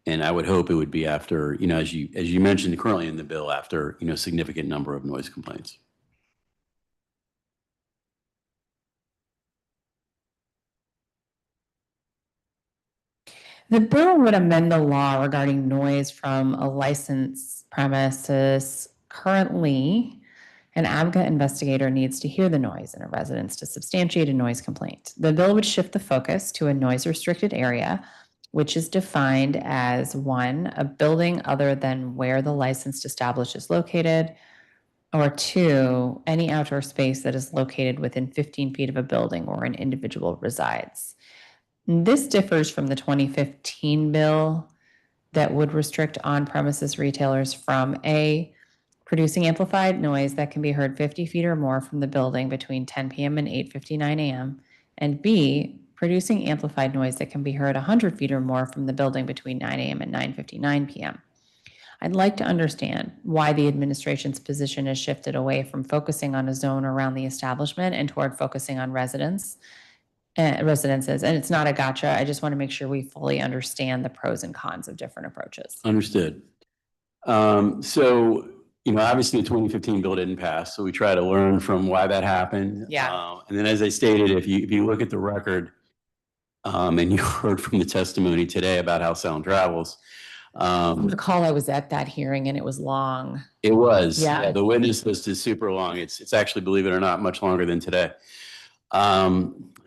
And I would hope it would be after, as you mentioned currently in the bill, after, significant number of noise complaints. The bill would amend the law regarding noise from a licensed premises. Currently, an ABCA investigator needs to hear the noise in a residence to substantiate a noise complaint. The bill would shift the focus to a noise-restricted area, which is defined as 1, a building other than where the licensed establishment is located, or 2, any outdoor space that is located within 15 feet of a building where an individual resides. This differs from the 2015 bill that would restrict on-premises retailers from A, producing amplified noise that can be heard 50 feet or more from the building between 10 p.m. and 8:59 a.m., and B, producing amplified noise that can be heard 100 feet or more from the building between 9 a.m. and 9:59 p.m. I'd like to understand why the administration's position has shifted away from focusing on a zone around the establishment and toward focusing on residences. And it's not a gotcha. I just want to make sure we fully understand the pros and cons of different approaches. Understood. So, obviously the 2015 bill didn't pass, so we try to learn from why that happened. Yeah. And then as I stated, if you look at the record, and you heard from the testimony today about how sound travels. Recall I was at that hearing and it was long. It was. Yeah. The witness list is super long. It's actually, believe it or not, much longer than today.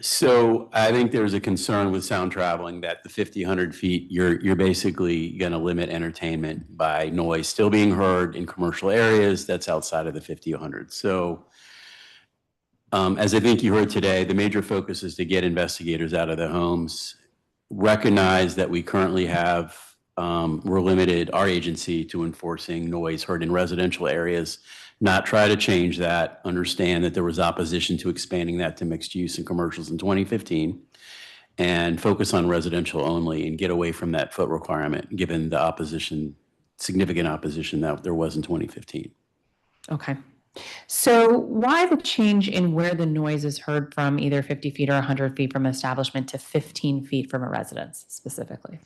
So I think there's a concern with sound traveling that the 50, 100 feet, you're basically going to limit entertainment by noise still being heard in commercial areas that's outside of the 50, 100. So as I think you heard today, the major focus is to get investigators out of the homes, recognize that we currently have, we're limited, our agency, to enforcing noise heard in residential areas, not try to change that, understand that there was opposition to expanding that to mixed use and commercials in 2015, and focus on residential only and get away from that foot requirement, given the opposition, significant opposition that there was in 2015. Okay. So why the change in where the noise is heard from, either 50 feet or 100 feet from an establishment to 15 feet from a residence specifically?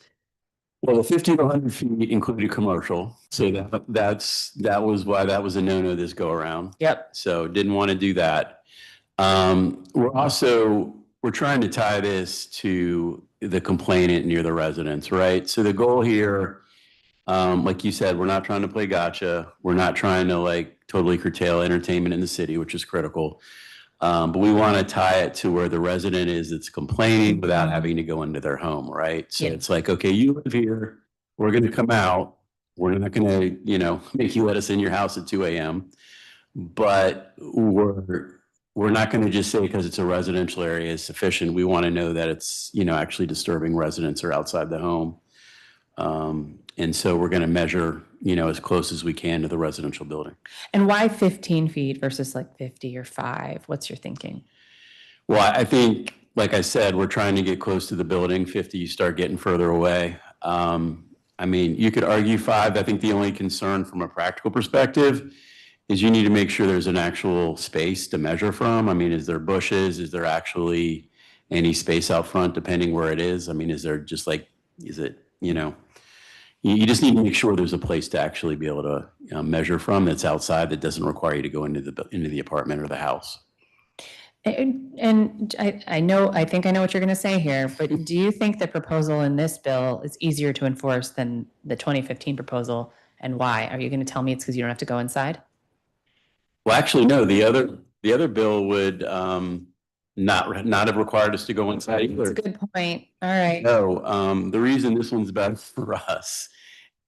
Well, the 50 to 100 feet included commercial, so that was why that was a no-no this go around. Yep. So didn't want to do that. We're trying to tie this to the complainant near the residence, right? So the goal here, like you said, we're not trying to play gotcha. We're not trying to totally curtail entertainment in the city, which is critical. But we want to tie it to where the resident is that's complaining without having to go into their home, right? So it's like, okay, you live here, we're going to come out. We're not going to, make you let us in your house at 2 a.m. But we're not going to just say because it's a residential area is sufficient. We want to know that it's, actually disturbing residents or outside the home. And so we're going to measure, as close as we can to the residential building. And why 15 feet versus 50 or 5? What's your thinking? Well, I think, like I said, we're trying to get close to the building. 50, you start getting further away. You could argue 5. I think the only concern from a practical perspective is you need to make sure there's an actual space to measure from. Is there bushes? Is there actually any space out front, depending where it is? Is there just is it, you just need to make sure there's a place to actually be able to measure from that's outside that doesn't require you to go into the apartment or the house. And I think I know what you're going to say here, but do you think the proposal in this bill is easier to enforce than the 2015 proposal, and why? Are you going to tell me it's because you don't have to go inside? Well, actually, no. The other bill would not have required us to go inside either. That's a good point. All right. No, the reason this one's better for us,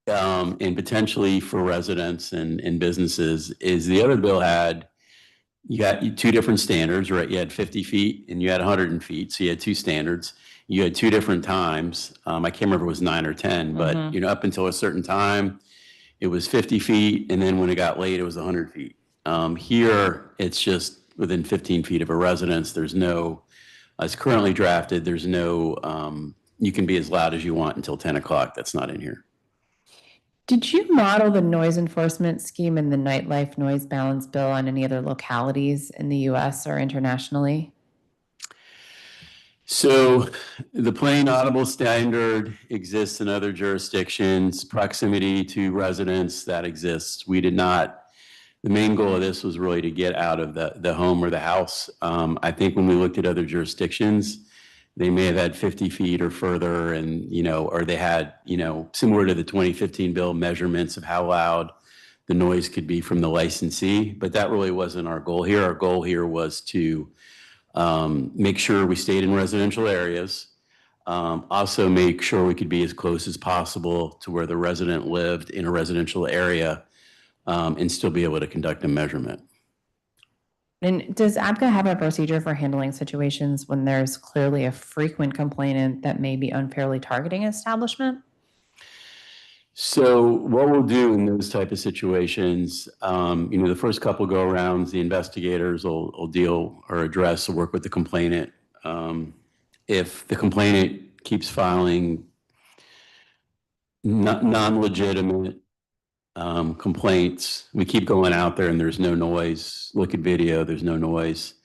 and potentially for residents and businesses, is the other bill had You got two different standards, right? You had 50 feet and you had 100 feet. So you had two standards. You had two different times. I can't remember if it was 9 or 10, but up until a certain time, it was 50 feet. And then when it got late, it was 100 feet. Here, it's just within 15 feet of a residence. There's no, as currently drafted, there's no, you can be as loud as you want until 10 o'clock. That's not in here. Did you model the noise enforcement scheme in the Nightlife Noise Balance Bill on any other localities in the US or internationally? So the plain audible standard exists in other jurisdictions, proximity to residents, that exists. We did not, the main goal of this was really to get out of the home or the house. I think when we looked at other jurisdictions, they may have had 50 feet or further and, or they had, similar to the 2015 bill, measurements of how loud the noise could be from the licensee, but that really wasn't our goal here. Our goal here was to make sure we stayed in residential areas, also make sure we could be as close as possible to where the resident lived in a residential area, and still be able to conduct a measurement. And does ABCA have a procedure for handling situations when there's clearly a frequent complainant that may be unfairly targeting an establishment? So what we'll do in those type of situations, the first couple go arounds, the investigators will deal or address or work with the complainant. If the complainant keeps filing non-legitimate complaints, we keep going out there and there's no noise. Look at video, there's no noise.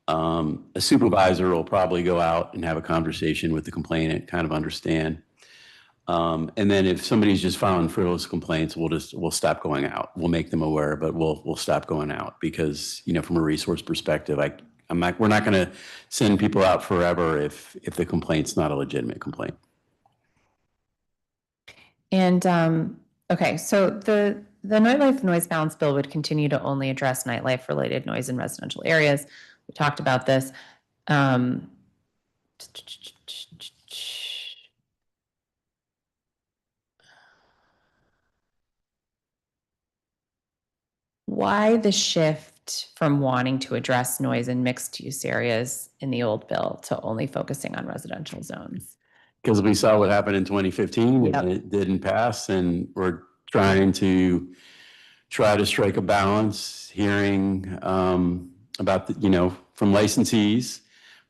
A supervisor will probably go out and have a conversation with the complainant, kind of understand. And then if somebody's just filing frivolous complaints, we'll stop going out. We'll make them aware, but we'll stop going out because, from a resource perspective, we're not going to send people out forever if the complaint's not a legitimate complaint. And okay, so the Nightlife Noise Balance Bill would continue to only address nightlife related noise in residential areas. We talked about this. Why the shift from wanting to address noise in mixed use areas in the old bill to only focusing on residential zones? Because we saw what happened in 2015 and it didn't pass, and we're trying to strike a balance, hearing about from licensees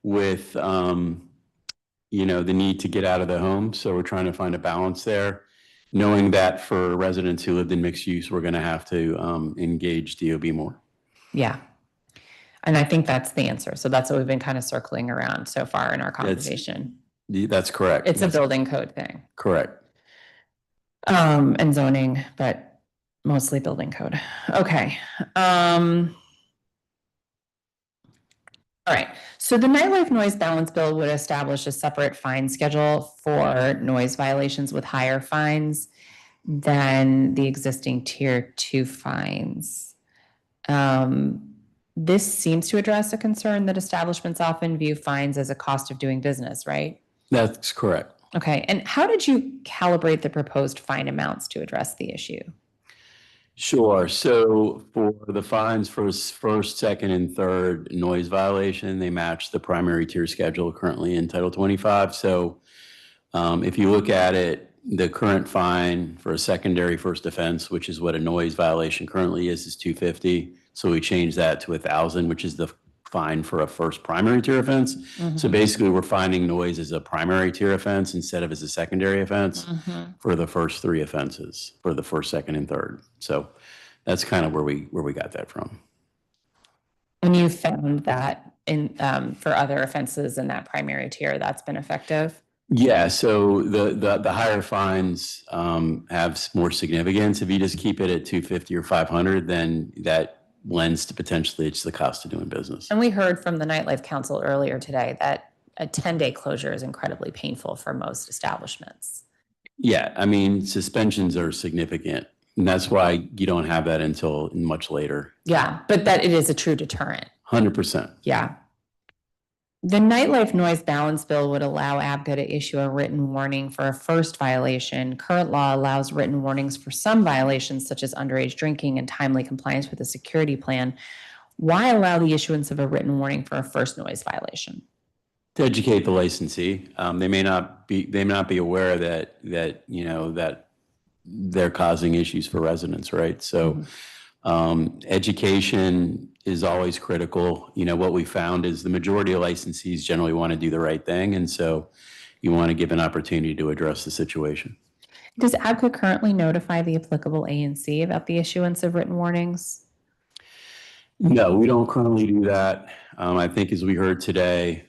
with the need to get out of the home. So we're trying to find a balance there, knowing that for residents who lived in mixed use, we're going to have to engage DOB more. Yeah. And I think that's the answer. So that's what we've been kind of circling around so far in our conversation. That's correct. It's a building code thing. Correct. And zoning, but mostly building code. Okay. All right. So the Nightlife Noise Balance Bill would establish a separate fine schedule for noise violations with higher fines than the existing Tier 2 fines. This seems to address a concern that establishments often view fines as a cost of doing business, right? That's correct. Okay. And how did you calibrate the proposed fine amounts to address the issue? Sure. So for the fines for first, second, and third noise violation, they match the primary tier schedule currently in Title 25. So if you look at it, the current fine for a secondary first offense, which is what a noise violation currently is $250. So we changed that to $1,000, which is the fine for a first primary tier offense. So basically we're finding noise as a primary tier offense instead of as a secondary offense for the first three offenses, for the first, second, and third. So that's kind of where we got that from. And you found that in for other offenses in that primary tier, that's been effective? Yeah, so the higher fines have more significance. If you just keep it at $250 or $500, then that lends to potentially it's the cost of doing business. And we heard from the Nightlife Council earlier today that a 10-day closure is incredibly painful for most establishments. Yeah, I mean, suspensions are significant, and that's why you don't have that until much later. Yeah, but that it is a true deterrent. 100%. Yeah. The Nightlife Noise Balance Bill would allow ABCA to issue a written warning for a first violation. Current law allows written warnings for some violations, such as underage drinking and timely compliance with a security plan. Why allow the issuance of a written warning for a first noise violation? To educate the licensee. They may not be aware that that they're causing issues for residents, right? So education is always critical. What we found is the majority of licensees generally want to do the right thing, and so you want to give an opportunity to address the situation. Does ABCA currently notify the applicable ANC about the issuance of written warnings? No, we don't currently do that. I think as we heard today,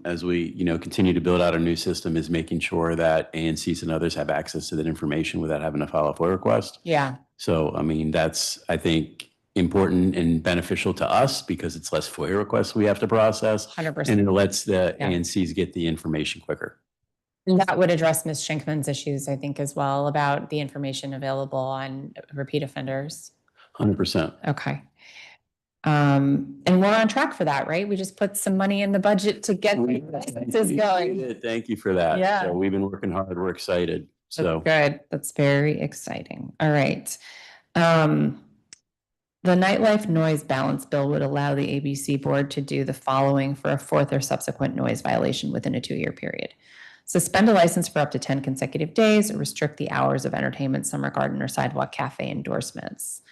as we continue to build out a new system, is making sure that ANCs and others have access to that information without having to file a FOIA request. Yeah. So, I mean, that's, I think, important and beneficial to us because it's less FOIA requests we have to process. 100%. And it lets the ANCs get the information quicker. And that would address Ms. Schenkman's issues, I think, as well, about the information available on repeat offenders. 100%. Okay. And we're on track for that, right? We just put some money in the budget to get this going. Thank you for that. Yeah. So we've been working hard. We're excited. So That's good. That's very exciting. All right. The Nightlife Noise Balance Bill would allow the ABC Board to do the following for a fourth or subsequent noise violation within a 2-year period. Suspend a license for up to 10 consecutive days or restrict the hours of entertainment, summer garden, or sidewalk cafe endorsements.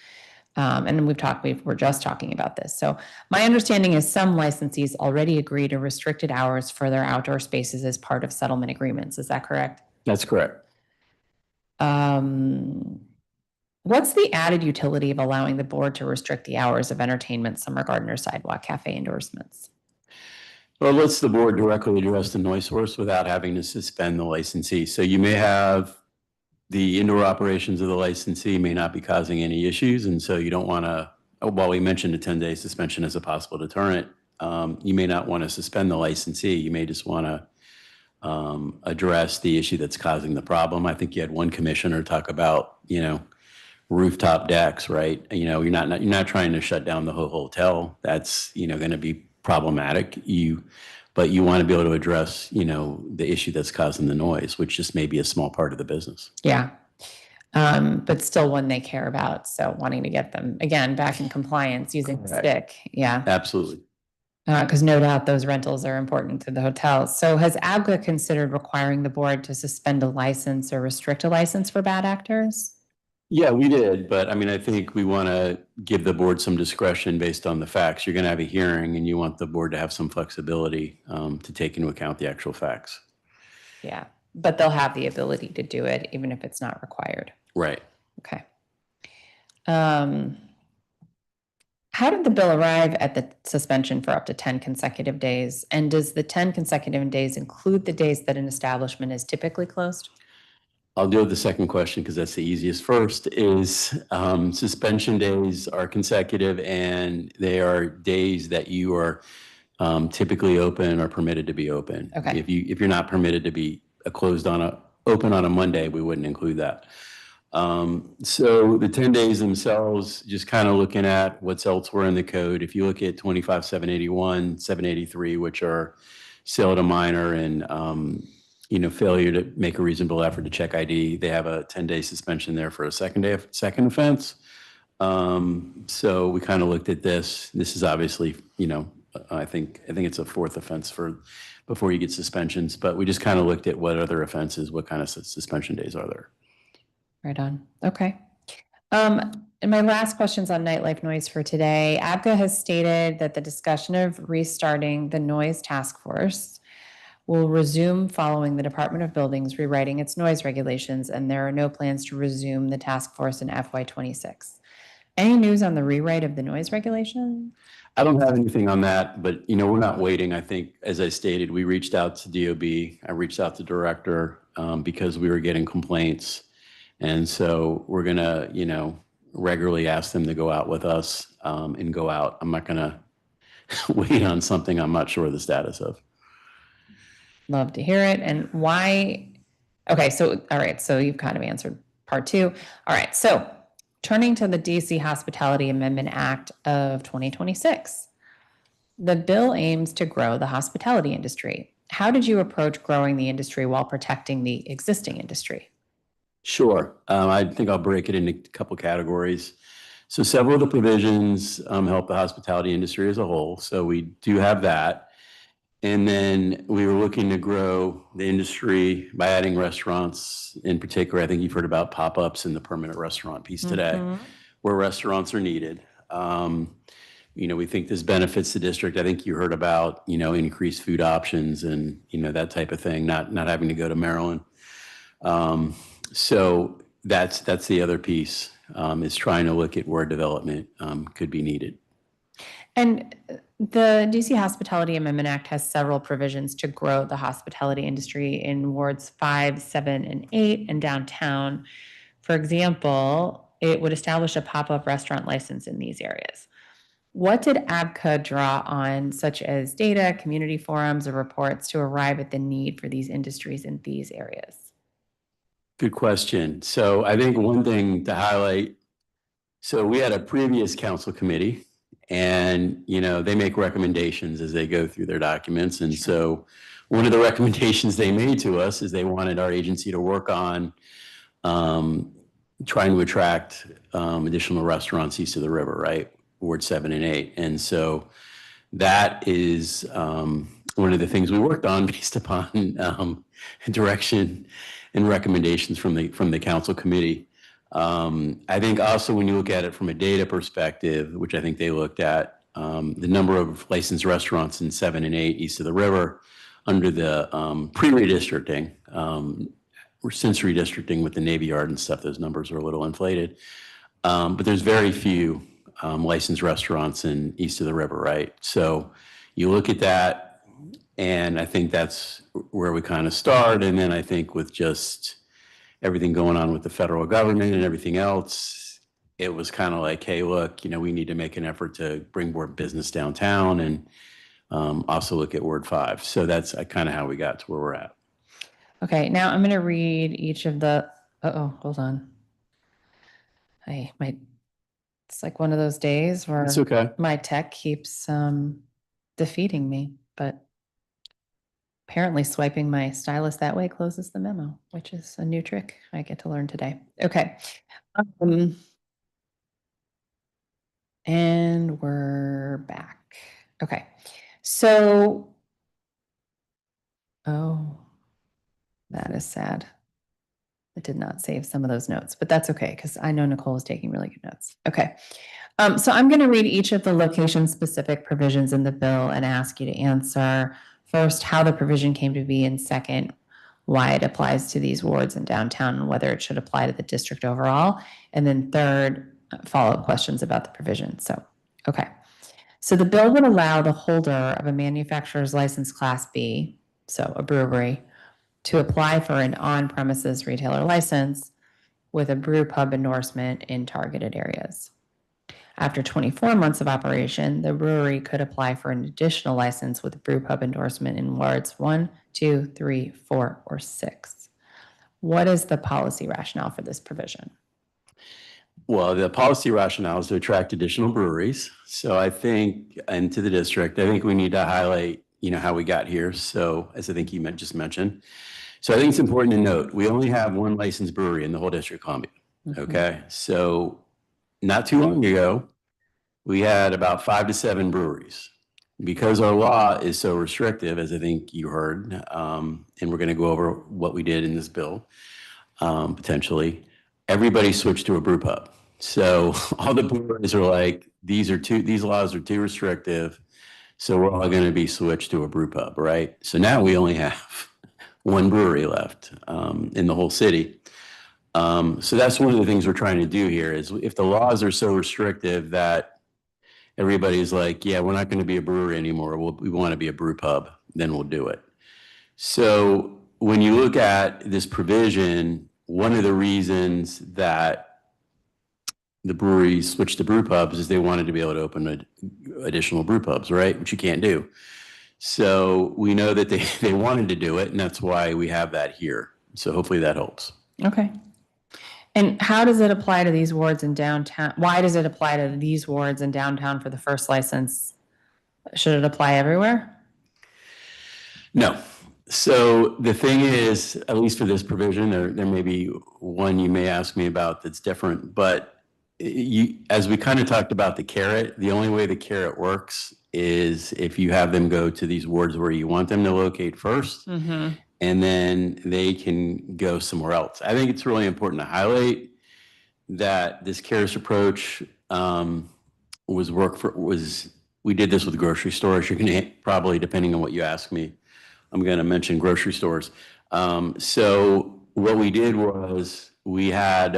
And we're just talking about this. So my understanding is some licensees already agree to restricted hours for their outdoor spaces as part of settlement agreements. Is that correct? that's correct. What's the added utility of allowing the board to restrict the hours of entertainment, summer garden, or sidewalk cafe endorsements? Well, it lets the board directly address the noise source without having to suspend the licensee. So you may have the indoor operations of the licensee may not be causing any issues. And so you don't want to, while we mentioned a 10-day suspension as a possible deterrent, you may not want to suspend the licensee. You may just want to address the issue that's causing the problem. I think you had one commissioner talk about, rooftop decks, right? You're not trying to shut down the whole hotel. That's, going to be problematic. But you want to be able to address, the issue that's causing the noise, which just may be a small part of the business. Yeah. But still one they care about. So wanting to get them, again, back in compliance using the stick. Yeah. Absolutely. Because no doubt those rentals are important to the hotels. So has ABCA considered requiring the board to suspend a license or restrict a license for bad actors? Yeah, we did. But I mean, I think we want to give the board some discretion based on the facts. You're going to have a hearing and you want the board to have some flexibility to take into account the actual facts. Yeah, but they'll have the ability to do it even if it's not required. Right. Okay. How did the bill arrive at the suspension for up to 10 consecutive days? And does the 10 consecutive days include the days that an establishment is typically closed? I'll deal with the second question because that's the easiest. First is suspension days are consecutive and they are days that you are typically open or permitted to be open. Okay. If you're not permitted to be open on a Monday, we wouldn't include that. So the 10 days themselves, just kind of looking at what's elsewhere in the code. If you look at 25-781, 783, which are sale to minor and failure to make a reasonable effort to check ID, they have a 10-day suspension there for a second offense. So we kind of looked at this. This is obviously, I think it's a fourth offense before you get suspensions, but we just kind of looked at what other offenses, what kind of suspension days are there. Right on. Okay. And my last question's on nightlife noise for today. ABCA has stated that the discussion of restarting the noise task force will resume following the Department of Buildings rewriting its noise regulations, and there are no plans to resume the task force in FY26. Any news on the rewrite of the noise regulation? I don't have anything on that, but we're not waiting. I think, as I stated, we reached out to DOB. I reached out to director because we were getting complaints. And so we're going to, regularly ask them to go out with us and go out. I'm not going to wait on something I'm not sure the status of. Love to hear it. And why? Okay. So, all right. So you've kind of answered part 2. All right. So turning to the DC Hospitality Amendment Act of 2026, the bill aims to grow the hospitality industry. How did you approach growing the industry while protecting the existing industry? Sure. I think I'll break it into a couple categories. So several of the provisions help the hospitality industry as a whole. So we do have that. And then we were looking to grow the industry by adding restaurants. In particular, I think you've heard about pop-ups and the permanent restaurant piece today, where restaurants are needed. We think this benefits the district. I think you heard about, increased food options and, that type of thing, not having to go to Maryland. So that's the other piece, is trying to look at where development could be needed. And the DC Hospitality Amendment Act has several provisions to grow the hospitality industry in wards 5, 7, and 8 and downtown. For example, it would establish a pop-up restaurant license in these areas. What did ABCA draw on, such as data, community forums, or reports to arrive at the need for these industries in these areas? Good question. So I think one thing to highlight, so we had a previous council committee, and they make recommendations as they go through their documents. And so one of the recommendations they made to us is they wanted our agency to work on trying to attract additional restaurants east of the river, right? Ward 7 and 8. And so that is one of the things we worked on based upon direction and recommendations from the council committee. I think also when you look at it from a data perspective, which I think they looked at, the number of licensed restaurants in 7 and 8 east of the river under the pre-redistricting, or since redistricting with the Navy Yard and stuff, those numbers are a little inflated. But there's very few licensed restaurants in east of the river, right? So you look at that, and I think that's where we kind of start. And then I think with just everything going on with the federal government and everything else, it was kind of like, hey, look, we need to make an effort to bring more business downtown and also look at Ward 5. So that's kind of how we got to where we're at. Okay, now I'm going to read each of the, hold on. It's like one of those days where It's okay. My tech keeps defeating me, but apparently swiping my stylus that way closes the memo, which is a new trick I get to learn today. Okay. And we're back. Okay. So, that is sad. I did not save some of those notes, but that's okay because I know Nicole is taking really good notes. Okay. So I'm going to read each of the location-specific provisions in the bill and ask you to answer first how the provision came to be, and second, why it applies to these wards in downtown and whether it should apply to the district overall. And then third, follow-up questions about the provision. So, okay. So the bill would allow the holder of a manufacturer's license class B, so a brewery, to apply for an on-premises retailer license with a brew pub endorsement in targeted areas. After 24 months of operation, the brewery could apply for an additional license with a brew pub endorsement in wards 1, 2, 3, 4, or 6. What is the policy rationale for this provision? Well, the policy rationale is to attract additional breweries. So I think, and to the district, I think we need to highlight, how we got here. So as I think you just mentioned. So I think it's important to note, we only have one licensed brewery in the whole District of Columbia. Okay. So not too long ago, we had about 5 to 7 breweries. Because our law is so restrictive, as I think you heard, and we're going to go over what we did in this bill, potentially, everybody switched to a brew pub. So all the breweries are like, these laws are too restrictive, so we're all going to be switched to a brew pub, right? So now we only have one brewery left in the whole city. So that's one of the things we're trying to do here is if the laws are so restrictive that everybody's like, yeah, we're not going to be a brewery anymore, we want to be a brew pub, then we'll do it. So when you look at this provision, one of the reasons that the breweries switched to brew pubs is they wanted to be able to open additional brew pubs, right? Which you can't do. So we know that they wanted to do it, and that's why we have that here. So hopefully that helps. Okay. And how does it apply to these wards in downtown? Why does it apply to these wards in downtown for the first license? Should it apply everywhere? No. So the thing is, at least for this provision, there may be one you may ask me about that's different, but as we kind of talked about the carrot, the only way the carrot works is if you have them go to these wards where you want them to locate first, Mm-hmm. and then they can go somewhere else. I think it's really important to highlight that this CARES approach we did this with grocery stores. You're going to probably, depending on what you ask me, I'm going to mention grocery stores. So what we did was we had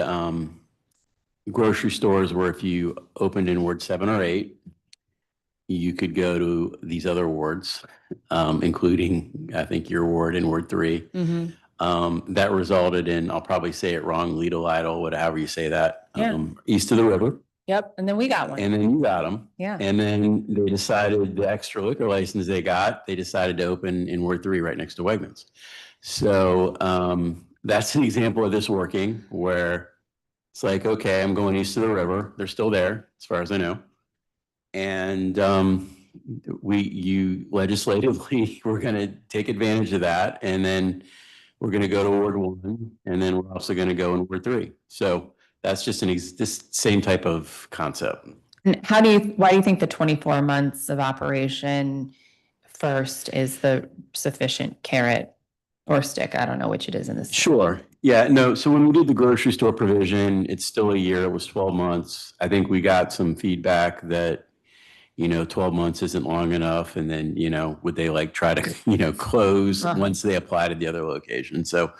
grocery stores where if you opened in Ward 7 or 8, you could go to these other wards, including, I think, your ward in Ward 3. Mm-hmm. That resulted in, I'll probably say it wrong, Lidl, Idle, whatever you say that, Yeah. east of the river. Yep. And then we got one. And then you got them. Yeah. And then they decided the extra liquor license they decided to open in Ward 3 right next to Wegmans. So that's an example of this working where it's like, okay, I'm going east of the river. They're still there, as far as I know. And you legislatively, we're going to take advantage of that. And then we're going to go to Ward 1. And then we're also going to go in Ward 3. So that's just this same type of concept. And why do you think the 24 months of operation first is the sufficient carrot or stick? I don't know which it is in this. Sure. Yeah, no. So when we did the grocery store provision, it's still a year. It was 12 months. I think we got some feedback that, 12 months isn't long enough. And then, would they try to, close once they apply to the other location? So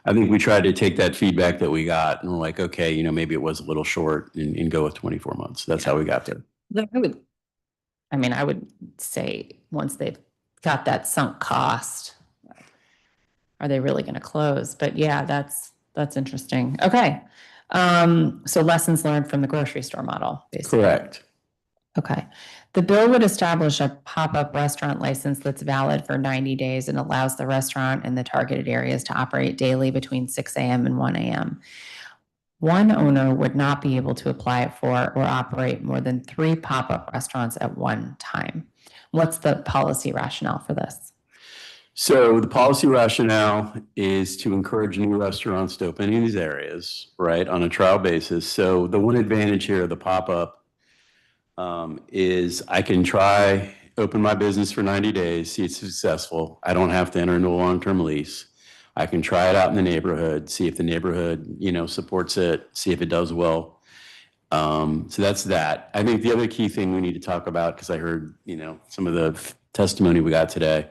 I think we tried to take that feedback that we got and we're like, okay, maybe it was a little short and go with 24 months. That's how we got there. I would say once they've got that sunk cost, are they really going to close? But yeah, that's interesting. Okay. So lessons learned from the grocery store model, basically. Correct. Okay. The bill would establish a pop-up restaurant license that's valid for 90 days and allows the restaurant and the targeted areas to operate daily between 6 a.m. and 1 a.m. One owner would not be able to apply for or operate more than 3 pop-up restaurants at one time. What's the policy rationale for this? So the policy rationale is to encourage new restaurants to open in these areas, right, on a trial basis. So the one advantage here of the pop-up is I can open my business for 90 days, see it's successful. I don't have to enter into a long-term lease. I can try it out in the neighborhood, see if the neighborhood, supports it, see if it does well. So that's that. I think the other key thing we need to talk about, because I heard, some of the testimony we got today,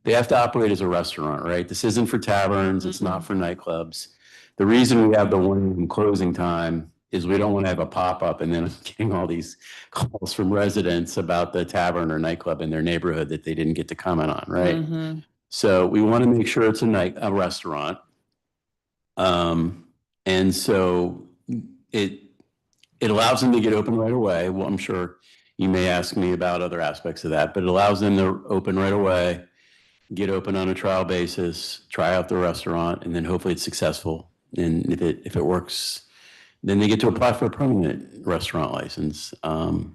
they have to operate as a restaurant, right? This isn't for taverns. It's not for nightclubs. The reason we have the 1 a.m. closing time is we don't want to have a pop-up and then getting all these calls from residents about the tavern or nightclub in their neighborhood that they didn't get to comment on, right? Mm-hmm. So we want to make sure it's a restaurant. And so it allows them to get open right away. Well, I'm sure you may ask me about other aspects of that, but it allows them to open right away, get open on a trial basis, try out the restaurant, and then hopefully it's successful. And if it works, then they get to apply for a permanent restaurant license. And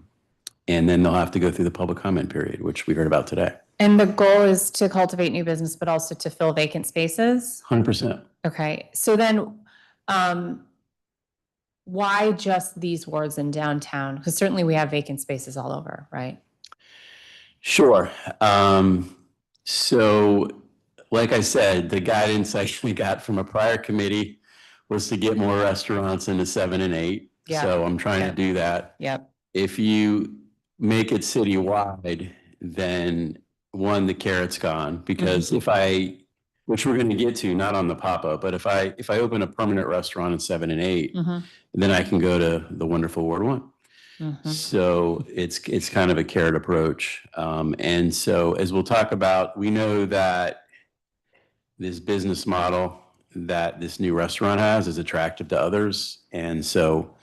then they'll have to go through the public comment period, which we heard about today. And the goal is to cultivate new business, but also to fill vacant spaces? 100%. Okay. So then why just these wards in downtown? Because certainly we have vacant spaces all over, right? Sure. So like I said, the guidance I actually got from a prior committee was to get more restaurants into 7 and 8. Yeah. So I'm trying to do that. Yep. If you make it citywide, then the carrot's gone, because which we're going to get to, not on the pop-up, but if I open a permanent restaurant in 7 and 8, then I can go to the wonderful Ward 1. So it's kind of a carrot approach. And so as we'll talk about, we know that this business model that this new restaurant has is attractive to others. And so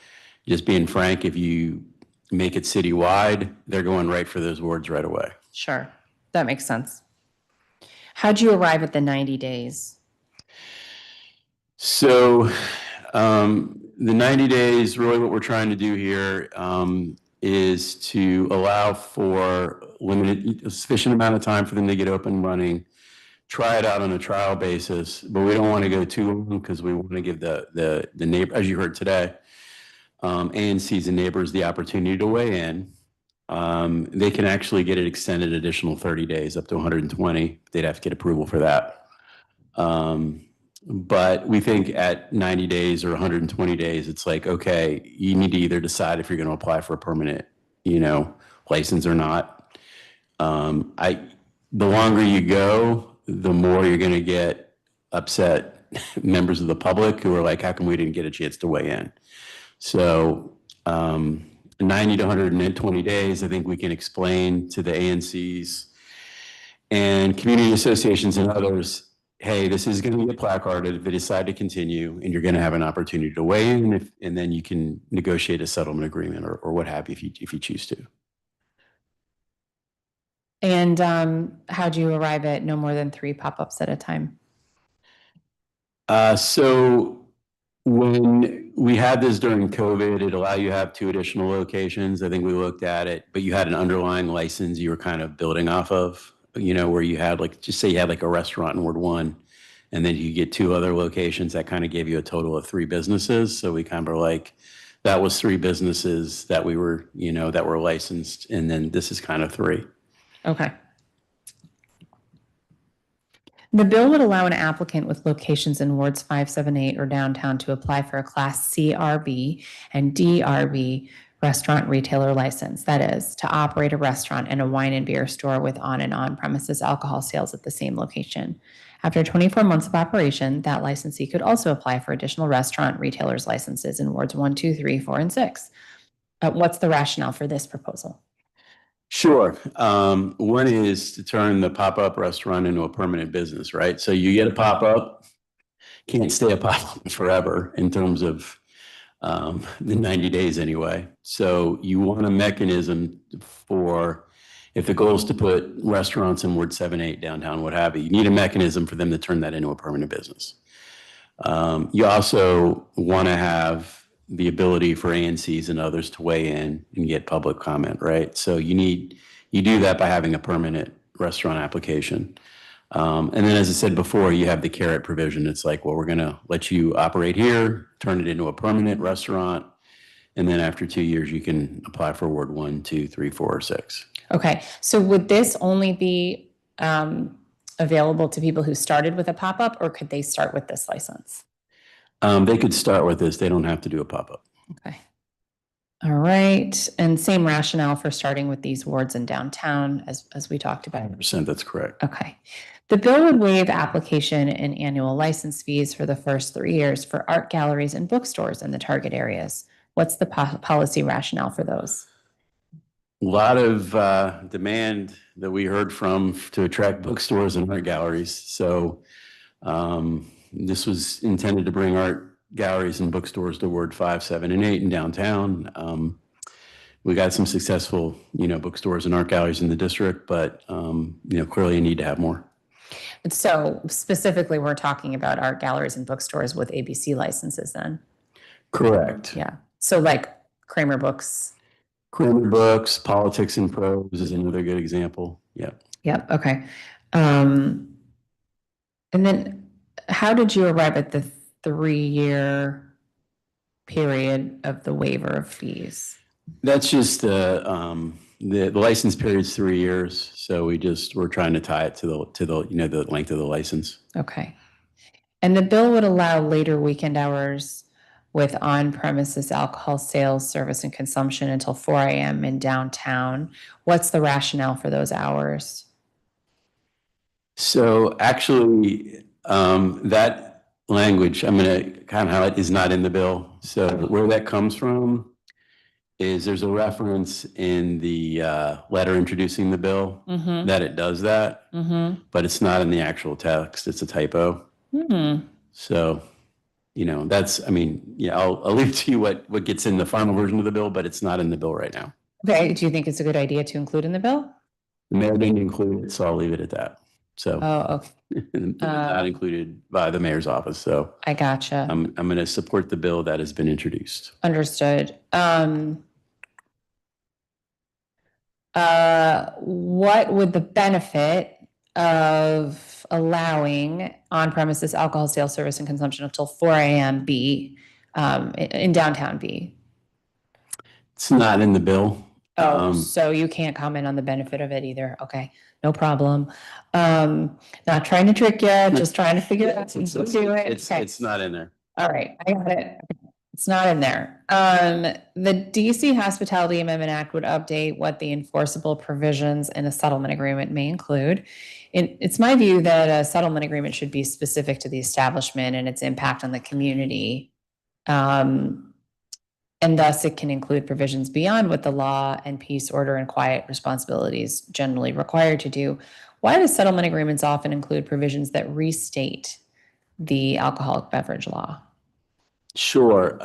just being frank, if you make it citywide, they're going right for those wards right away. Sure. That makes sense. How'd you arrive at the 90 days? So the 90 days, really what we're trying to do here is to allow for a sufficient amount of time for them to get open and running, try it out on a trial basis, but we don't want to go too long because we want to give the neighbor, as you heard today, ANCs and neighbors the opportunity to weigh in. They can actually get it extended additional 30 days up to 120. They'd have to get approval for that. But we think at 90 days or 120 days, it's like, okay, you need to either decide if you're going to apply for a permanent, license or not. The longer you go, the more you're going to get upset members of the public who are like, how come we didn't get a chance to weigh in? So 90 to 120 days, I think we can explain to the ANCs and community associations and others, hey, this is going to be placarded if they decide to continue, and you're going to have an opportunity to weigh in, and then you can negotiate a settlement agreement or what have you if you choose to. And how do you arrive at no more than 3 pop-ups at a time? So when we had this during COVID, it allowed you to have 2 additional locations. I think we looked at it, but you had an underlying license you were kind of building off of, where you had just say you had like a restaurant in Ward 1, and then you get 2 other locations that kind of gave you a total of 3 businesses. So we kind of were like, that was 3 businesses that we were, that were licensed. And then this is kind of 3. Okay. The bill would allow an applicant with locations in wards 5, 7, 8 or downtown to apply for a Class CRB and DRB restaurant retailer license. That is, to operate a restaurant and a wine and beer store with on and on-premises alcohol sales at the same location. After 24 months of operation, that licensee could also apply for additional restaurant retailers licenses in wards 1, 2, 3, 4, and 6. What's the rationale for this proposal? Sure. One is to turn the pop-up restaurant into a permanent business, right? So you get a pop-up, can't stay a pop-up forever in terms of the 90 days anyway. So you want a mechanism for, if the goal is to put restaurants in Ward 7, 8, downtown, what have you need a mechanism for them to turn that into a permanent business. You also want to have the ability for ANCs and others to weigh in and get public comment, right? So you do that by having a permanent restaurant application. And then, as I said before, you have the carrot provision. It's like, well, we're going to let you operate here, turn it into a permanent restaurant, and then after 2 years, you can apply for Ward 1, 2, 3, 4, or 6. Okay, so would this only be available to people who started with a pop-up, or could they start with this license? They could start with this. They don't have to do a pop-up. Okay. All right. And same rationale for starting with these wards in downtown as we talked about. 100%, that's correct. Okay. The bill would waive application and annual license fees for the first 3 years for art galleries and bookstores in the target areas. What's the policy rationale for those? A lot of demand that we heard from to attract bookstores and art galleries. So this was intended to bring art galleries and bookstores to Ward 5, 7, and 8 in downtown. We got some successful, bookstores and art galleries in the district, but, clearly you need to have more. So specifically, we're talking about art galleries and bookstores with ABC licenses then? Correct. Yeah. So like Kramer Books. Kramer Books, Politics and Prose is another good example. Yep. Yep. Okay. And then how did you arrive at the 3-year period of the waiver of fees? That's just the license period is 3 years, so we're trying to tie it to the length of the license. Okay. And the bill would allow later weekend hours with on-premises alcohol sales, service, and consumption until 4 a.m. in downtown. What's the rationale for those hours? So actually, that language I'm going to kind of highlight is not in the bill. So where that comes from is there's a reference in the letter introducing the bill that it does that, but it's not in the actual text. It's a typo. So, I'll leave to you what gets in the final version of the bill, but it's not in the bill right now. Okay. Do you think it's a good idea to include in the bill? The mayor didn't include it, so I'll leave it at that. So, okay. Not included by the mayor's office. So I gotcha. I'm going to support the bill that has been introduced. Understood. What would the benefit of allowing on-premises alcohol sales, service, and consumption until 4 a.m. be in downtown be? It's not in the bill. Oh, so you can't comment on the benefit of it either. Okay, no problem. Not trying to trick you, just trying to figure out. It's not in there. All right, I got it. It's not in there. The DC Hospitality Amendment Act would update what the enforceable provisions in a settlement agreement may include. It's my view that a settlement agreement should be specific to the establishment and its impact on the community. And thus it can include provisions beyond what the law and peace, order, and quiet responsibilities generally require to do. Why do settlement agreements often include provisions that restate the alcoholic beverage law? Sure.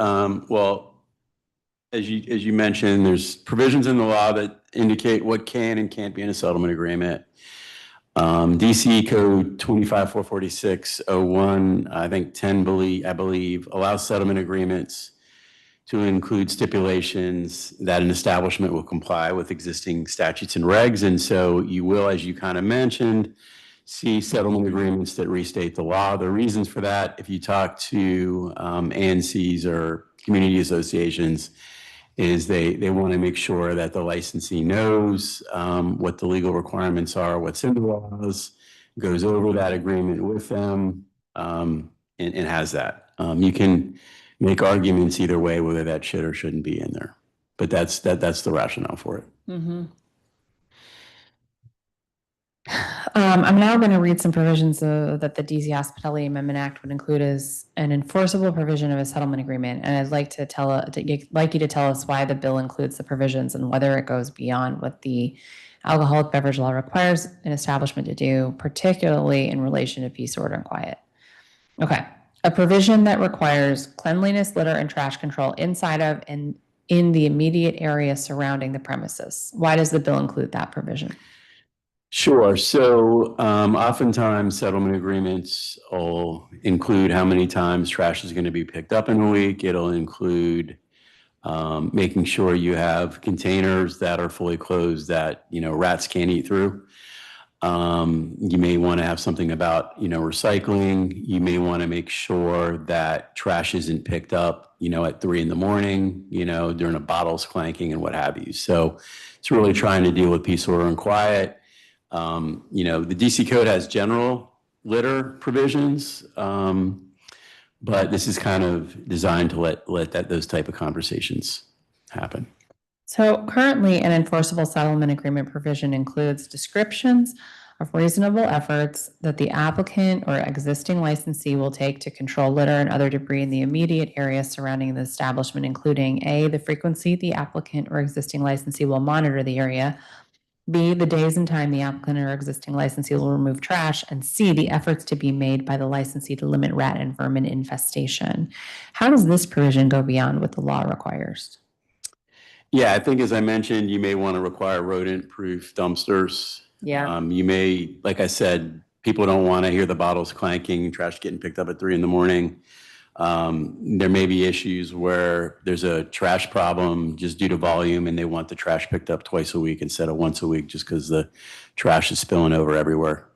Well, as you mentioned, there's provisions in the law that indicate what can and can't be in a settlement agreement. DC Code 25446-01, I think 10, I believe, allows settlement agreements to include stipulations that an establishment will comply with existing statutes and regs. And so you will, as you kind of mentioned, see settlement agreements that restate the law. The reasons for that, if you talk to ANCs or community associations, is they want to make sure that the licensee knows what the legal requirements are, what's in the laws, goes over that agreement with them, and has that. You can make arguments either way, whether that should or shouldn't be in there. But that's the rationale for it. Mm-hmm. I'm now going to read some provisions that the DC Hospitality Amendment Act would include as an enforceable provision of a settlement agreement. And I'd like you to tell us why the bill includes the provisions and whether it goes beyond what the alcoholic beverage law requires an establishment to do, particularly in relation to peace, order, and quiet. Okay. A provision that requires cleanliness, litter, and trash control inside of and in the immediate area surrounding the premises. Why does the bill include that provision? Sure. So oftentimes settlement agreements will include how many times trash is going to be picked up in a week. It'll include making sure you have containers that are fully closed that, rats can't eat through. You may want to have something about, recycling. You may want to make sure that trash isn't picked up, at 3 a.m, during a bottles clanking and what have you. So it's really trying to deal with peace, order, and quiet. The DC code has general litter provisions, but this is kind of designed to let those type of conversations happen. So currently, an enforceable settlement agreement provision includes descriptions of reasonable efforts that the applicant or existing licensee will take to control litter and other debris in the immediate area surrounding the establishment, including A, the frequency the applicant or existing licensee will monitor the area, B, the days and time the applicant or existing licensee will remove trash, and C, the efforts to be made by the licensee to limit rat and vermin infestation. How does this provision go beyond what the law requires? Yeah, I think as I mentioned, you may want to require rodent-proof dumpsters. Yeah. You may, like I said, people don't want to hear the bottles clanking, trash getting picked up at 3 a.m. There may be issues where there's a trash problem just due to volume and they want the trash picked up twice a week instead of once a week just because the trash is spilling over everywhere.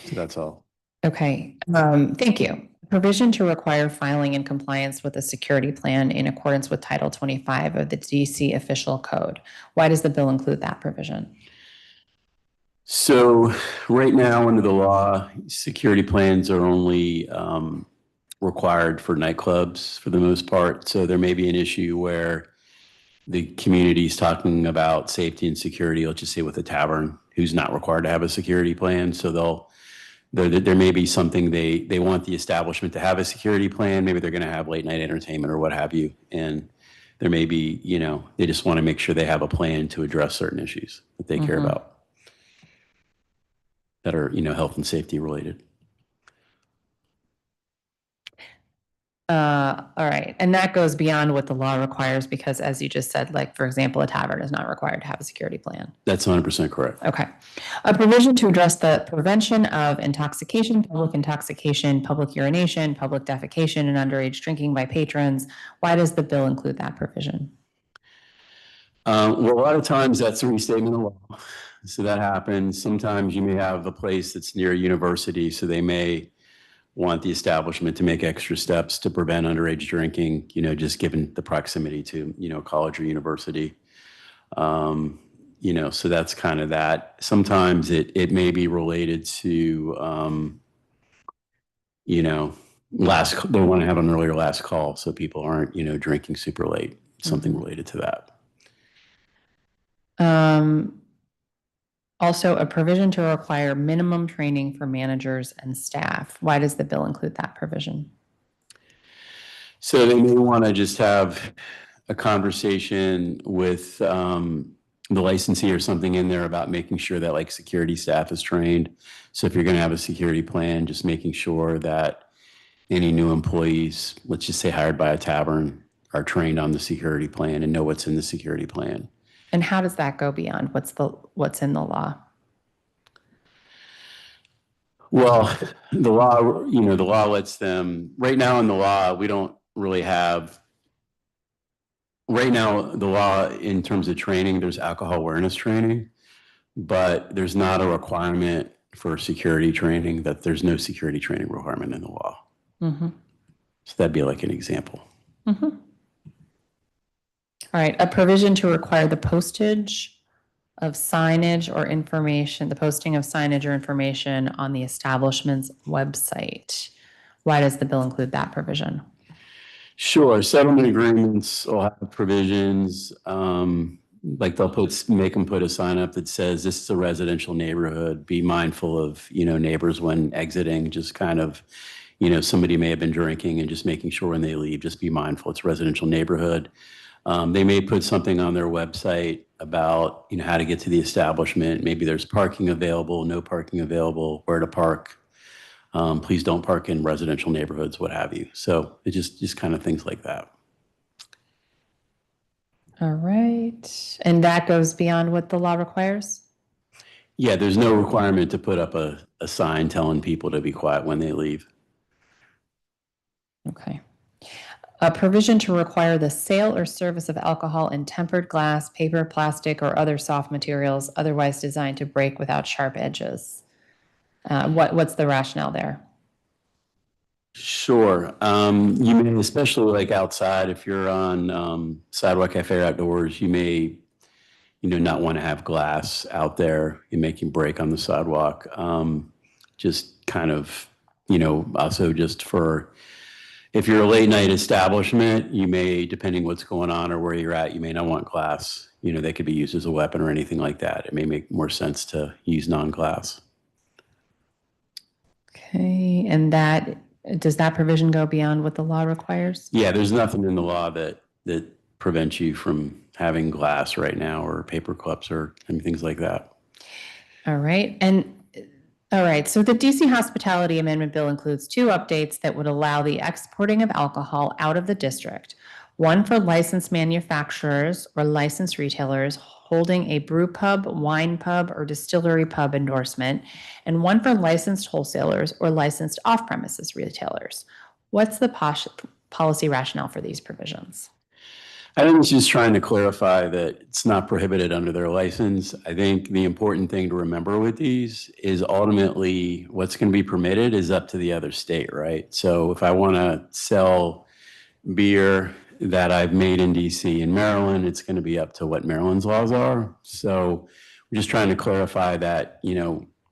So that's all. Okay, thank you. Provision to require filing in compliance with a security plan in accordance with Title 25 of the DC Official Code. Why does the bill include that provision? So right now under the law, security plans are only required for nightclubs for the most part. So there may be an issue where the community is talking about safety and security, let's just say with a tavern who's not required to have a security plan. So there may be something they want the establishment to have a security plan. Maybe they're going to have late night entertainment or what have you. And there may be, they just want to make sure they have a plan to address certain issues that they care about that are, health and safety related. All right, and that goes beyond what the law requires because as you just said, like for example, a tavern is not required to have a security plan. That's 100% correct. Okay. A provision to address the prevention of intoxication, public urination, public defecation, and underage drinking by patrons. Why does the bill include that provision? Well, a lot of times that's a restatement of law. So that happens. Sometimes you may have a place that's near a university, so they may want the establishment to make extra steps to prevent underage drinking, just given the proximity to, college or university. So that's kind of that. Sometimes it may be related to, they want to have an earlier last call so people aren't, drinking super late, something related to that. Also, a provision to require minimum training for managers and staff. Why does the bill include that provision? So they may want to just have a conversation with the licensee or something in there about making sure that like security staff is trained. So if you're going to have a security plan, just making sure that any new employees, let's just say hired by a tavern, are trained on the security plan and know what's in the security plan. And how does that go beyond what's in the law? Well, the law lets them, right now in the law, we don't really have, right now, the law in terms of training, there's alcohol awareness training, but there's not a requirement for security training, that there's no security training requirement in the law. Mm-hmm. So that'd be like an example. Mm-hmm. All right, a provision to require the postage of signage or information, the posting of signage or information on the establishment's website. Why does the bill include that provision? Sure, settlement agreements will have provisions, like they'll make them put a sign up that says this is a residential neighborhood. Be mindful of, neighbors when exiting, just kind of, somebody may have been drinking and just making sure when they leave, just be mindful. It's a residential neighborhood. They may put something on their website about, how to get to the establishment. Maybe there's parking available, no parking available, where to park. Please don't park in residential neighborhoods, what have you. So it just kind of things like that. All right. And that goes beyond what the law requires? Yeah, there's no requirement to put up a sign telling people to be quiet when they leave. Okay. A provision to require the sale or service of alcohol in tempered glass, paper, plastic, or other soft materials otherwise designed to break without sharp edges. What's the rationale there? Sure. You may, especially like outside, if you're on sidewalk cafe or outdoors, you may, not want to have glass out there and making break on the sidewalk. Just kind of, also just for, if you're a late night establishment, you may, depending what's going on or where you're at, you may not want glass. They could be used as a weapon or anything like that. It may make more sense to use non-glass. Okay, and does that provision go beyond what the law requires? Yeah, there's nothing in the law that prevents you from having glass right now or paper cups or things like that. All right. So the DC Hospitality Amendment Bill includes two updates that would allow the exporting of alcohol out of the district. One for licensed manufacturers or licensed retailers holding a brew pub, wine pub, or distillery pub endorsement, and one for licensed wholesalers or licensed off-premises retailers. What's the policy rationale for these provisions? I think it's just trying to clarify that it's not prohibited under their license. I think the important thing to remember with these is ultimately what's going to be permitted is up to the other state, right? So if I want to sell beer that I've made in DC in Maryland, it's going to be up to what Maryland's laws are. So we're just trying to clarify that,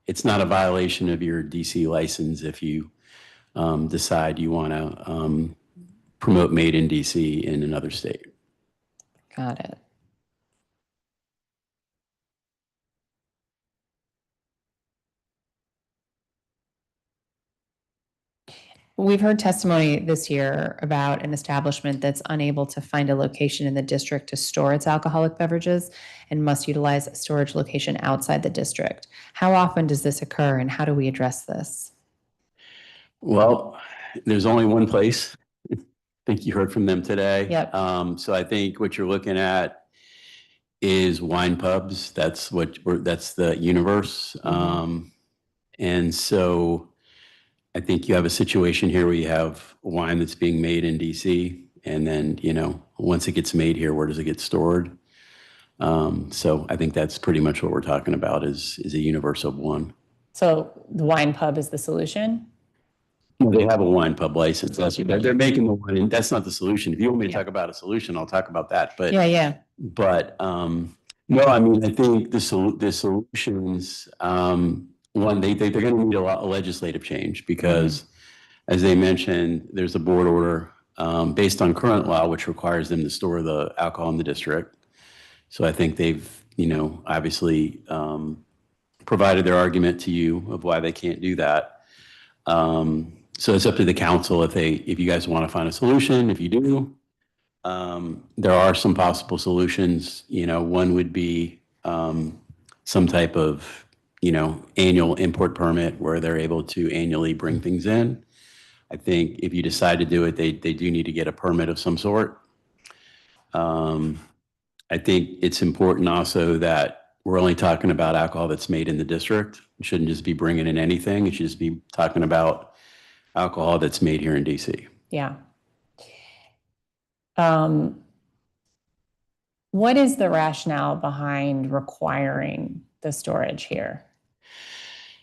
it's not a violation of your DC license if you decide you want to promote made in DC in another state. Got it. We've heard testimony this year about an establishment that's unable to find a location in the district to store its alcoholic beverages and must utilize a storage location outside the district. How often does this occur and how do we address this? Well, there's only one place. I think you heard from them today. Yep. So I think what you're looking at is wine pubs. That's the universe. And so I think you have a situation here where you have wine that's being made in DC, and then, once it gets made here, where does it get stored? So I think that's pretty much what we're talking about is a universe of one. So the wine pub is the solution? No, they have a wine pub license. That's what they're making the one, and that's not the solution. If you want me to talk about a solution, I'll talk about that. But But no, I mean, I think the solutions, one, they're going to need a legislative change because, as they mentioned, there's a board order based on current law, which requires them to store the alcohol in the district. So I think they've, obviously provided their argument to you of why they can't do that. So it's up to the council if you guys want to find a solution. If you do, there are some possible solutions. One would be some type of, annual import permit where they're able to annually bring things in. I think if you decide to do it, they do need to get a permit of some sort. I think it's important also that we're only talking about alcohol that's made in the district. We shouldn't just be bringing in anything. It should just be talking about alcohol that's made here in DC. Yeah. What is the rationale behind requiring the storage here?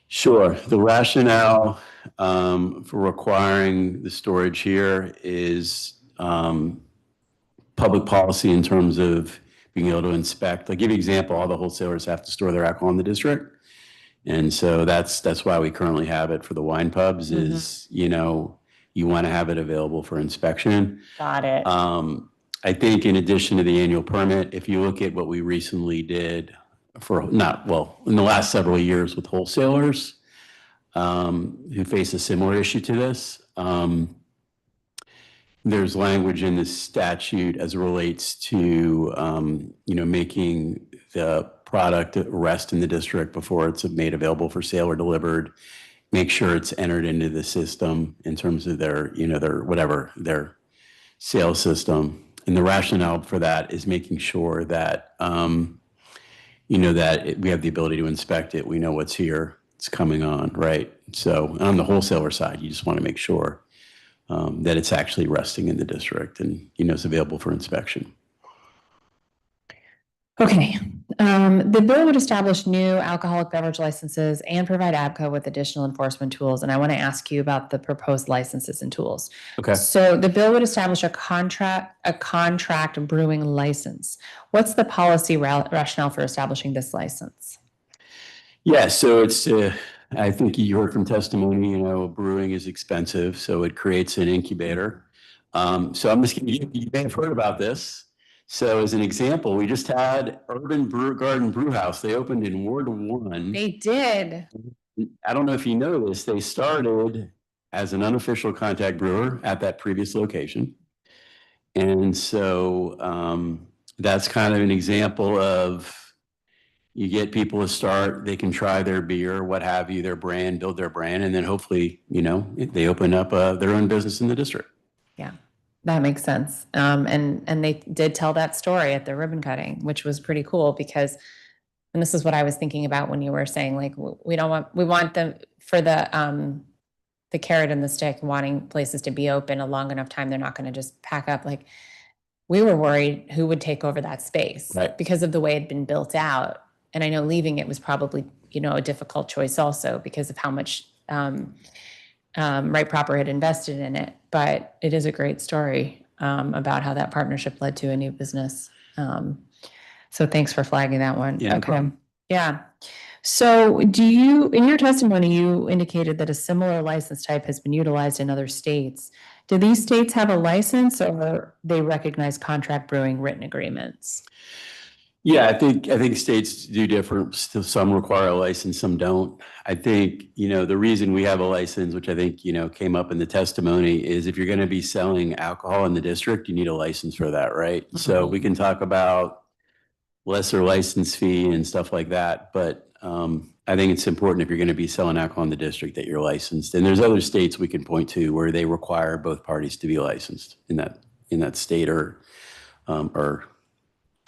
Sure. The rationale for requiring the storage here is public policy in terms of being able to inspect. I'll give you an example. All the wholesalers have to store their alcohol in the district. And so that's why we currently have it for the wine pubs is, you want to have it available for inspection. Got it. I think in addition to the annual permit, if you look at what we recently did in the last several years with wholesalers who face a similar issue to this, there's language in the statute as it relates to, making the product rest in the district before it's made available for sale or delivered. Make sure it's entered into the system in terms of their sales system. And the rationale for that is making sure that, that we have the ability to inspect it. We know what's here, it's coming on, right? So on the wholesaler side, you just want to make sure that it's actually resting in the district and, it's available for inspection. Okay. The bill would establish new alcoholic beverage licenses and provide ABCA with additional enforcement tools. And I want to ask you about the proposed licenses and tools. Okay. So the bill would establish a contract brewing license. What's the policy rationale for establishing this license? Yeah, so it's, I think you heard from testimony, brewing is expensive, so it creates an incubator. So I'm just going to, you may have heard about this. So as an example, we just had Urban Garden Brew House. They opened in Ward 1. They did. I don't know if you know this. They started as an unofficial contact brewer at that previous location. And so that's kind of an example of you get people to start, they can try their beer, what have you, their brand, build their brand, and then hopefully, they open up their own business in the district. Yeah. That makes sense. And they did tell that story at the ribbon cutting, which was pretty cool because, and this is what I was thinking about when you were saying, like, we want them for the carrot and the stick, wanting places to be open a long enough time. They're not going to just pack up. Like, we were worried who would take over that space because of the way it had been built out. And I know leaving it was probably, a difficult choice also because of how much Right Proper had invested in it, but it is a great story about how that partnership led to a new business. So thanks for flagging that one. Yeah, no problem. Yeah. So in your testimony, you indicated that a similar license type has been utilized in other states. Do these states have a license or they recognize contract brewing written agreements? Yeah, I think states do differ. Some require a license, some don't. I think, the reason we have a license, which I think, came up in the testimony, is if you're going to be selling alcohol in the district, you need a license for that, right? So we can talk about lesser license fee and stuff like that. But I think it's important if you're going to be selling alcohol in the district that you're licensed. And there's other states we can point to where they require both parties to be licensed in that state or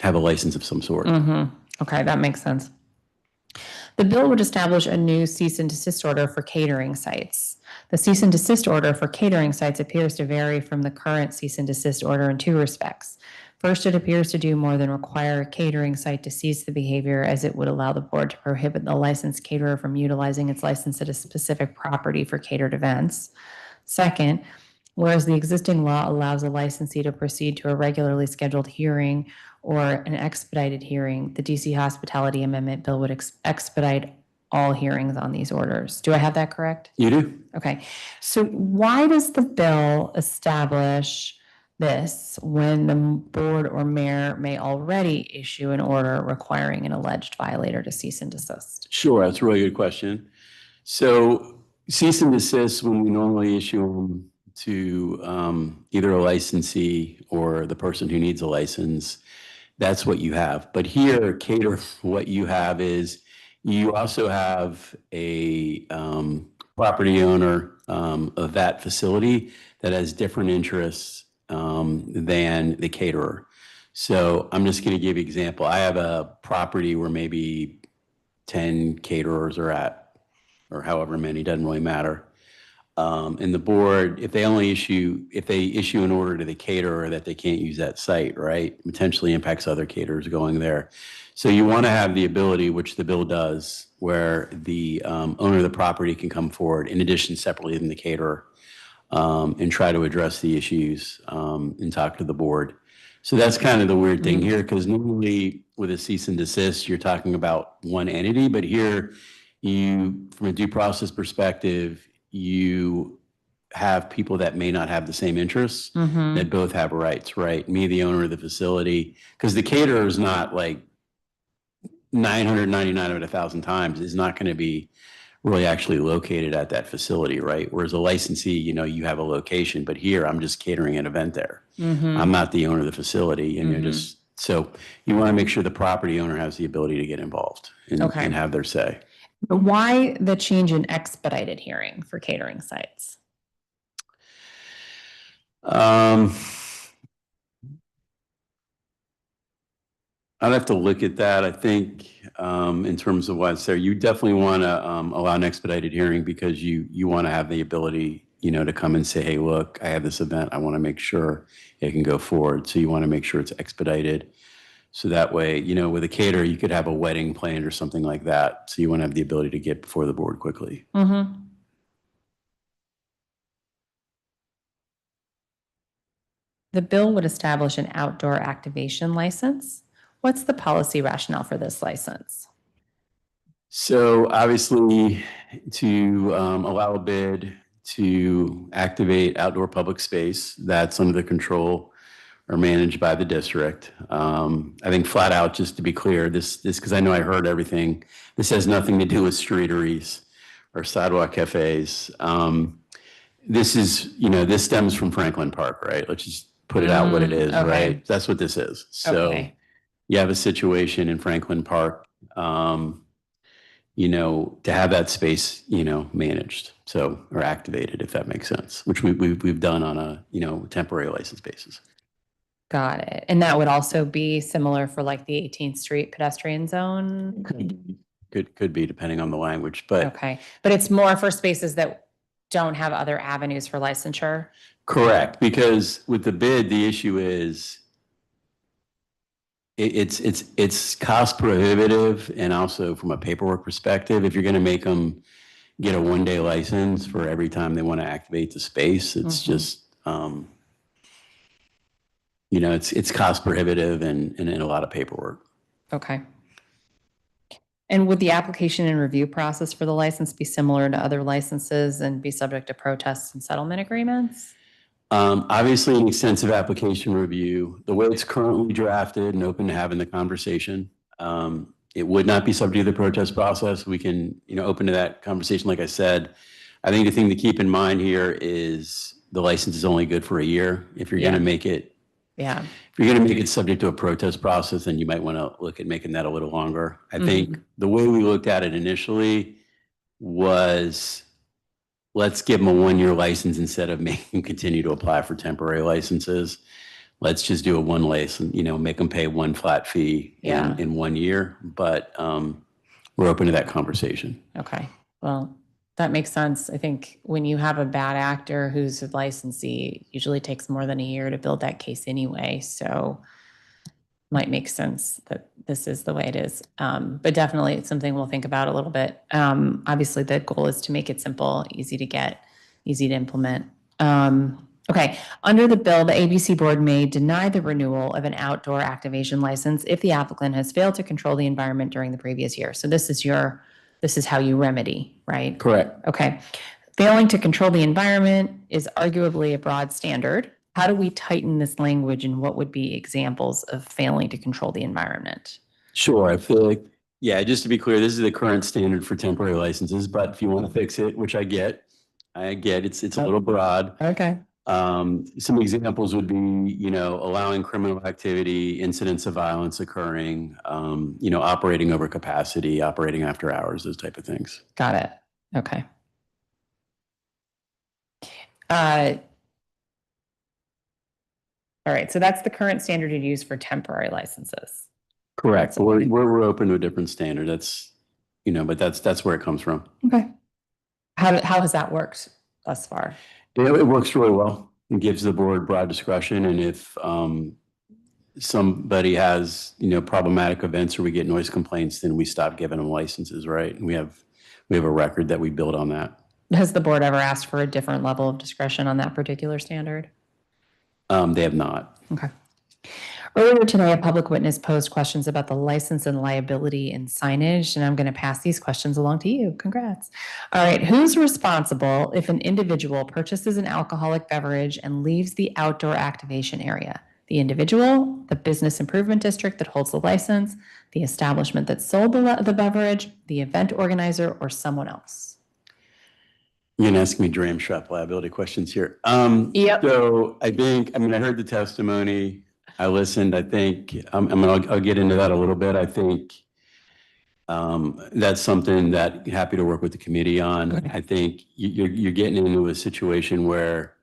have a license of some sort. Okay, that makes sense. The bill would establish a new cease and desist order for catering sites. The cease and desist order for catering sites appears to vary from the current cease and desist order in two respects. First, it appears to do more than require a catering site to cease the behavior, as it would allow the board to prohibit the licensed caterer from utilizing its license at a specific property for catered events. Second, whereas the existing law allows a licensee to proceed to a regularly scheduled hearing or an expedited hearing, the DC Hospitality Amendment Bill would expedite all hearings on these orders. Do I have that correct? You do. Okay. So why does the bill establish this when the board or mayor may already issue an order requiring an alleged violator to cease and desist? Sure, that's a really good question. So cease and desist, when we normally issue them to either a licensee or the person who needs a license, that's what you have. But here, cater, what you have is you also have a property owner of that facility that has different interests than the caterer. So I'm just going to give you an example. I have a property where maybe 10 caterers are at, or however many, doesn't really matter. And the board, if they issue an order to the caterer that they can't use that site, right, potentially impacts other caterers going there. So you want to have the ability, which the bill does, where the owner of the property can come forward, in addition, separately than the caterer, and try to address the issues and talk to the board. So that's kind of the weird thing here, because normally with a cease and desist, you're talking about one entity, but here from a due process perspective, you have people that may not have the same interests that both have rights, right? Me, the owner of the facility, because the caterer is not like 999 of it 1,000 times is not going to be really actually located at that facility, right? Whereas a licensee, you have a location, but here I'm just catering an event there. I'm not the owner of the facility, and you're just, so you want to make sure the property owner has the ability to get involved and have their say. But why the change in expedited hearing for catering sites? I'd have to look at that. I think in terms of what's there, you definitely want to allow an expedited hearing because you want to have the ability, to come and say, hey, look, I have this event. I want to make sure it can go forward. So you want to make sure it's expedited. So that way, with a caterer, you could have a wedding planned or something like that. So you want to have the ability to get before the board quickly. The bill would establish an outdoor activation license. What's the policy rationale for this license? So obviously, to allow a bid to activate outdoor public space, that's under the control or managed by the district. I think flat out, just to be clear, this because I know I heard everything. This has nothing to do with streeteries or sidewalk cafes. This is, this stems from Franklin Park, right? Let's just put it out what it is, right? That's what this is. So you have a situation in Franklin Park, to have that space, managed, or activated, if that makes sense, which we've done on a, temporary license basis. Got it. And that would also be similar for like the 18th Street pedestrian zone? Could be depending on the language, but. Okay. But it's more for spaces that don't have other avenues for licensure? Correct. Because with the bid, the issue is it's cost prohibitive, and also from a paperwork perspective, if you're going to make them get a one-day license for every time they want to activate the space, it's just, it's cost prohibitive and a lot of paperwork. Okay. And would the application and review process for the license be similar to other licenses and be subject to protests and settlement agreements? Obviously, an extensive application review. The way it's currently drafted and open to having the conversation, it would not be subject to the protest process. We can, open to that conversation. Like I said, I think the thing to keep in mind here is the license is only good for a year. If you're going to make it, if you're going to make it subject to a protest process, then you might want to look at making that a little longer. I think the way we looked at it initially was, let's give them a one-year license instead of making them continue to apply for temporary licenses. Let's just do a one license, make them pay one flat fee in 1 year. But we're open to that conversation. Okay. Well, that makes sense. I think when you have a bad actor who's a licensee, it usually takes more than a year to build that case anyway. So might make sense that this is the way it is. But definitely it's something we'll think about a little bit. Obviously the goal is to make it simple, easy to get, easy to implement. Okay, under the bill, the ABC board may deny the renewal of an outdoor activation license if the applicant has failed to control the environment during the previous year. So this is how you remedy, right? Correct. Okay. Failing to control the environment is arguably a broad standard. How do we tighten this language, and what would be examples of failing to control the environment? Sure. I feel like, yeah, just to be clear, this is the current standard for temporary licenses, but if you want to fix it, which I get it's a little broad. Okay. Some examples would be, allowing criminal activity, incidents of violence occurring, operating over capacity, operating after hours, those type of things. Got it. Okay. All right, so that's the current standard you'd use for temporary licenses. Correct. We're open to a different standard. That's, but that's where it comes from. Okay. How has that worked thus far? It works really well. It gives the board broad discretion, and if somebody has, problematic events or we get noise complaints, then we stop giving them licenses, right? And we have a record that we build on that. Has the board ever asked for a different level of discretion on that particular standard? They have not. Okay. Earlier today, a public witness posed questions about the license and liability in signage, and I'm going to pass these questions along to you. Congrats. All right. Who's responsible if an individual purchases an alcoholic beverage and leaves the outdoor activation area? The individual, the business improvement district that holds the license, the establishment that sold the beverage, the event organizer, or someone else? You're going to ask me dram shop liability questions here. Yep. So I heard the testimony. I listened. I think I'll get into that a little bit. I think that's something that happy to work with the committee on. Okay. I think you're getting into a situation where,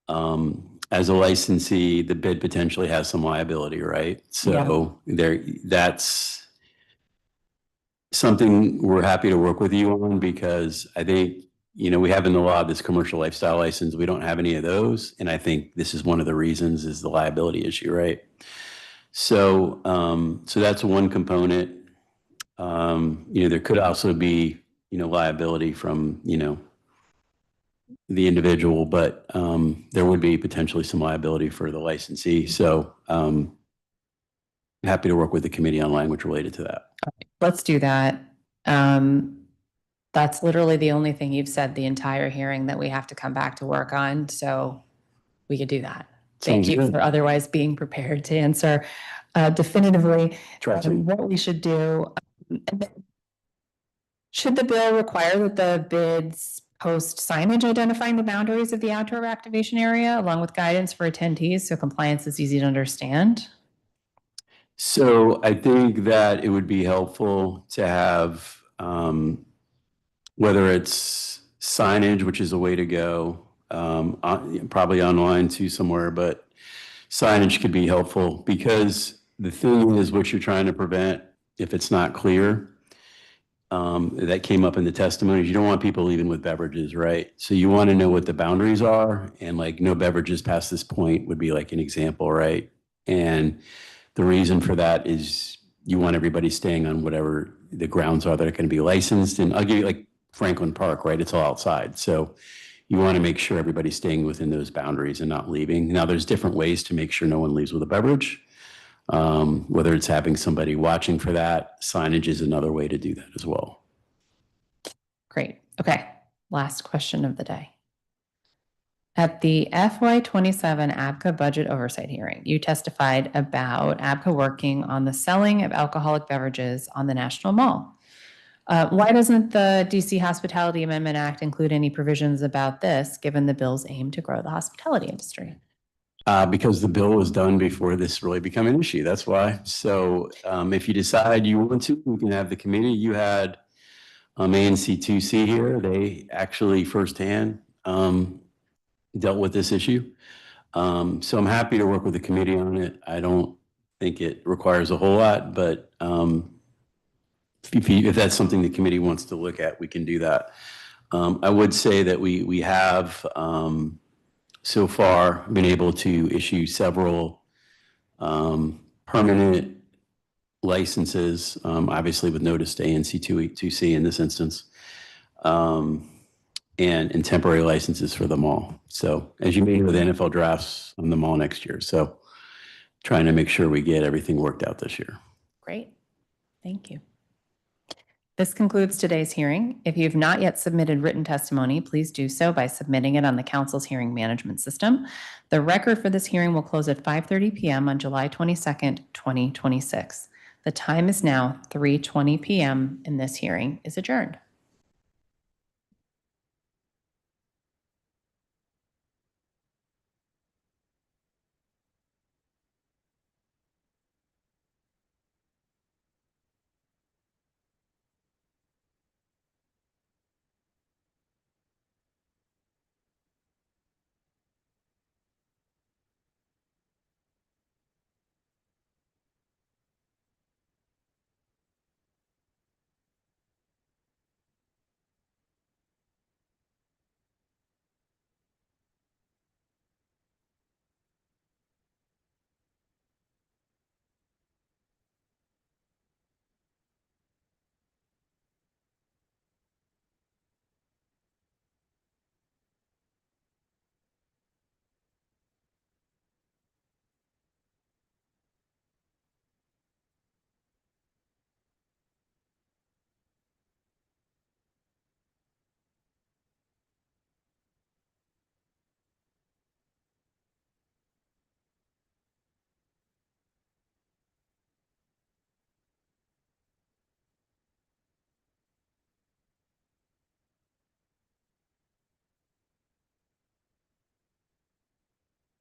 as a licensee, the bid potentially has some liability, right? So that's something we're happy to work with you on, because I think, we have in the law this commercial lifestyle license. We don't have any of those. And I think this is one of the reasons, is the liability issue, right? So, so that's one component. There could also be, liability from, the individual, but there would be potentially some liability for the licensee. So happy to work with the committee on language related to that. Let's do that. That's literally the only thing you've said the entire hearing that we have to come back to work on. So we could do that. Thank Sounds you good. for otherwise being prepared to answer definitively Try to. what we should do. And then, should the bill require that the bids post signage identifying the boundaries of the outdoor activation area, along with guidance for attendees, so compliance is easy to understand? So I think that it would be helpful to have, whether it's signage, which is a way to go, probably online too somewhere, but signage could be helpful, because the thing is, what you're trying to prevent, if it's not clear, that came up in the testimonies, you don't want people leaving with beverages, right? So you want to know what the boundaries are, and like no beverages past this point would be like an example, right? And the reason for that is you want everybody staying on whatever the grounds are that are going to be licensed. And I'll give you like Franklin Park, right? It's all outside. So you want to make sure everybody's staying within those boundaries and not leaving. Now, there's different ways to make sure no one leaves with a beverage. Whether it's having somebody watching for that, signage is another way to do that as well. Great. Okay. Last question of the day. At the FY27 ABCA budget oversight hearing, you testified about ABCA working on the selling of alcoholic beverages on the National Mall. Why doesn't the DC Hospitality Amendment Act include any provisions about this, given the bill's aim to grow the hospitality industry? Because the bill was done before this really became an issue. That's why. So if you decide you want to, we can have the committee. You had ANC2C here. They actually firsthand dealt with this issue. So I'm happy to work with the committee on it. I don't think it requires a whole lot, but if that's something the committee wants to look at, we can do that. I would say that we have so far been able to issue several permanent licenses, obviously with notice to ANC2C in this instance. and temporary licenses for the mall. So as you may know, the NFL drafts on the mall next year. So trying to make sure we get everything worked out this year. Great. Thank you. This concludes today's hearing. If you have not yet submitted written testimony, please do so by submitting it on the council's hearing management system. The record for this hearing will close at 5:30 p.m. on July 22nd, 2026. The time is now 3:20 p.m. and this hearing is adjourned.